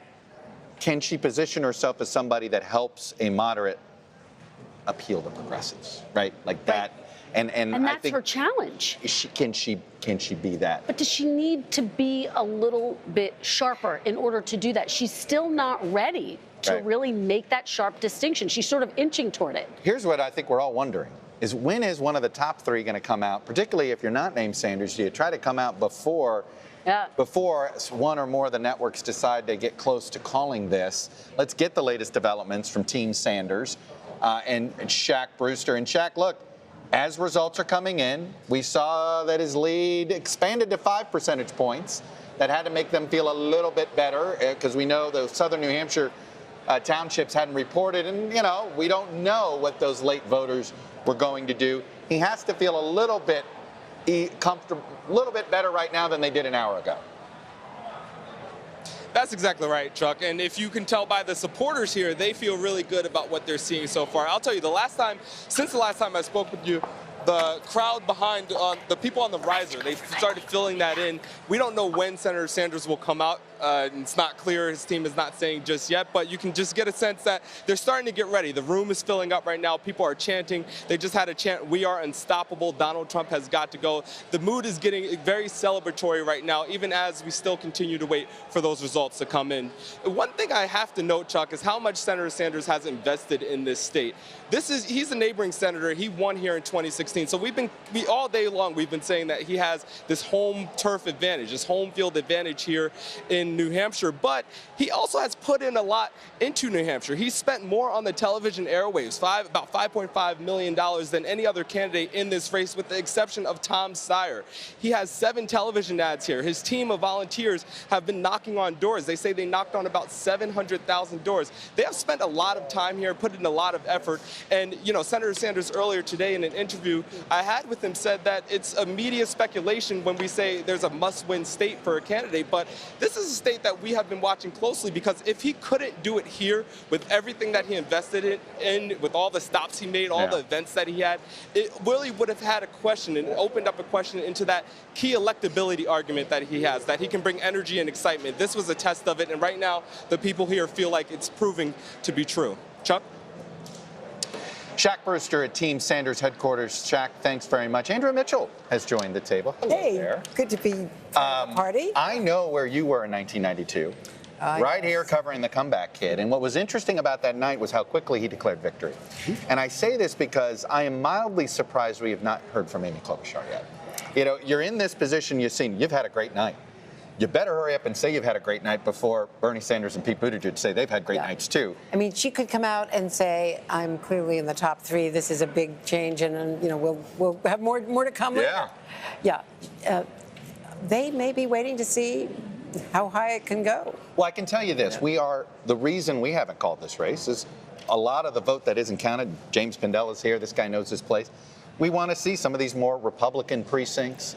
can she position herself as somebody that helps a moderate appeal to progressives, right? Like that. And that's I think her challenge. Can she be that? But does she need to be a little bit sharper in order to do that? She's still not ready to really make that sharp distinction. She's sort of inching toward it. Here's what I think we're all wondering, is when is one of the top three going to come out, particularly if you're not named Sanders? Do you try to come out before one or more of the networks decide they get close to calling this? Let's get the latest developments from Team Sanders and Shaq Brewster. And Shaq, look, as results are coming in, we saw that his lead expanded to 5 percentage points. That had to make them feel a little bit better because we know the southern New Hampshire townships hadn't reported. And, you know, we don't know what those late voters were going to do. He has to feel a little bit comfortable, a little bit better right now than they did an hour ago. That's exactly right, Chuck. And if you can tell by the supporters here, they feel really good about what they're seeing so far. I'll tell you, since the last time I spoke with you, the crowd behind, the people on the riser, they started filling that in. We don't know when Senator Sanders will come out. It's not clear. His team is not saying just yet, but you can just get a sense that they're starting to get ready. The room is filling up right now. People are chanting. They just had a chant, "We are unstoppable. Donald Trump has got to go." The mood is getting very celebratory right now, even as we still continue to wait for those results to come in. One thing I have to note, Chuck, is how much Senator Sanders has invested in this state. He's a neighboring senator. He won here in 2016. So all day long, we've been saying that he has this home turf advantage, this home field advantage here in New Hampshire, but he also has put in a lot into New Hampshire. He's spent more on the television airwaves, about $5.5 million than any other candidate in this race, with the exception of Tom Steyer. He has 7 television ads here. His team of volunteers have been knocking on doors. They say they knocked on about 700,000 doors. They have spent a lot of time here, put in a lot of effort, and, you know, Senator Sanders earlier today in an interview I had with him said that it's a media speculation when we say there's a must-win state for a candidate, but this is a state that we have been watching closely, because if he couldn't do it here with everything that he invested in with all the stops he made, all the events that he had, it really would have had a question and opened up a question into that key electability argument that he has, that he can bring energy and excitement. This was a test of it, and right now the people here feel like it's proving to be true. Chuck? Shaq Brewster at Team Sanders headquarters. Shaq, thanks very much. Andrea Mitchell has joined the table. Hello there. Good to be part of the party. I know where you were in 1992. Right here covering the comeback kid. And what was interesting about that night was how quickly he declared victory. And I say this because I am mildly surprised we have not heard from Amy Klobuchar yet. You know, you're in this position, you've had a great night. You better hurry up and say you've had a great night before Bernie Sanders and Pete Buttigieg say they've had great nights too. I mean, she could come out and say, "I'm clearly in the top 3. This is a big change, and you know, we'll have more to come." Yeah. Yeah. They may be waiting to see how high it can go. Well, I can tell you this: the reason we haven't called this race is a lot of the vote that isn't counted. James Pindell is here. This guy knows his place. We want to see some of these more Republican precincts,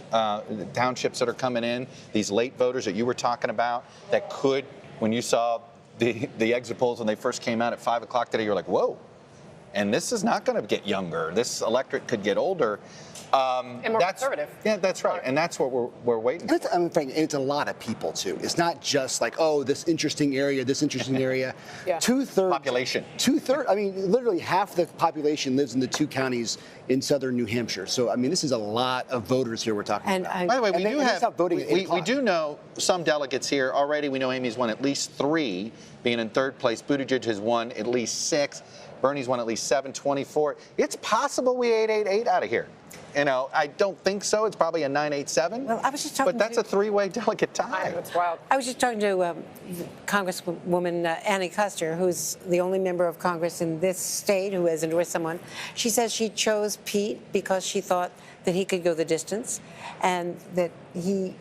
townships that are coming in, these late voters that you were talking about, that could, when you saw the exit polls when they first came out at 5 o'clock today, you're like, whoa. And this is not going to get younger. This electorate could get older. And more conservative. Yeah, that's right. And that's what we're waiting for. I'm thinking it's a lot of people, too. It's not just like, oh, this interesting area, this interesting area. Yeah. Two-thirds. Population. I mean, literally half the population lives in the 2 counties in southern New Hampshire. So, I mean, this is a lot of voters here we're talking about. By the way, we we do know some delegates here already. We know Amy's won at least 3, being in 3rd place. Buttigieg has won at least 6. Bernie's won at least 7, 24. It's possible we 8-8-8 out of here. You know, I don't think so. It's probably a 9-8-7. Well, I was just talking but that's a 3-way delegate tie. That's wild. I was just talking to Congresswoman Annie Kuster, who's the only member of Congress in this state who has endorsed someone. She says she chose Pete because she thought that he could go the distance and that he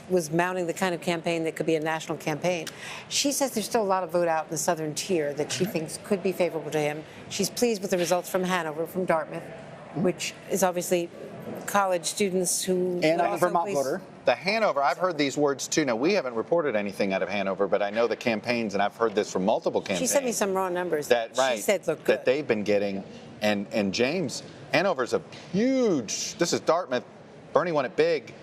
was mounting the kind of campaign that could be a national campaign. She says there's still a lot of vote out in the southern tier that she thinks could be favorable to him. She's pleased with the results from Hanover, from Dartmouth, which is obviously college students who... And I'm a Vermont voter. The Hanover, I've heard these words too. Now, we haven't reported anything out of Hanover, but I know the campaigns, and I've heard this from multiple campaigns. She sent me some raw numbers She said look good. That they've been getting. And James, Hanover's a huge, this is Dartmouth. Bernie won it big.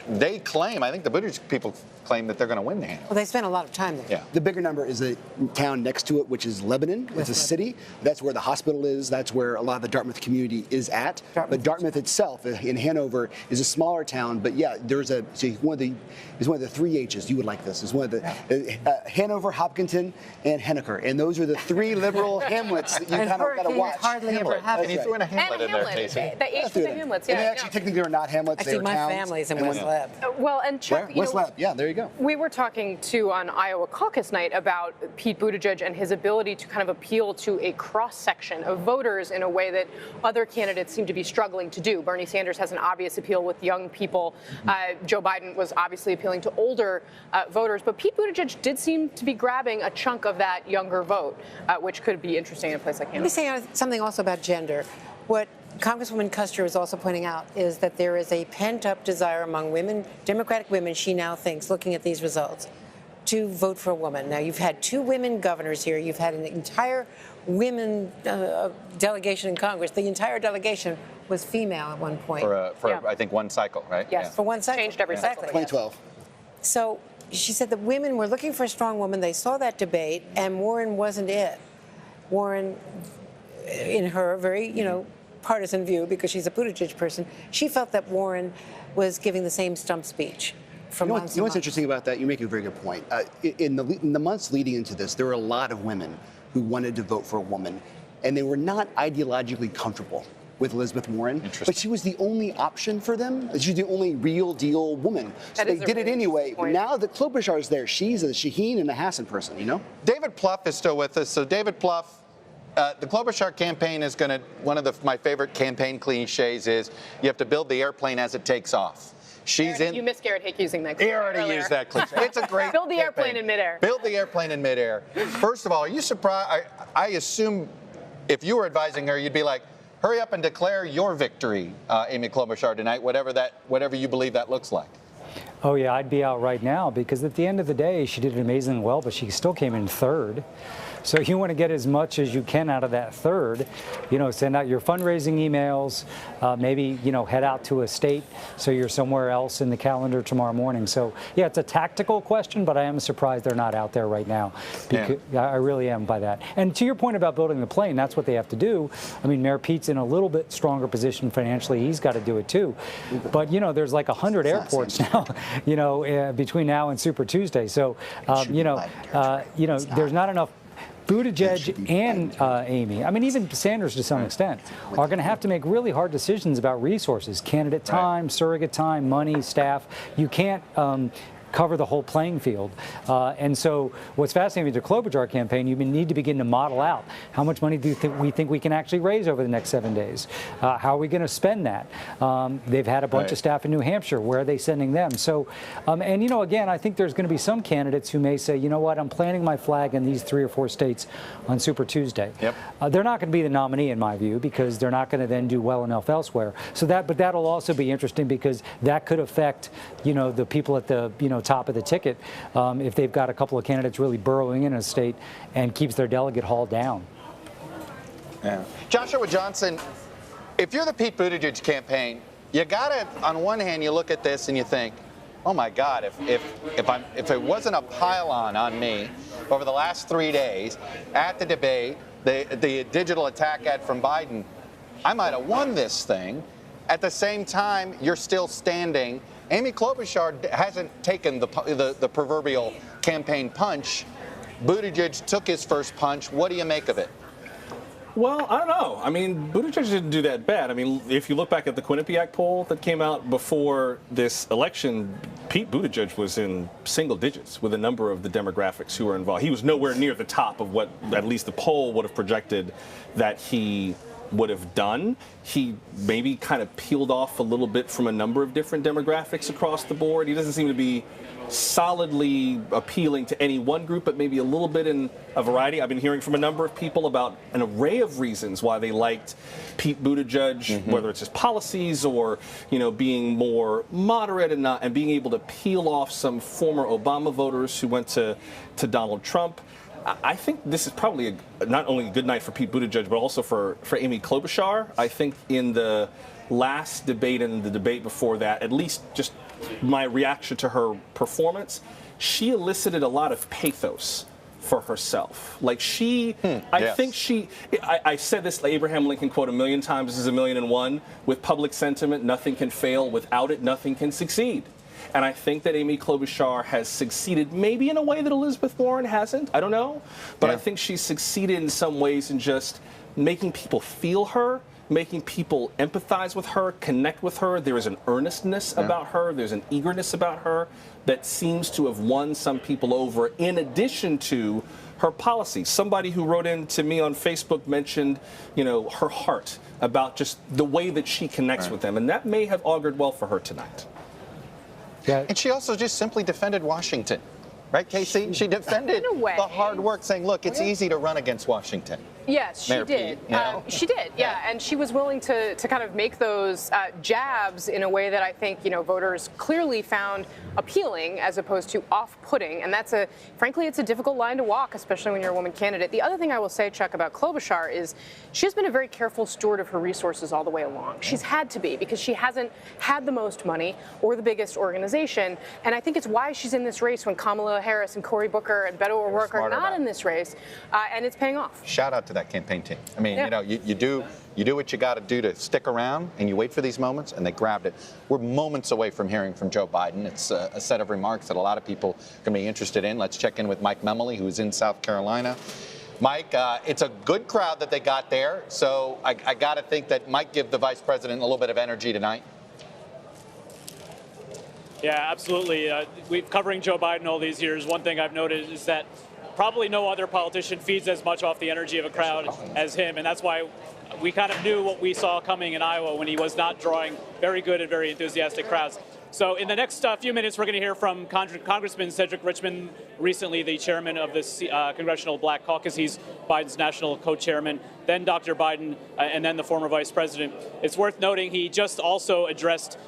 They claim, I think the Buttigieg people claim that they're going to win the Hanover. Well, they spent a lot of time there. Yeah. The bigger number is the town next to it, which is Lebanon. It's a city. That's where the hospital is. That's where a lot of the Dartmouth community is at. But Dartmouth itself, in Hanover, is a smaller town. But yeah, there's one of the 3 H's. You would like this. It's one of the Hanover, Hopkinton, and Henniker, and those are the 3 liberal hamlets that you kind of got to watch. Hardly ever happens. And you threw in a Hamlet in there, Casey. The H for the Hamlets, yeah. And they actually technically are not hamlets. Actually, my family's in West Lab. Well, and Chuck, West Lab. Yeah, there you go. We were talking too on Iowa caucus night about Pete Buttigieg and his ability to kind of appeal to a cross-section of voters in a way that other candidates seem to be struggling to do. Bernie Sanders has an obvious appeal with young people. Joe Biden was obviously appealing to older voters, but Pete Buttigieg did seem to be grabbing a chunk of that younger vote, which could be interesting in a place like Hanover. Let me say something also about gender. What Congresswoman Kuster is also pointing out is that there is a pent-up desire among women, Democratic women, she now thinks, looking at these results, to vote for a woman. Now, you've had 2 women governors here. You've had an entire women delegation in Congress. The entire delegation was female at one point. I think 1 cycle, right? Yes, for 1 cycle. Changed every cycle. 2012. So she said the women were looking for a strong woman. They saw that debate, and Warren wasn't it. Warren, in her very, partisan view, because she's a Buttigieg person, she felt that Warren was giving the same stump speech. You know what's interesting about that? You make a very good point. In the months leading into this, there were a lot of women who wanted to vote for a woman, and they were not ideologically comfortable with Elizabeth Warren, but she was the only option for them. She was the only real deal woman. So they did it anyway. Now that Klobuchar is there, she's a Shaheen and a Hassan person, David Plouffe is still with us. So David Plouffe, the Klobuchar campaign is going to, one of my favorite campaign cliches is you have to build the airplane as it takes off. You missed Garrett Hick using that cliche. He already used that cliche. It's a great Build the airplane in midair. Build the airplane in midair. First of all, are you surprised? I assume if you were advising her, you'd be like, hurry up and declare your victory, Amy Klobuchar, tonight, whatever you believe that looks like. Oh, yeah, I'd be out right now because at the end of the day, she did amazingly well, but she still came in 3rd. So you want to get as much as you can out of that third. Send out your fundraising emails, maybe, head out to a state so you're somewhere else in the calendar tomorrow morning. So, yeah, it's a tactical question, but I am surprised they're not out there right now. Because I really am by that. And to your point about building the plane, that's what they have to do. I mean, Mayor Pete's in a little bit stronger position financially. He's got to do it too. But, there's like 100 airports now, between now and Super Tuesday. So, there's not enough. Buttigieg and Amy, I mean, even Sanders to some extent, are going to have to make really hard decisions about resources, candidate time, surrogate time, money, staff. You can't cover the whole playing field. And so what's fascinating with the Klobuchar campaign, you need to begin to model out how much money do we think we can actually raise over the next 7 days? How are we going to spend that? They've had a bunch of staff in New Hampshire. Where are they sending them? So, again, I think there's going to be some candidates who may say, you know what, I'm planting my flag in these 3 or 4 states on Super Tuesday. They're not going to be the nominee, in my view, because they're not going to then do well enough elsewhere. So but that'll also be interesting because that could affect, the people at the, top of the ticket if they've got a couple of candidates really burrowing in a state and keeps their delegate haul down. Joshua Johnson, if you're the Pete Buttigieg campaign, you gotta, on one hand, you look at this and you think, oh my God, if it wasn't a pile-on me over the last 3 days at the debate, the digital attack ad from Biden, I might have won this thing. At the same time, you're still standing. Amy Klobuchar hasn't taken the proverbial campaign punch. Buttigieg took his first punch. What do you make of it? Well, I don't know. I mean, Buttigieg didn't do that bad. I mean, if you look back at the Quinnipiac poll that came out before this election, Pete Buttigieg was in single digits with a number of the demographics who were involved. He was nowhere near the top of what at least the poll would have projected that he would have done. He maybe kind of peeled off a little bit from a number of different demographics across the board. He doesn't seem to be solidly appealing to any one group, but maybe a little bit in a variety. I've been hearing from a number of people about an array of reasons why they liked Pete Buttigieg, whether it's his policies or, being more moderate and being able to peel off some former Obama voters who went to Donald Trump. I think this is probably not only a good night for Pete Buttigieg, but also for Amy Klobuchar. I think in the last debate and the debate before that, at least just my reaction to her performance, she elicited a lot of pathos for herself. Like I think I said this Abraham Lincoln quote a million times, this is 1,000,001, with public sentiment, nothing can fail, without it, nothing can succeed. And I think that Amy Klobuchar has succeeded maybe in a way that Elizabeth Warren hasn't. I don't know. But I think she's succeeded in some ways in just making people feel her, making people empathize with her, connect with her. There is an earnestness about her. There's an eagerness about her that seems to have won some people over in addition to her policy. Somebody who wrote in to me on Facebook mentioned, her heart about just the way that she connects with them. And that may have augured well for her tonight. And she also just simply defended Washington, right, Casey? She defended the hard work, saying, look, it's easy to run against Washington. Yes, she did. She did, and she was willing to kind of make those jabs in a way that I think, voters clearly found appealing as opposed to off-putting. And frankly, it's a difficult line to walk, especially when you're a woman candidate. The other thing I will say, Chuck, about Klobuchar is she has been a very careful steward of her resources all the way along. She's had to be because she hasn't had the most money or the biggest organization. And I think it's why she's in this race when Kamala Harris and Cory Booker and Beto O'Rourke are not in this race. And it's paying off. Shout out to that campaign team. I mean, you do what you got to do to stick around, and you wait for these moments, and they grabbed it. We're moments away from hearing from Joe Biden. It's a set of remarks that a lot of people are going to be interested in. Let's check in with Mike Memoli, who's in South Carolina. Mike, it's a good crowd that they got there, so I got to think that might give the vice president a little bit of energy tonight. Yeah, absolutely. We've covering Joe Biden all these years. One thing I've noticed is that probably no other politician feeds as much off the energy of a crowd as him, and that's why we kind of knew what we saw coming in Iowa when he was not drawing very good and very enthusiastic crowds. So in the next few minutes, we're going to hear from Congressman Cedric Richmond, recently the chairman of the Congressional Black Caucus. He's Biden's national co-chairman, then Dr. Biden, and then the former vice president. It's worth noting he just also addressed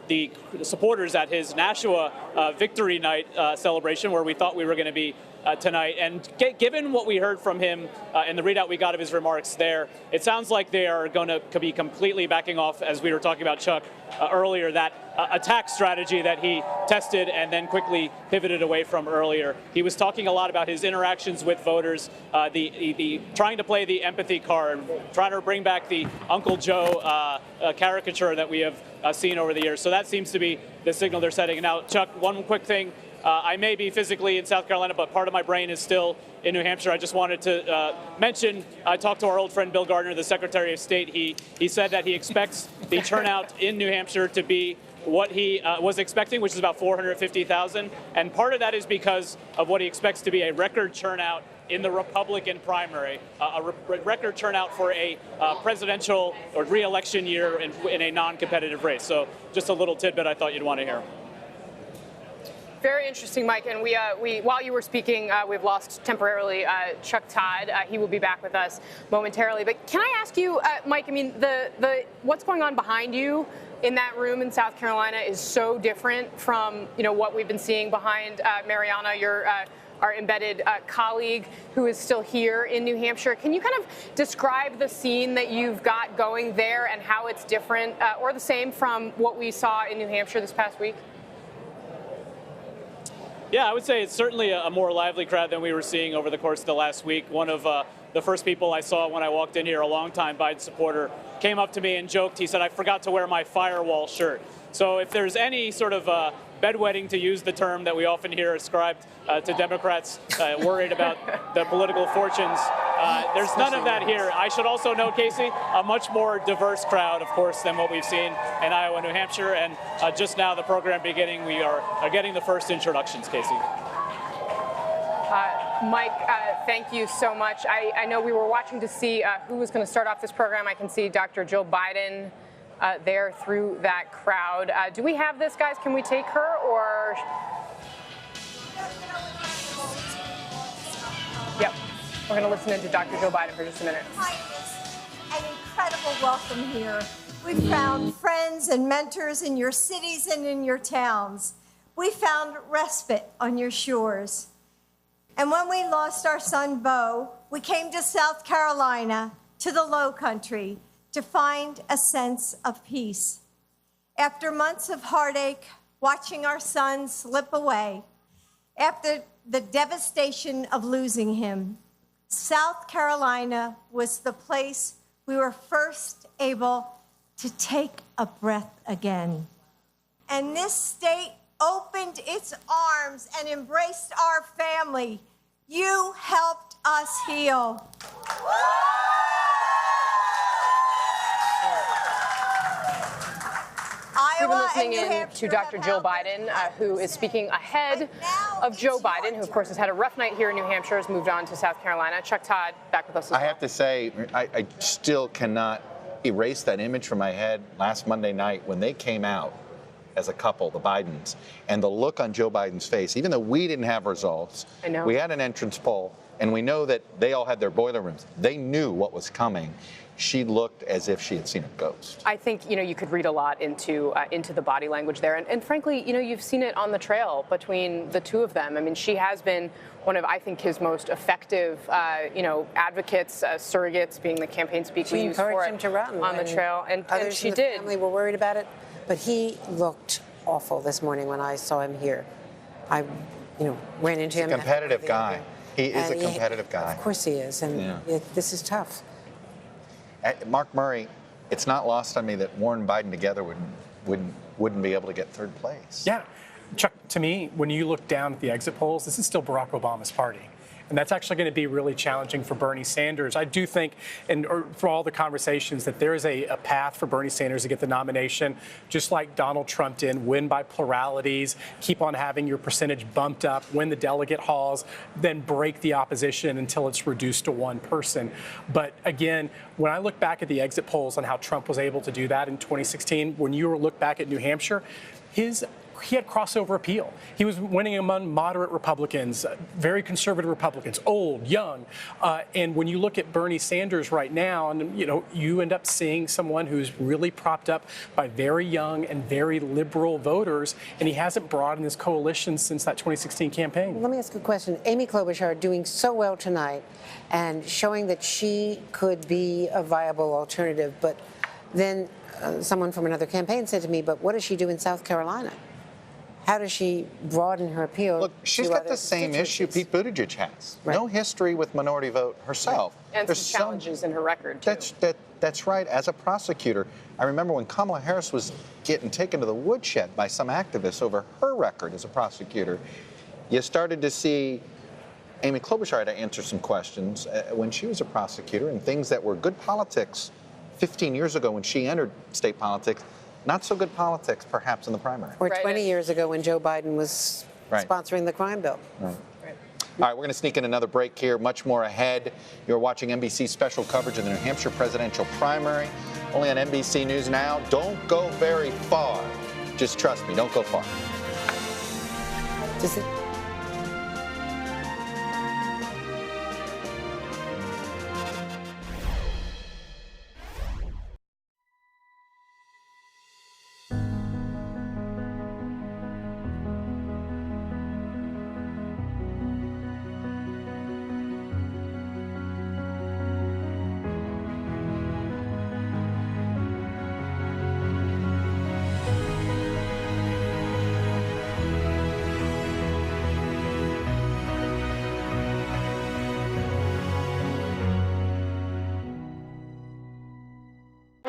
the supporters at his Nashua Victory Night celebration, where we thought we were going to be tonight. And given what we heard from him and the readout we got of his remarks there, it sounds like they are going to be completely backing off, as we were talking about, Chuck, earlier, that attack strategy that he tested and then quickly pivoted away from earlier. He was talking a lot about his interactions with voters, the trying to play the empathy card, trying to bring back the Uncle Joe caricature that we have seen over the years. So that seems to be the signal they're setting. And now, Chuck, one quick thing. I may be physically in South Carolina, but part of my brain is still in New Hampshire. I just wanted to mention, I talked to our old friend Bill Gardner, the Secretary of State. He said that he expects the turnout in New Hampshire to be what he was expecting, which is about 450,000. And part of that is because of what he expects to be a record turnout in the Republican primary, a record turnout for a presidential or re-election year in a non-competitive race. So just a little tidbit I thought you'd want to hear. Very interesting, Mike. And we while you were speaking, we've lost temporarily Chuck Todd. He will be back with us momentarily. But can I ask you, Mike? I mean, the what's going on behind you in that room in South Carolina is so different from what we've been seeing behind Mariana, your our embedded colleague who is still here in New Hampshire. Can you kind of describe the scene that you've got going there and how it's different or the same from what we saw in New Hampshire this past week? Yeah, I would say it's certainly a more lively crowd than we were seeing over the course of the last week. One of the first people I saw when I walked in here, a longtime Biden supporter, came up to me and joked. He said, "I forgot to wear my firewall shirt." So if there's any sort of bedwetting, to use the term that we often hear ascribed to Democrats worried about the political fortunes, there's none of that here. I should also note, Casey, a much more diverse crowd, of course, than what we've seen in Iowa and New Hampshire. And just now, the program beginning, we are getting the first introductions, Casey. Mike, thank you so much. I know we were watching to see who was going to start off this program. I can see Dr. Jill Biden there through that crowd. Do we have this, guys? Can we take her, or? Yep. We're going to listen into Dr. Jill Biden for just a minute. An incredible welcome here. We found friends and mentors in your cities and in your towns. We found respite on your shores. And when we lost our son, Beau, we came to South Carolina, to the Low Country, to find a sense of peace. After months of heartache, watching our son slip away, after the devastation of losing him, South Carolina was the place we were first able to take a breath again. And this state opened its arms and embraced our family. You helped us heal. We've been listening in to Dr. Jill Biden, who is speaking ahead of Joe Biden, who, of course, has had a rough night here in New Hampshire, has moved on to South Carolina. Chuck Todd, back with us as well. I have to say, I still cannot erase that image from my head last Monday night when they came out as a couple, the Bidens, and the look on Joe Biden's face, even though we didn't have results. I know. We had an entrance poll, and we know that they all had their boiler rooms. They knew what was coming. She looked as if she had seen a ghost. I think, you could read a lot into the body language there. And frankly, you've seen it on the trail between the two of them. I mean, she has been one of, I think, his most effective, advocates, surrogates, being the campaign speak we used for him to run on the trail. And she in the did. Family were worried about it, but he looked awful this morning when I saw him here. I, ran into him. He's a competitive guy. He is a competitive guy. Of course he is, and this is tough. Mark Murray, it's not lost on me that Warren and Biden together wouldn't be able to get third place. Yeah. Chuck, to me, when you look down at the exit polls, this is still Barack Obama's party. And that's actually going to be really challenging for Bernie Sanders. I do think, and for all the conversations, that there is a path for Bernie Sanders to get the nomination, just like Donald Trump did, win by pluralities, keep on having your percentage bumped up, win the delegate halls, then break the opposition until it's reduced to one person. But again, when I look back at the exit polls on how Trump was able to do that in 2016, when you look back at New Hampshire, his he had crossover appeal. He was winning among moderate Republicans, very conservative Republicans, old, young. And when you look at Bernie Sanders right now, and you end up seeing someone who's really propped up by very young and very liberal voters, and he hasn't broadened his coalition since that 2016 campaign. Let me ask you a question. Amy Klobuchar doing so well tonight and showing that she could be a viable alternative, but then someone from another campaign said to me, but what does she do in South Carolina? How does she broaden her appeal? Look, she's got the same issue Pete Buttigieg has. Right. No history with minority vote herself. Right. And some challenges in her record, too. That's right. As a prosecutor, I remember when Kamala Harris was getting taken to the woodshed by some activists over her record as a prosecutor, you started to see Amy Klobuchar had to answer some questions when she was a prosecutor, and things that were good politics 15 years ago when she entered state politics, not so good politics, perhaps, in the primary. Or 20 years ago when Joe Biden was sponsoring the crime bill. Right. All right, we're going to sneak in another break here. Much more ahead. You're watching NBC's special coverage of the New Hampshire presidential primary, only on NBC News Now. Don't go very far. Just trust me, don't go far.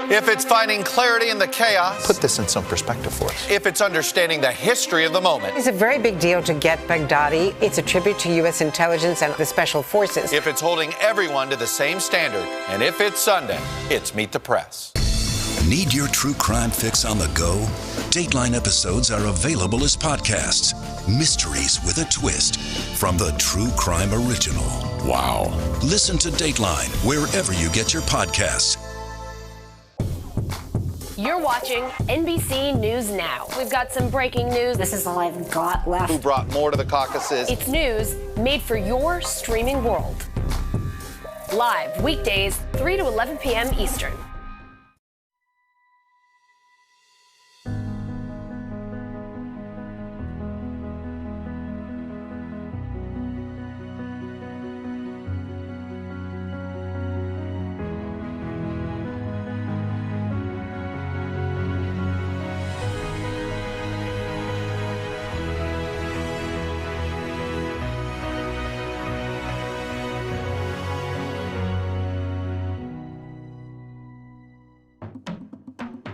If it's finding clarity in the chaos. Put this in some perspective for us. If it's understanding the history of the moment. It's a very big deal to get Baghdadi. It's a tribute to U.S. intelligence and the special forces. If it's holding everyone to the same standard. And if it's Sunday, it's Meet the Press. Need your true crime fix on the go? Dateline episodes are available as podcasts. Mysteries with a twist from the True Crime Original. Wow. Listen to Dateline wherever you get your podcasts. You're watching NBC News Now. We've got some breaking news. This is all I've got left. Who brought more to the caucuses? It's news made for your streaming world. Live weekdays, 3 to 11 p.m. Eastern.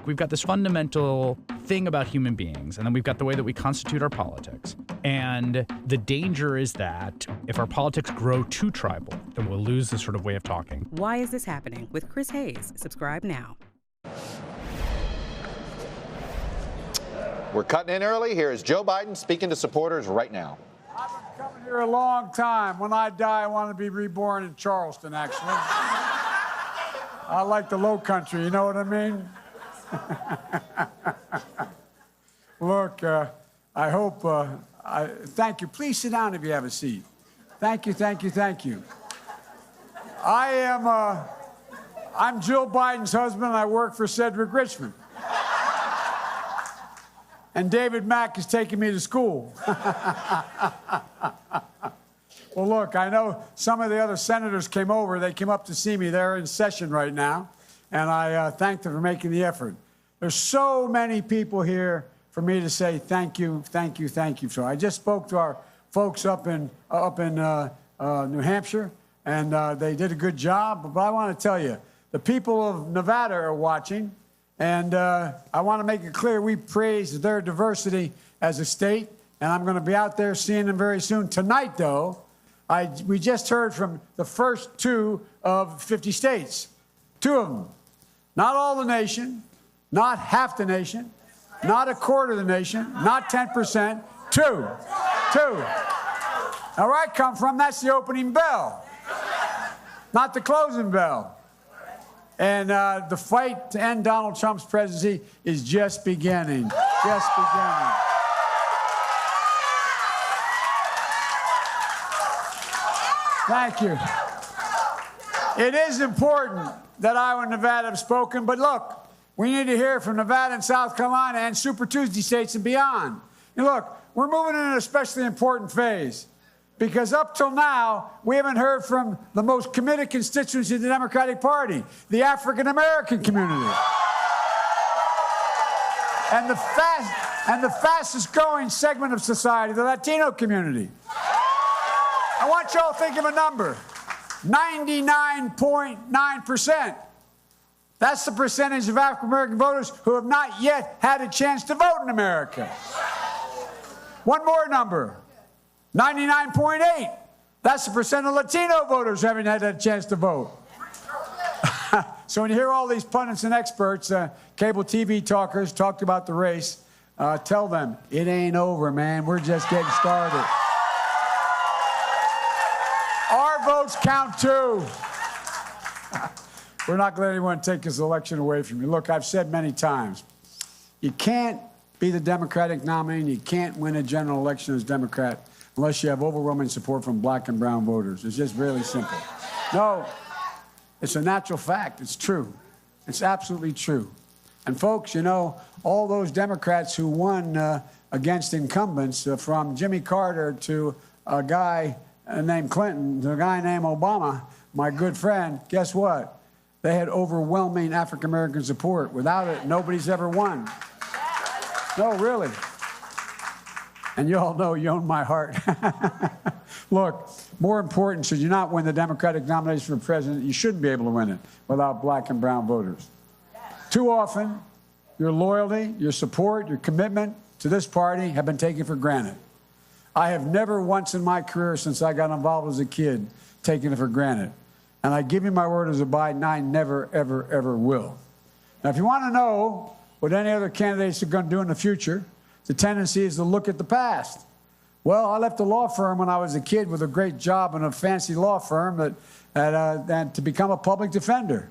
We've got this fundamental thing about human beings, and then we've got the way that we constitute our politics. And the danger is that if our politics grow too tribal, then we'll lose this sort of way of talking. Why is this happening? With Chris Hayes. Subscribe now. We're cutting in early. Here is Joe Biden speaking to supporters right now. I've been coming here a long time. When I die, I want to be reborn in Charleston, actually. I like the low country, you know what I mean? Look, I hope, thank you. Please sit down if you have a seat. Thank you, thank you, thank you. I'm Jill Biden's husband, and I work for Cedric Richmond. And David Mack is taking me to school. Well, look, I know some of the other senators came over. They came up to see me. They're in session right now. And I thank them for making the effort. There's so many people here for me to say thank you, thank you, thank you. So I just spoke to our folks up in New Hampshire, and they did a good job. But I want to tell you, the people of Nevada are watching, and I want to make it clear we praise their diversity as a state, and I'm going to be out there seeing them very soon. Tonight, though, we just heard from the first 2 of 50 states, 2 of them. Not all the nation, not half the nation, not a quarter of the nation, not 10%, 2. Now, where I come from, that's the opening bell, not the closing bell. And the fight to end Donald Trump's presidency is just beginning, just beginning. Thank you. It is important that Iowa and Nevada have spoken, but look, we need to hear from Nevada and South Carolina and Super Tuesday states and beyond. And look, we're moving in an especially important phase because up till now, we haven't heard from the most committed constituency of the Democratic Party, the African American community. And the fastest growing segment of society, the Latino community. I want you all to think of a number, 99.9%. That's the percentage of African American voters who have not yet had a chance to vote in America. One more number, 99.8. That's the percent of Latino voters who haven't had a chance to vote. So when you hear all these pundits and experts, cable TV talkers talked about the race, tell them, it ain't over, man. We're just getting started. Our votes count too. We're not going to let anyone take this election away from you. Look, I've said many times, you can't be the Democratic nominee and you can't win a general election as Democrat unless you have overwhelming support from black and brown voters. It's just really simple. No, it's a natural fact. It's true. It's absolutely true. And folks, you know, all those Democrats who won against incumbents, from Jimmy Carter to a guy named Clinton to a guy named Obama, my good friend, guess what? They had overwhelming African-American support. Without it, nobody's ever won. No, really. And you all know you own my heart. Look, more important, should you not win the Democratic nomination for president, you shouldn't be able to win it without black and brown voters. Too often, your loyalty, your support, your commitment to this party have been taken for granted. I have never once in my career since I got involved as a kid taken it for granted. And I give you my word as a Biden, I never, ever, ever will. Now, if you want to know what any other candidates are going to do in the future, the tendency is to look at the past. Well, I left a law firm when I was a kid with a great job in a fancy law firm and to become a public defender,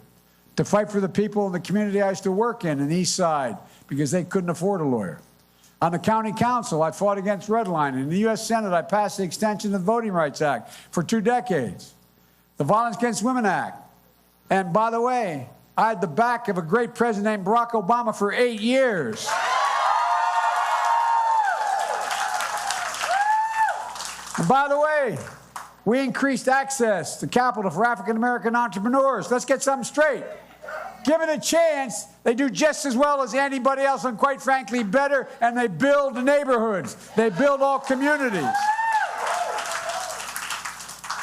to fight for the people in the community I used to work in the East Side, because they couldn't afford a lawyer. On the county council, I fought against redlining. In the U.S. Senate, I passed the extension of the Voting Rights Act for 2 decades. The Violence Against Women Act. And by the way, I had the back of a great president named Barack Obama for 8 years. And by the way, we increased access to capital for African-American entrepreneurs. Let's get something straight. Given a chance, they do just as well as anybody else, and quite frankly, better, and they build neighborhoods. They build all communities.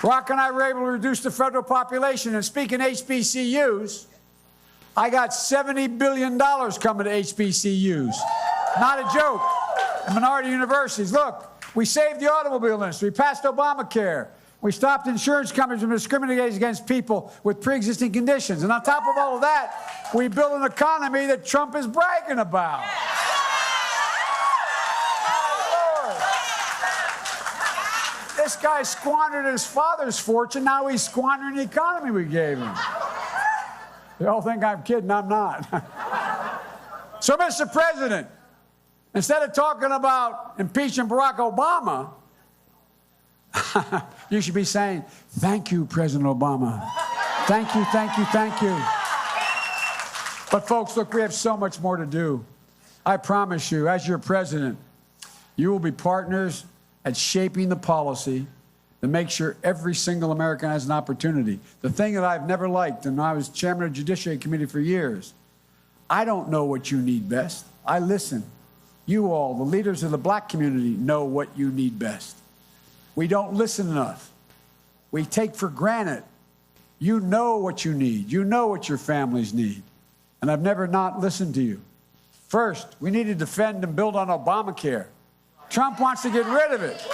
Barack and I were able to reduce the federal population, and speaking HBCUs, I got $70 billion coming to HBCUs. Not a joke. And minority universities. Look, we saved the automobile industry. We passed Obamacare. We stopped insurance companies from discriminating against people with pre-existing conditions. And on top of all of that, we built an economy that Trump is bragging about. This guy squandered his father's fortune. Now he's squandering the economy we gave him. You all think I'm kidding. I'm not. So, Mr. President, instead of talking about impeaching Barack Obama, you should be saying, thank you, President Obama. Thank you, thank you, thank you. But, folks, look, we have so much more to do. I promise you, as your president, you will be partners at shaping the policy to make sure every single American has an opportunity. The thing that I've never liked, and I was chairman of the Judiciary Committee for years, I don't know what you need best. I listen. You all, the leaders of the black community, know what you need best. We don't listen enough. We take for granted. You know what you need. You know what your families need. And I've never not listened to you. First, we need to defend and build on Obamacare. Trump wants to get rid of it.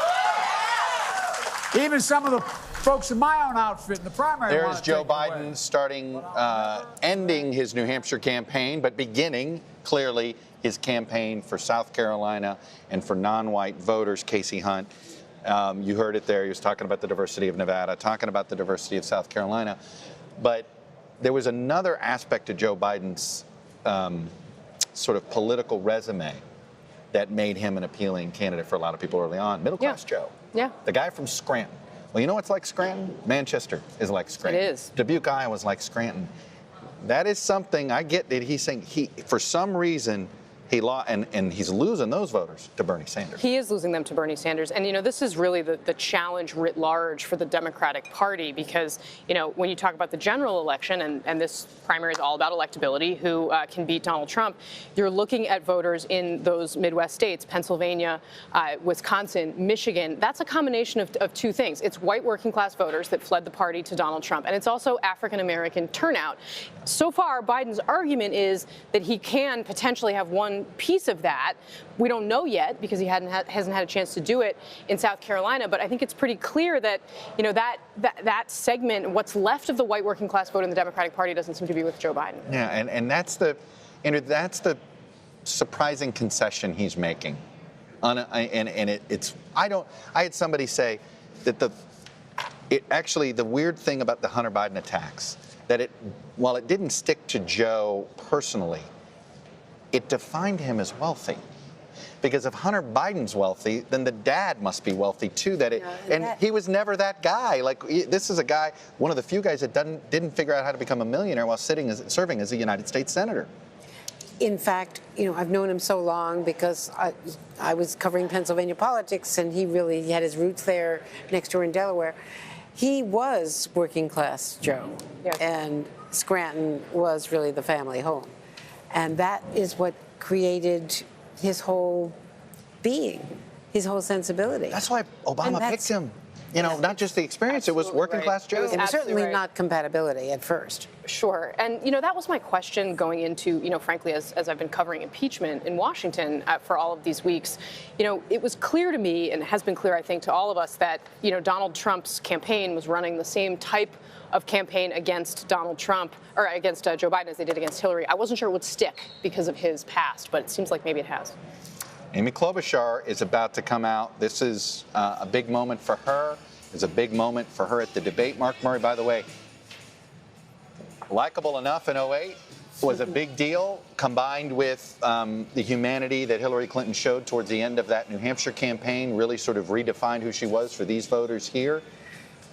Even some of the folks in my own outfit in the primary. There's Joe Biden starting, ending his New Hampshire campaign, but beginning, clearly, his campaign for South Carolina and for non-white voters. Casey Hunt, you heard it there. He was talking about the diversity of Nevada, talking about the diversity of South Carolina. But there was another aspect to Joe Biden's sort of political resume that made him an appealing candidate for a lot of people early on. Middle-class Joe. Yeah. The guy from Scranton Well, you know what's like Scranton? Manchester is like Scranton. It is. Dubuque, Iowa is like Scranton. That is something, I get that he's saying for some reason, he lost, and he's losing those voters to Bernie Sanders. He is losing them to Bernie Sanders. And, this is really the challenge writ large for the Democratic Party because, when you talk about the general election, and this primary is all about electability, who can beat Donald Trump, you're looking at voters in those Midwest states, Pennsylvania, Wisconsin, Michigan. That's a combination of two things. It's white working class voters that fled the party to Donald Trump, and it's also African-American turnout. So far, Biden's argument is that he can potentially have one piece of that. We don't know yet because he hasn't had a chance to do it in South Carolina, but I think it's pretty clear that that segment, what's left of the white working class vote in the Democratic Party, doesn't seem to be with Joe Biden. Yeah, and that's the surprising concession he's making. I had somebody say that the weird thing about the Hunter Biden attacks, that while it didn't stick to Joe personally, it defined him as wealthy. Because if Hunter Biden's wealthy, then the dad must be wealthy too. He was never that guy. Like, this is a guy, one of the few guys that didn't figure out how to become a millionaire while serving as a United States senator. In fact, I've known him so long because I was covering Pennsylvania politics, and he had his roots there next door in Delaware. He was working class Joe, and Scranton was really the family home. And that is what created his whole being, his whole sensibility. That's why Obama picked him. Not just the experience, it was working class Joe. It was certainly not compatibility at first. Sure. And, that was my question going into, frankly, as I've been covering impeachment in Washington for all of these weeks. It was clear to me, and has been clear, I think, to all of us, that, Donald Trump's campaign was running the same type of campaign against Donald Trump, or against Joe Biden as they did against Hillary. I wasn't sure it would stick because of his past, but it seems like maybe it has. Amy Klobuchar is about to come out. This is a big moment for her. It's a big moment for her at the debate. Mark Murray, by the way, likable enough in 2008, was a big deal, combined with the humanity that Hillary Clinton showed towards the end of that New Hampshire campaign, really sort of redefined who she was for these voters here.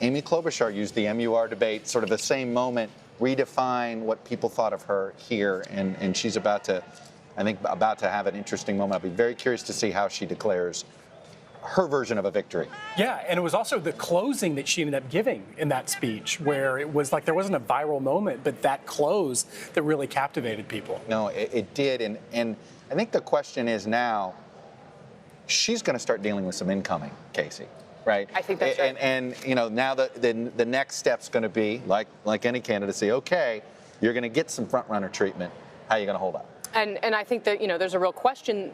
Amy Klobuchar used the MUR debate, sort of the same moment, redefine what people thought of her here, and she's about to have an interesting moment. I'll be very curious to see how she declares her version of a victory. Yeah, and it was also the closing that she ended up giving in that speech, where it was like there wasn't a viral moment, but that close that really captivated people. No, it did, and I think the question is now, she's going to start dealing with some incoming, Casey. Right. I think that's right. And now the next step's going to be, like any candidacy, okay, you're going to get some front runner treatment. How are you going to hold up? And I think that there's a real question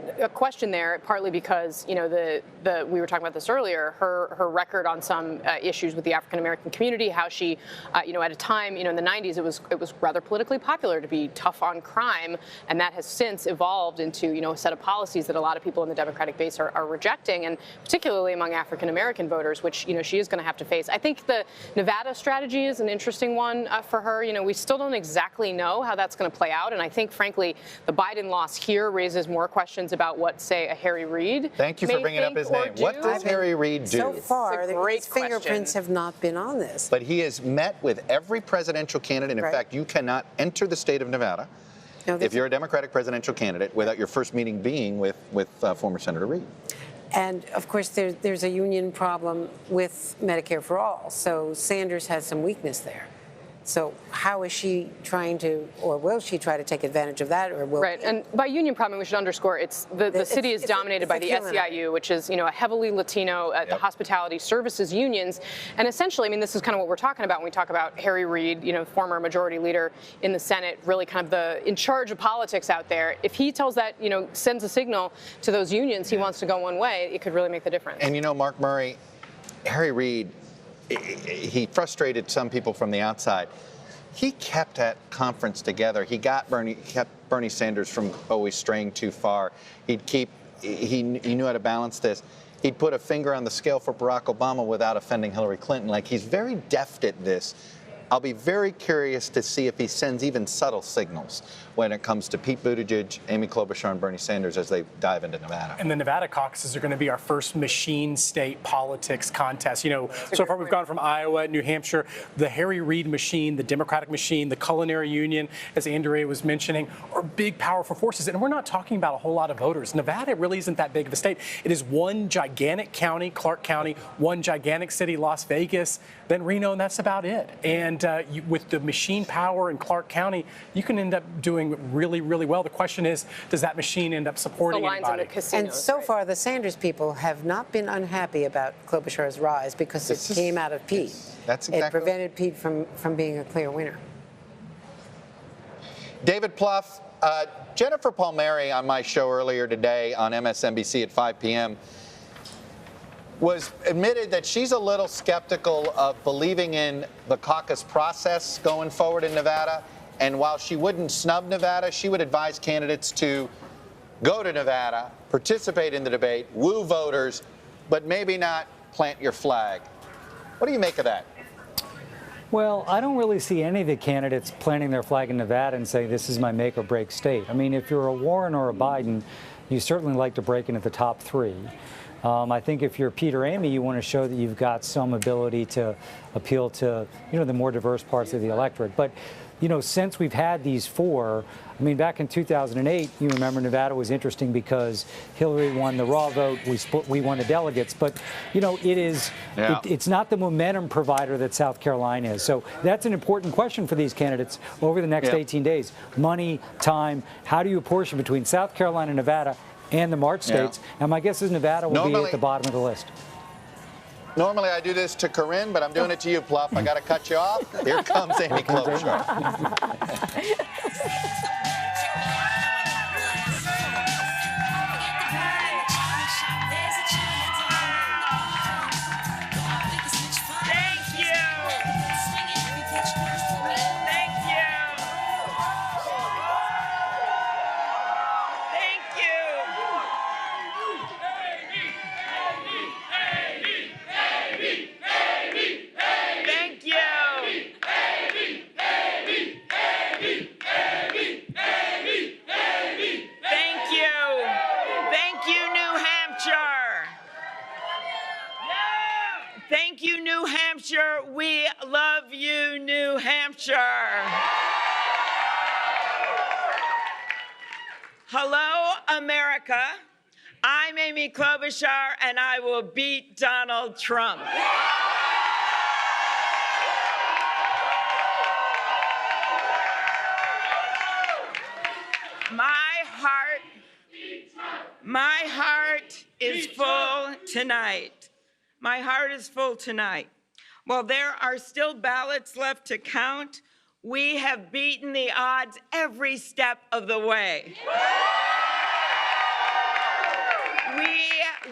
there, partly because we were talking about this earlier, her record on some issues with the African American community, how she at a time in the 90s it was rather politically popular to be tough on crime, and that has since evolved into a set of policies that a lot of people in the Democratic base are rejecting, and particularly among African American voters, which she is going to have to face. I think the Nevada strategy is an interesting one for her. We still don't exactly know how that's going to play out, and I think frankly the Biden loss here raises more questions about what, say, a Harry Reid. Thank you for bringing up his name. What does Harry Reid do? So far, his fingerprints have not been on this. But he has met with every presidential candidate. In fact, you cannot enter the state of Nevada if you're a Democratic presidential candidate without your first meeting being with former Senator Reid. And, of course, there's a union problem with Medicare for All. So Sanders has some weakness there. So how is she trying to, or will she try to take advantage of that, or will? Right, and by union problem, we should underscore the city is dominated by the SEIU, which is a heavily Latino the hospitality services unions, and essentially, this is kind of what we're talking about when we talk about Harry Reid, former majority leader in the Senate, really kind of in charge of politics out there. If he tells that, sends a signal to those unions he wants to go one way, it could really make the difference. And Mark Murray, Harry Reid, he frustrated some people from the outside. He kept that conference together. He kept Bernie Sanders from always straying too far. He knew how to balance this. He'd put a finger on the scale for Barack Obama without offending Hillary Clinton. Like, he's very deft at this. I'll be very curious to see if he sends even subtle signals when it comes to Pete Buttigieg, Amy Klobuchar, and Bernie Sanders as they dive into Nevada. And the Nevada caucuses are going to be our first machine state politics contest. You know, so far we've gone from Iowa, New Hampshire, the Harry Reid machine, the Democratic machine, the Culinary Union, as Andrea was mentioning, are big, powerful forces. And we're not talking about a whole lot of voters. Nevada really isn't that big of a state. It is one gigantic county, Clark County, one gigantic city, Las Vegas, then Reno, and that's about it. And with the machine power in Clark County, you can end up doing really, really well. The question is, does that machine end up supporting anybody? And so far, the Sanders people have not been unhappy about Klobuchar's rise because it came out of Pete. That's exactly it prevented Pete from being a clear winner. David Plouffe, Jennifer Palmieri on my show earlier today on MSNBC at 5 p.m. was admitted that she's a little skeptical of believing in the caucus process going forward in Nevada. And while she wouldn't snub Nevada, she would advise candidates to go to Nevada, participate in the debate, woo voters, but maybe not plant your flag. What do you make of that? Well, I don't really see any of the candidates planting their flag in Nevada and saying this is my make or break state. I mean, if you're a Warren or a Biden, you certainly like to break into the top three. I think if you're Pete or Amy, you want to show that you've got some ability to appeal to, the more diverse parts of the electorate. But, since we've had these four, I mean, back in 2008, you remember Nevada was interesting because Hillary won the raw vote. We won the delegates. But, it's not the momentum provider that South Carolina is. So that's an important question for these candidates over the next 18 days. Money, time, how do you apportion between South Carolina and Nevada and the March states? And my guess is Nevada will be at the bottom of the list. Normally I do this to Corinne, but I'm doing it to you, Plouffe. I got to cut you off. Here comes Amy Klobuchar. Thank you, New Hampshire. We love you, New Hampshire. Hello, America. I'm Amy Klobuchar, and I will beat Donald Trump. My heart is full tonight. My heart is full tonight. While there are still ballots left to count, we have beaten the odds every step of the way.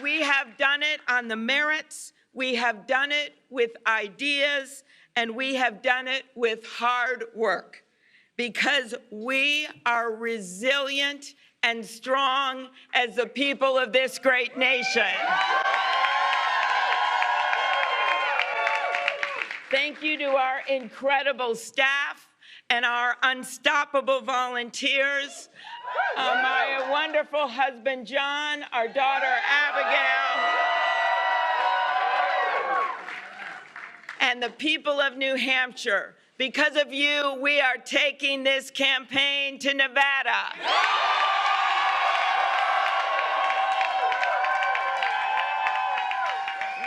We have done it on the merits, we have done it with ideas, and we have done it with hard work, because we are resilient and strong as the people of this great nation. Thank you to our incredible staff and our unstoppable volunteers, my wonderful husband, John, our daughter, Abigail, and the people of New Hampshire. Because of you, we are taking this campaign to Nevada.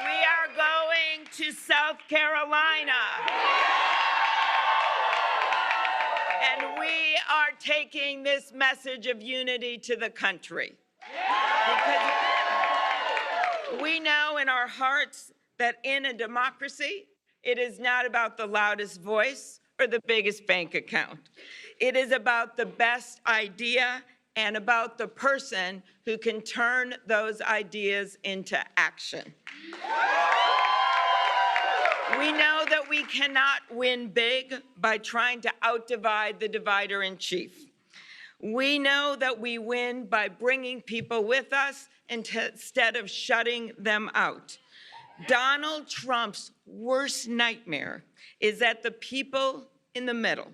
We are going to South Carolina. And we are taking this message of unity to the country. Because we know in our hearts that in a democracy, it is not about the loudest voice or the biggest bank account. It is about the best idea and about the person who can turn those ideas into action. We know that we cannot win big by trying to outdivide the divider in chief. We know that we win by bringing people with us instead of shutting them out. Donald Trump's worst nightmare is that the people in the middle,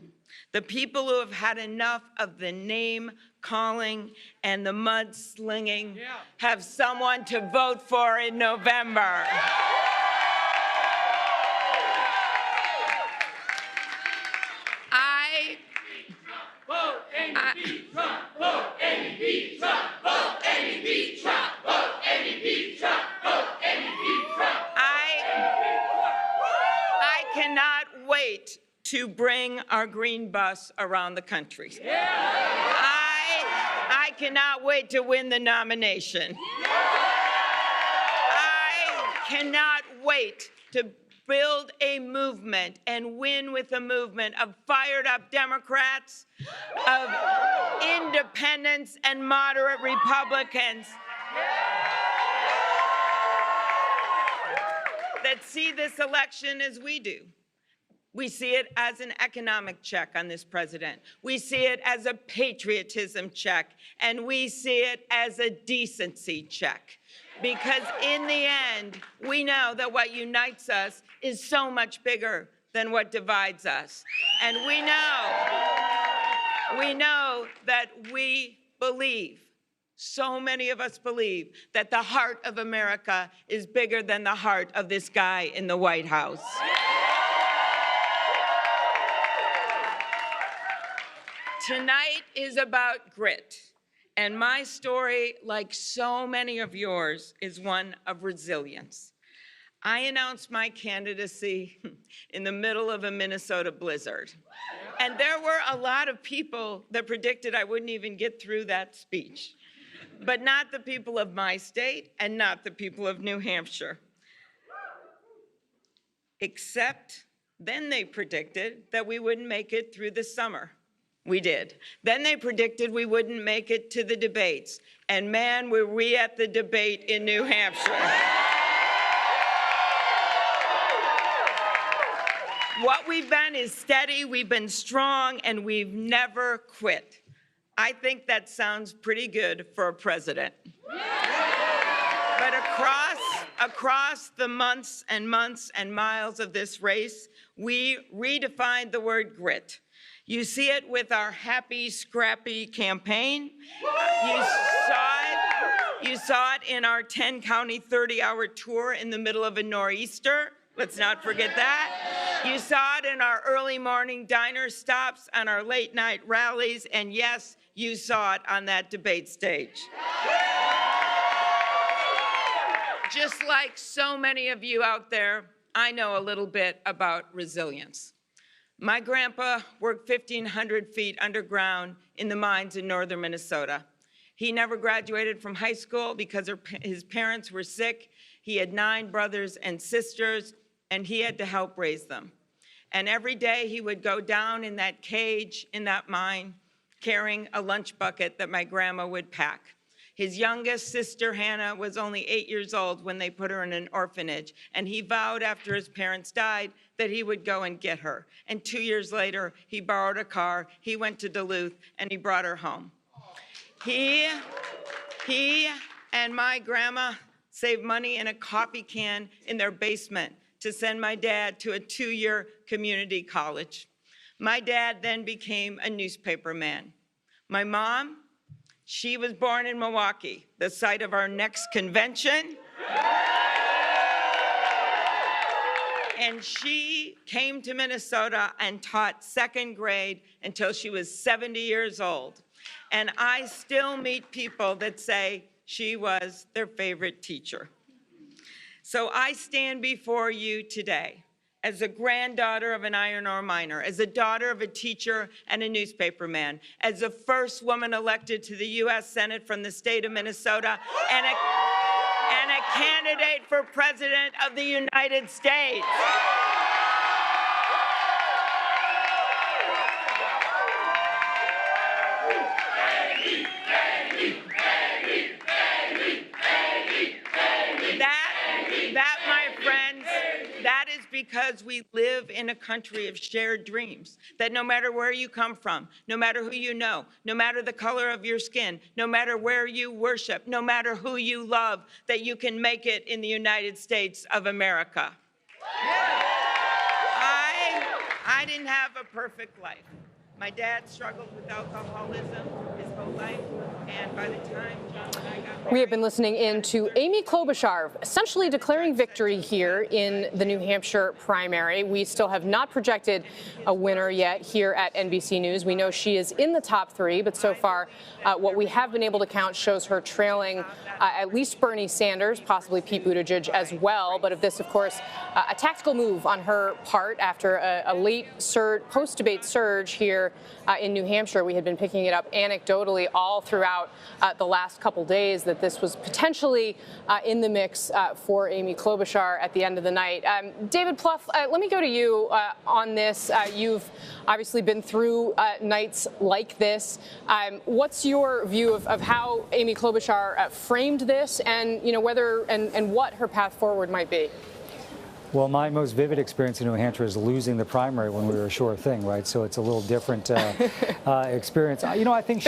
the people who have had enough of the name calling and the mudslinging, have someone to vote for in November. Vote NBC Trump, vote NBC Trump, vote NBC Trump, vote NBC Trump, vote NBC Trump. I cannot wait to bring our green bus around the country. I cannot wait to win the nomination. I cannot wait to build a movement and win with a movement of fired up Democrats, of independents and moderate Republicans that see this election as we do. We see it as an economic check on this president. We see it as a patriotism check, and we see it as a decency check. Because in the end, we know that what unites us is so much bigger than what divides us. And we know that we believe, so many of us believe, that the heart of America is bigger than the heart of this guy in the White House. Tonight is about grit. And my story, like so many of yours, is one of resilience. I announced my candidacy in the middle of a Minnesota blizzard. And there were a lot of people that predicted I wouldn't even get through that speech. But not the people of my state and not the people of New Hampshire. Except then they predicted that we wouldn't make it through the summer. We did. Then they predicted we wouldn't make it to the debates. And man, were we at the debate in New Hampshire. What we've been is steady, we've been strong, and we've never quit. I think that sounds pretty good for a president. But across the months and months and miles of this race, we redefined the word grit. You see it with our Happy Scrappy campaign. You saw it in our 10-county, 30-hour tour in the middle of a nor'easter. Let's not forget that. You saw it in our early morning diner stops, on our late night rallies, and yes, you saw it on that debate stage. Just like so many of you out there, I know a little bit about resilience. My grandpa worked 1,500 feet underground in the mines in northern Minnesota. He never graduated from high school because his parents were sick. He had 9 brothers and sisters, and he had to help raise them. And every day he would go down in that cage in that mine carrying a lunch bucket that my grandma would pack. His youngest sister, Hannah, was only 8 years old when they put her in an orphanage, and he vowed after his parents died that he would go and get her. And 2 years later, he borrowed a car, he went to Duluth, and he brought her home. He and my grandma saved money in a coffee can in their basement to send my dad to a 2-year community college. My dad then became a newspaper man. My mom, she was born in Milwaukee, the site of our next convention. And she came to Minnesota and taught 2nd grade until she was 70 years old. And I still meet people that say she was their favorite teacher. So I stand before you today as a granddaughter of an iron ore miner, as a daughter of a teacher and a newspaper man, as the first woman elected to the U.S. Senate from the state of Minnesota, and a candidate for President of the United States. because we live in a country of shared dreams, that no matter where you come from, no matter who you know, no matter the color of your skin, no matter where you worship, no matter who you love, that you can make it in the United States of America. I didn't have a perfect life. My dad struggled with alcoholism his whole life, and by the time John and I got married... We have been listening in to Amy Klobuchar essentially declaring victory here in the New Hampshire primary. We still have not projected a winner yet here at NBC News. We know she is in the top 3, but so far what we have been able to count shows her trailing at least Bernie Sanders, possibly Pete Buttigieg as well. But if this, of course, a tactical move on her part after a late post-debate surge here in New Hampshire. We had been picking it up anecdotally all throughout the last couple days that this was potentially in the mix for Amy Klobuchar at the end of the night. David Plouffe, let me go to you on this. You've obviously been through nights like this. What's your view of how Amy Klobuchar framed this, and whether and what her path forward might be? Well, my most vivid experience in New Hampshire is losing the primary when we were a sure thing, right? So it's a little different experience. I think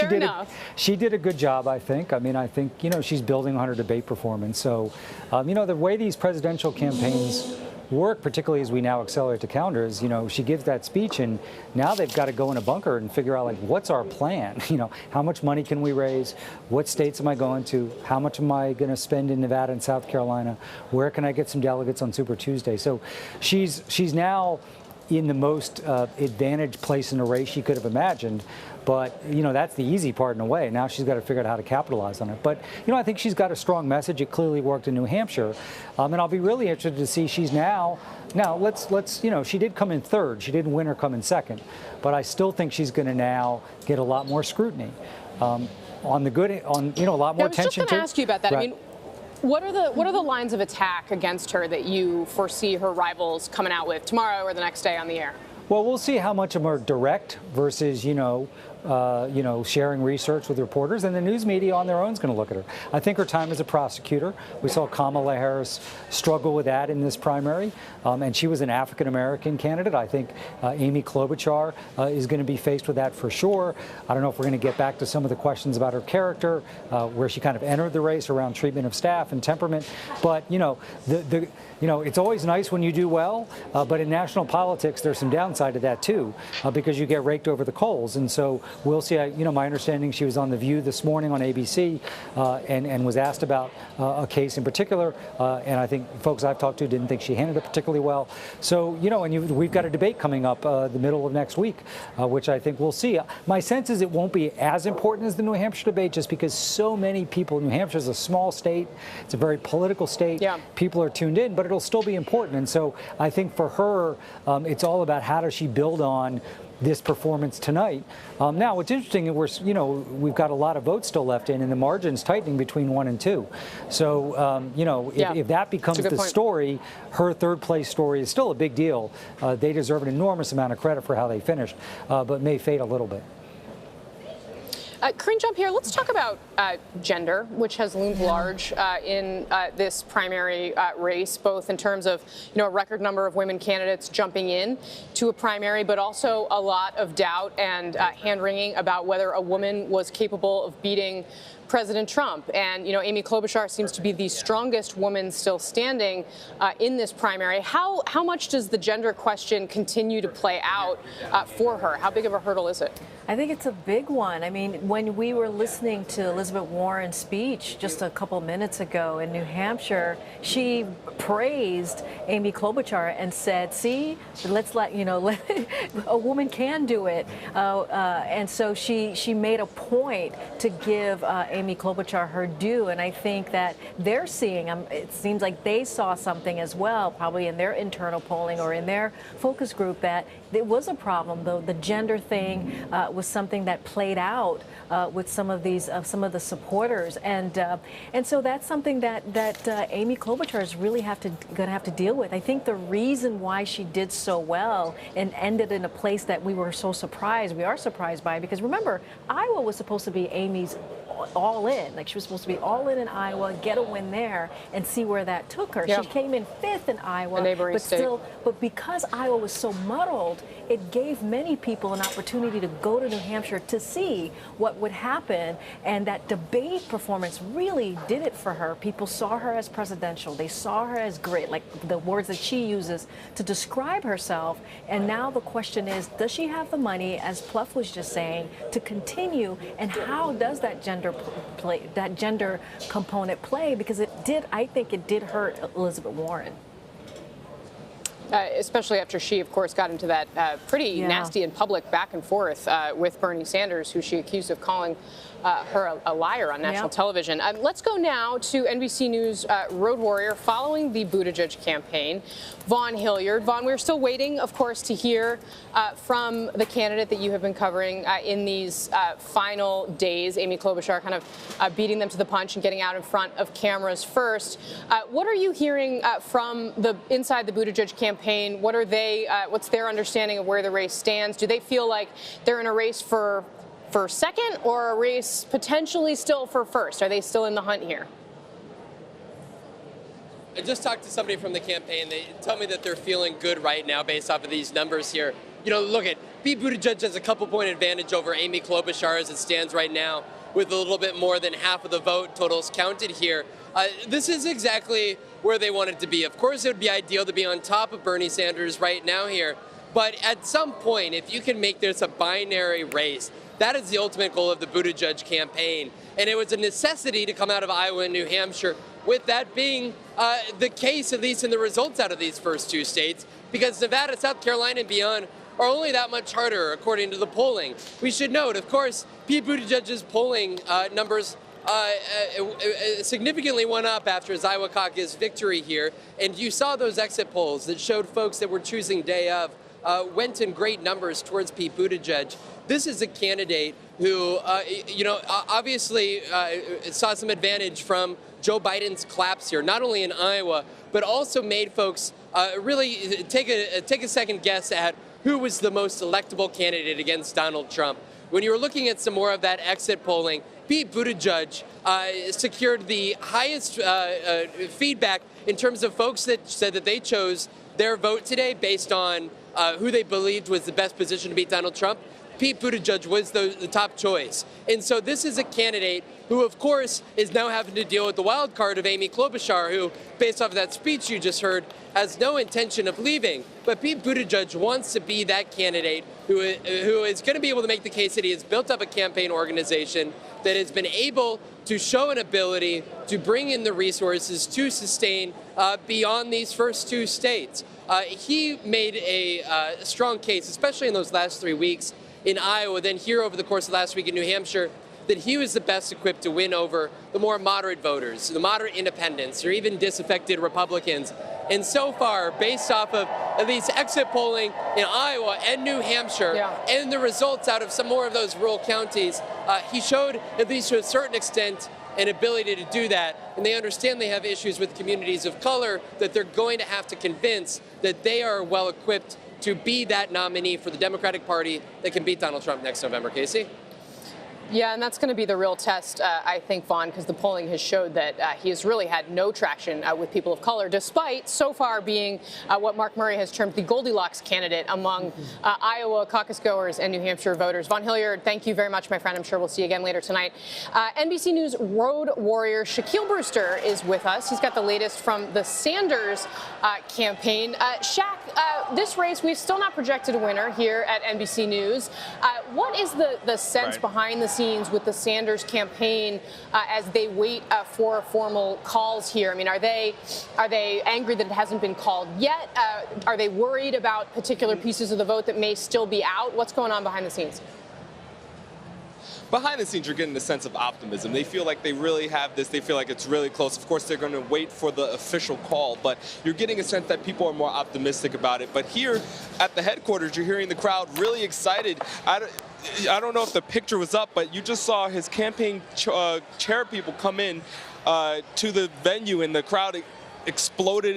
she did a good job, I think. I mean, I think, she's building on her debate performance. So, the way these presidential campaigns work, particularly as we now accelerate to calendars, she gives that speech, and now they've got to go in a bunker and figure out, like, what's our plan? How much money can we raise? What states am I going to? How much am I going to spend in Nevada and South Carolina? Where can I get some delegates on Super Tuesday? So she's now in the most advantaged place in the race she could have imagined. But, that's the easy part in a way. Now she's got to figure out how to capitalize on it. But, I think she's got a strong message. It clearly worked in New Hampshire. And I'll be really interested to see she did come in third. She didn't win or come in second. But I still think she's going to now get a lot more scrutiny a lot more attention. I was just going to ask you about that. Right. I mean, what are the lines of attack against her that you foresee her rivals coming out with tomorrow or the next day on the air? Well, we'll see how much of them are direct versus, sharing research with reporters, and the news media on their own is going to look at her. I think her time as a prosecutor. We saw Kamala Harris struggle with that in this primary, and she was an African-American candidate. I think Amy Klobuchar is going to be faced with that for sure. I don't know if we're going to get back to some of the questions about her character, where she kind of entered the race around treatment of staff and temperament. But, it's always nice when you do well, but in national politics, there's some downside to that, too, because you get raked over the coals. And so we'll see. My understanding, she was on The View this morning on ABC and was asked about a case in particular. And I think folks I've talked to didn't think she handled it particularly well. So, we've got a debate coming up the middle of next week, which I think we'll see. My sense is it won't be as important as the New Hampshire debate, just because so many people, New Hampshire is a small state. It's a very political state. Yeah. People are tuned in, but it'll still be important. And so I think for her, it's all about how does she build on this performance tonight. Now, what's interesting, we've got a lot of votes still left in, and the margin's tightening between 1 and 2. So, if that becomes the story, her third place story is still a big deal. They deserve an enormous amount of credit for how they finished, but may fade a little bit. Corinne, jump here. Let's talk about gender, which has loomed large in this primary race, both in terms of a record number of women candidates jumping in to a primary, but also a lot of doubt and hand-wringing about whether a woman was capable of beating President Trump. And, Amy Klobuchar seems to be the strongest woman still standing in this primary. How much does the gender question continue to play out for her? How big of a hurdle is it? I think it's a big one. I mean, when we were listening to Elizabeth Warren's speech just a couple minutes ago in New Hampshire, she praised Amy Klobuchar and said, see, let's let a woman can do it. And so she made a point to give Amy Klobuchar her due. And I think that they're seeing, it seems like they saw something as well, probably in their internal polling or in their focus group, that it was a problem, though. The gender thing was something that played out with some of the supporters, and so that's something that Amy Klobuchar is really going to have to deal with. I think the reason why she did so well and ended in a place that we are surprised by, because remember, Iowa was supposed to be Amy's all in. Like, she was supposed to be all in Iowa, get a win there, and see where that took her. Yeah. She came in 5th in Iowa, A neighboring but state. but because Iowa was so muddled, it gave many people an opportunity to go to New Hampshire to see what would happen. And that debate performance really did it for her. People saw her as presidential. They saw her as great, like the words that she uses to describe herself. And now the question is, does she have the money, as Pluff was just saying, to continue? And how does that gender component play? Because I think it did hurt Elizabeth Warren. Especially after she, of course, got into that pretty nasty and public back and forth with Bernie Sanders, who she accused of calling her a liar on national television. Let's go now to NBC News road warrior following the Buttigieg campaign, Vaughn Hilliard. Vaughn, we're still waiting, of course, to hear from the candidate that you have been covering in these final days, Amy Klobuchar, kind of beating them to the punch and getting out in front of cameras first. What are you hearing from inside the Buttigieg campaign? What are they? What's their understanding of where the race stands? Do they feel like they're in a race for second, or a race potentially still for first? Are they still in the hunt here? I just talked to somebody from the campaign. They tell me that they're feeling good right now based off of these numbers here. You know, look at Pete Buttigieg has a couple-point advantage over Amy Klobuchar as it stands right now, with a little bit more than half of the vote totals counted here. This is exactly where they wanted to be. Of course, it would be ideal to be on top of Bernie Sanders right now here, but at some point, if you can make this a binary race, that is the ultimate goal of the Buttigieg campaign. And it was a necessity to come out of Iowa and New Hampshire, with that being the case, at least in the results out of these first two states, because Nevada, South Carolina, and beyond are only that much harder, according to the polling. We should note, of course, Pete Buttigieg's polling numbers significantly went up after his Iowa caucus victory here. And you saw those exit polls that showed folks that were choosing day of went in great numbers towards Pete Buttigieg. This is a candidate who, obviously saw some advantage from Joe Biden's collapse here, not only in Iowa, but also made folks really take a second guess at who was the most electable candidate against Donald Trump. When you were looking at some more of that exit polling, Pete Buttigieg secured the highest feedback in terms of folks that said that they chose their vote today based on who they believed was the best position to beat Donald Trump. Pete Buttigieg was the top choice. And so this is a candidate who, of course, is now having to deal with the wild card of Amy Klobuchar, who, based off of that speech you just heard, has no intention of leaving. But Pete Buttigieg wants to be that candidate who is going to be able to make the case that he has built up a campaign organization that has been able to show an ability to bring in the resources to sustain beyond these first two states. He made a strong case, especially in those last 3 weeks in Iowa, then here over the course of last week in New Hampshire, that he was the best equipped to win over the more moderate voters, the moderate independents, or even disaffected Republicans. And so far, based off of at least exit polling in Iowa and New Hampshire, and the results out of some more of those rural counties, he showed, at least to a certain extent, an ability to do that. And they understand they have issues with communities of color that they're going to have to convince that they are well equipped to be that nominee for the Democratic Party that can beat Donald Trump next November. Casey? Yeah, and that's going to be the real test, I think, Vaughn, because the polling has showed that he has really had no traction with people of color, despite so far being what Mark Murray has termed the Goldilocks candidate among Iowa caucus goers and New Hampshire voters. Vaughn Hilliard, thank you very much, my friend. I'm sure we'll see you again later tonight. NBC News road warrior Shaquille Brewster is with us. He's got the latest from the Sanders campaign. Shaq, this race, we've still not projected a winner here at NBC News. What is the sense behind the scenes with the Sanders campaign as they wait for formal calls here? I mean, are they angry that it hasn't been called yet? Are they worried about particular pieces of the vote that may still be out? What's going on behind the scenes? Behind the scenes, you're getting a sense of optimism. They feel like they really have this. They feel like it's really close. Of course, they're going to wait for the official call, but you're getting a sense that people are more optimistic about it. But here at the headquarters, you're hearing the crowd really excited. I don't know if the picture was up, but you just saw his campaign chair people come in to the venue, and the crowd exploded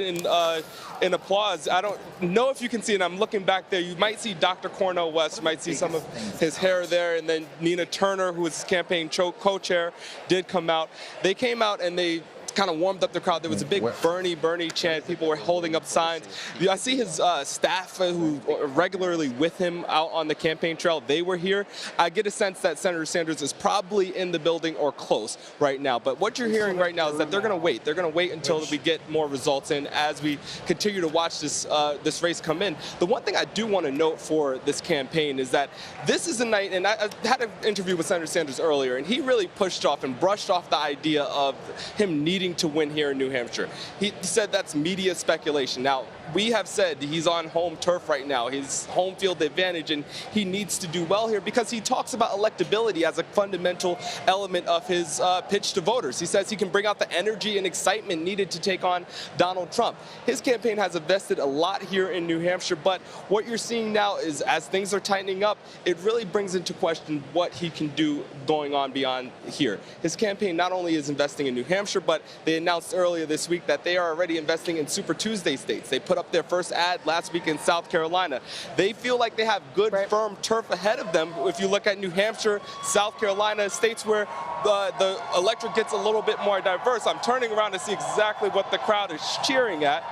in applause. I don't know if you can see it. I'm looking back there. You might see Dr. Cornel West. You might see some of his hair there. And then Nina Turner, who was his campaign co-chair, did come out. They came out and they kind of warmed up the crowd. There was a big Bernie, Bernie chant. People were holding up signs. I see his staff who are regularly with him out on the campaign trail. They were here. I get a sense that Senator Sanders is probably in the building or close right now. But what you're hearing right now is that they're going to wait. They're going to wait until we get more results in as we continue to watch this this race come in. The one thing I do want to note for this campaign is that this is a night, and I had an interview with Senator Sanders earlier, and he really pushed off and brushed off the idea of him needing to win here in New Hampshire. He said that's media speculation. Now, we have said he's on home turf right now. His home field advantage, and he needs to do well here because he talks about electability as a fundamental element of his pitch to voters. He says he can bring out the energy and excitement needed to take on Donald Trump. His campaign has invested a lot here in New Hampshire, but what you're seeing now is as things are tightening up, it really brings into question what he can do going on beyond here. His campaign not only is investing in New Hampshire, but they announced earlier this week that they are already investing in Super Tuesday states. They put up their first ad last week in South Carolina. They feel like they have good, firm turf ahead of them. If you look at New Hampshire, South Carolina, states where the electorate gets a little bit more diverse. I'm turning around to see exactly what the crowd is cheering at.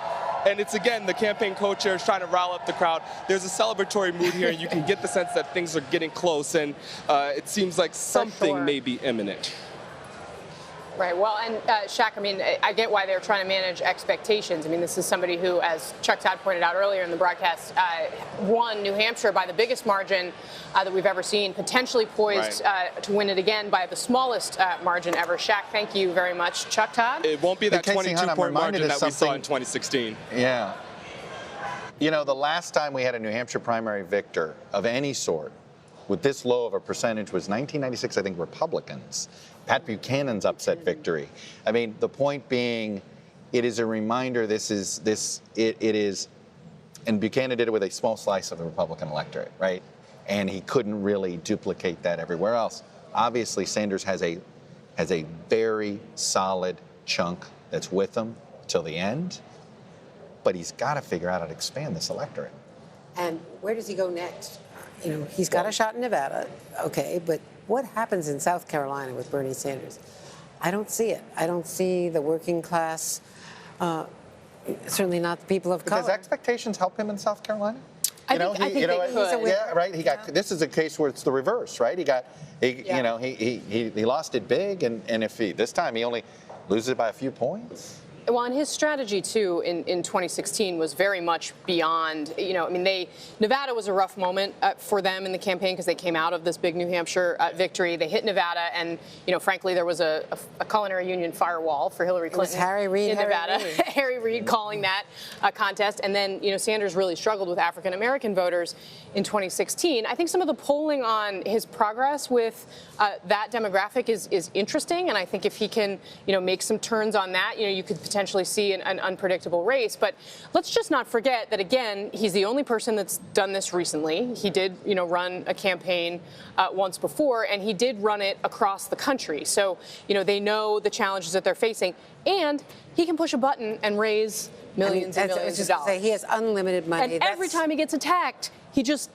And it's, again, the campaign co-chair is trying to rile up the crowd. There's a celebratory mood here, and you can get the sense that things are getting close, and it seems like something may be imminent. Right. Well, and Shaq, I mean, I get why they're trying to manage expectations. I mean, this is somebody who, as Chuck Todd pointed out earlier in the broadcast, won New Hampshire by the biggest margin that we've ever seen, potentially poised to win it again by the smallest margin ever. Shaq, thank you very much. Chuck Todd? It won't be that 22-point margin that we saw in 2016. Yeah. You know, the last time we had a New Hampshire primary victor of any sort with this low of a percentage was 1996, I think, Republicans. Pat Buchanan's upset victory. I mean, the point being, it is a reminder. It is, and Buchanan did it with a small slice of the Republican electorate, right? And he couldn't really duplicate that everywhere else. Obviously, Sanders has a very solid chunk that's with him till the end, but he's got to figure out how to expand this electorate. And where does he go next? You know, he's got a shot in Nevada, okay, but what happens in South Carolina with Bernie Sanders? I don't see it. I don't see the working class, certainly not the people of color. Because expectations help him in South Carolina? I think they could. Yeah, right. This is a case where it's the reverse, right? He lost it big, and if this time he only loses it by a few points. Well, and his strategy, too, in 2016 was very much beyond, I mean, Nevada was a rough moment for them in the campaign because they came out of this big New Hampshire victory. They hit Nevada, and, frankly, there was a culinary union firewall for Hillary Clinton Harry Reid, in Nevada. Harry Reid calling that a contest. And then, Sanders really struggled with African-American voters in 2016. I think some of the polling on his progress with that demographic is interesting, and I think if he can, make some turns on that, you could potentially see an unpredictable race. But let's just not forget that, again, he's the only person that's done this recently. He did, run a campaign once before, and he did run it across the country. So, they know the challenges that they're facing, and he can push a button and raise millions and millions of dollars. He has unlimited money. And every time he gets attacked, he just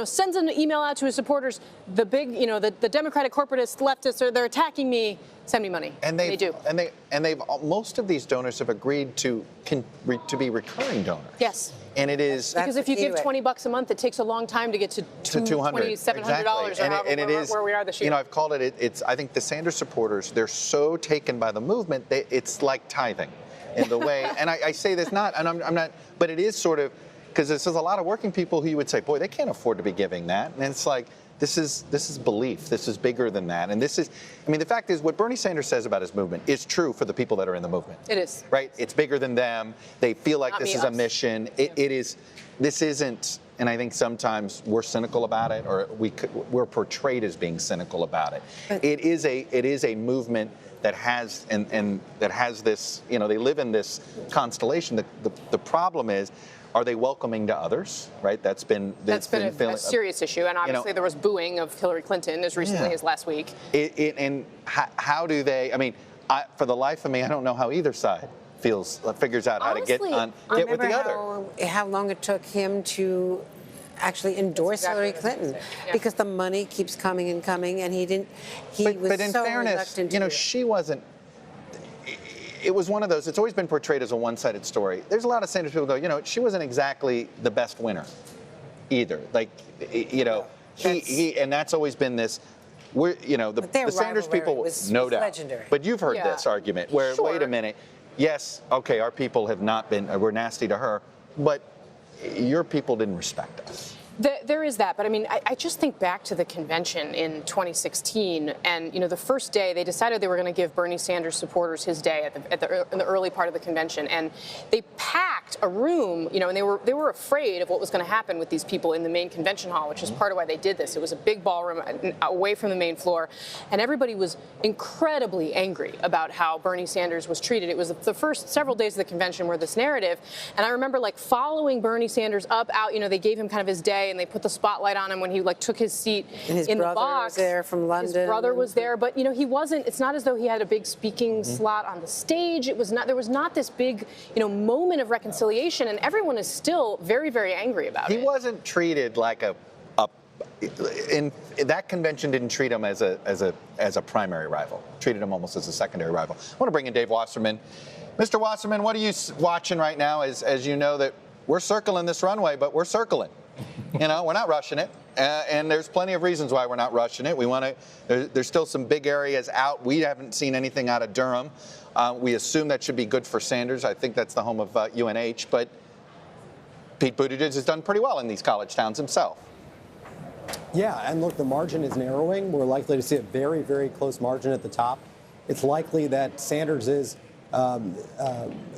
sends an email out to his supporters. The big, the Democratic corporatists, leftists, they're attacking me. Send me money. And they do. And they've most of these donors have agreed to be recurring donors. Yes. And it is because if you give $20 a month, it takes a long time to get to $200, $700 or where we are this year. I've called it. I think the Sanders supporters, they're so taken by the movement, it's like tithing, in the way. And I say this not, and I'm not, but it is sort of. Because there's a lot of working people who you would say, boy, they can't afford to be giving that. And it's like, this is belief. This is bigger than that. And the fact is, what Bernie Sanders says about his movement is true for the people that are in the movement. It is. Right? It's bigger than them. They feel like this is a mission. This isn't, and I think sometimes we're cynical about it, or we're portrayed as being cynical about it. It is a movement that has, and that has this, they live in this constellation. The problem is, are they welcoming to others? Right, that's been a serious issue, and obviously there was booing of Hillary Clinton as recently as last week. And how do they? I mean, for the life of me, I don't know how either side figures out how to get with the other. How long it took him to actually endorse Hillary Clinton, because the money keeps coming and coming, and he was but in so fairness, reluctant you know, to do it. she wasn't. It was one of those. It's always been portrayed as a one-sided story. There's a lot of Sanders people go, you know, she wasn't exactly the best winner, either. Like, you know, and that's always been this. We're, you know, the Sanders people, no doubt. Legendary. But you've heard this argument where, wait a minute, yes, okay, our people have not been, we're nasty to her, but your people didn't respect us. There is that, but I mean, I just think back to the convention in 2016, and you know, the first day they decided they were going to give Bernie Sanders supporters his day in the early part of the convention, and they packed a room, you know, and they were afraid of what was going to happen with these people in the main convention hall, which is part of why they did this. It was a big ballroom away from the main floor, and everybody was incredibly angry about how Bernie Sanders was treated. It was the first several days of the convention were this narrative, and I remember like following Bernie Sanders out, you know, they gave him kind of his day. And they put the spotlight on him when he like took his seat and his in the brother box. was there from London. His brother was there, but you know, he wasn't. It's not as though he had a big speaking slot on the stage. It was not. There was not this big, you know, moment of reconciliation, and everyone is still very, very angry about it. He wasn't treated like in that convention didn't treat him as a primary rival. Treated him almost as a secondary rival. I want to bring in Dave Wasserman. Mr. Wasserman, what are you watching right now? As you know that we're circling this runway, but we're circling. You know, we're not rushing it, and there's plenty of reasons why we're not rushing it. We want to. There's still some big areas out. We haven't seen anything out of Durham. We assume that should be good for Sanders. I think that's the home of UNH, but Pete Buttigieg has done pretty well in these college towns himself. Yeah, and look, the margin is narrowing. We're likely to see a very, very close margin at the top. It's likely that Sanders'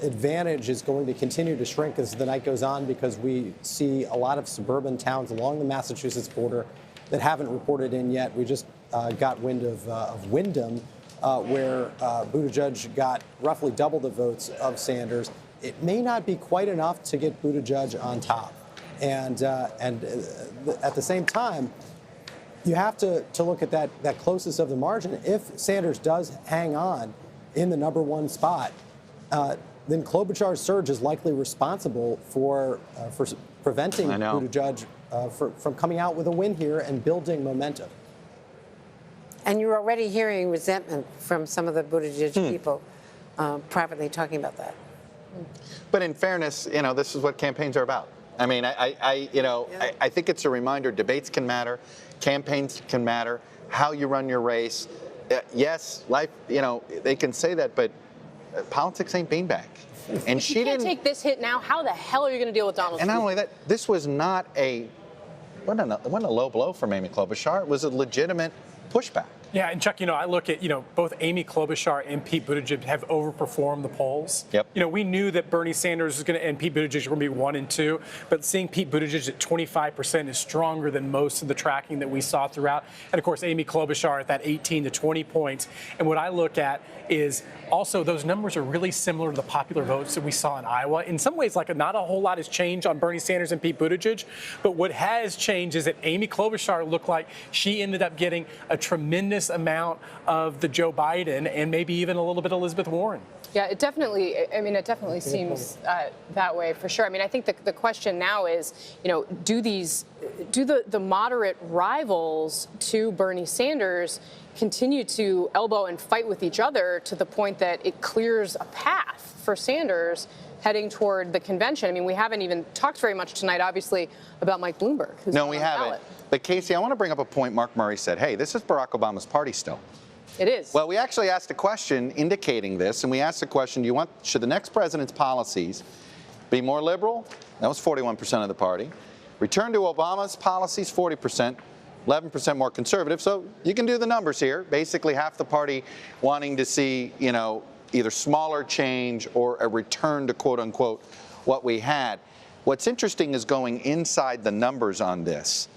advantage is going to continue to shrink as the night goes on, because we see a lot of suburban towns along the Massachusetts border that haven't reported in yet. We just got wind of Wyndham, where Buttigieg got roughly double the votes of Sanders. It may not be quite enough to get Buttigieg on top. And at the same time, you have to look at that closest of the margin. If Sanders does hang on in the #1 spot, then Klobuchar's surge is likely responsible for preventing Buttigieg from coming out with a win here and building momentum. And you're already hearing resentment from some of the Buttigieg people privately talking about that. But in fairness, you know, this is what campaigns are about. I mean, I think it's a reminder. Debates can matter, campaigns can matter, how you run your race. Yes, life. You know, they can say that, but politics ain't beanbag. And if you can't take this hit now, how the hell are you going to deal with Donald Trump? And not only that, this was not it wasn't a low blow from Amy Klobuchar. It was a legitimate pushback. Yeah, and Chuck, you know, I look at, you know, both Amy Klobuchar and Pete Buttigieg have overperformed the polls. Yep. You know, we knew that Bernie Sanders was going to and Pete Buttigieg were going to be 1 and 2, but seeing Pete Buttigieg at 25% is stronger than most of the tracking that we saw throughout. And of course, Amy Klobuchar at that 18 to 20 points. And what I look at is also those numbers are really similar to the popular votes that we saw in Iowa. In some ways, like not a whole lot has changed on Bernie Sanders and Pete Buttigieg, but what has changed is that Amy Klobuchar looked like she ended up getting a tremendous amount of the Joe Biden and maybe even a little bit of Elizabeth Warren. Yeah, it definitely seems that way for sure. I mean, I think the question now is, you know, do the moderate rivals to Bernie Sanders continue to elbow and fight with each other to the point that it clears a path for Sanders heading toward the convention? I mean, we haven't even talked very much tonight, obviously, about Mike Bloomberg. No, we haven't. But Casey, I want to bring up a point Mark Murray said. Hey, this is Barack Obama's party still. It is. Well, we actually asked a question indicating this, and we asked the question, should the next president's policies be more liberal? That was 41% of the party. Return to Obama's policies, 40%. 11% more conservative. So you can do the numbers here. Basically, half the party wanting to see, you know, either smaller change or a return to quote unquote what we had. What's interesting is going inside the numbers on this.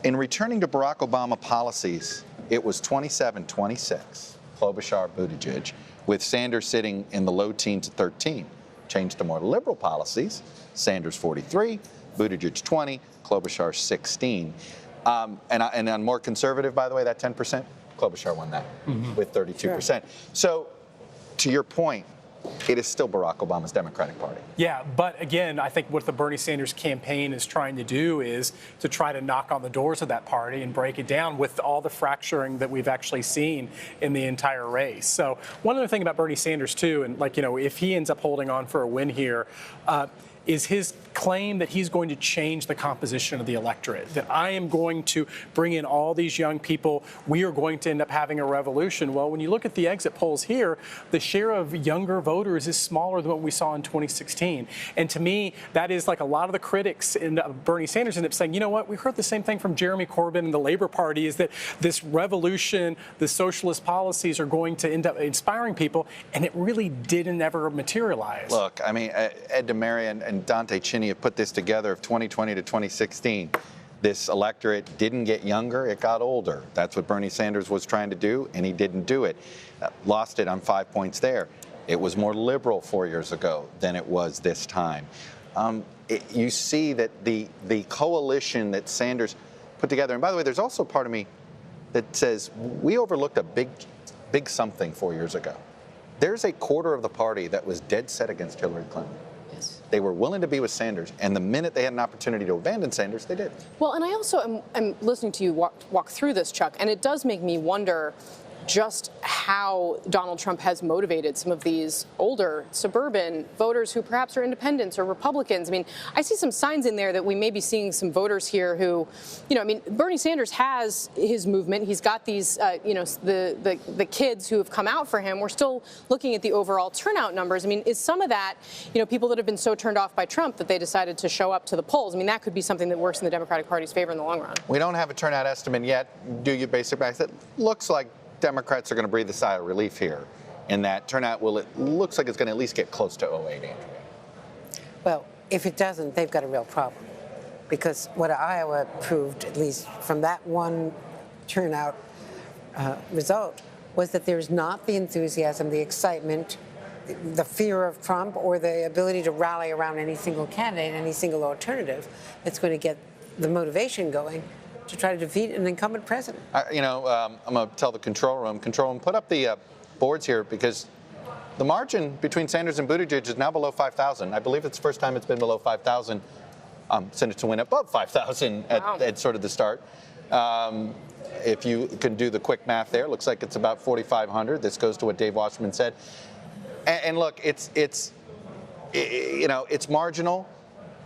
In returning to Barack Obama policies, it was 27-26, Klobuchar, Buttigieg, with Sanders sitting in the low teens at 13. Changed to more liberal policies, Sanders 43, Buttigieg 20, Klobuchar 16. And on more conservative, by the way, that 10%, Klobuchar won that with 32%. Sure. So to your point, it is still Barack Obama's Democratic Party. Yeah, but again, I think what the Bernie Sanders campaign is trying to do is to try to knock on the doors of that party and break it down with all the fracturing that we've actually seen in the entire race. So one other thing about Bernie Sanders, too, and if he ends up holding on for a win here, is his claim that he's going to change the composition of the electorate, that I am going to bring in all these young people. We are going to end up having a revolution. Well, when you look at the exit polls here, the share of younger voters is smaller than what we saw in 2016. And to me, that is like a lot of the critics in Bernie Sanders end up saying, you know what, we heard the same thing from Jeremy Corbyn and the Labor Party, is that this revolution, the socialist policies are going to end up inspiring people, and it really didn't ever materialize. Look, I mean, Ed DeMaria and Dante Cini have put this together of 2020 to 2016. This electorate didn't get younger, it got older. That's what Bernie Sanders was trying to do, and he didn't do it. Lost it on 5 points there. It was more liberal 4 years ago than it was this time. You see that the coalition that Sanders put together, and by the way, there's also part of me that says we overlooked a big something 4 years ago. There's a quarter of the party that was dead set against Hillary Clinton. They were willing to be with Sanders, and the minute they had an opportunity to abandon Sanders, they did. Well, and I also am listening to you walk through this, Chuck, and it does make me wonder just how Donald Trump has motivated some of these older suburban voters who perhaps are independents or Republicans. I mean, I see some signs in there that we may be seeing some voters here who, Bernie Sanders has his movement. He's got these, the kids who have come out for him. We're still looking at the overall turnout numbers. I mean, is some of that, people that have been so turned off by Trump that they decided to show up to the polls? I mean, that could be something that works in the Democratic Party's favor in the long run. We don't have a turnout estimate yet. Do you basic facts? It looks like Democrats are going to breathe a sigh of relief here in that turnout. It looks like it's going to at least get close to 08, Andrea. Well, if it doesn't, they've got a real problem. Because what Iowa proved, at least from that one turnout result, was that there's not the enthusiasm, the excitement, the fear of Trump, or the ability to rally around any single candidate, any single alternative that's going to get the motivation going to try to defeat an incumbent president. I'm going to tell the control room, put up the boards here, because the margin between Sanders and Buttigieg is now below 5,000. I believe it's the first time it's been below 5,000 since to win above 5,000 at sort of the start. If you can do the quick math there, it looks like it's about 4,500. This goes to what Dave Wasserman said. And look, it's marginal.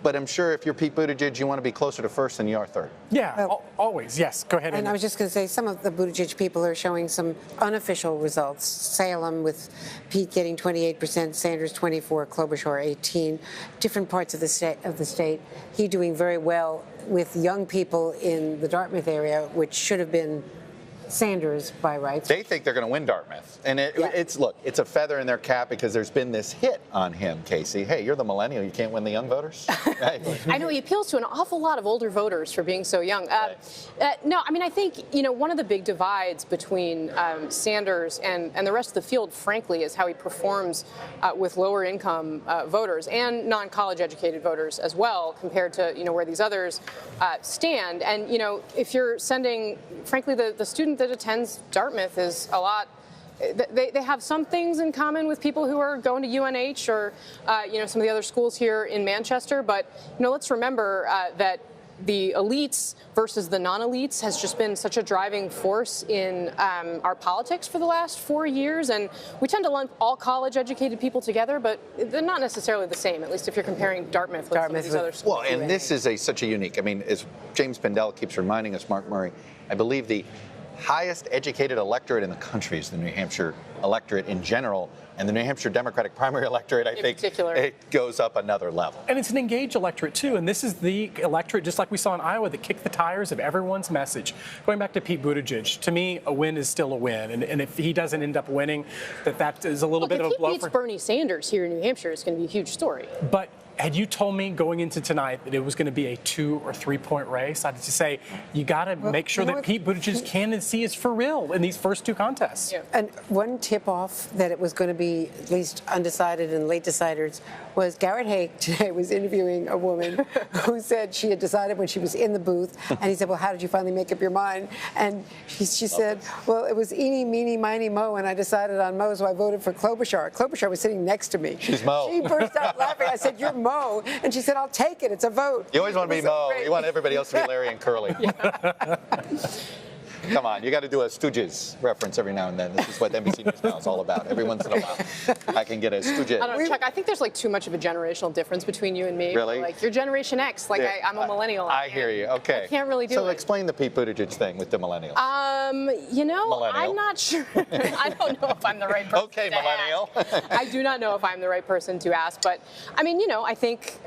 But I'm sure if you're Pete Buttigieg, you want to be closer to first than you are third. Yeah, always. Yes, go ahead. And I was just going to say, some of the Buttigieg people are showing some unofficial results. Salem with Pete getting 28%, Sanders 24%, Klobuchar 18%. Different parts of the state. He doing very well with young people in the Dartmouth area, which should have been Sanders by rights. They think they're going to win Dartmouth. And it's a feather in their cap because there's been this hit on him, Casey. Hey, you're the millennial. You can't win the young voters. Right? I know he appeals to an awful lot of older voters for being so young. No, I mean, I think, one of the big divides between Sanders and the rest of the field, frankly, is how he performs with lower income voters and non-college educated voters as well, compared to, where these others stand. And, if you're sending, frankly, the student that attends Dartmouth is a lot. They have some things in common with people who are going to UNH or some of the other schools here in Manchester. But let's remember that the elites versus the non-elites has just been such a driving force in our politics for the last 4 years. And we tend to lump all college-educated people together, but they're not necessarily the same, at least if you're comparing Dartmouth with some of these other schools. Well, and this is such a unique, as James Pendell keeps reminding us, Mark Murray, I believe the highest educated electorate in the country is the New Hampshire electorate in general, and the New Hampshire Democratic primary electorate, I think, it goes up another level. And it's an engaged electorate, too. And this is the electorate, just like we saw in Iowa, that kicked the tires of everyone's message. Going back to Pete Buttigieg, to me, a win is still a win. And if he doesn't end up winning, that is a little bit of a blow. If he beats Bernie Sanders here in New Hampshire, it's going to be a huge story. But Had you told me going into tonight that it was going to be a 2 or 3 point race, I'd just say you got to make sure that Pete Buttigieg's candidacy is for real in these first 2 contests. Yeah. And one tip-off that it was going to be at least undecided and late deciders was Garrett Haake today was interviewing a woman who said she had decided when she was in the booth, and he said, well, how did you finally make up your mind? And she said, well, it was eeny, meeny, miny, mo, and I decided on Mo, so I voted for Klobuchar. Klobuchar was sitting next to me. She's Mo. She burst out laughing. I said, you're Mo. And she said, I'll take it. It's a vote. You always want to be Mo. You want everybody else to be Larry and Curly. Come on, you got to do a Stooges reference every now and then. This is what NBC News Now is all about. Every once in a while, I can get a Stooges. I don't know, Chuck. I think there's like too much of a generational difference between you and me. Really? Like you're Generation X. Like Yeah, I'm a millennial. I hear you. Okay. I can't really do So it. explain the Pete Buttigieg thing with the millennials. You know, Millennial. I'm not sure. I don't know if I'm the right person. Okay, to millennial. ask. I do not know if I'm the right person to ask, but I mean, you know, I think.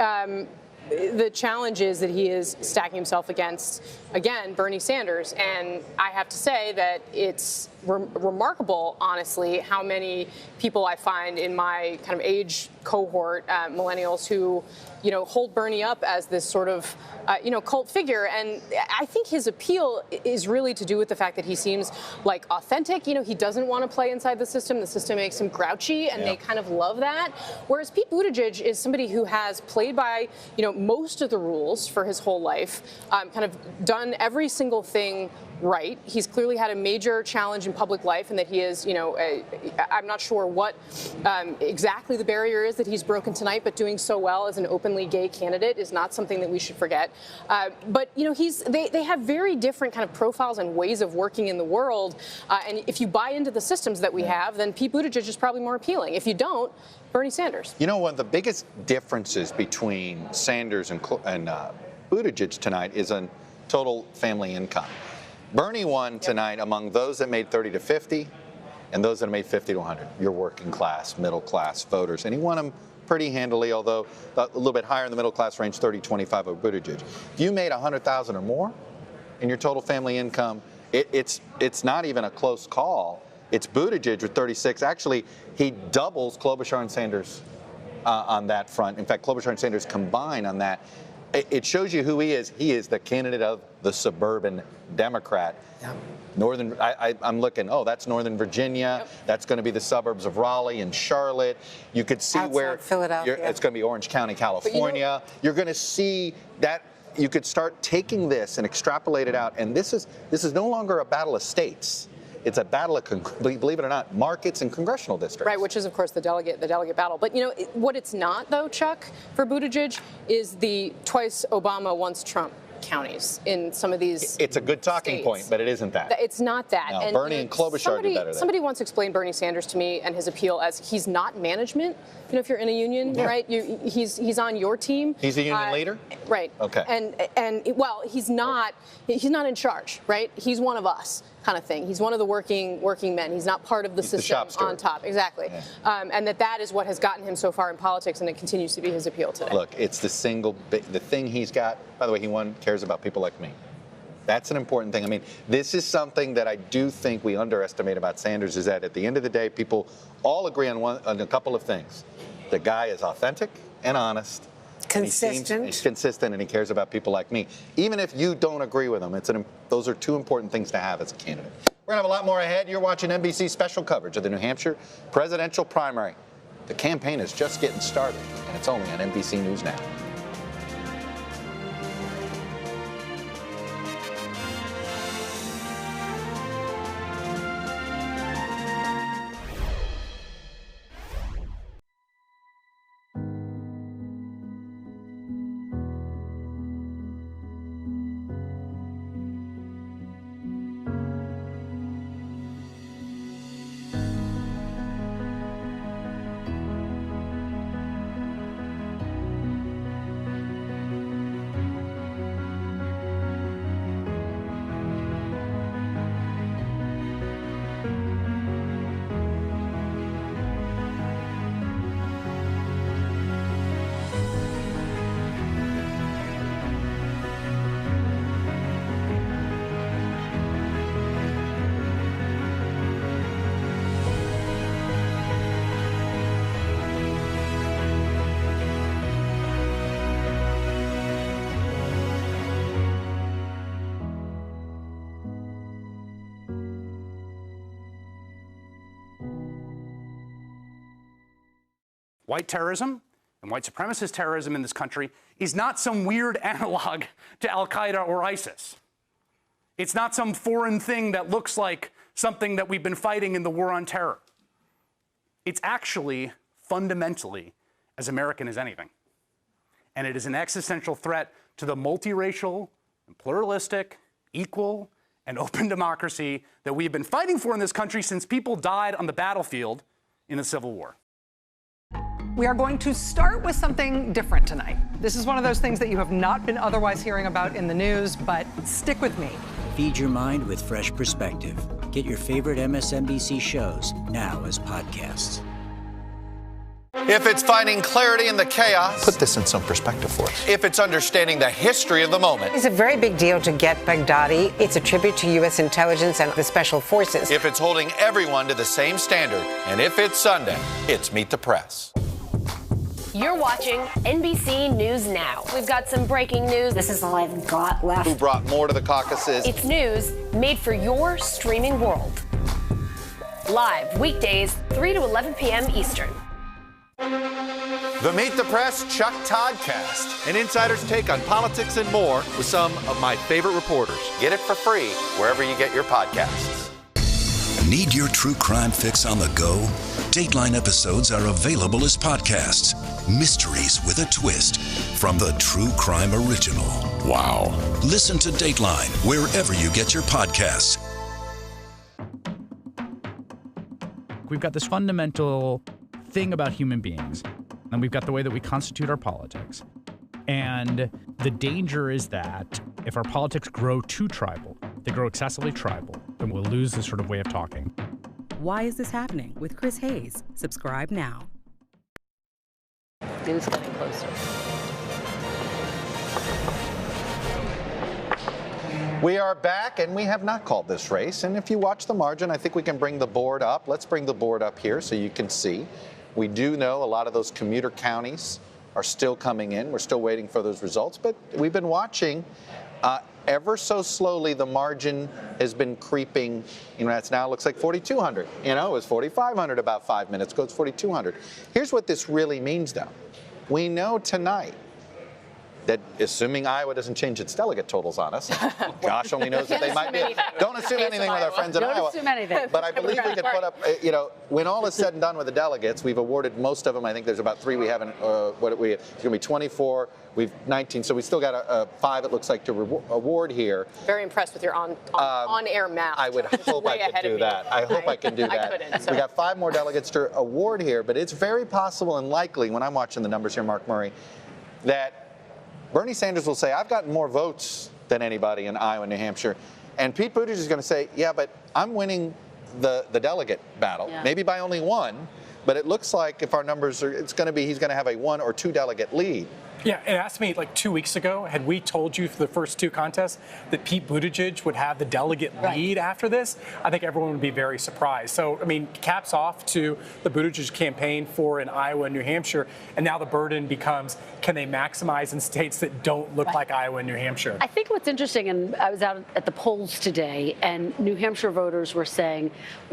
The challenge is that he is stacking himself against, again, Bernie Sanders. And I have to say that it's remarkable, honestly, how many people I find in my kind of age cohort, millennials, who, you know, hold Bernie up as this sort of, cult figure. And I think his appeal is really to do with the fact that he seems like authentic. You know, he doesn't want to play inside the system. The system makes him grouchy, and they kind of love that. Whereas Pete Buttigieg is somebody who has played by, you know, most of the rules for his whole life, kind of done every single thing right. He's clearly had a major challenge in public life, and that he is, you know, I'm not sure what exactly the barrier is that he's broken tonight, but doing so well as an openly gay candidate is not something that we should forget. But, you know, they have very different kind of profiles and ways of working in the world. And if you buy into the systems that we have, then Pete Buttigieg is probably more appealing. If you don't, Bernie Sanders. You know, one of the biggest differences between Sanders and Buttigieg tonight is on total family income. Bernie won tonight among those that made 30 to 50 and those that made 50 to 100. Your working class, middle class voters. And he won them pretty handily, although a little bit higher in the middle class range, 30-25 of Buttigieg. If you made 100,000 or more in your total family income, it's not even a close call. It's Buttigieg with 36. Actually, he doubles Klobuchar and Sanders on that front. In fact, Klobuchar and Sanders combine on that. It shows you who he is. He is the candidate of the suburban Democrat. Yeah. I'm looking, that's Northern Virginia. Yep. That's going to be the suburbs of Raleigh and Charlotte. You could see where Philadelphia. It's going to be Orange County, California. You're going to see that. You could start taking this and extrapolate it out. And this is no longer a battle of states. It's a battle of, believe it or not, markets and congressional districts. Right, which is, of course, the delegate battle. But, you know, what it's not, though, Chuck, for Buttigieg, is the twice Obama, once Trump counties in some of these It's a good talking states. point, but it isn't that. It's not that. No, and, Bernie you know, and Klobuchar do better than somebody once explained Bernie Sanders to me and his appeal as he's not management. You know, if you're in a union, right? He's on your team. He's a union leader? Right. Okay. And well, he's not in charge, right? He's one of us, kind of thing. He's one of the working men. He's not part of the system on top. Exactly. Yeah. And that is what has gotten him so far in politics, and it continues to be his appeal today. Look, it's the thing he's got. By the way, he cares about people like me. That's an important thing. I mean, this is something that I do think we underestimate about Sanders, is that at the end of the day, people all agree on a couple of things. The guy is authentic and honest. Consistent. He's consistent, and he cares about people like me. Even if you don't agree with him, those are two important things to have as a candidate. We're going to have a lot more ahead. You're watching NBC special coverage of the New Hampshire presidential primary. The campaign is just getting started, and it's only on NBC News Now. white terrorism and white supremacist terrorism in this country is not some weird analog to Al-Qaeda or ISIS. It's not some foreign thing that looks like something that we've been fighting in the war on terror. It's actually fundamentally as American as anything. And it is an existential threat to the multiracial and pluralistic, equal, and open democracy that we've been fighting for in this country since people died on the battlefield in the Civil War. We are going to start with something different tonight. This is one of those things that you have not been otherwise hearing about in the news, but stick with me. Feed your mind with fresh perspective. Get your favorite MSNBC shows now as podcasts. If it's finding clarity in the chaos. Put this in some perspective for us. If it's understanding the history of the moment. It's a very big deal to get Baghdadi. It's a tribute to U.S. intelligence and the special forces. If it's holding everyone to the same standard. And if it's Sunday, it's Meet the Press. You're watching NBC News Now. We've got some breaking news. This is all I've got left. Who brought more to the caucuses? It's news made for your streaming world. Live weekdays, 3 to 11 p.m. Eastern. The Meet the Press Chuck Toddcast, an insider's take on politics and more with some of my favorite reporters. Get it for free wherever you get your podcasts. Need your true crime fix on the go? Dateline episodes are available as podcasts. Mysteries with a twist from the True Crime Original. Wow. Listen to Dateline wherever you get your podcasts. We've got this fundamental thing about human beings, and we've got the way that we constitute our politics. And the danger is that if our politics grow too tribal, they grow excessively tribal, then we'll lose this sort of way of talking. Why is this happening? With Chris Hayes. Subscribe now. News getting closer. We are back, and we have not called this race. And if you watch the margin, I think we can bring the board up. Let's bring the board up here so you can see. We do know a lot of those commuter counties are still coming in. We're still waiting for those results, but we've been watching ever so slowly. The margin has been creeping. You know, that's now looks like 4,200. You know, it was 4,500 about 5 minutes ago. It's 4,200. Here's what this really means, though. We know tonight that, assuming Iowa doesn't change its delegate totals on us, gosh only knows that they might be. Don't assume anything with our friends in Iowa. Don't assume anything. But I believe we could put up, you know, when all is said and done with the delegates, we've awarded most of them. I think there's about 3 we haven't, it's going to be 24, we've 19, so we still got 5, it looks like, to award here. Very impressed with your on-air math. I would hope I could do that. I hope I can do that. I couldn't, so. We got 5 more delegates to award here, but it's very possible and likely, when I'm watching the numbers here, Mark Murray, that Bernie Sanders will say, I've gotten more votes than anybody in Iowa and New Hampshire. And Pete Buttigieg is going to say, yeah, but I'm winning the delegate battle, maybe by only 1. But it looks like if our numbers are, it's going to be, he's going to have a 1 or 2 delegate lead. Yeah, it asked me like 2 weeks ago, had we told you for the first 2 contests that Pete Buttigieg would have the delegate lead after this, I think everyone would be very surprised. So, I mean, caps off to the Buttigieg campaign for in Iowa and New Hampshire, and now the burden becomes, can they maximize in states that don't look like Iowa and New Hampshire? I think what's interesting, and I was out at the polls today, and New Hampshire voters were saying,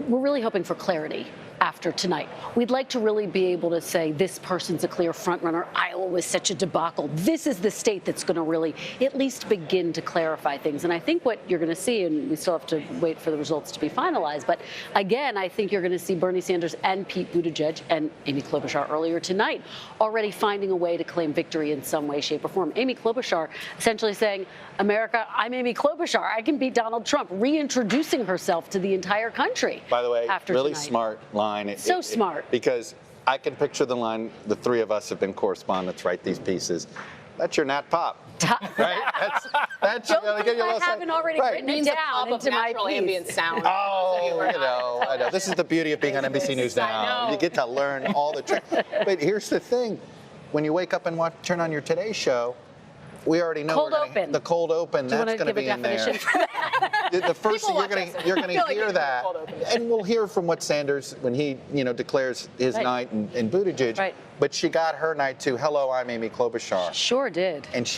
we're really hoping for clarity after tonight. We'd like to really be able to say this person's a clear front runner. Iowa was such a debacle. This is the state that's going to really at least begin to clarify things. And I think what you're going to see, and we still have to wait for the results to be finalized, but again, I think you're going to see Bernie Sanders and Pete Buttigieg and Amy Klobuchar earlier tonight already finding a way to claim victory in some way, shape, or form. Amy Klobuchar essentially saying, America, I'm Amy Klobuchar. I can beat Donald Trump, reintroducing herself to the entire country. By the way, really tonight. Smart line. So smart. Because I can picture the line, the 3 of us have been correspondents, write these pieces. That's your Nat Pop, right? That's Don't think I haven't already written it down into my ambient sound. Oh, I know. This is the beauty of being on NBC News Now. You get to learn all the tricks. But here's the thing. When you wake up and turn on your Today Show, We already know Cold open. The cold open. Do you That's want to going to give be a in definition there. for that? The first thing you're going to hear that, and we'll hear from what Sanders when he declares his night and Buttigieg. Right. But she got her night too. Hello, I'm Amy Klobuchar. Sure did. And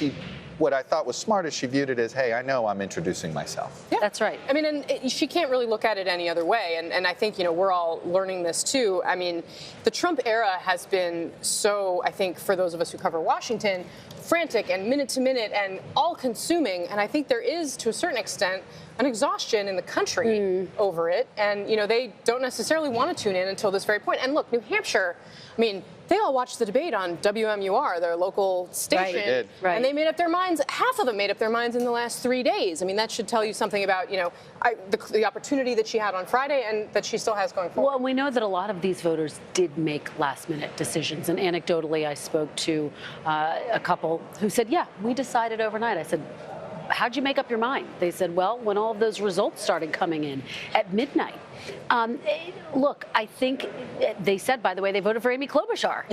what I thought was smart is she viewed it as, hey, I know I'm introducing myself. Yeah. That's right. I mean, and she can't really look at it any other way. And I think, we're all learning this too. I mean, the Trump era has been so, I think, for those of us who cover Washington, frantic and minute to minute and all consuming. And I think there is, to a certain extent, an exhaustion in the country over it. And, they don't necessarily want to tune in until this very point. And look, New Hampshire, I mean, they all watched the debate on WMUR, their local station. Right. They did. Right. And they made up their minds. Half of them made up their minds in the last 3 days. I mean, that should tell you something about, the opportunity that she had on Friday and that she still has going forward. Well, we know that a lot of these voters did make last-minute decisions. And anecdotally, I spoke to a couple who said, yeah, we decided overnight. I said, how'd you make up your mind? They said, well, when all of those results started coming in at midnight. Look, I think they said, by the way, they voted for Amy Klobuchar.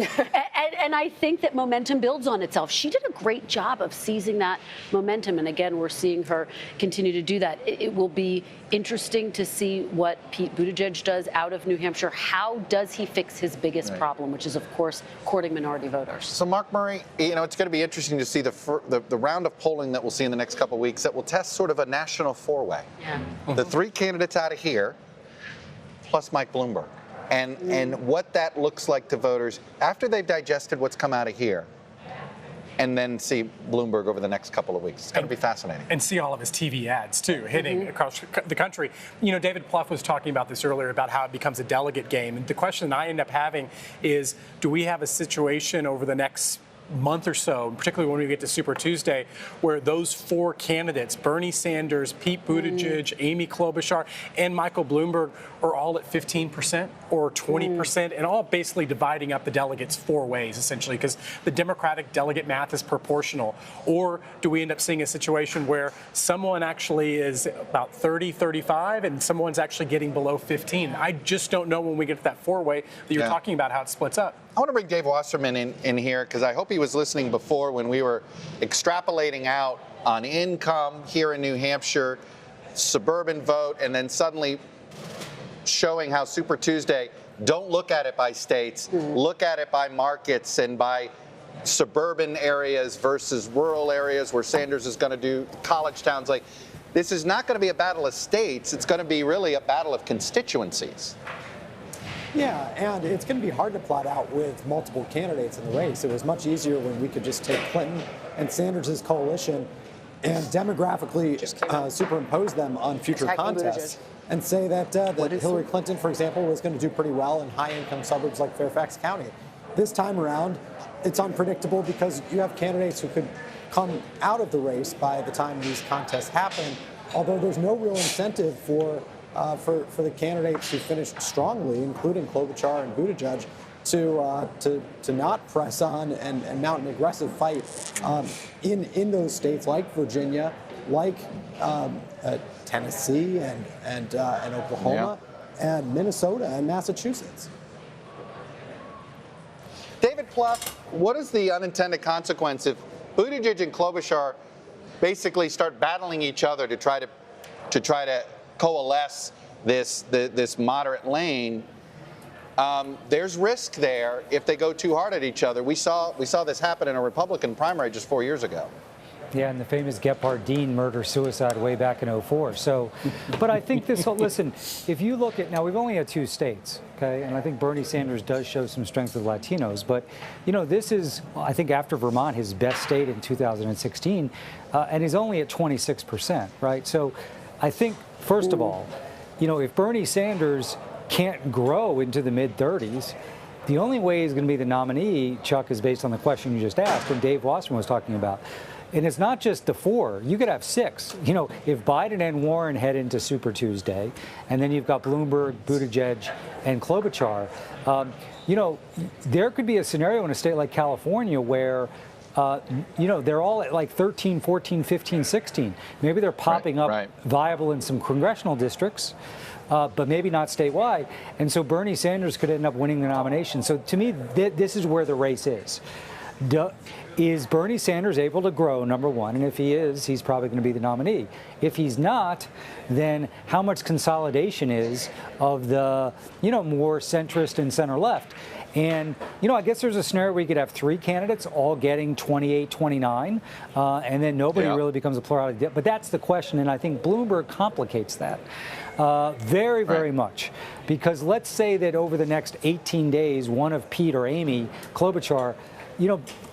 and I think that momentum builds on itself. She did a great job of seizing that momentum. And again, we're seeing her continue to do that. It will be interesting to see what Pete Buttigieg does out of New Hampshire. How does he fix his biggest problem, which is, of course, courting minority voters? So, Mark Murray, it's going to be interesting to see the round of polling that we'll see in the next couple of weeks that will test sort of a national four-way. Yeah. The three candidates out of here, plus Mike Bloomberg, and what that looks like to voters after they've digested what's come out of here, and then see Bloomberg over the next couple of weeks. It's going to be fascinating. And see all of his TV ads, too, hitting across the country. David Plouffe was talking about this earlier about how it becomes a delegate game. And the question I end up having is, do we have a situation over the next month or so, particularly when we get to Super Tuesday, where those four candidates, Bernie Sanders, Pete Buttigieg, Amy Klobuchar, and Michael Bloomberg, are all at 15% or 20%, and all basically dividing up the delegates four ways, essentially, because the Democratic delegate math is proportional? Or do we end up seeing a situation where someone actually is about 30, 35, and someone's actually getting below 15? I just don't know when we get to that four-way that you're talking about, how it splits up. I want to bring Dave Wasserman in here because I hope he was listening before when we were extrapolating out on income here in New Hampshire, suburban vote, and then suddenly showing how Super Tuesday, don't look at it by states, look at it by markets and by suburban areas versus rural areas where Sanders is going to do college towns. Like, this is not going to be a battle of states. It's going to be really a battle of constituencies. Yeah, and it's going to be hard to plot out with multiple candidates in the race. It was much easier when we could just take Clinton and Sanders' coalition and demographically superimpose them on future contests and say that Hillary Clinton, for example, was going to do pretty well in high-income suburbs like Fairfax County. This time around, it's unpredictable because you have candidates who could come out of the race by the time these contests happen, although there's no real incentive for the candidates who finished strongly, including Klobuchar and Buttigieg, to not press on and mount an aggressive fight in those states like Virginia, like Tennessee and Oklahoma, and Minnesota and Massachusetts. David Plouffe, what is the unintended consequence if Buttigieg and Klobuchar basically start battling each other to try to coalesce this moderate lane? There's risk there if they go too hard at each other. We saw this happen in a Republican primary just 4 years ago. Yeah, and the famous Gephardt-Dean murder-suicide way back in 2004. So, but I think this whole, listen, if you look at, now we've only had 2 states, okay, and I think Bernie Sanders does show some strength with Latinos, but, this is, I think after Vermont, his best state in 2016, and he's only at 26%, right? So I think, first of all, if Bernie Sanders can't grow into the mid-30s, the only way he's going to be the nominee, Chuck, is based on the question you just asked and Dave Wasserman was talking about. And it's not just the 4. You could have 6. If Biden and Warren head into Super Tuesday, and then you've got Bloomberg, Buttigieg, and Klobuchar, there could be a scenario in a state like California where they're all at like 13, 14, 15, 16. Maybe they're popping up viable in some congressional districts, but maybe not statewide. And so Bernie Sanders could end up winning the nomination. So to me, this is where the race is. Is Bernie Sanders able to grow, number one? And if he is, he's probably going to be the nominee. If he's not, then how much consolidation is of the, more centrist and center left? And, I guess there's a scenario where you could have 3 candidates all getting 28, 29, and then nobody really becomes a plurality. But that's the question, and I think Bloomberg complicates that very, very much. Because let's say that over the next 18 days, one of Pete or Amy Klobuchar,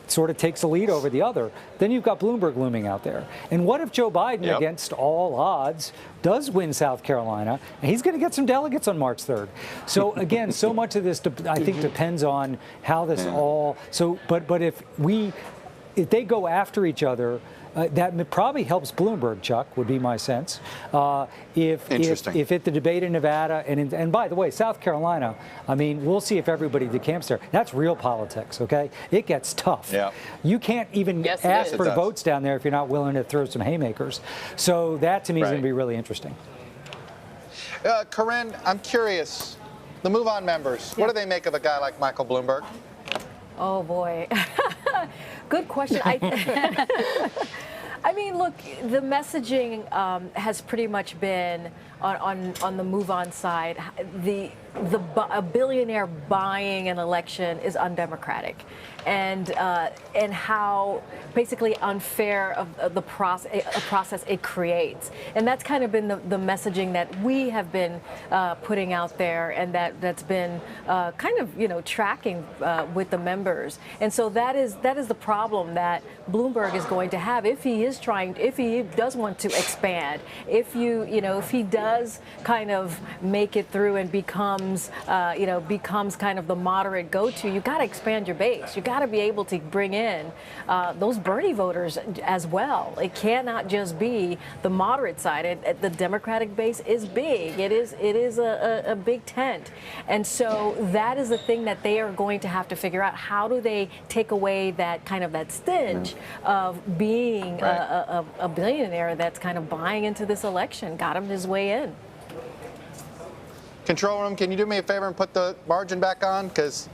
sort of takes the lead over the other, then you've got Bloomberg looming out there. And what if Joe Biden, against all odds, does win South Carolina, and he's going to get some delegates on March 3rd. So again, so much of this, I think, depends on how this all. So, but if they go after each other, that probably helps Bloomberg, Chuck, would be my sense. If at the debate in Nevada, and by the way, South Carolina, we'll see if everybody decamps there. That's real politics, okay? It gets tough. Yeah. You can't even ask for votes down there if you're not willing to throw some haymakers. So that, to me, is going to be really interesting. Corinne, I'm curious. The Move On members, what do they make of a guy like Michael Bloomberg? Oh, boy. Good question. Look, the messaging has pretty much been on the Move On side. A billionaire buying an election is undemocratic, and how basically unfair of the process it creates. And that's kind of been the messaging that we have been putting out there, and that's been kind of tracking with the members. And so that is the problem that Bloomberg is going to have if he does want to expand, if he does kind of make it through and becomes kind of the moderate go-to. You got to expand your base. You got to be able to bring in those Bernie voters as well. It cannot just be the moderate side. The Democratic base is big. It is a big tent, and so that is the thing that they are going to have to figure out. How do they take away that kind of that stench of being a billionaire that's kind of buying into this election, got him his way in. Control room, can you do me a favor and put the margin back on? Because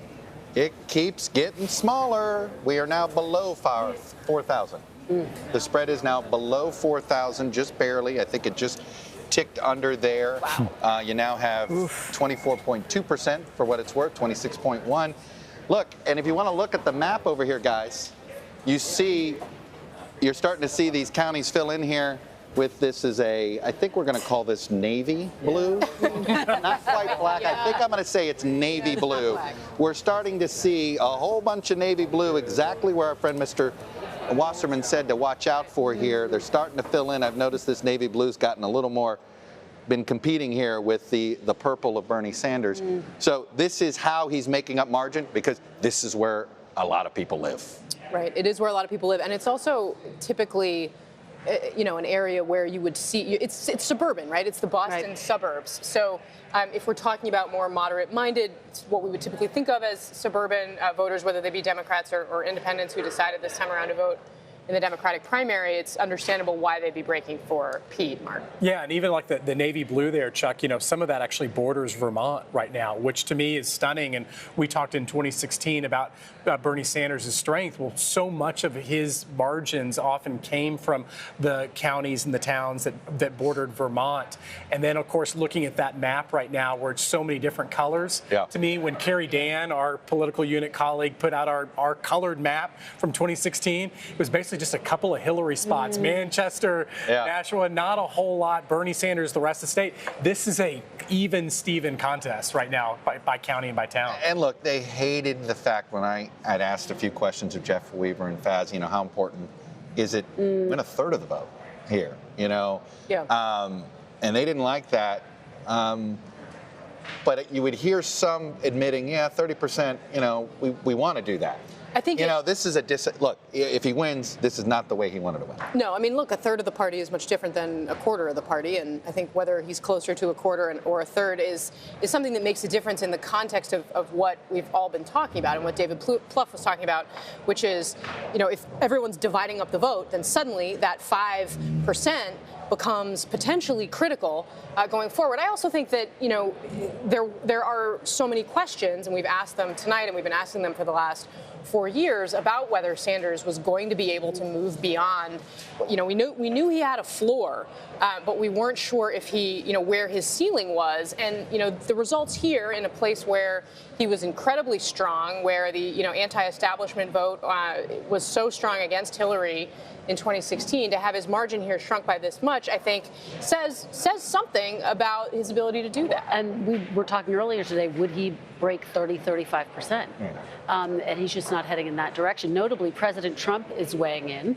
it keeps getting smaller. We are now below 4,000. The spread is now below 4,000, just barely. I think it just ticked under there. Wow. You now have 24.2% for what it's worth, 26.1. Look, and if you want to look at the map over here, guys, you're starting to see these counties fill in here with this as I think we're going to call this navy blue. Not quite black. I think I'm going to say it's navy blue. We're starting to see a whole bunch of navy blue, exactly where our friend Mr. Wasserman said to watch out for here. They're starting to fill in. I've noticed this navy blue's gotten a little more, been competing here with the purple of Bernie Sanders. So this is how he's making up margin, because this is where a lot of people live. Right. It is where a lot of people live. And it's also typically an area where you would see, it's suburban, right? It's the Boston suburbs. So if we're talking about more moderate-minded, what we would typically think of as suburban voters, whether they be Democrats or independents who decided this time around to vote in the Democratic primary, it's understandable why they'd be breaking for Pete, Mark. Yeah, and even like the navy blue there, Chuck, some of that actually borders Vermont right now, which to me is stunning. And we talked in 2016 about Bernie Sanders' strength. Well, so much of his margins often came from the counties and the towns that bordered Vermont. And then, of course, looking at that map right now where it's so many different colors, to me, when Carrie Dan, our political unit colleague, put out our colored map from 2016, it was basically just a couple of Hillary spots. Manchester, Nashua, not a whole lot. Bernie Sanders, the rest of the state. This is a even-Steven contest right now by county and by town. And look, they hated the fact when I'd asked a few questions of Jeff Weaver and Faz, how important is it win a third of the vote here, and they didn't like that. But you would hear some admitting, 30%, we want to do that. I think this is look, if he wins, this is not the way he wanted to win. No, look, a third of the party is much different than a quarter of the party, and I think whether he's closer to a quarter or a third is something that makes a difference in the context of what we've all been talking about and what David Plouffe was talking about, which is, if everyone's dividing up the vote, then suddenly that 5% becomes potentially critical going forward. I also think that, there are so many questions, and we've asked them tonight, and we've been asking them for the last 4 years about whether Sanders was going to be able to move beyond. You know, we knew he had a floor, but we weren't sure if he, you know, where his ceiling was. And you know, the results here in a place where he was incredibly strong, where the, you know, anti-establishment vote was so strong against Hillary in 2016, to have his margin here shrunk by this much, I think says something about his ability to do that. And we were talking earlier today, would he break 35%? And he's just not heading in that direction. Notably, President Trump is weighing in,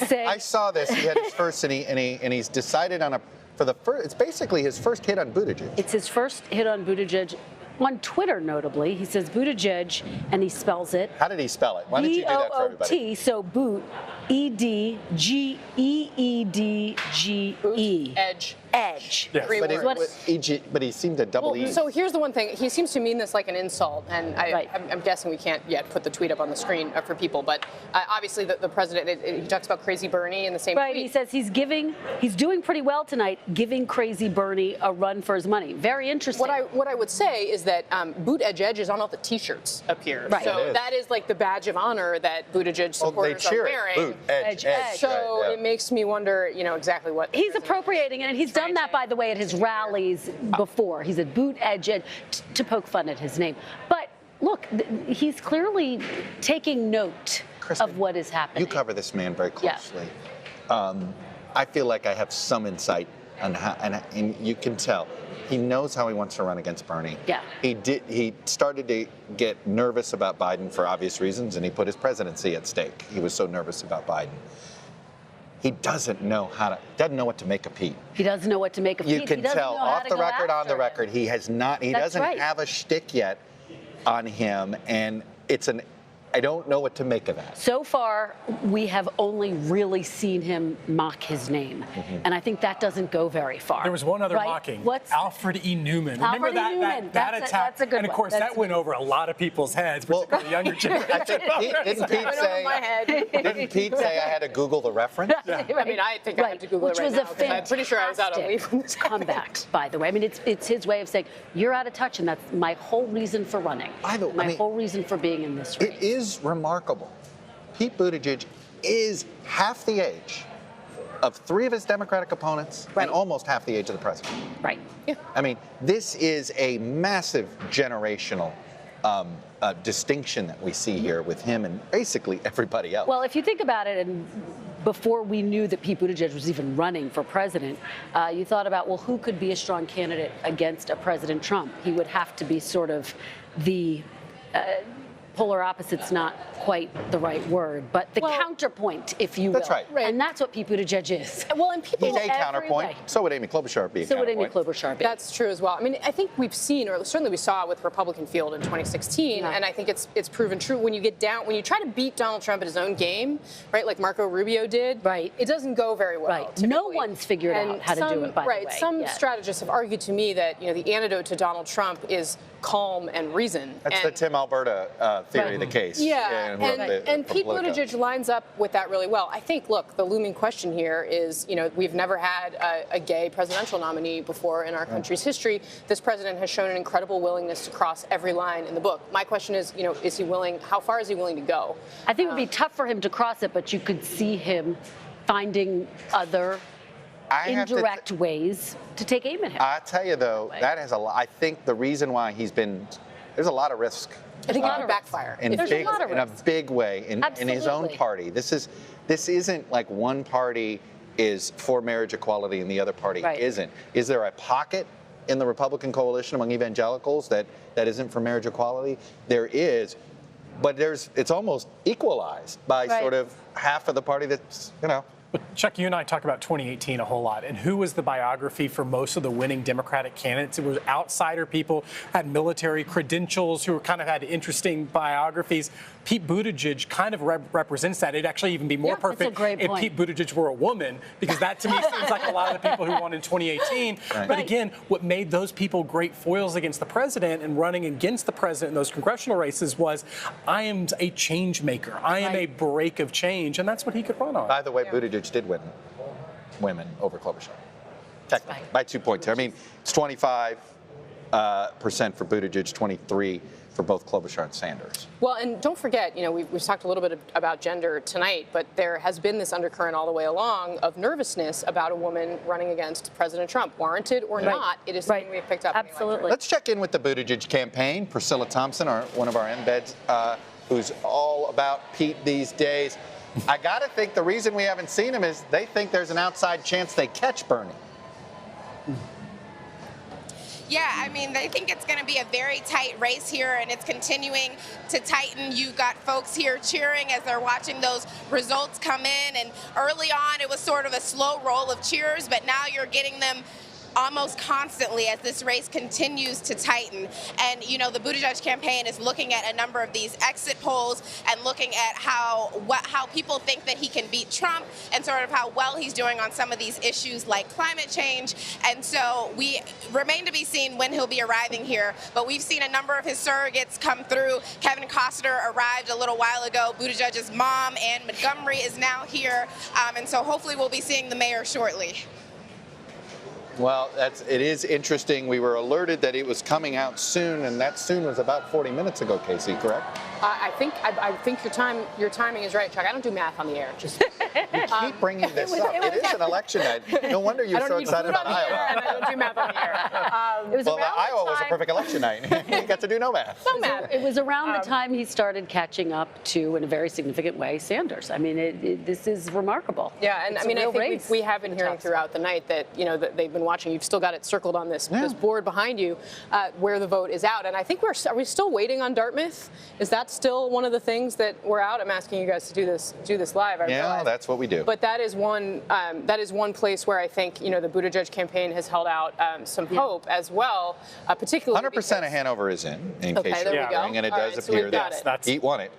saying... I saw this. He had his first, and he's decided on it's basically his first hit on Buttigieg. It's his first hit on Buttigieg. On Twitter, notably, he says Buttigieg, and he spells it. How did he spell it? Why don't you do that for everybody? B-O-O-T, so boot, E-D-G-E-E-D-G-E. Edge. Edge. Yes. But he seemed to double E. So here's the one thing. He seems to mean this like an insult, and I'm guessing we can't yet put the tweet up on the screen for people, but obviously the president, he talks about Crazy Bernie in the same tweet. He says he's doing pretty well tonight, giving Crazy Bernie a run for his money. Very interesting. What I would say is that Boot Edge Edge is on all the T-shirts up here. Right. So that is like the badge of honor that Buttigieg supporters are wearing. Boot Edge Edge. So it makes me wonder, you know, exactly what he's appropriating it, and he's done that, by the way, at his rallies before. He's at Boot Edge Edge to poke fun at his name. But look, he's clearly taking note of what is happening. You cover this man very closely. Yeah. I feel like I have some insight on how, and you can tell. He knows how he wants to run against Bernie. Yeah. He started to get nervous about Biden for obvious reasons, and he put his presidency at stake. He was so nervous about Biden. He doesn't know what to make of Pete. He doesn't know what to make of Pete. You can tell off the record, on the record, he doesn't have a shtick yet on him, and I don't know what to make of that. So far, we have only really seen him mock his name. And I think that doesn't go very far. There was one other mocking. What's Alfred E. Newman. Remember that attack? That's a good one. And of course, that went over a lot of people's heads, particularly the younger generation. I think didn't Pete say I had to Google the reference? I mean, I think I had to Google it right now, because I'm pretty sure I was out on leave when this comeback, by the way. I mean, it's his way of saying, you're out of touch, and that's my whole reason for running. My whole reason for being in this race. It is remarkable. Pete Buttigieg is half the age of 3 of his Democratic opponents and almost half the age of the president. Right. Yeah. I mean, this is a massive generational distinction that we see here with him and basically everybody else. Well, if you think about it, and before we knew that Pete Buttigieg was even running for president, you thought about, well, who could be a strong candidate against a President Trump? He would have to be sort of the polar opposite's not quite the right word, but the counterpoint, if you will. That's right. And that's what Pete Buttigieg is. Well, and people He's a counterpoint. So would Amy Klobuchar be a counterpoint. So would Amy Klobuchar be. That's true as well. I mean, I think we've seen, or certainly we saw with Republican field in 2016, and I think it's proven true. When you try to beat Donald Trump at his own game, right, like Marco Rubio did, it doesn't go very well. Right. Typically. No one's figured out how to do it, by the way. Some strategists have argued to me that, you know, the antidote to Donald Trump is calm and reason. That's the Tim Alberta theory of the case. Yeah, and Pete Buttigieg lines up with that really well. I think, look, the looming question here is, you know, we've never had a gay presidential nominee before in our country's history. This president has shown an incredible willingness to cross every line in the book. My question is, you know, how far is he willing to go? I think it would be tough for him to cross it, but you could see him finding other indirect ways to take aim at him. I tell you, though, that has I think the reason why there's a lot of risk. I think it could backfire. In a big way in his own party. This isn't like one party is for marriage equality and the other party isn't. Is there a pocket in the Republican coalition among evangelicals that isn't for marriage equality? There is, but it's almost equalized by sort of half of the party that's, you know. But Chuck, you and I talk about 2018 a whole lot, and who was the biography for most of the winning Democratic candidates? It was outsider people, had military credentials, who kind of had interesting biographies. Pete Buttigieg kind of represents that. It'd actually even be more perfect if Pete Buttigieg were a woman, because that to me seems like a lot of the people who won in 2018. But again, what made those people great foils against the president and running against the president in those congressional races was, I am a change maker. I am a break of change, and that's what he could run on. By the way, Buttigieg did win women over Klobuchar. Technically, by 2 points. I mean, it's 25. percent for Buttigieg, 23 for both Klobuchar and Sanders. Well, and don't forget, we've talked a little bit about gender tonight, but there has been this undercurrent all the way along of nervousness about a woman running against President Trump. Warranted or not, it is something we've picked up. Absolutely. Let's check in with the Buttigieg campaign. Priscilla Thompson, one of our embeds, who's all about Pete these days. I got to think the reason we haven't seen him is they think there's an outside chance they catch Bernie. Yeah, I mean, they think it's going to be a very tight race here, and it's continuing to tighten. You got folks here cheering as they're watching those results come in, and early on it was sort of a slow roll of cheers, but now you're getting them almost constantly as this race continues to tighten. And, the Buttigieg campaign is looking at a number of these exit polls and looking at how people think that he can beat Trump and sort of how well he's doing on some of these issues like climate change. And so we remain to be seen when he'll be arriving here. But we've seen a number of his surrogates come through. Kevin Costner arrived a little while ago. Buttigieg's mom, Ann Montgomery, is now here. And so hopefully we'll be seeing the mayor shortly. Well, it is interesting. We were alerted that it was coming out soon, and that soon was about 40 minutes ago, Casey, correct? I think your timing is right, Chuck. I don't do math on the air. Just you keep bringing this up. It is an election night. No wonder you're so excited about Iowa. And I don't do math on the air. Iowa was a perfect election night. You got to do no math. No math. It was around the time he started catching up to, in a very significant way, Sanders. I mean, this is remarkable. Yeah, and it's I think we have been hearing throughout the night that that they've been watching. You've still got it circled on this board behind you, where the vote is out. And I think are we still waiting on Dartmouth? Is that still one of the things that we're out? I'm asking you guys to do this live. Yeah, that's what we do. But that is one place where I think the Buttigieg campaign has held out some hope as well, particularly 100% of Hanover is in case you're wondering, and it does appear that Pete won it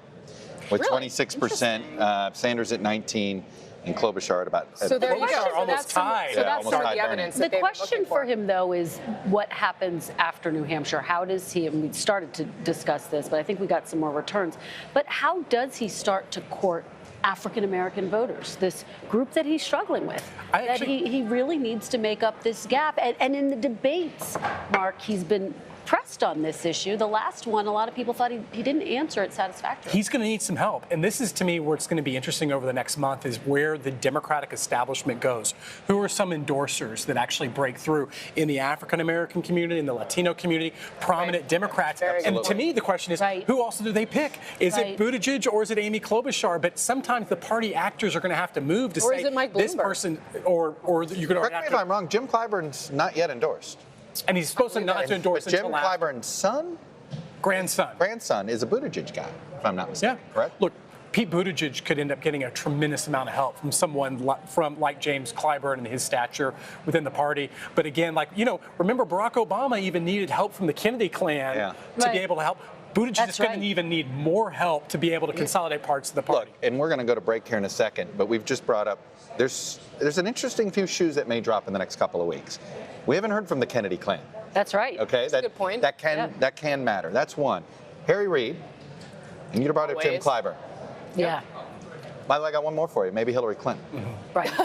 with 26%, Sanders at 19%. And Klobuchar at about so there you go. Almost tied. So that's some of the evidence. The question for him, though, is what happens after New Hampshire? How does he, and we started to discuss this, but I think we got some more returns, but how does he start to court African-American voters, this group that he's struggling with? He really needs to make up this gap. And in the debates, Mark, he's been pressed on this issue. The last one, a lot of people thought he didn't answer it satisfactorily. He's going to need some help. And this is, to me, where it's going to be interesting over the next month is where the Democratic establishment goes. Who are some endorsers that actually break through in the African-American community, in the Latino community, prominent Democrats? And to me, the question is, who also do they pick? Is it Buttigieg or is it Amy Klobuchar? But sometimes the party actors are going to have to move to say this person, or you're going to. Correct me if I'm wrong, Jim Clyburn's not yet endorsed. And he's supposed to not to endorse Jim Clyburn's son? Grandson is a Buttigieg guy, if I'm not mistaken, correct? Look, Pete Buttigieg could end up getting a tremendous amount of help from someone like James Clyburn and his stature within the party. But again, remember Barack Obama even needed help from the Kennedy clan to be able to help. Buttigieg is going to even need more help to be able to consolidate parts of the party. Look, and we're going to go to break here in a second, but we've just brought up, there's an interesting few shoes that may drop in the next couple of weeks. We haven't heard from the Kennedy clan. That's right. Okay, that's a good point. That can matter. That's one. Harry Reid, and you brought up Jim Clyburn. Yeah. By the way, I got one more for you. Maybe Hillary Clinton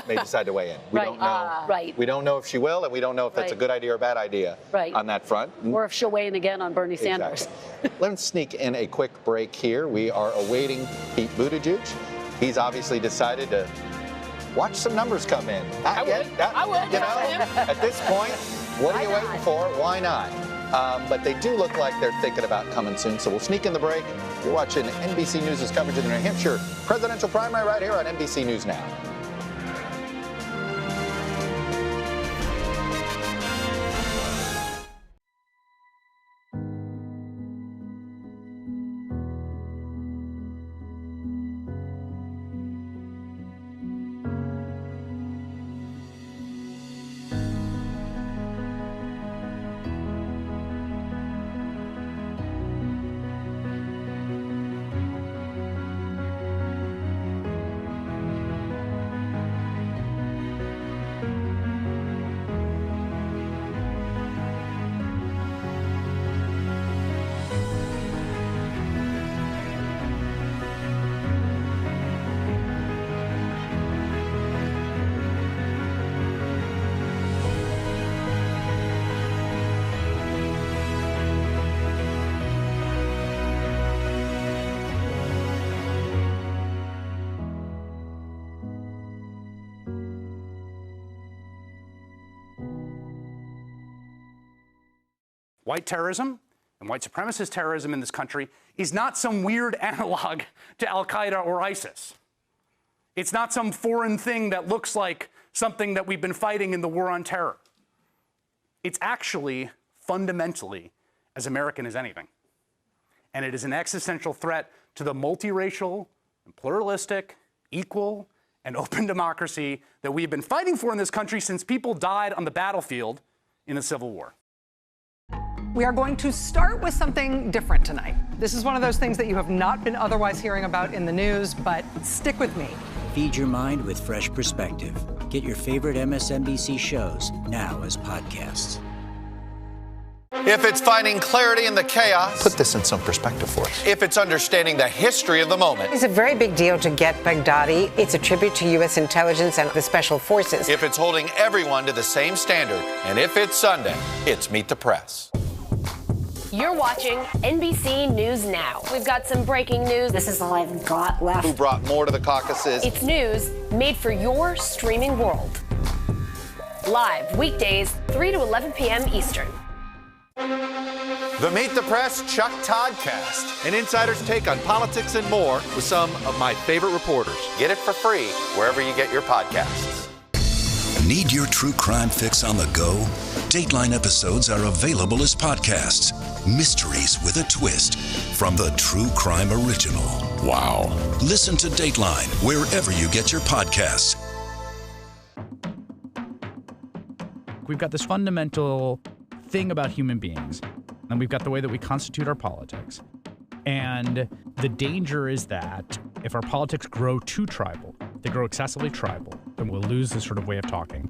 may decide to weigh in. We don't know. We don't know if she will, and we don't know if that's a good idea or a bad idea on that front. Or if she'll weigh in again on Bernie Sanders. Let's sneak in a quick break here. We are awaiting Pete Buttigieg. He's obviously decided to watch some numbers come in. I would. At this point, what are you waiting for? Why not? But they do look like they're thinking about coming soon. So we'll sneak in the break. You're watching NBC News' coverage of the New Hampshire presidential primary right here on NBC News Now. White terrorism and white supremacist terrorism in this country is not some weird analog to al-Qaeda or ISIS. It's not some foreign thing that looks like something that we've been fighting in the war on terror. It's actually fundamentally as American as anything. And it is an existential threat to the multiracial and pluralistic, equal, and open democracy that we've been fighting for in this country since people died on the battlefield in the Civil War. We are going to start with something different tonight. This is one of those things that you have not been otherwise hearing about in the news, but stick with me. Feed your mind with fresh perspective. Get your favorite MSNBC shows now as podcasts. If it's finding clarity in the chaos. Put this in some perspective for us. If it's understanding the history of the moment. It's a very big deal to get Baghdadi. It's a tribute to U.S. intelligence and the special forces. If it's holding everyone to the same standard. And if it's Sunday, it's Meet the Press. You're watching NBC News Now. We've got some breaking news. This is all I've got left. Who brought more to the caucuses? It's news made for your streaming world. Live weekdays, 3 to 11 p.m. Eastern. The Meet the Press Chuck Toddcast, an insider's take on politics and more with some of my favorite reporters. Get it for free wherever you get your podcasts. Need your true crime fix on the go? Dateline episodes are available as podcasts. Mysteries with a twist from the True Crime Original. Wow. Listen to Dateline wherever you get your podcasts. We've got this fundamental thing about human beings, and we've got the way that we constitute our politics. And the danger is that if our politics grow too tribal, they grow excessively tribal, then we'll lose this sort of way of talking.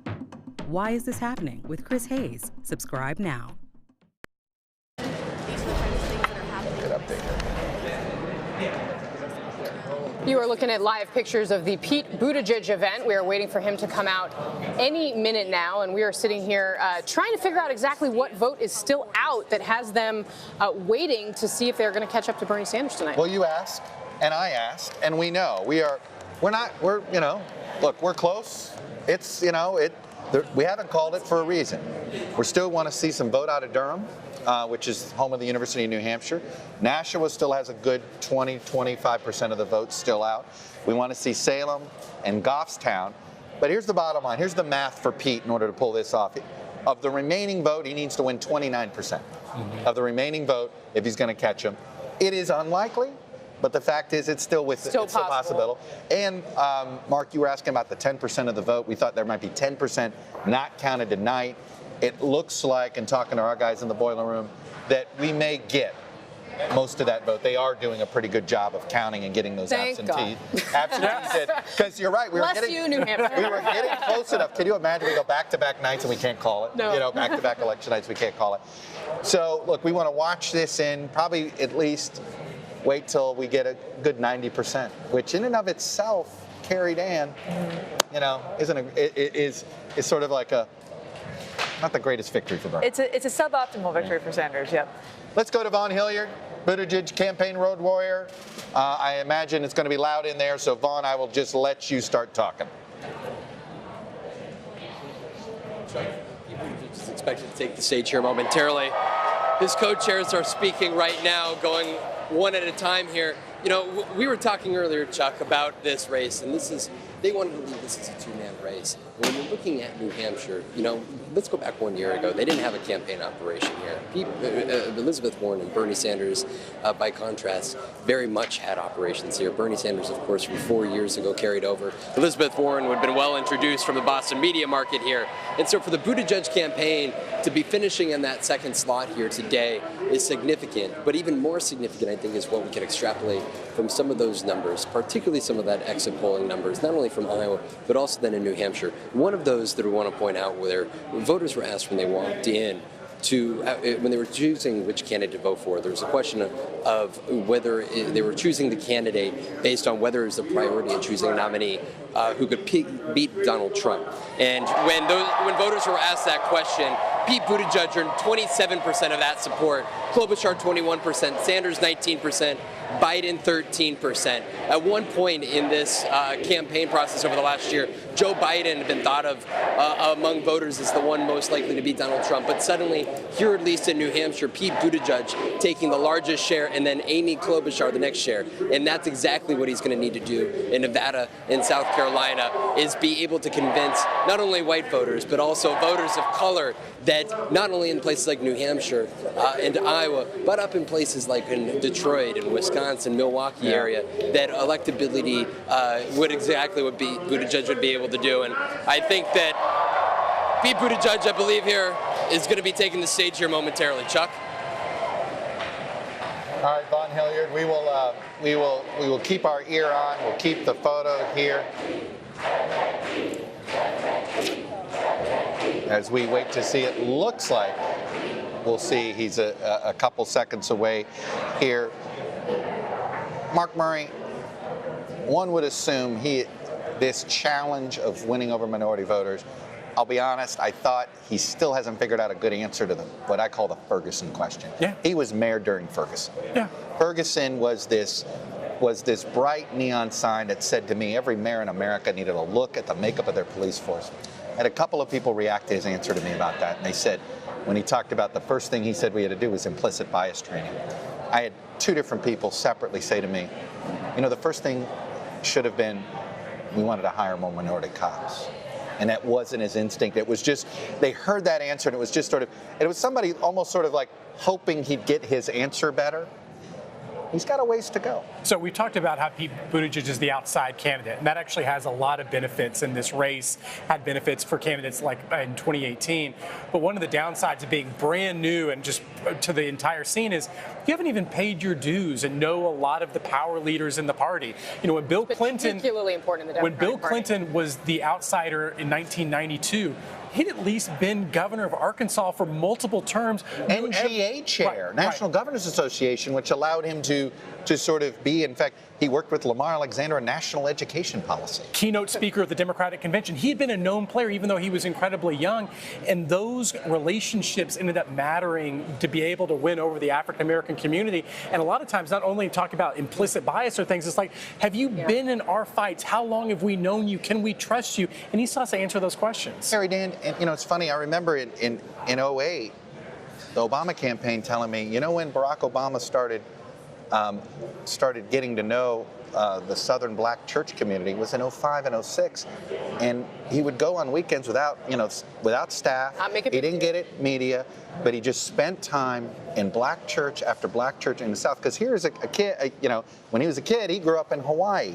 Why is this happening? With Chris Hayes. Subscribe now. You are looking at live pictures of the Pete Buttigieg event. We are waiting for him to come out any minute now, and we are sitting here trying to figure out exactly what vote is still out that has them waiting to see if they're going to catch up to Bernie Sanders tonight. Well, you asked, and I asked, and we know we're close. It's, we haven't called it for a reason. We still want to see some vote out of Durham, which is home of the University of New Hampshire. Nashua still has a good 25% of the votes still out. We want to see Salem and Goffstown. But here's the bottom line. Here's the math for Pete in order to pull this off. Of the remaining vote, he needs to win 29% of the remaining vote if he's going to catch him. It is unlikely, but the fact is it's still possible. And Mark, you were asking about the 10% of the vote. We thought there might be 10% not counted tonight. It looks like, and talking to our guys in the boiler room, that we may get most of that vote. They are doing a pretty good job of counting and getting those absentees. Absentees, because you're right. We were getting close enough. Can you imagine we go back-to-back nights and we can't call it? No. Back-to-back election nights, we can't call it. So, look, we want to watch this in probably at least wait till we get a good 90%, which in and of itself, Carrie Dan, is sort of like not the greatest victory for Bernie. It's a suboptimal victory for Sanders, yep. Let's go to Vaughn Hilliard, Buttigieg campaign road warrior. I imagine it's going to be loud in there, so Vaughn, I will just let you start talking. Buttigieg is expected to take the stage here momentarily. His co-chairs are speaking right now, going one at a time here. We were talking earlier, Chuck, about this race, and they want to believe this is a two-man race. When you're looking at New Hampshire, let's go back 1 year ago. They didn't have a campaign operation here. Elizabeth Warren and Bernie Sanders, by contrast, very much had operations here. Bernie Sanders, of course, from 4 years ago carried over. Elizabeth Warren would have been well introduced from the Boston media market here. And so for the Buttigieg campaign to be finishing in that second slot here today is significant. But even more significant, I think, is what we can extrapolate from some of those numbers, particularly some of that exit polling numbers, not only from Iowa, but also then in New Hampshire. One of those that we want to point out where voters were asked when they walked in when they were choosing which candidate to vote for, there was a question of whether they were choosing the candidate based on whether it was a priority in choosing a nominee who could beat Donald Trump. And when voters were asked that question, Pete Buttigieg earned 27% of that support. Klobuchar 21%, Sanders 19%, Biden 13%. At one point in this campaign process over the last year, Joe Biden had been thought of among voters as the one most likely to beat Donald Trump. But suddenly, here at least in New Hampshire, Pete Buttigieg taking the largest share, and then Amy Klobuchar the next share. And that's exactly what he's going to need to do in Nevada and South Carolina, is be able to convince not only white voters, but also voters of color that not only in places like New Hampshire and Iowa, but up in places like in Detroit and Wisconsin, Milwaukee area, that electability would exactly what Buttigieg would be able to do. And I think that Pete Buttigieg, I believe here, is going to be taking the stage here momentarily. Chuck? All right, Von Hilliard, we will keep our ear on. We'll keep the photo here as we wait to see. It looks like we'll see he's a couple seconds away here. Mark Murray, one would assume this challenge of winning over minority voters, I'll be honest, I thought he still hasn't figured out a good answer to what I call the Ferguson question. Yeah. He was mayor during Ferguson. Yeah. Ferguson was this bright neon sign that said to me every mayor in America needed to look at the makeup of their police force. And a couple of people reacted to his answer to me about that, and they said, when he talked about the first thing he said we had to do was implicit bias training. I had two different people separately say to me, the first thing should have been we wanted to hire more minority cops. And that wasn't his instinct. It was just, they heard that answer, and it was just it was somebody almost sort of like hoping he'd get his answer better. He's got a ways to go. So we talked about how Pete Buttigieg is the outside candidate, and that actually has a lot of benefits in this race, had benefits for candidates like in 2018. But one of the downsides of being brand new and just to the entire scene is you haven't even paid your dues and know a lot of the power leaders in the party. When Bill Clinton, particularly important in the Democratic when Bill Clinton was the outsider in 1992, he'd at least been governor of Arkansas for multiple terms. NGA chair, National Governors Association, which allowed him to sort of be, in fact, he worked with Lamar Alexander on national education policy. Keynote speaker of the Democratic Convention. He had been a known player, even though he was incredibly young. And those relationships ended up mattering to be able to win over the African-American community. And a lot of times, not only talk about implicit bias or things, it's like, have you been in our fights? How long have we known you? Can we trust you? And he still has to answer those questions. Harry, Dan, and it's funny, I remember in 08, the Obama campaign telling me, when Barack Obama started getting to know the Southern Black church community was in 05 and 06, and he would go on weekends without staff. He didn't get it media, but he just spent time in black church after black church in the South. Because here's a kid, when he was a kid, he grew up in Hawaii.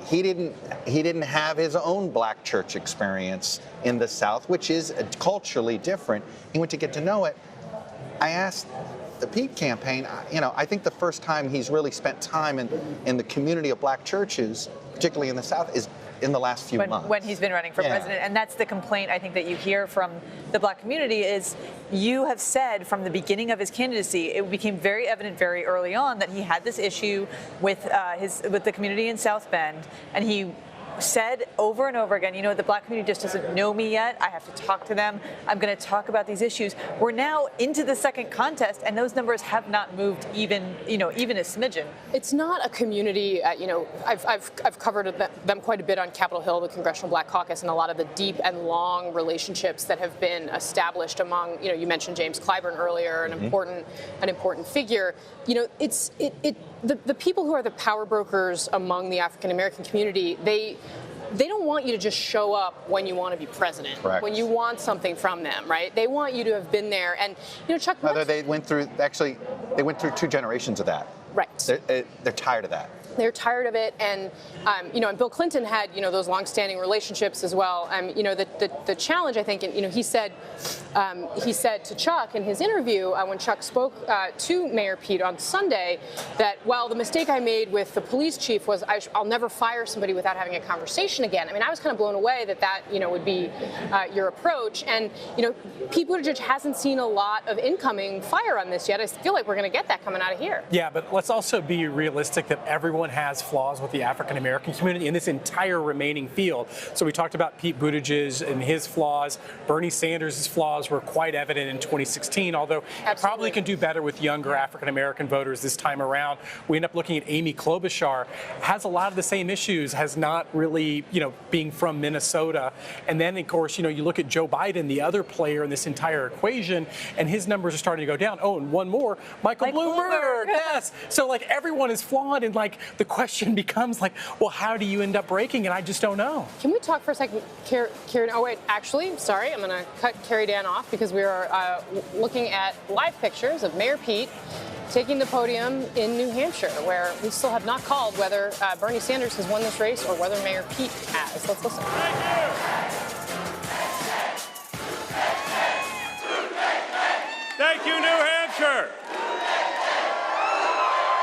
He didn't have his own black church experience in the South, which is culturally different. He went to get to know it. I asked the Pete campaign, I think the first time he's really spent time in the community of black churches, particularly in the South, is in the last few months. When he's been running for president. And that's the complaint I think that you hear from the black community is you have said from the beginning of his candidacy, it became very evident very early on that he had this issue with the community in South Bend, and he said over and over again, the black community just doesn't know me yet. I have to talk to them. I'm going to talk about these issues. We're now into the second contest, and those numbers have not moved even a smidgen. It's not a community. I've covered them quite a bit on Capitol Hill, the Congressional Black Caucus, and a lot of the deep and long relationships that have been established among. You mentioned James Clyburn earlier, an important figure. The people who are the power brokers among the African American community, they don't want you to just show up when you want to be president, when you want something from them, right? They want you to have been there. And, Chuck, they went through two generations of that. Right. They're tired of that. They're tired of it, and and Bill Clinton had those long-standing relationships as well. The challenge, I think, and he said to Chuck in his interview when Chuck spoke to Mayor Pete on Sunday that the mistake I made with the police chief was I'll never fire somebody without having a conversation again. I was kind of blown away that would be your approach, and Pete Buttigieg hasn't seen a lot of incoming fire on this yet. I feel like we're going to get that coming out of here. Yeah, but let's also be realistic that everyone everyone has flaws with the African American community in this entire remaining field. So we talked about Pete Buttigieg and his flaws. Bernie Sanders' flaws were quite evident in 2016, although it probably can do better with younger African American voters this time around. We end up looking at Amy Klobuchar, has a lot of the same issues, has not really, being from Minnesota. And then, of course, you look at Joe Biden, the other player in this entire equation, and his numbers are starting to go down. Oh, and one more, Michael Bloomberg. Yes. So, everyone is flawed, and, the question becomes, well, how do you end up breaking it? I just don't know. Can we talk for a second, Karen? Oh, wait, actually, sorry, I'm going to cut Carrie Dan off because we are looking at live pictures of Mayor Pete taking the podium in New Hampshire, where we still have not called whether Bernie Sanders has won this race or whether Mayor Pete has. Let's listen. Thank you, New Hampshire.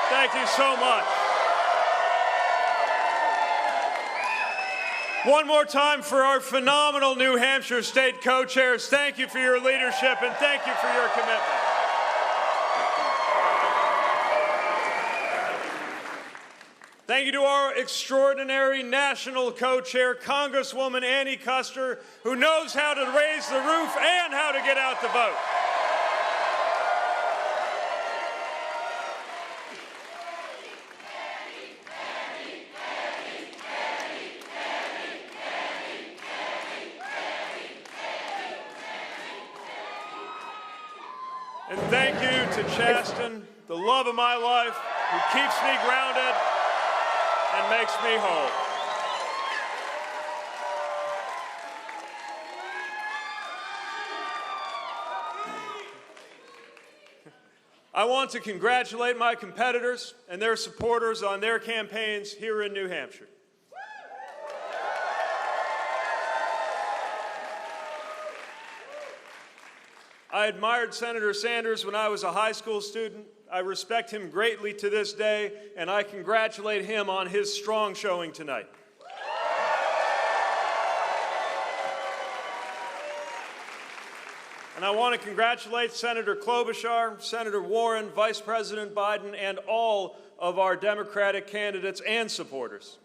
Thank you so much. One more time for our phenomenal New Hampshire state co-chairs. Thank you for your leadership and thank you for your commitment. Thank you to our extraordinary national co-chair, Congresswoman Annie Kuster, who knows how to raise the roof and how to get out the vote. And thank you to Chasten, the love of my life, who keeps me grounded and makes me whole. I want to congratulate my competitors and their supporters on their campaigns here in New Hampshire. I admired Senator Sanders when I was a high school student. I respect him greatly to this day, and I congratulate him on his strong showing tonight. And I want to congratulate Senator Klobuchar, Senator Warren, Vice President Biden, and all of our Democratic candidates and supporters.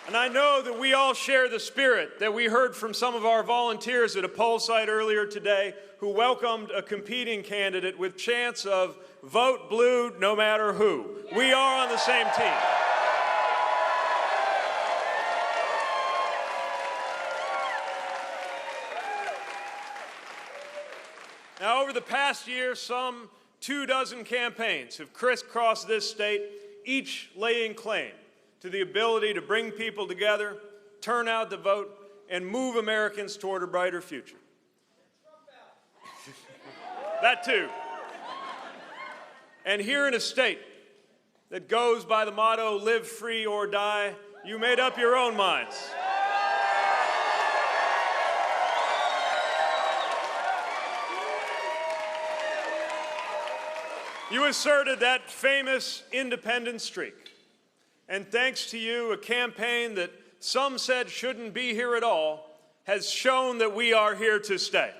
And I know that we all share the spirit that we heard from some of our volunteers at a poll site earlier today who welcomed a competing candidate with chants of vote blue no matter who. We are on the same team. Now, over the past year, some 24 campaigns have crisscrossed this state, each laying claim to the ability to bring people together, turn out the vote, and move Americans toward a brighter future. That too. And here in a state that goes by the motto, live free or die, you made up your own minds. You asserted that famous independent streak. And thanks to you, a campaign that some said shouldn't be here at all has shown that we are here to stay.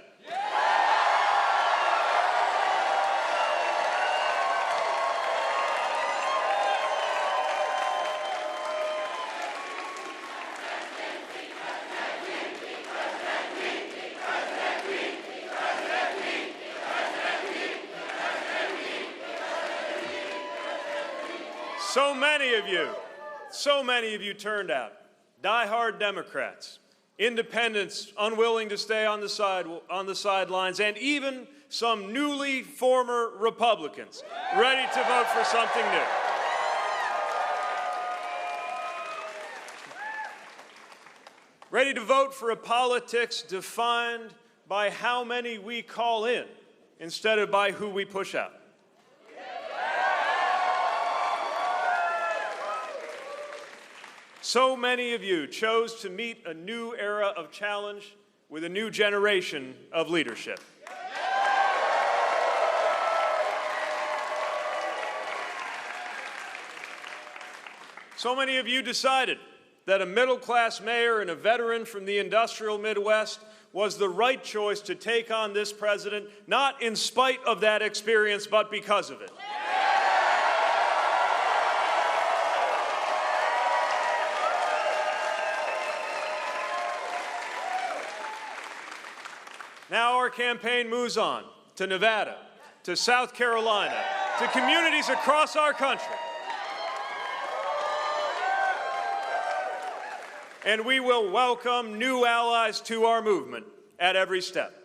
So many of you turned out. Die-hard Democrats, independents unwilling to stay on the sidelines, and even some newly former Republicans ready to vote for something new. Ready to vote for a politics defined by how many we call in instead of by who we push out. So many of you chose to meet a new era of challenge with a new generation of leadership. So many of you decided that a middle-class mayor and a veteran from the industrial Midwest was the right choice to take on this president, not in spite of that experience, but because of it. Now our campaign moves on to Nevada, to South Carolina, to communities across our country. And we will welcome new allies to our movement at every step.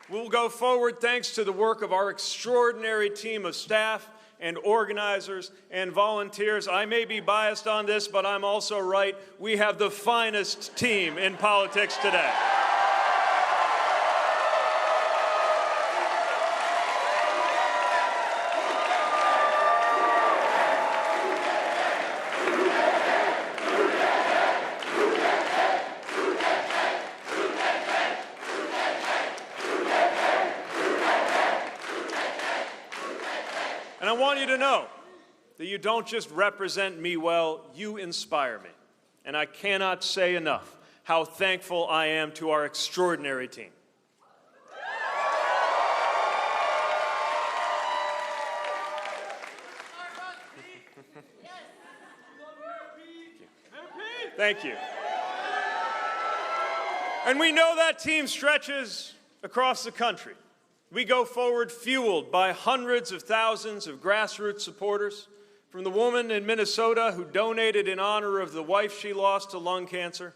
We'll go forward thanks to the work of our extraordinary team of staff and organizers and volunteers. I may be biased on this, but I'm also right. We have the finest team in politics today. And I want you to know that you don't just represent me well, you inspire me. And I cannot say enough how thankful I am to our extraordinary team. Thank you. And we know that team stretches across the country. We go forward fueled by hundreds of thousands of grassroots supporters, from the woman in Minnesota who donated in honor of the wife she lost to lung cancer,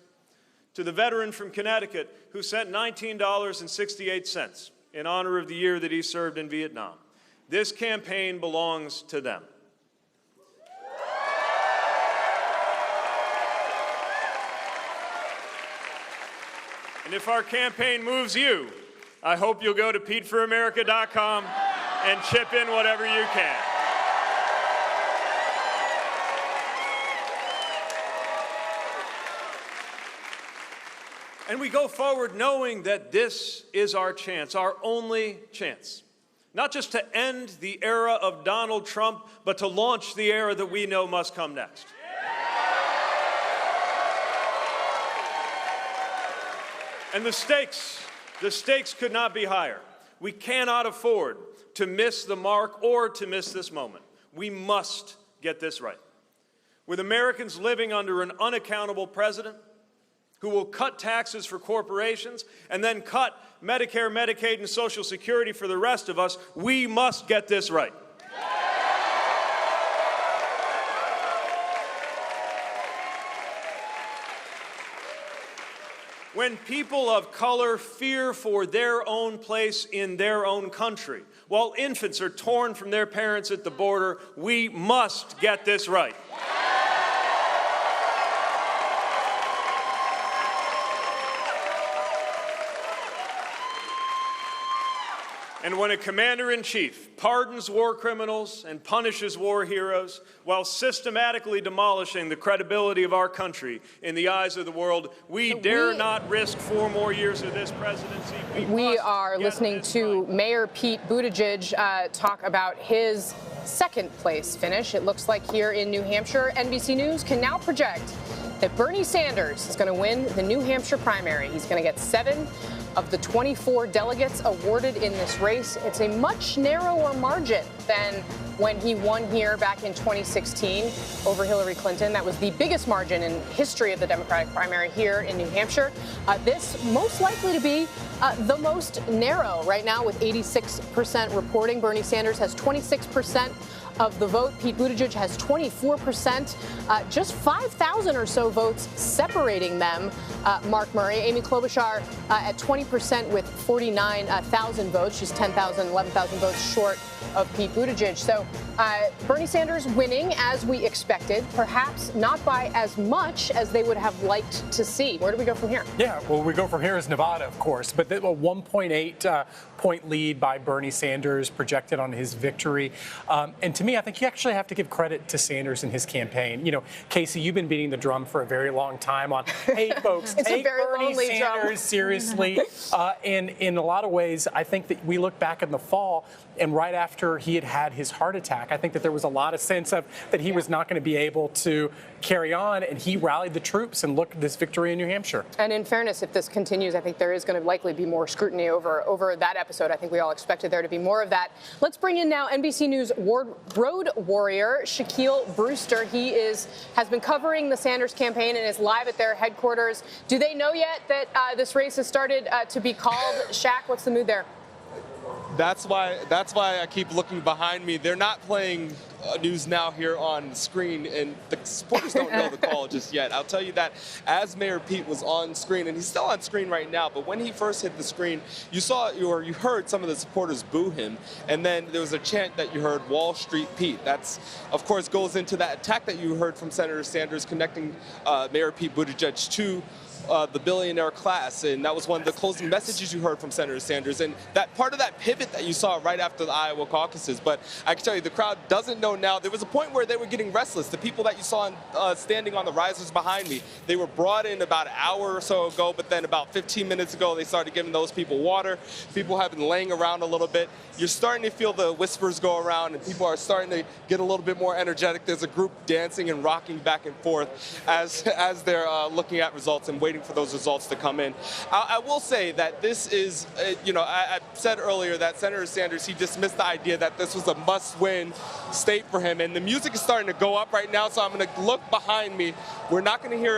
to the veteran from Connecticut who sent $19.68 in honor of the year that he served in Vietnam. This campaign belongs to them. And if our campaign moves you, I hope you'll go to PeteForAmerica.com and chip in whatever you can. And we go forward knowing that this is our chance, our only chance. Not just to end the era of Donald Trump, but to launch the era that we know must come next. And the stakes could not be higher. We cannot afford to miss the mark or to miss this moment. We must get this right. With Americans living under an unaccountable president who will cut taxes for corporations and then cut Medicare, Medicaid, and Social Security for the rest of us, we must get this right. When people of color fear for their own place in their own country, while infants are torn from their parents at the border, we must get this right. And when a commander-in-chief pardons war criminals and punishes war heroes while systematically demolishing the credibility of our country in the eyes of the world, we dare not risk 4 more years of this presidency. We are listening to Mayor Pete Buttigieg talk about his second-place finish. It looks like here in New Hampshire, NBC News can now project that Bernie Sanders is going to win the New Hampshire primary. He's going to get 7 of the 24 delegates awarded in this race. It's a much narrower margin than when he won here back in 2016 over Hillary Clinton. That was the biggest margin in history of the Democratic primary here in New Hampshire. This most likely to be the most narrow right now, with 86% reporting. Bernie Sanders has 26% of the vote. Pete Buttigieg has 24%, just 5,000 or so votes separating them. Mark Murray, Amy Klobuchar at 20% with 49,000 votes. She's 10,000, 11,000 votes short of Pete Buttigieg. So Bernie Sanders winning as we expected, perhaps not by as much as they would have liked to see. Where do we go from here? Yeah, well, we go from here as Nevada, of course, but a 1.8 point lead by Bernie Sanders projected on his victory. And to me, I think you actually have to give credit to Sanders and his campaign. You know, Casey, you've been beating the drum for a very long time on, hey, folks, take Bernie Sanders seriously. And in a lot of ways, I think that we look back in the fall, and right after he had his heart attack, I think that there was a lot of sense of that he was not going to be able to carry on, and he rallied the troops, and look at this victory in New Hampshire. And in fairness, if this continues, I think there is going to likely be more scrutiny over that episode. I think we all expected there to be more of that. Let's bring in now NBC News road warrior Shaquille Brewster. He has been covering the Sanders campaign and is live at their headquarters. Do they know yet that this race has started to be called? Shaq, what's the mood there? That's why I keep looking behind me. They're not playing News Now here on the screen, and the supporters don't know the call just yet. I'll tell you that as Mayor Pete was on screen, and he's still on screen right now, but when he first hit the screen, you heard some of the supporters boo him, and then there was a chant that you heard, Wall Street Pete. That's, of course, goes into that attack that you heard from Senator Sanders connecting Mayor Pete Buttigieg to the billionaire class, and that was one of the closing messages you heard from Senator Sanders, and that part of that pivot that you saw right after the Iowa caucuses. But I can tell you, the crowd doesn't know now. There was a point where they were getting restless. The people that you saw standing on the risers behind me, they were brought in about an hour or so ago, but then about 15 minutes ago, they started giving those people water. People have been laying around a little bit. You're starting to feel the whispers go around, and people are starting to get a little bit more energetic. There's a group dancing and rocking back and forth as they're looking at results and waiting for those results to come in. I will say that this is, I said earlier that Senator Sanders, he dismissed the idea that this was a must-win state for him, and the music is starting to go up right now, so I'm going to look behind me. We're not going to hear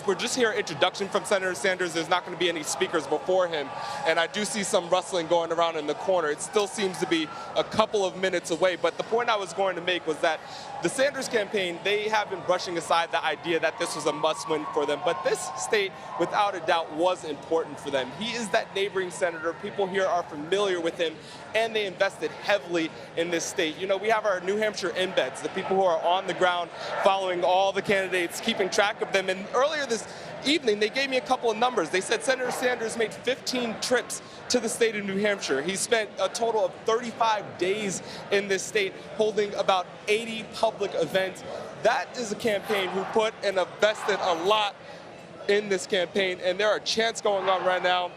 we're just hearing introduction from Senator Sanders. There's not going to be any speakers before him, and I do see some rustling going around in the corner. It still seems to be a couple of minutes away, but the point I was going to make was that the Sanders campaign, they have been brushing aside the idea that this was a must-win for them, but this state, without a doubt, was important for them. He is that neighboring senator. People here are familiar with him, and they invested heavily in this state. You know, we have our New Hampshire embeds, the people who are on the ground following all the candidates, keeping track of them. And earlier this evening, they gave me a couple of numbers. They said Senator Sanders made 15 trips to the state of New Hampshire. He spent a total of 35 days in this state, holding about 80 public events. That is a campaign who put and invested a lot in this campaign, and there are chants going on right now.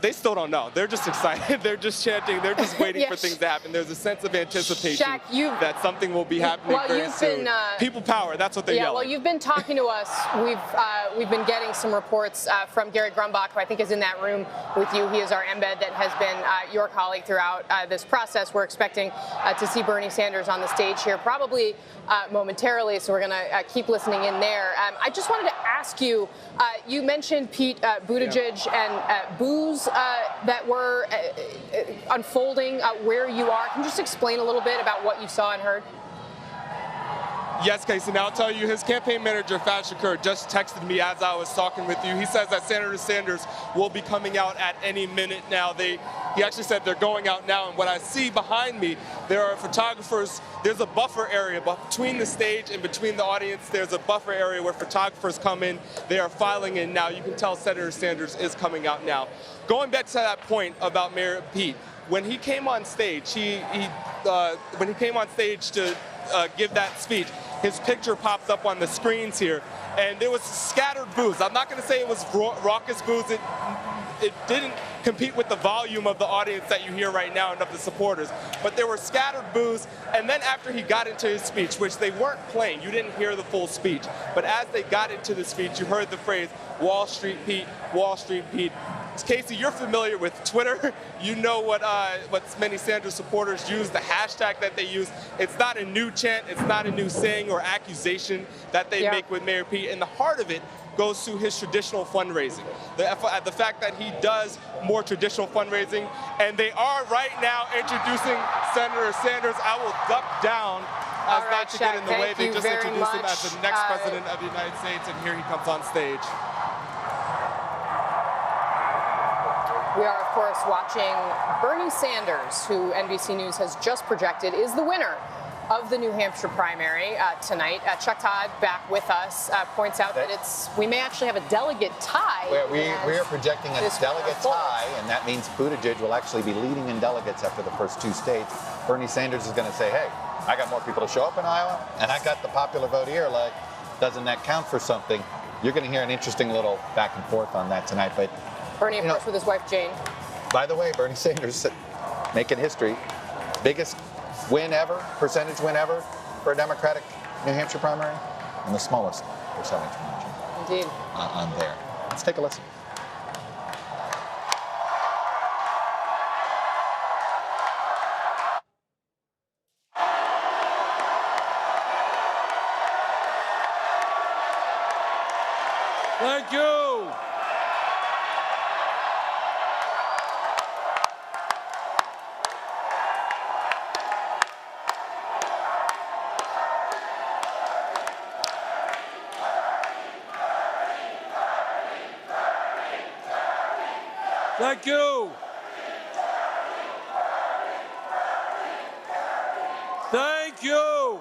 They still don't know. They're just excited. They're just chanting. They're just waiting for things to happen. There's a sense of anticipation that something will be happening very soon. People power. That's what they're yelling. Well, you've been talking to us. We've been getting some reports from Gary Grumbach, who I think is in that room with you. He is our embed that has been your colleague throughout this process. We're expecting to see Bernie Sanders on the stage here, probably momentarily, so we're going to keep listening in there. I just wanted to ask you, you mentioned Pete Buttigieg and boos that were unfolding where you are. Can you just explain a little bit about what you saw and heard? Yes, Casey. Now I'll tell you, his campaign manager, Fad Shakur, just texted me as I was talking with you. He says that Senator Sanders will be coming out at any minute now. He actually said they're going out now. And what I see behind me, there are photographers. There's a buffer area between the stage and between the audience. There's a buffer area where photographers come in. They are filing in now. You can tell Senator Sanders is coming out now. Going back to that point about Mayor Pete, when he came on stage, when he came on stage to give that speech, his picture popped up on the screens here, and there was scattered boos. I'm not going to say it was raucous boos. It didn't compete with the volume of the audience that you hear right now and of the supporters, but there were scattered boos. And then after he got into his speech, which they weren't playing, you didn't hear the full speech, but as they got into the speech, you heard the phrase, Wall Street Pete, Wall Street Pete. Casey, you're familiar with Twitter. You know what many Sanders supporters use, the hashtag that they use. It's not a new chant. It's not a new saying or accusation that they make with Mayor Pete. And the heart of it goes to his traditional fundraising. The fact that he does more traditional fundraising. And they are right now introducing Senator Sanders. I will duck down as not to get in the way. They just introduced him as the next president of the United States, and here he comes on stage. We are, of course, watching Bernie Sanders, who NBC News has just projected is the winner of the New Hampshire primary tonight. Chuck Todd, back with us, points out that we may actually have a delegate tie. We are projecting a delegate tie, and that means Buttigieg will actually be leading in delegates after the first 2 states. Bernie Sanders is going to say, hey, I got more people to show up in Iowa, and I got the popular vote here. Like, doesn't that count for something? You're going to hear an interesting little back and forth on that tonight. But Bernie, of course, with his wife, Jane. By the way, Bernie Sanders making history. Biggest win ever, percentage win ever for a Democratic New Hampshire primary, and the smallest percentage margin. Indeed. On there. Let's take a listen. Thank you. Thank you. Thank you.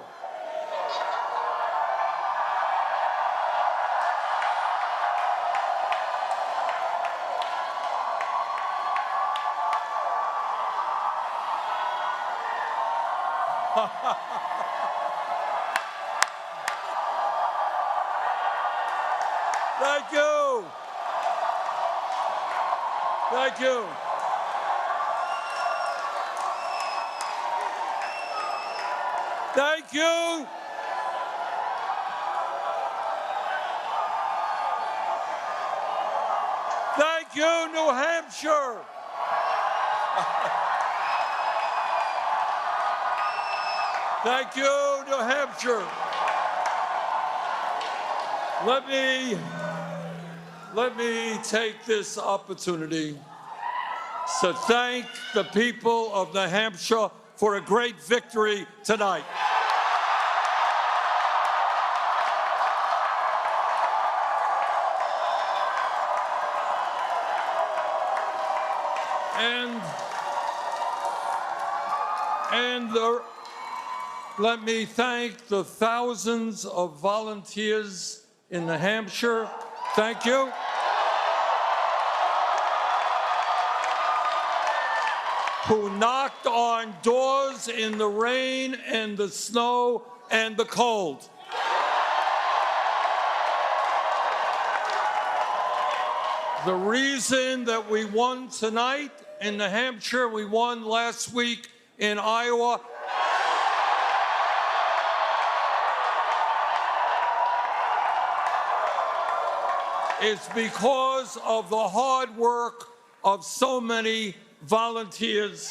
Thank you. Thank you. Thank you. Thank you, New Hampshire. Thank you, New Hampshire. Let me take this opportunity to thank the people of New Hampshire for a great victory tonight. Let me thank the thousands of volunteers in New Hampshire. Thank you. Who knocked on doors in the rain and the snow and the cold. The reason that we won tonight in New Hampshire, we won last week in Iowa, is because of the hard work of so many volunteers.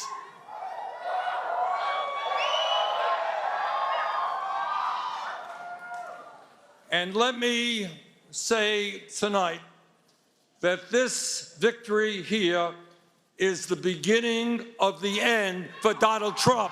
And let me say tonight that this victory here is the beginning of the end for Donald Trump.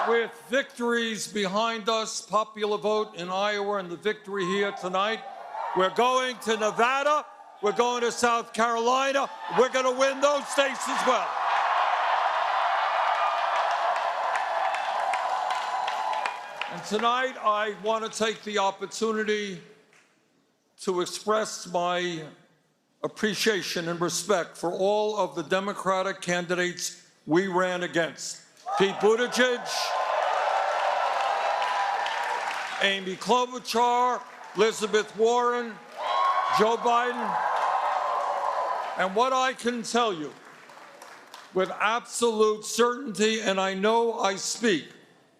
With victories behind us, popular vote in Iowa and the victory here tonight, we're going to Nevada, we're going to South Carolina, we're going to win those states as well. And tonight I want to take the opportunity to express my appreciation and respect for all of the Democratic candidates we ran against. Pete Buttigieg, Amy Klobuchar, Elizabeth Warren, Joe Biden. And what I can tell you with absolute certainty, and I know I speak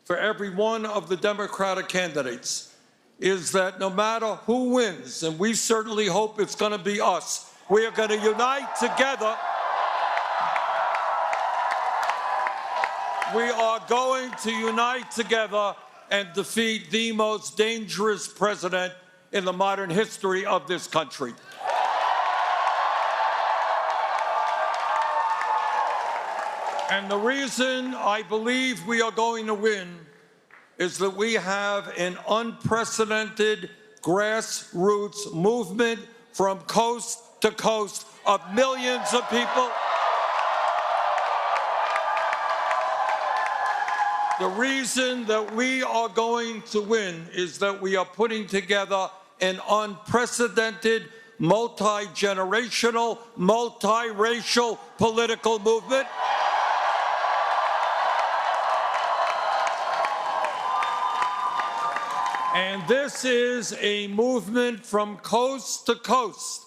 for every one of the Democratic candidates, is that no matter who wins, and we certainly hope it's going to be us, we are going to unite together. We are going to unite together and defeat the most dangerous president in the modern history of this country. And the reason I believe we are going to win is that we have an unprecedented grassroots movement from coast to coast of millions of people. The reason that we are going to win is that we are putting together an unprecedented, multi-generational, multiracial political movement. And this is a movement from coast to coast,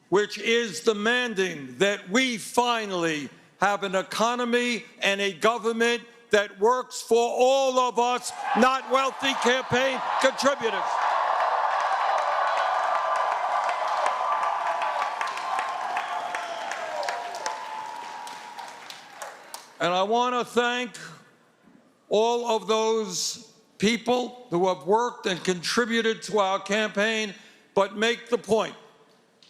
which is demanding that we finally have an economy and a government that works for all of us, not wealthy campaign contributors. And I want to thank all of those people who have worked and contributed to our campaign, but make the point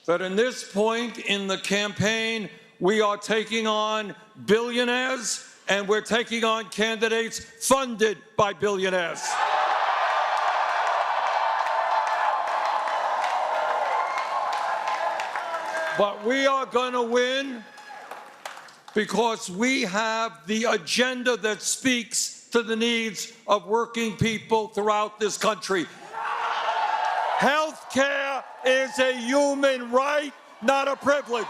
that in this point in the campaign, we are taking on billionaires and we're taking on candidates funded by billionaires. But we are going to win because we have the agenda that speaks to the needs of working people throughout this country. Health care is a human right, not a privilege.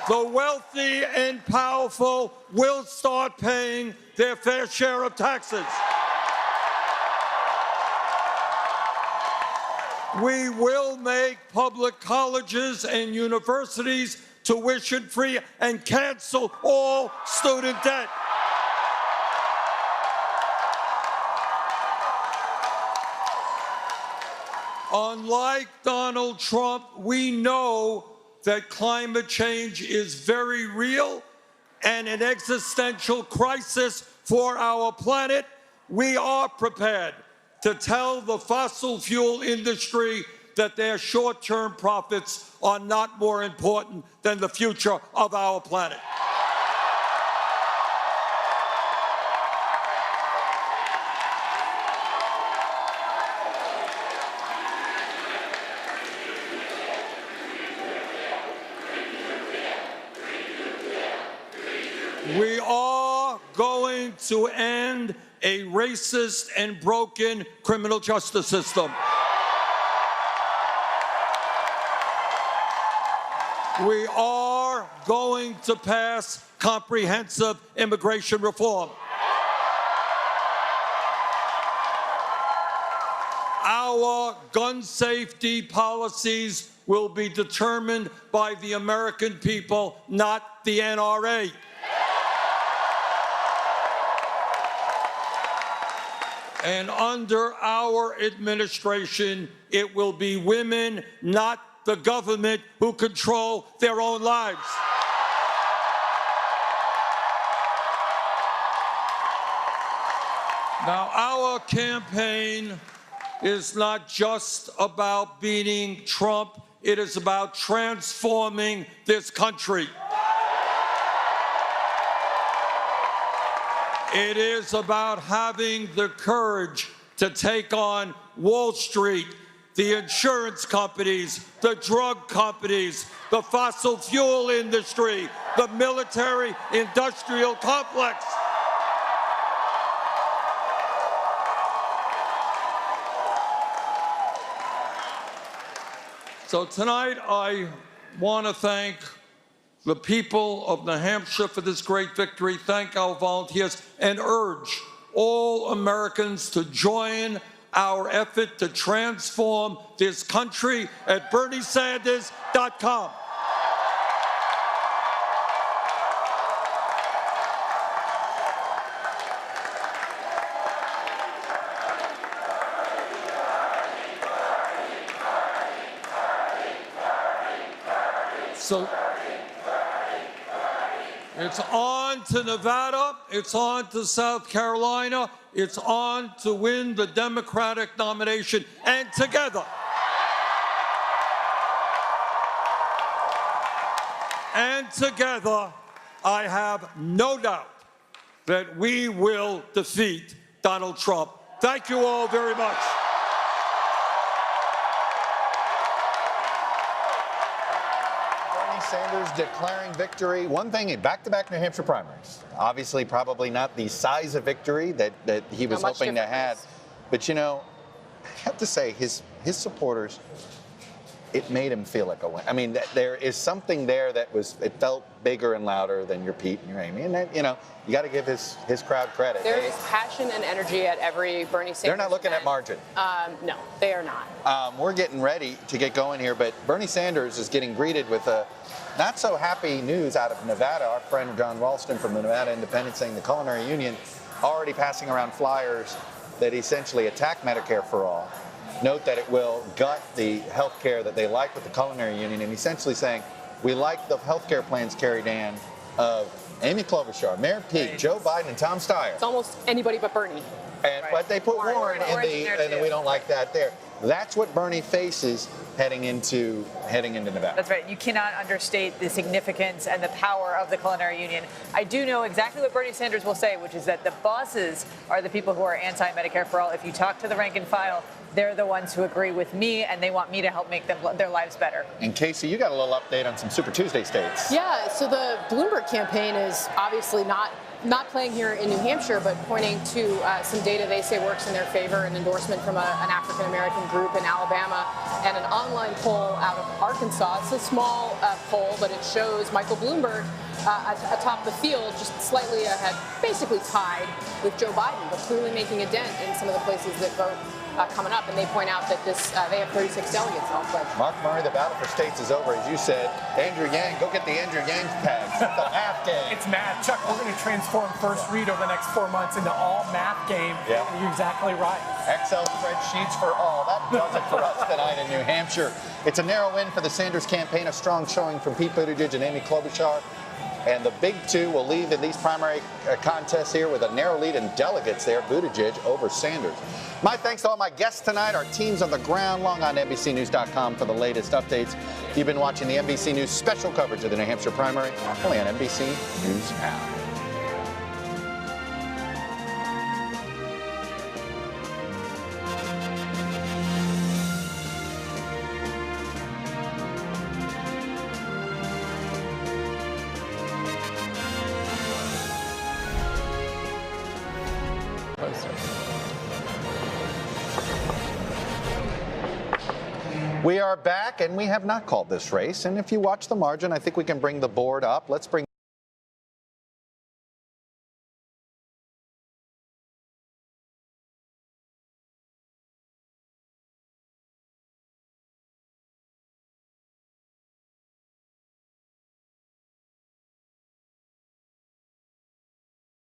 The wealthy and powerful will start paying their fair share of taxes. We will make public colleges and universities tuition-free and cancel all student debt. Unlike Donald Trump, we know that climate change is very real and an existential crisis for our planet. We are prepared to tell the fossil fuel industry that their short-term profits are not more important than the future of our planet. We are going to end a racist and broken criminal justice system. We are going to pass comprehensive immigration reform. Our gun safety policies will be determined by the American people, not the NRA. And under our administration, it will be women, not the government, who control their own lives. Now, our campaign is not just about beating Trump, it is about transforming this country. It is about having the courage to take on Wall Street, the insurance companies, the drug companies, the fossil fuel industry, the military-industrial complex. So tonight I want to thank the people of New Hampshire for this great victory, thank our volunteers, and urge all Americans to join our effort to transform this country at BernieSanders.com. It's on to Nevada. It's on to South Carolina. It's on to win the Democratic nomination. And together, I have no doubt that we will defeat Donald Trump. Thank you all very much. Sanders declaring victory. One thing, back-to-back New Hampshire primaries. Obviously, probably not the size of victory that he was hoping to have. But, you know, I have to say, his supporters, it made him feel like a win. I mean, there is something there that it felt bigger and louder than your Pete and your Amy. And, that, you know, you got to give his crowd credit. There is passion and energy at every Bernie Sanders They're not looking event. at margin. No, they are not. We're getting ready to get going here, but Bernie Sanders is getting greeted with a not so happy news out of Nevada. Our friend John Ralston from the Nevada Independent saying the Culinary Union already passing around flyers that essentially attack Medicare for all. Note that it will gut the health care that they like with the Culinary Union, and essentially saying, we like the health care plans, Carrie Dan, of Amy Klobuchar, Mayor Pete, Joe Biden, and Tom Steyer. It's almost anybody but Bernie. But they put Warren in and we don't like that there. That's what Bernie faces heading into Nevada. That's right. You cannot understate the significance and the power of the Culinary Union. I do know exactly what Bernie Sanders will say, which is that the bosses are the people who are anti-Medicare for all. If you talk to the rank and file, they're the ones who agree with me, and they want me to help make their lives better. And Casey, you got a little update on some Super Tuesday states. Yeah, so the Bloomberg campaign is obviously not playing here in New Hampshire, but pointing to some data they say works in their favor, an endorsement from an African-American group in Alabama, and an online poll out of Arkansas. It's a small poll, but it shows Michael Bloomberg atop the field, just slightly ahead, basically tied with Joe Biden, but clearly making a dent in some of the places that vote coming up. And they point out that they have 36 delegates all pledged. Mark Murray, the battle for states is over, as you said. Andrew Yang, go get the Andrew Yang tags. It's the math game. It's math. Chuck, we're going to transform First Read over the next 4 months into all math game. Yeah. And you're exactly right. Excel spreadsheets for all. That does it for us tonight in New Hampshire. It's a narrow win for the Sanders campaign, a strong showing from Pete Buttigieg and Amy Klobuchar. And the big two will leave in these primary contests here with a narrow lead in delegates there, Buttigieg over Sanders. My thanks to all my guests tonight, our teams on the ground, long on NBCNews.com for the latest updates. You've been watching the NBC News special coverage of the New Hampshire primary, only on NBC News Now. We are back, and we have not called this race. And if you watch the margin, I think we can bring the board up. Let's bring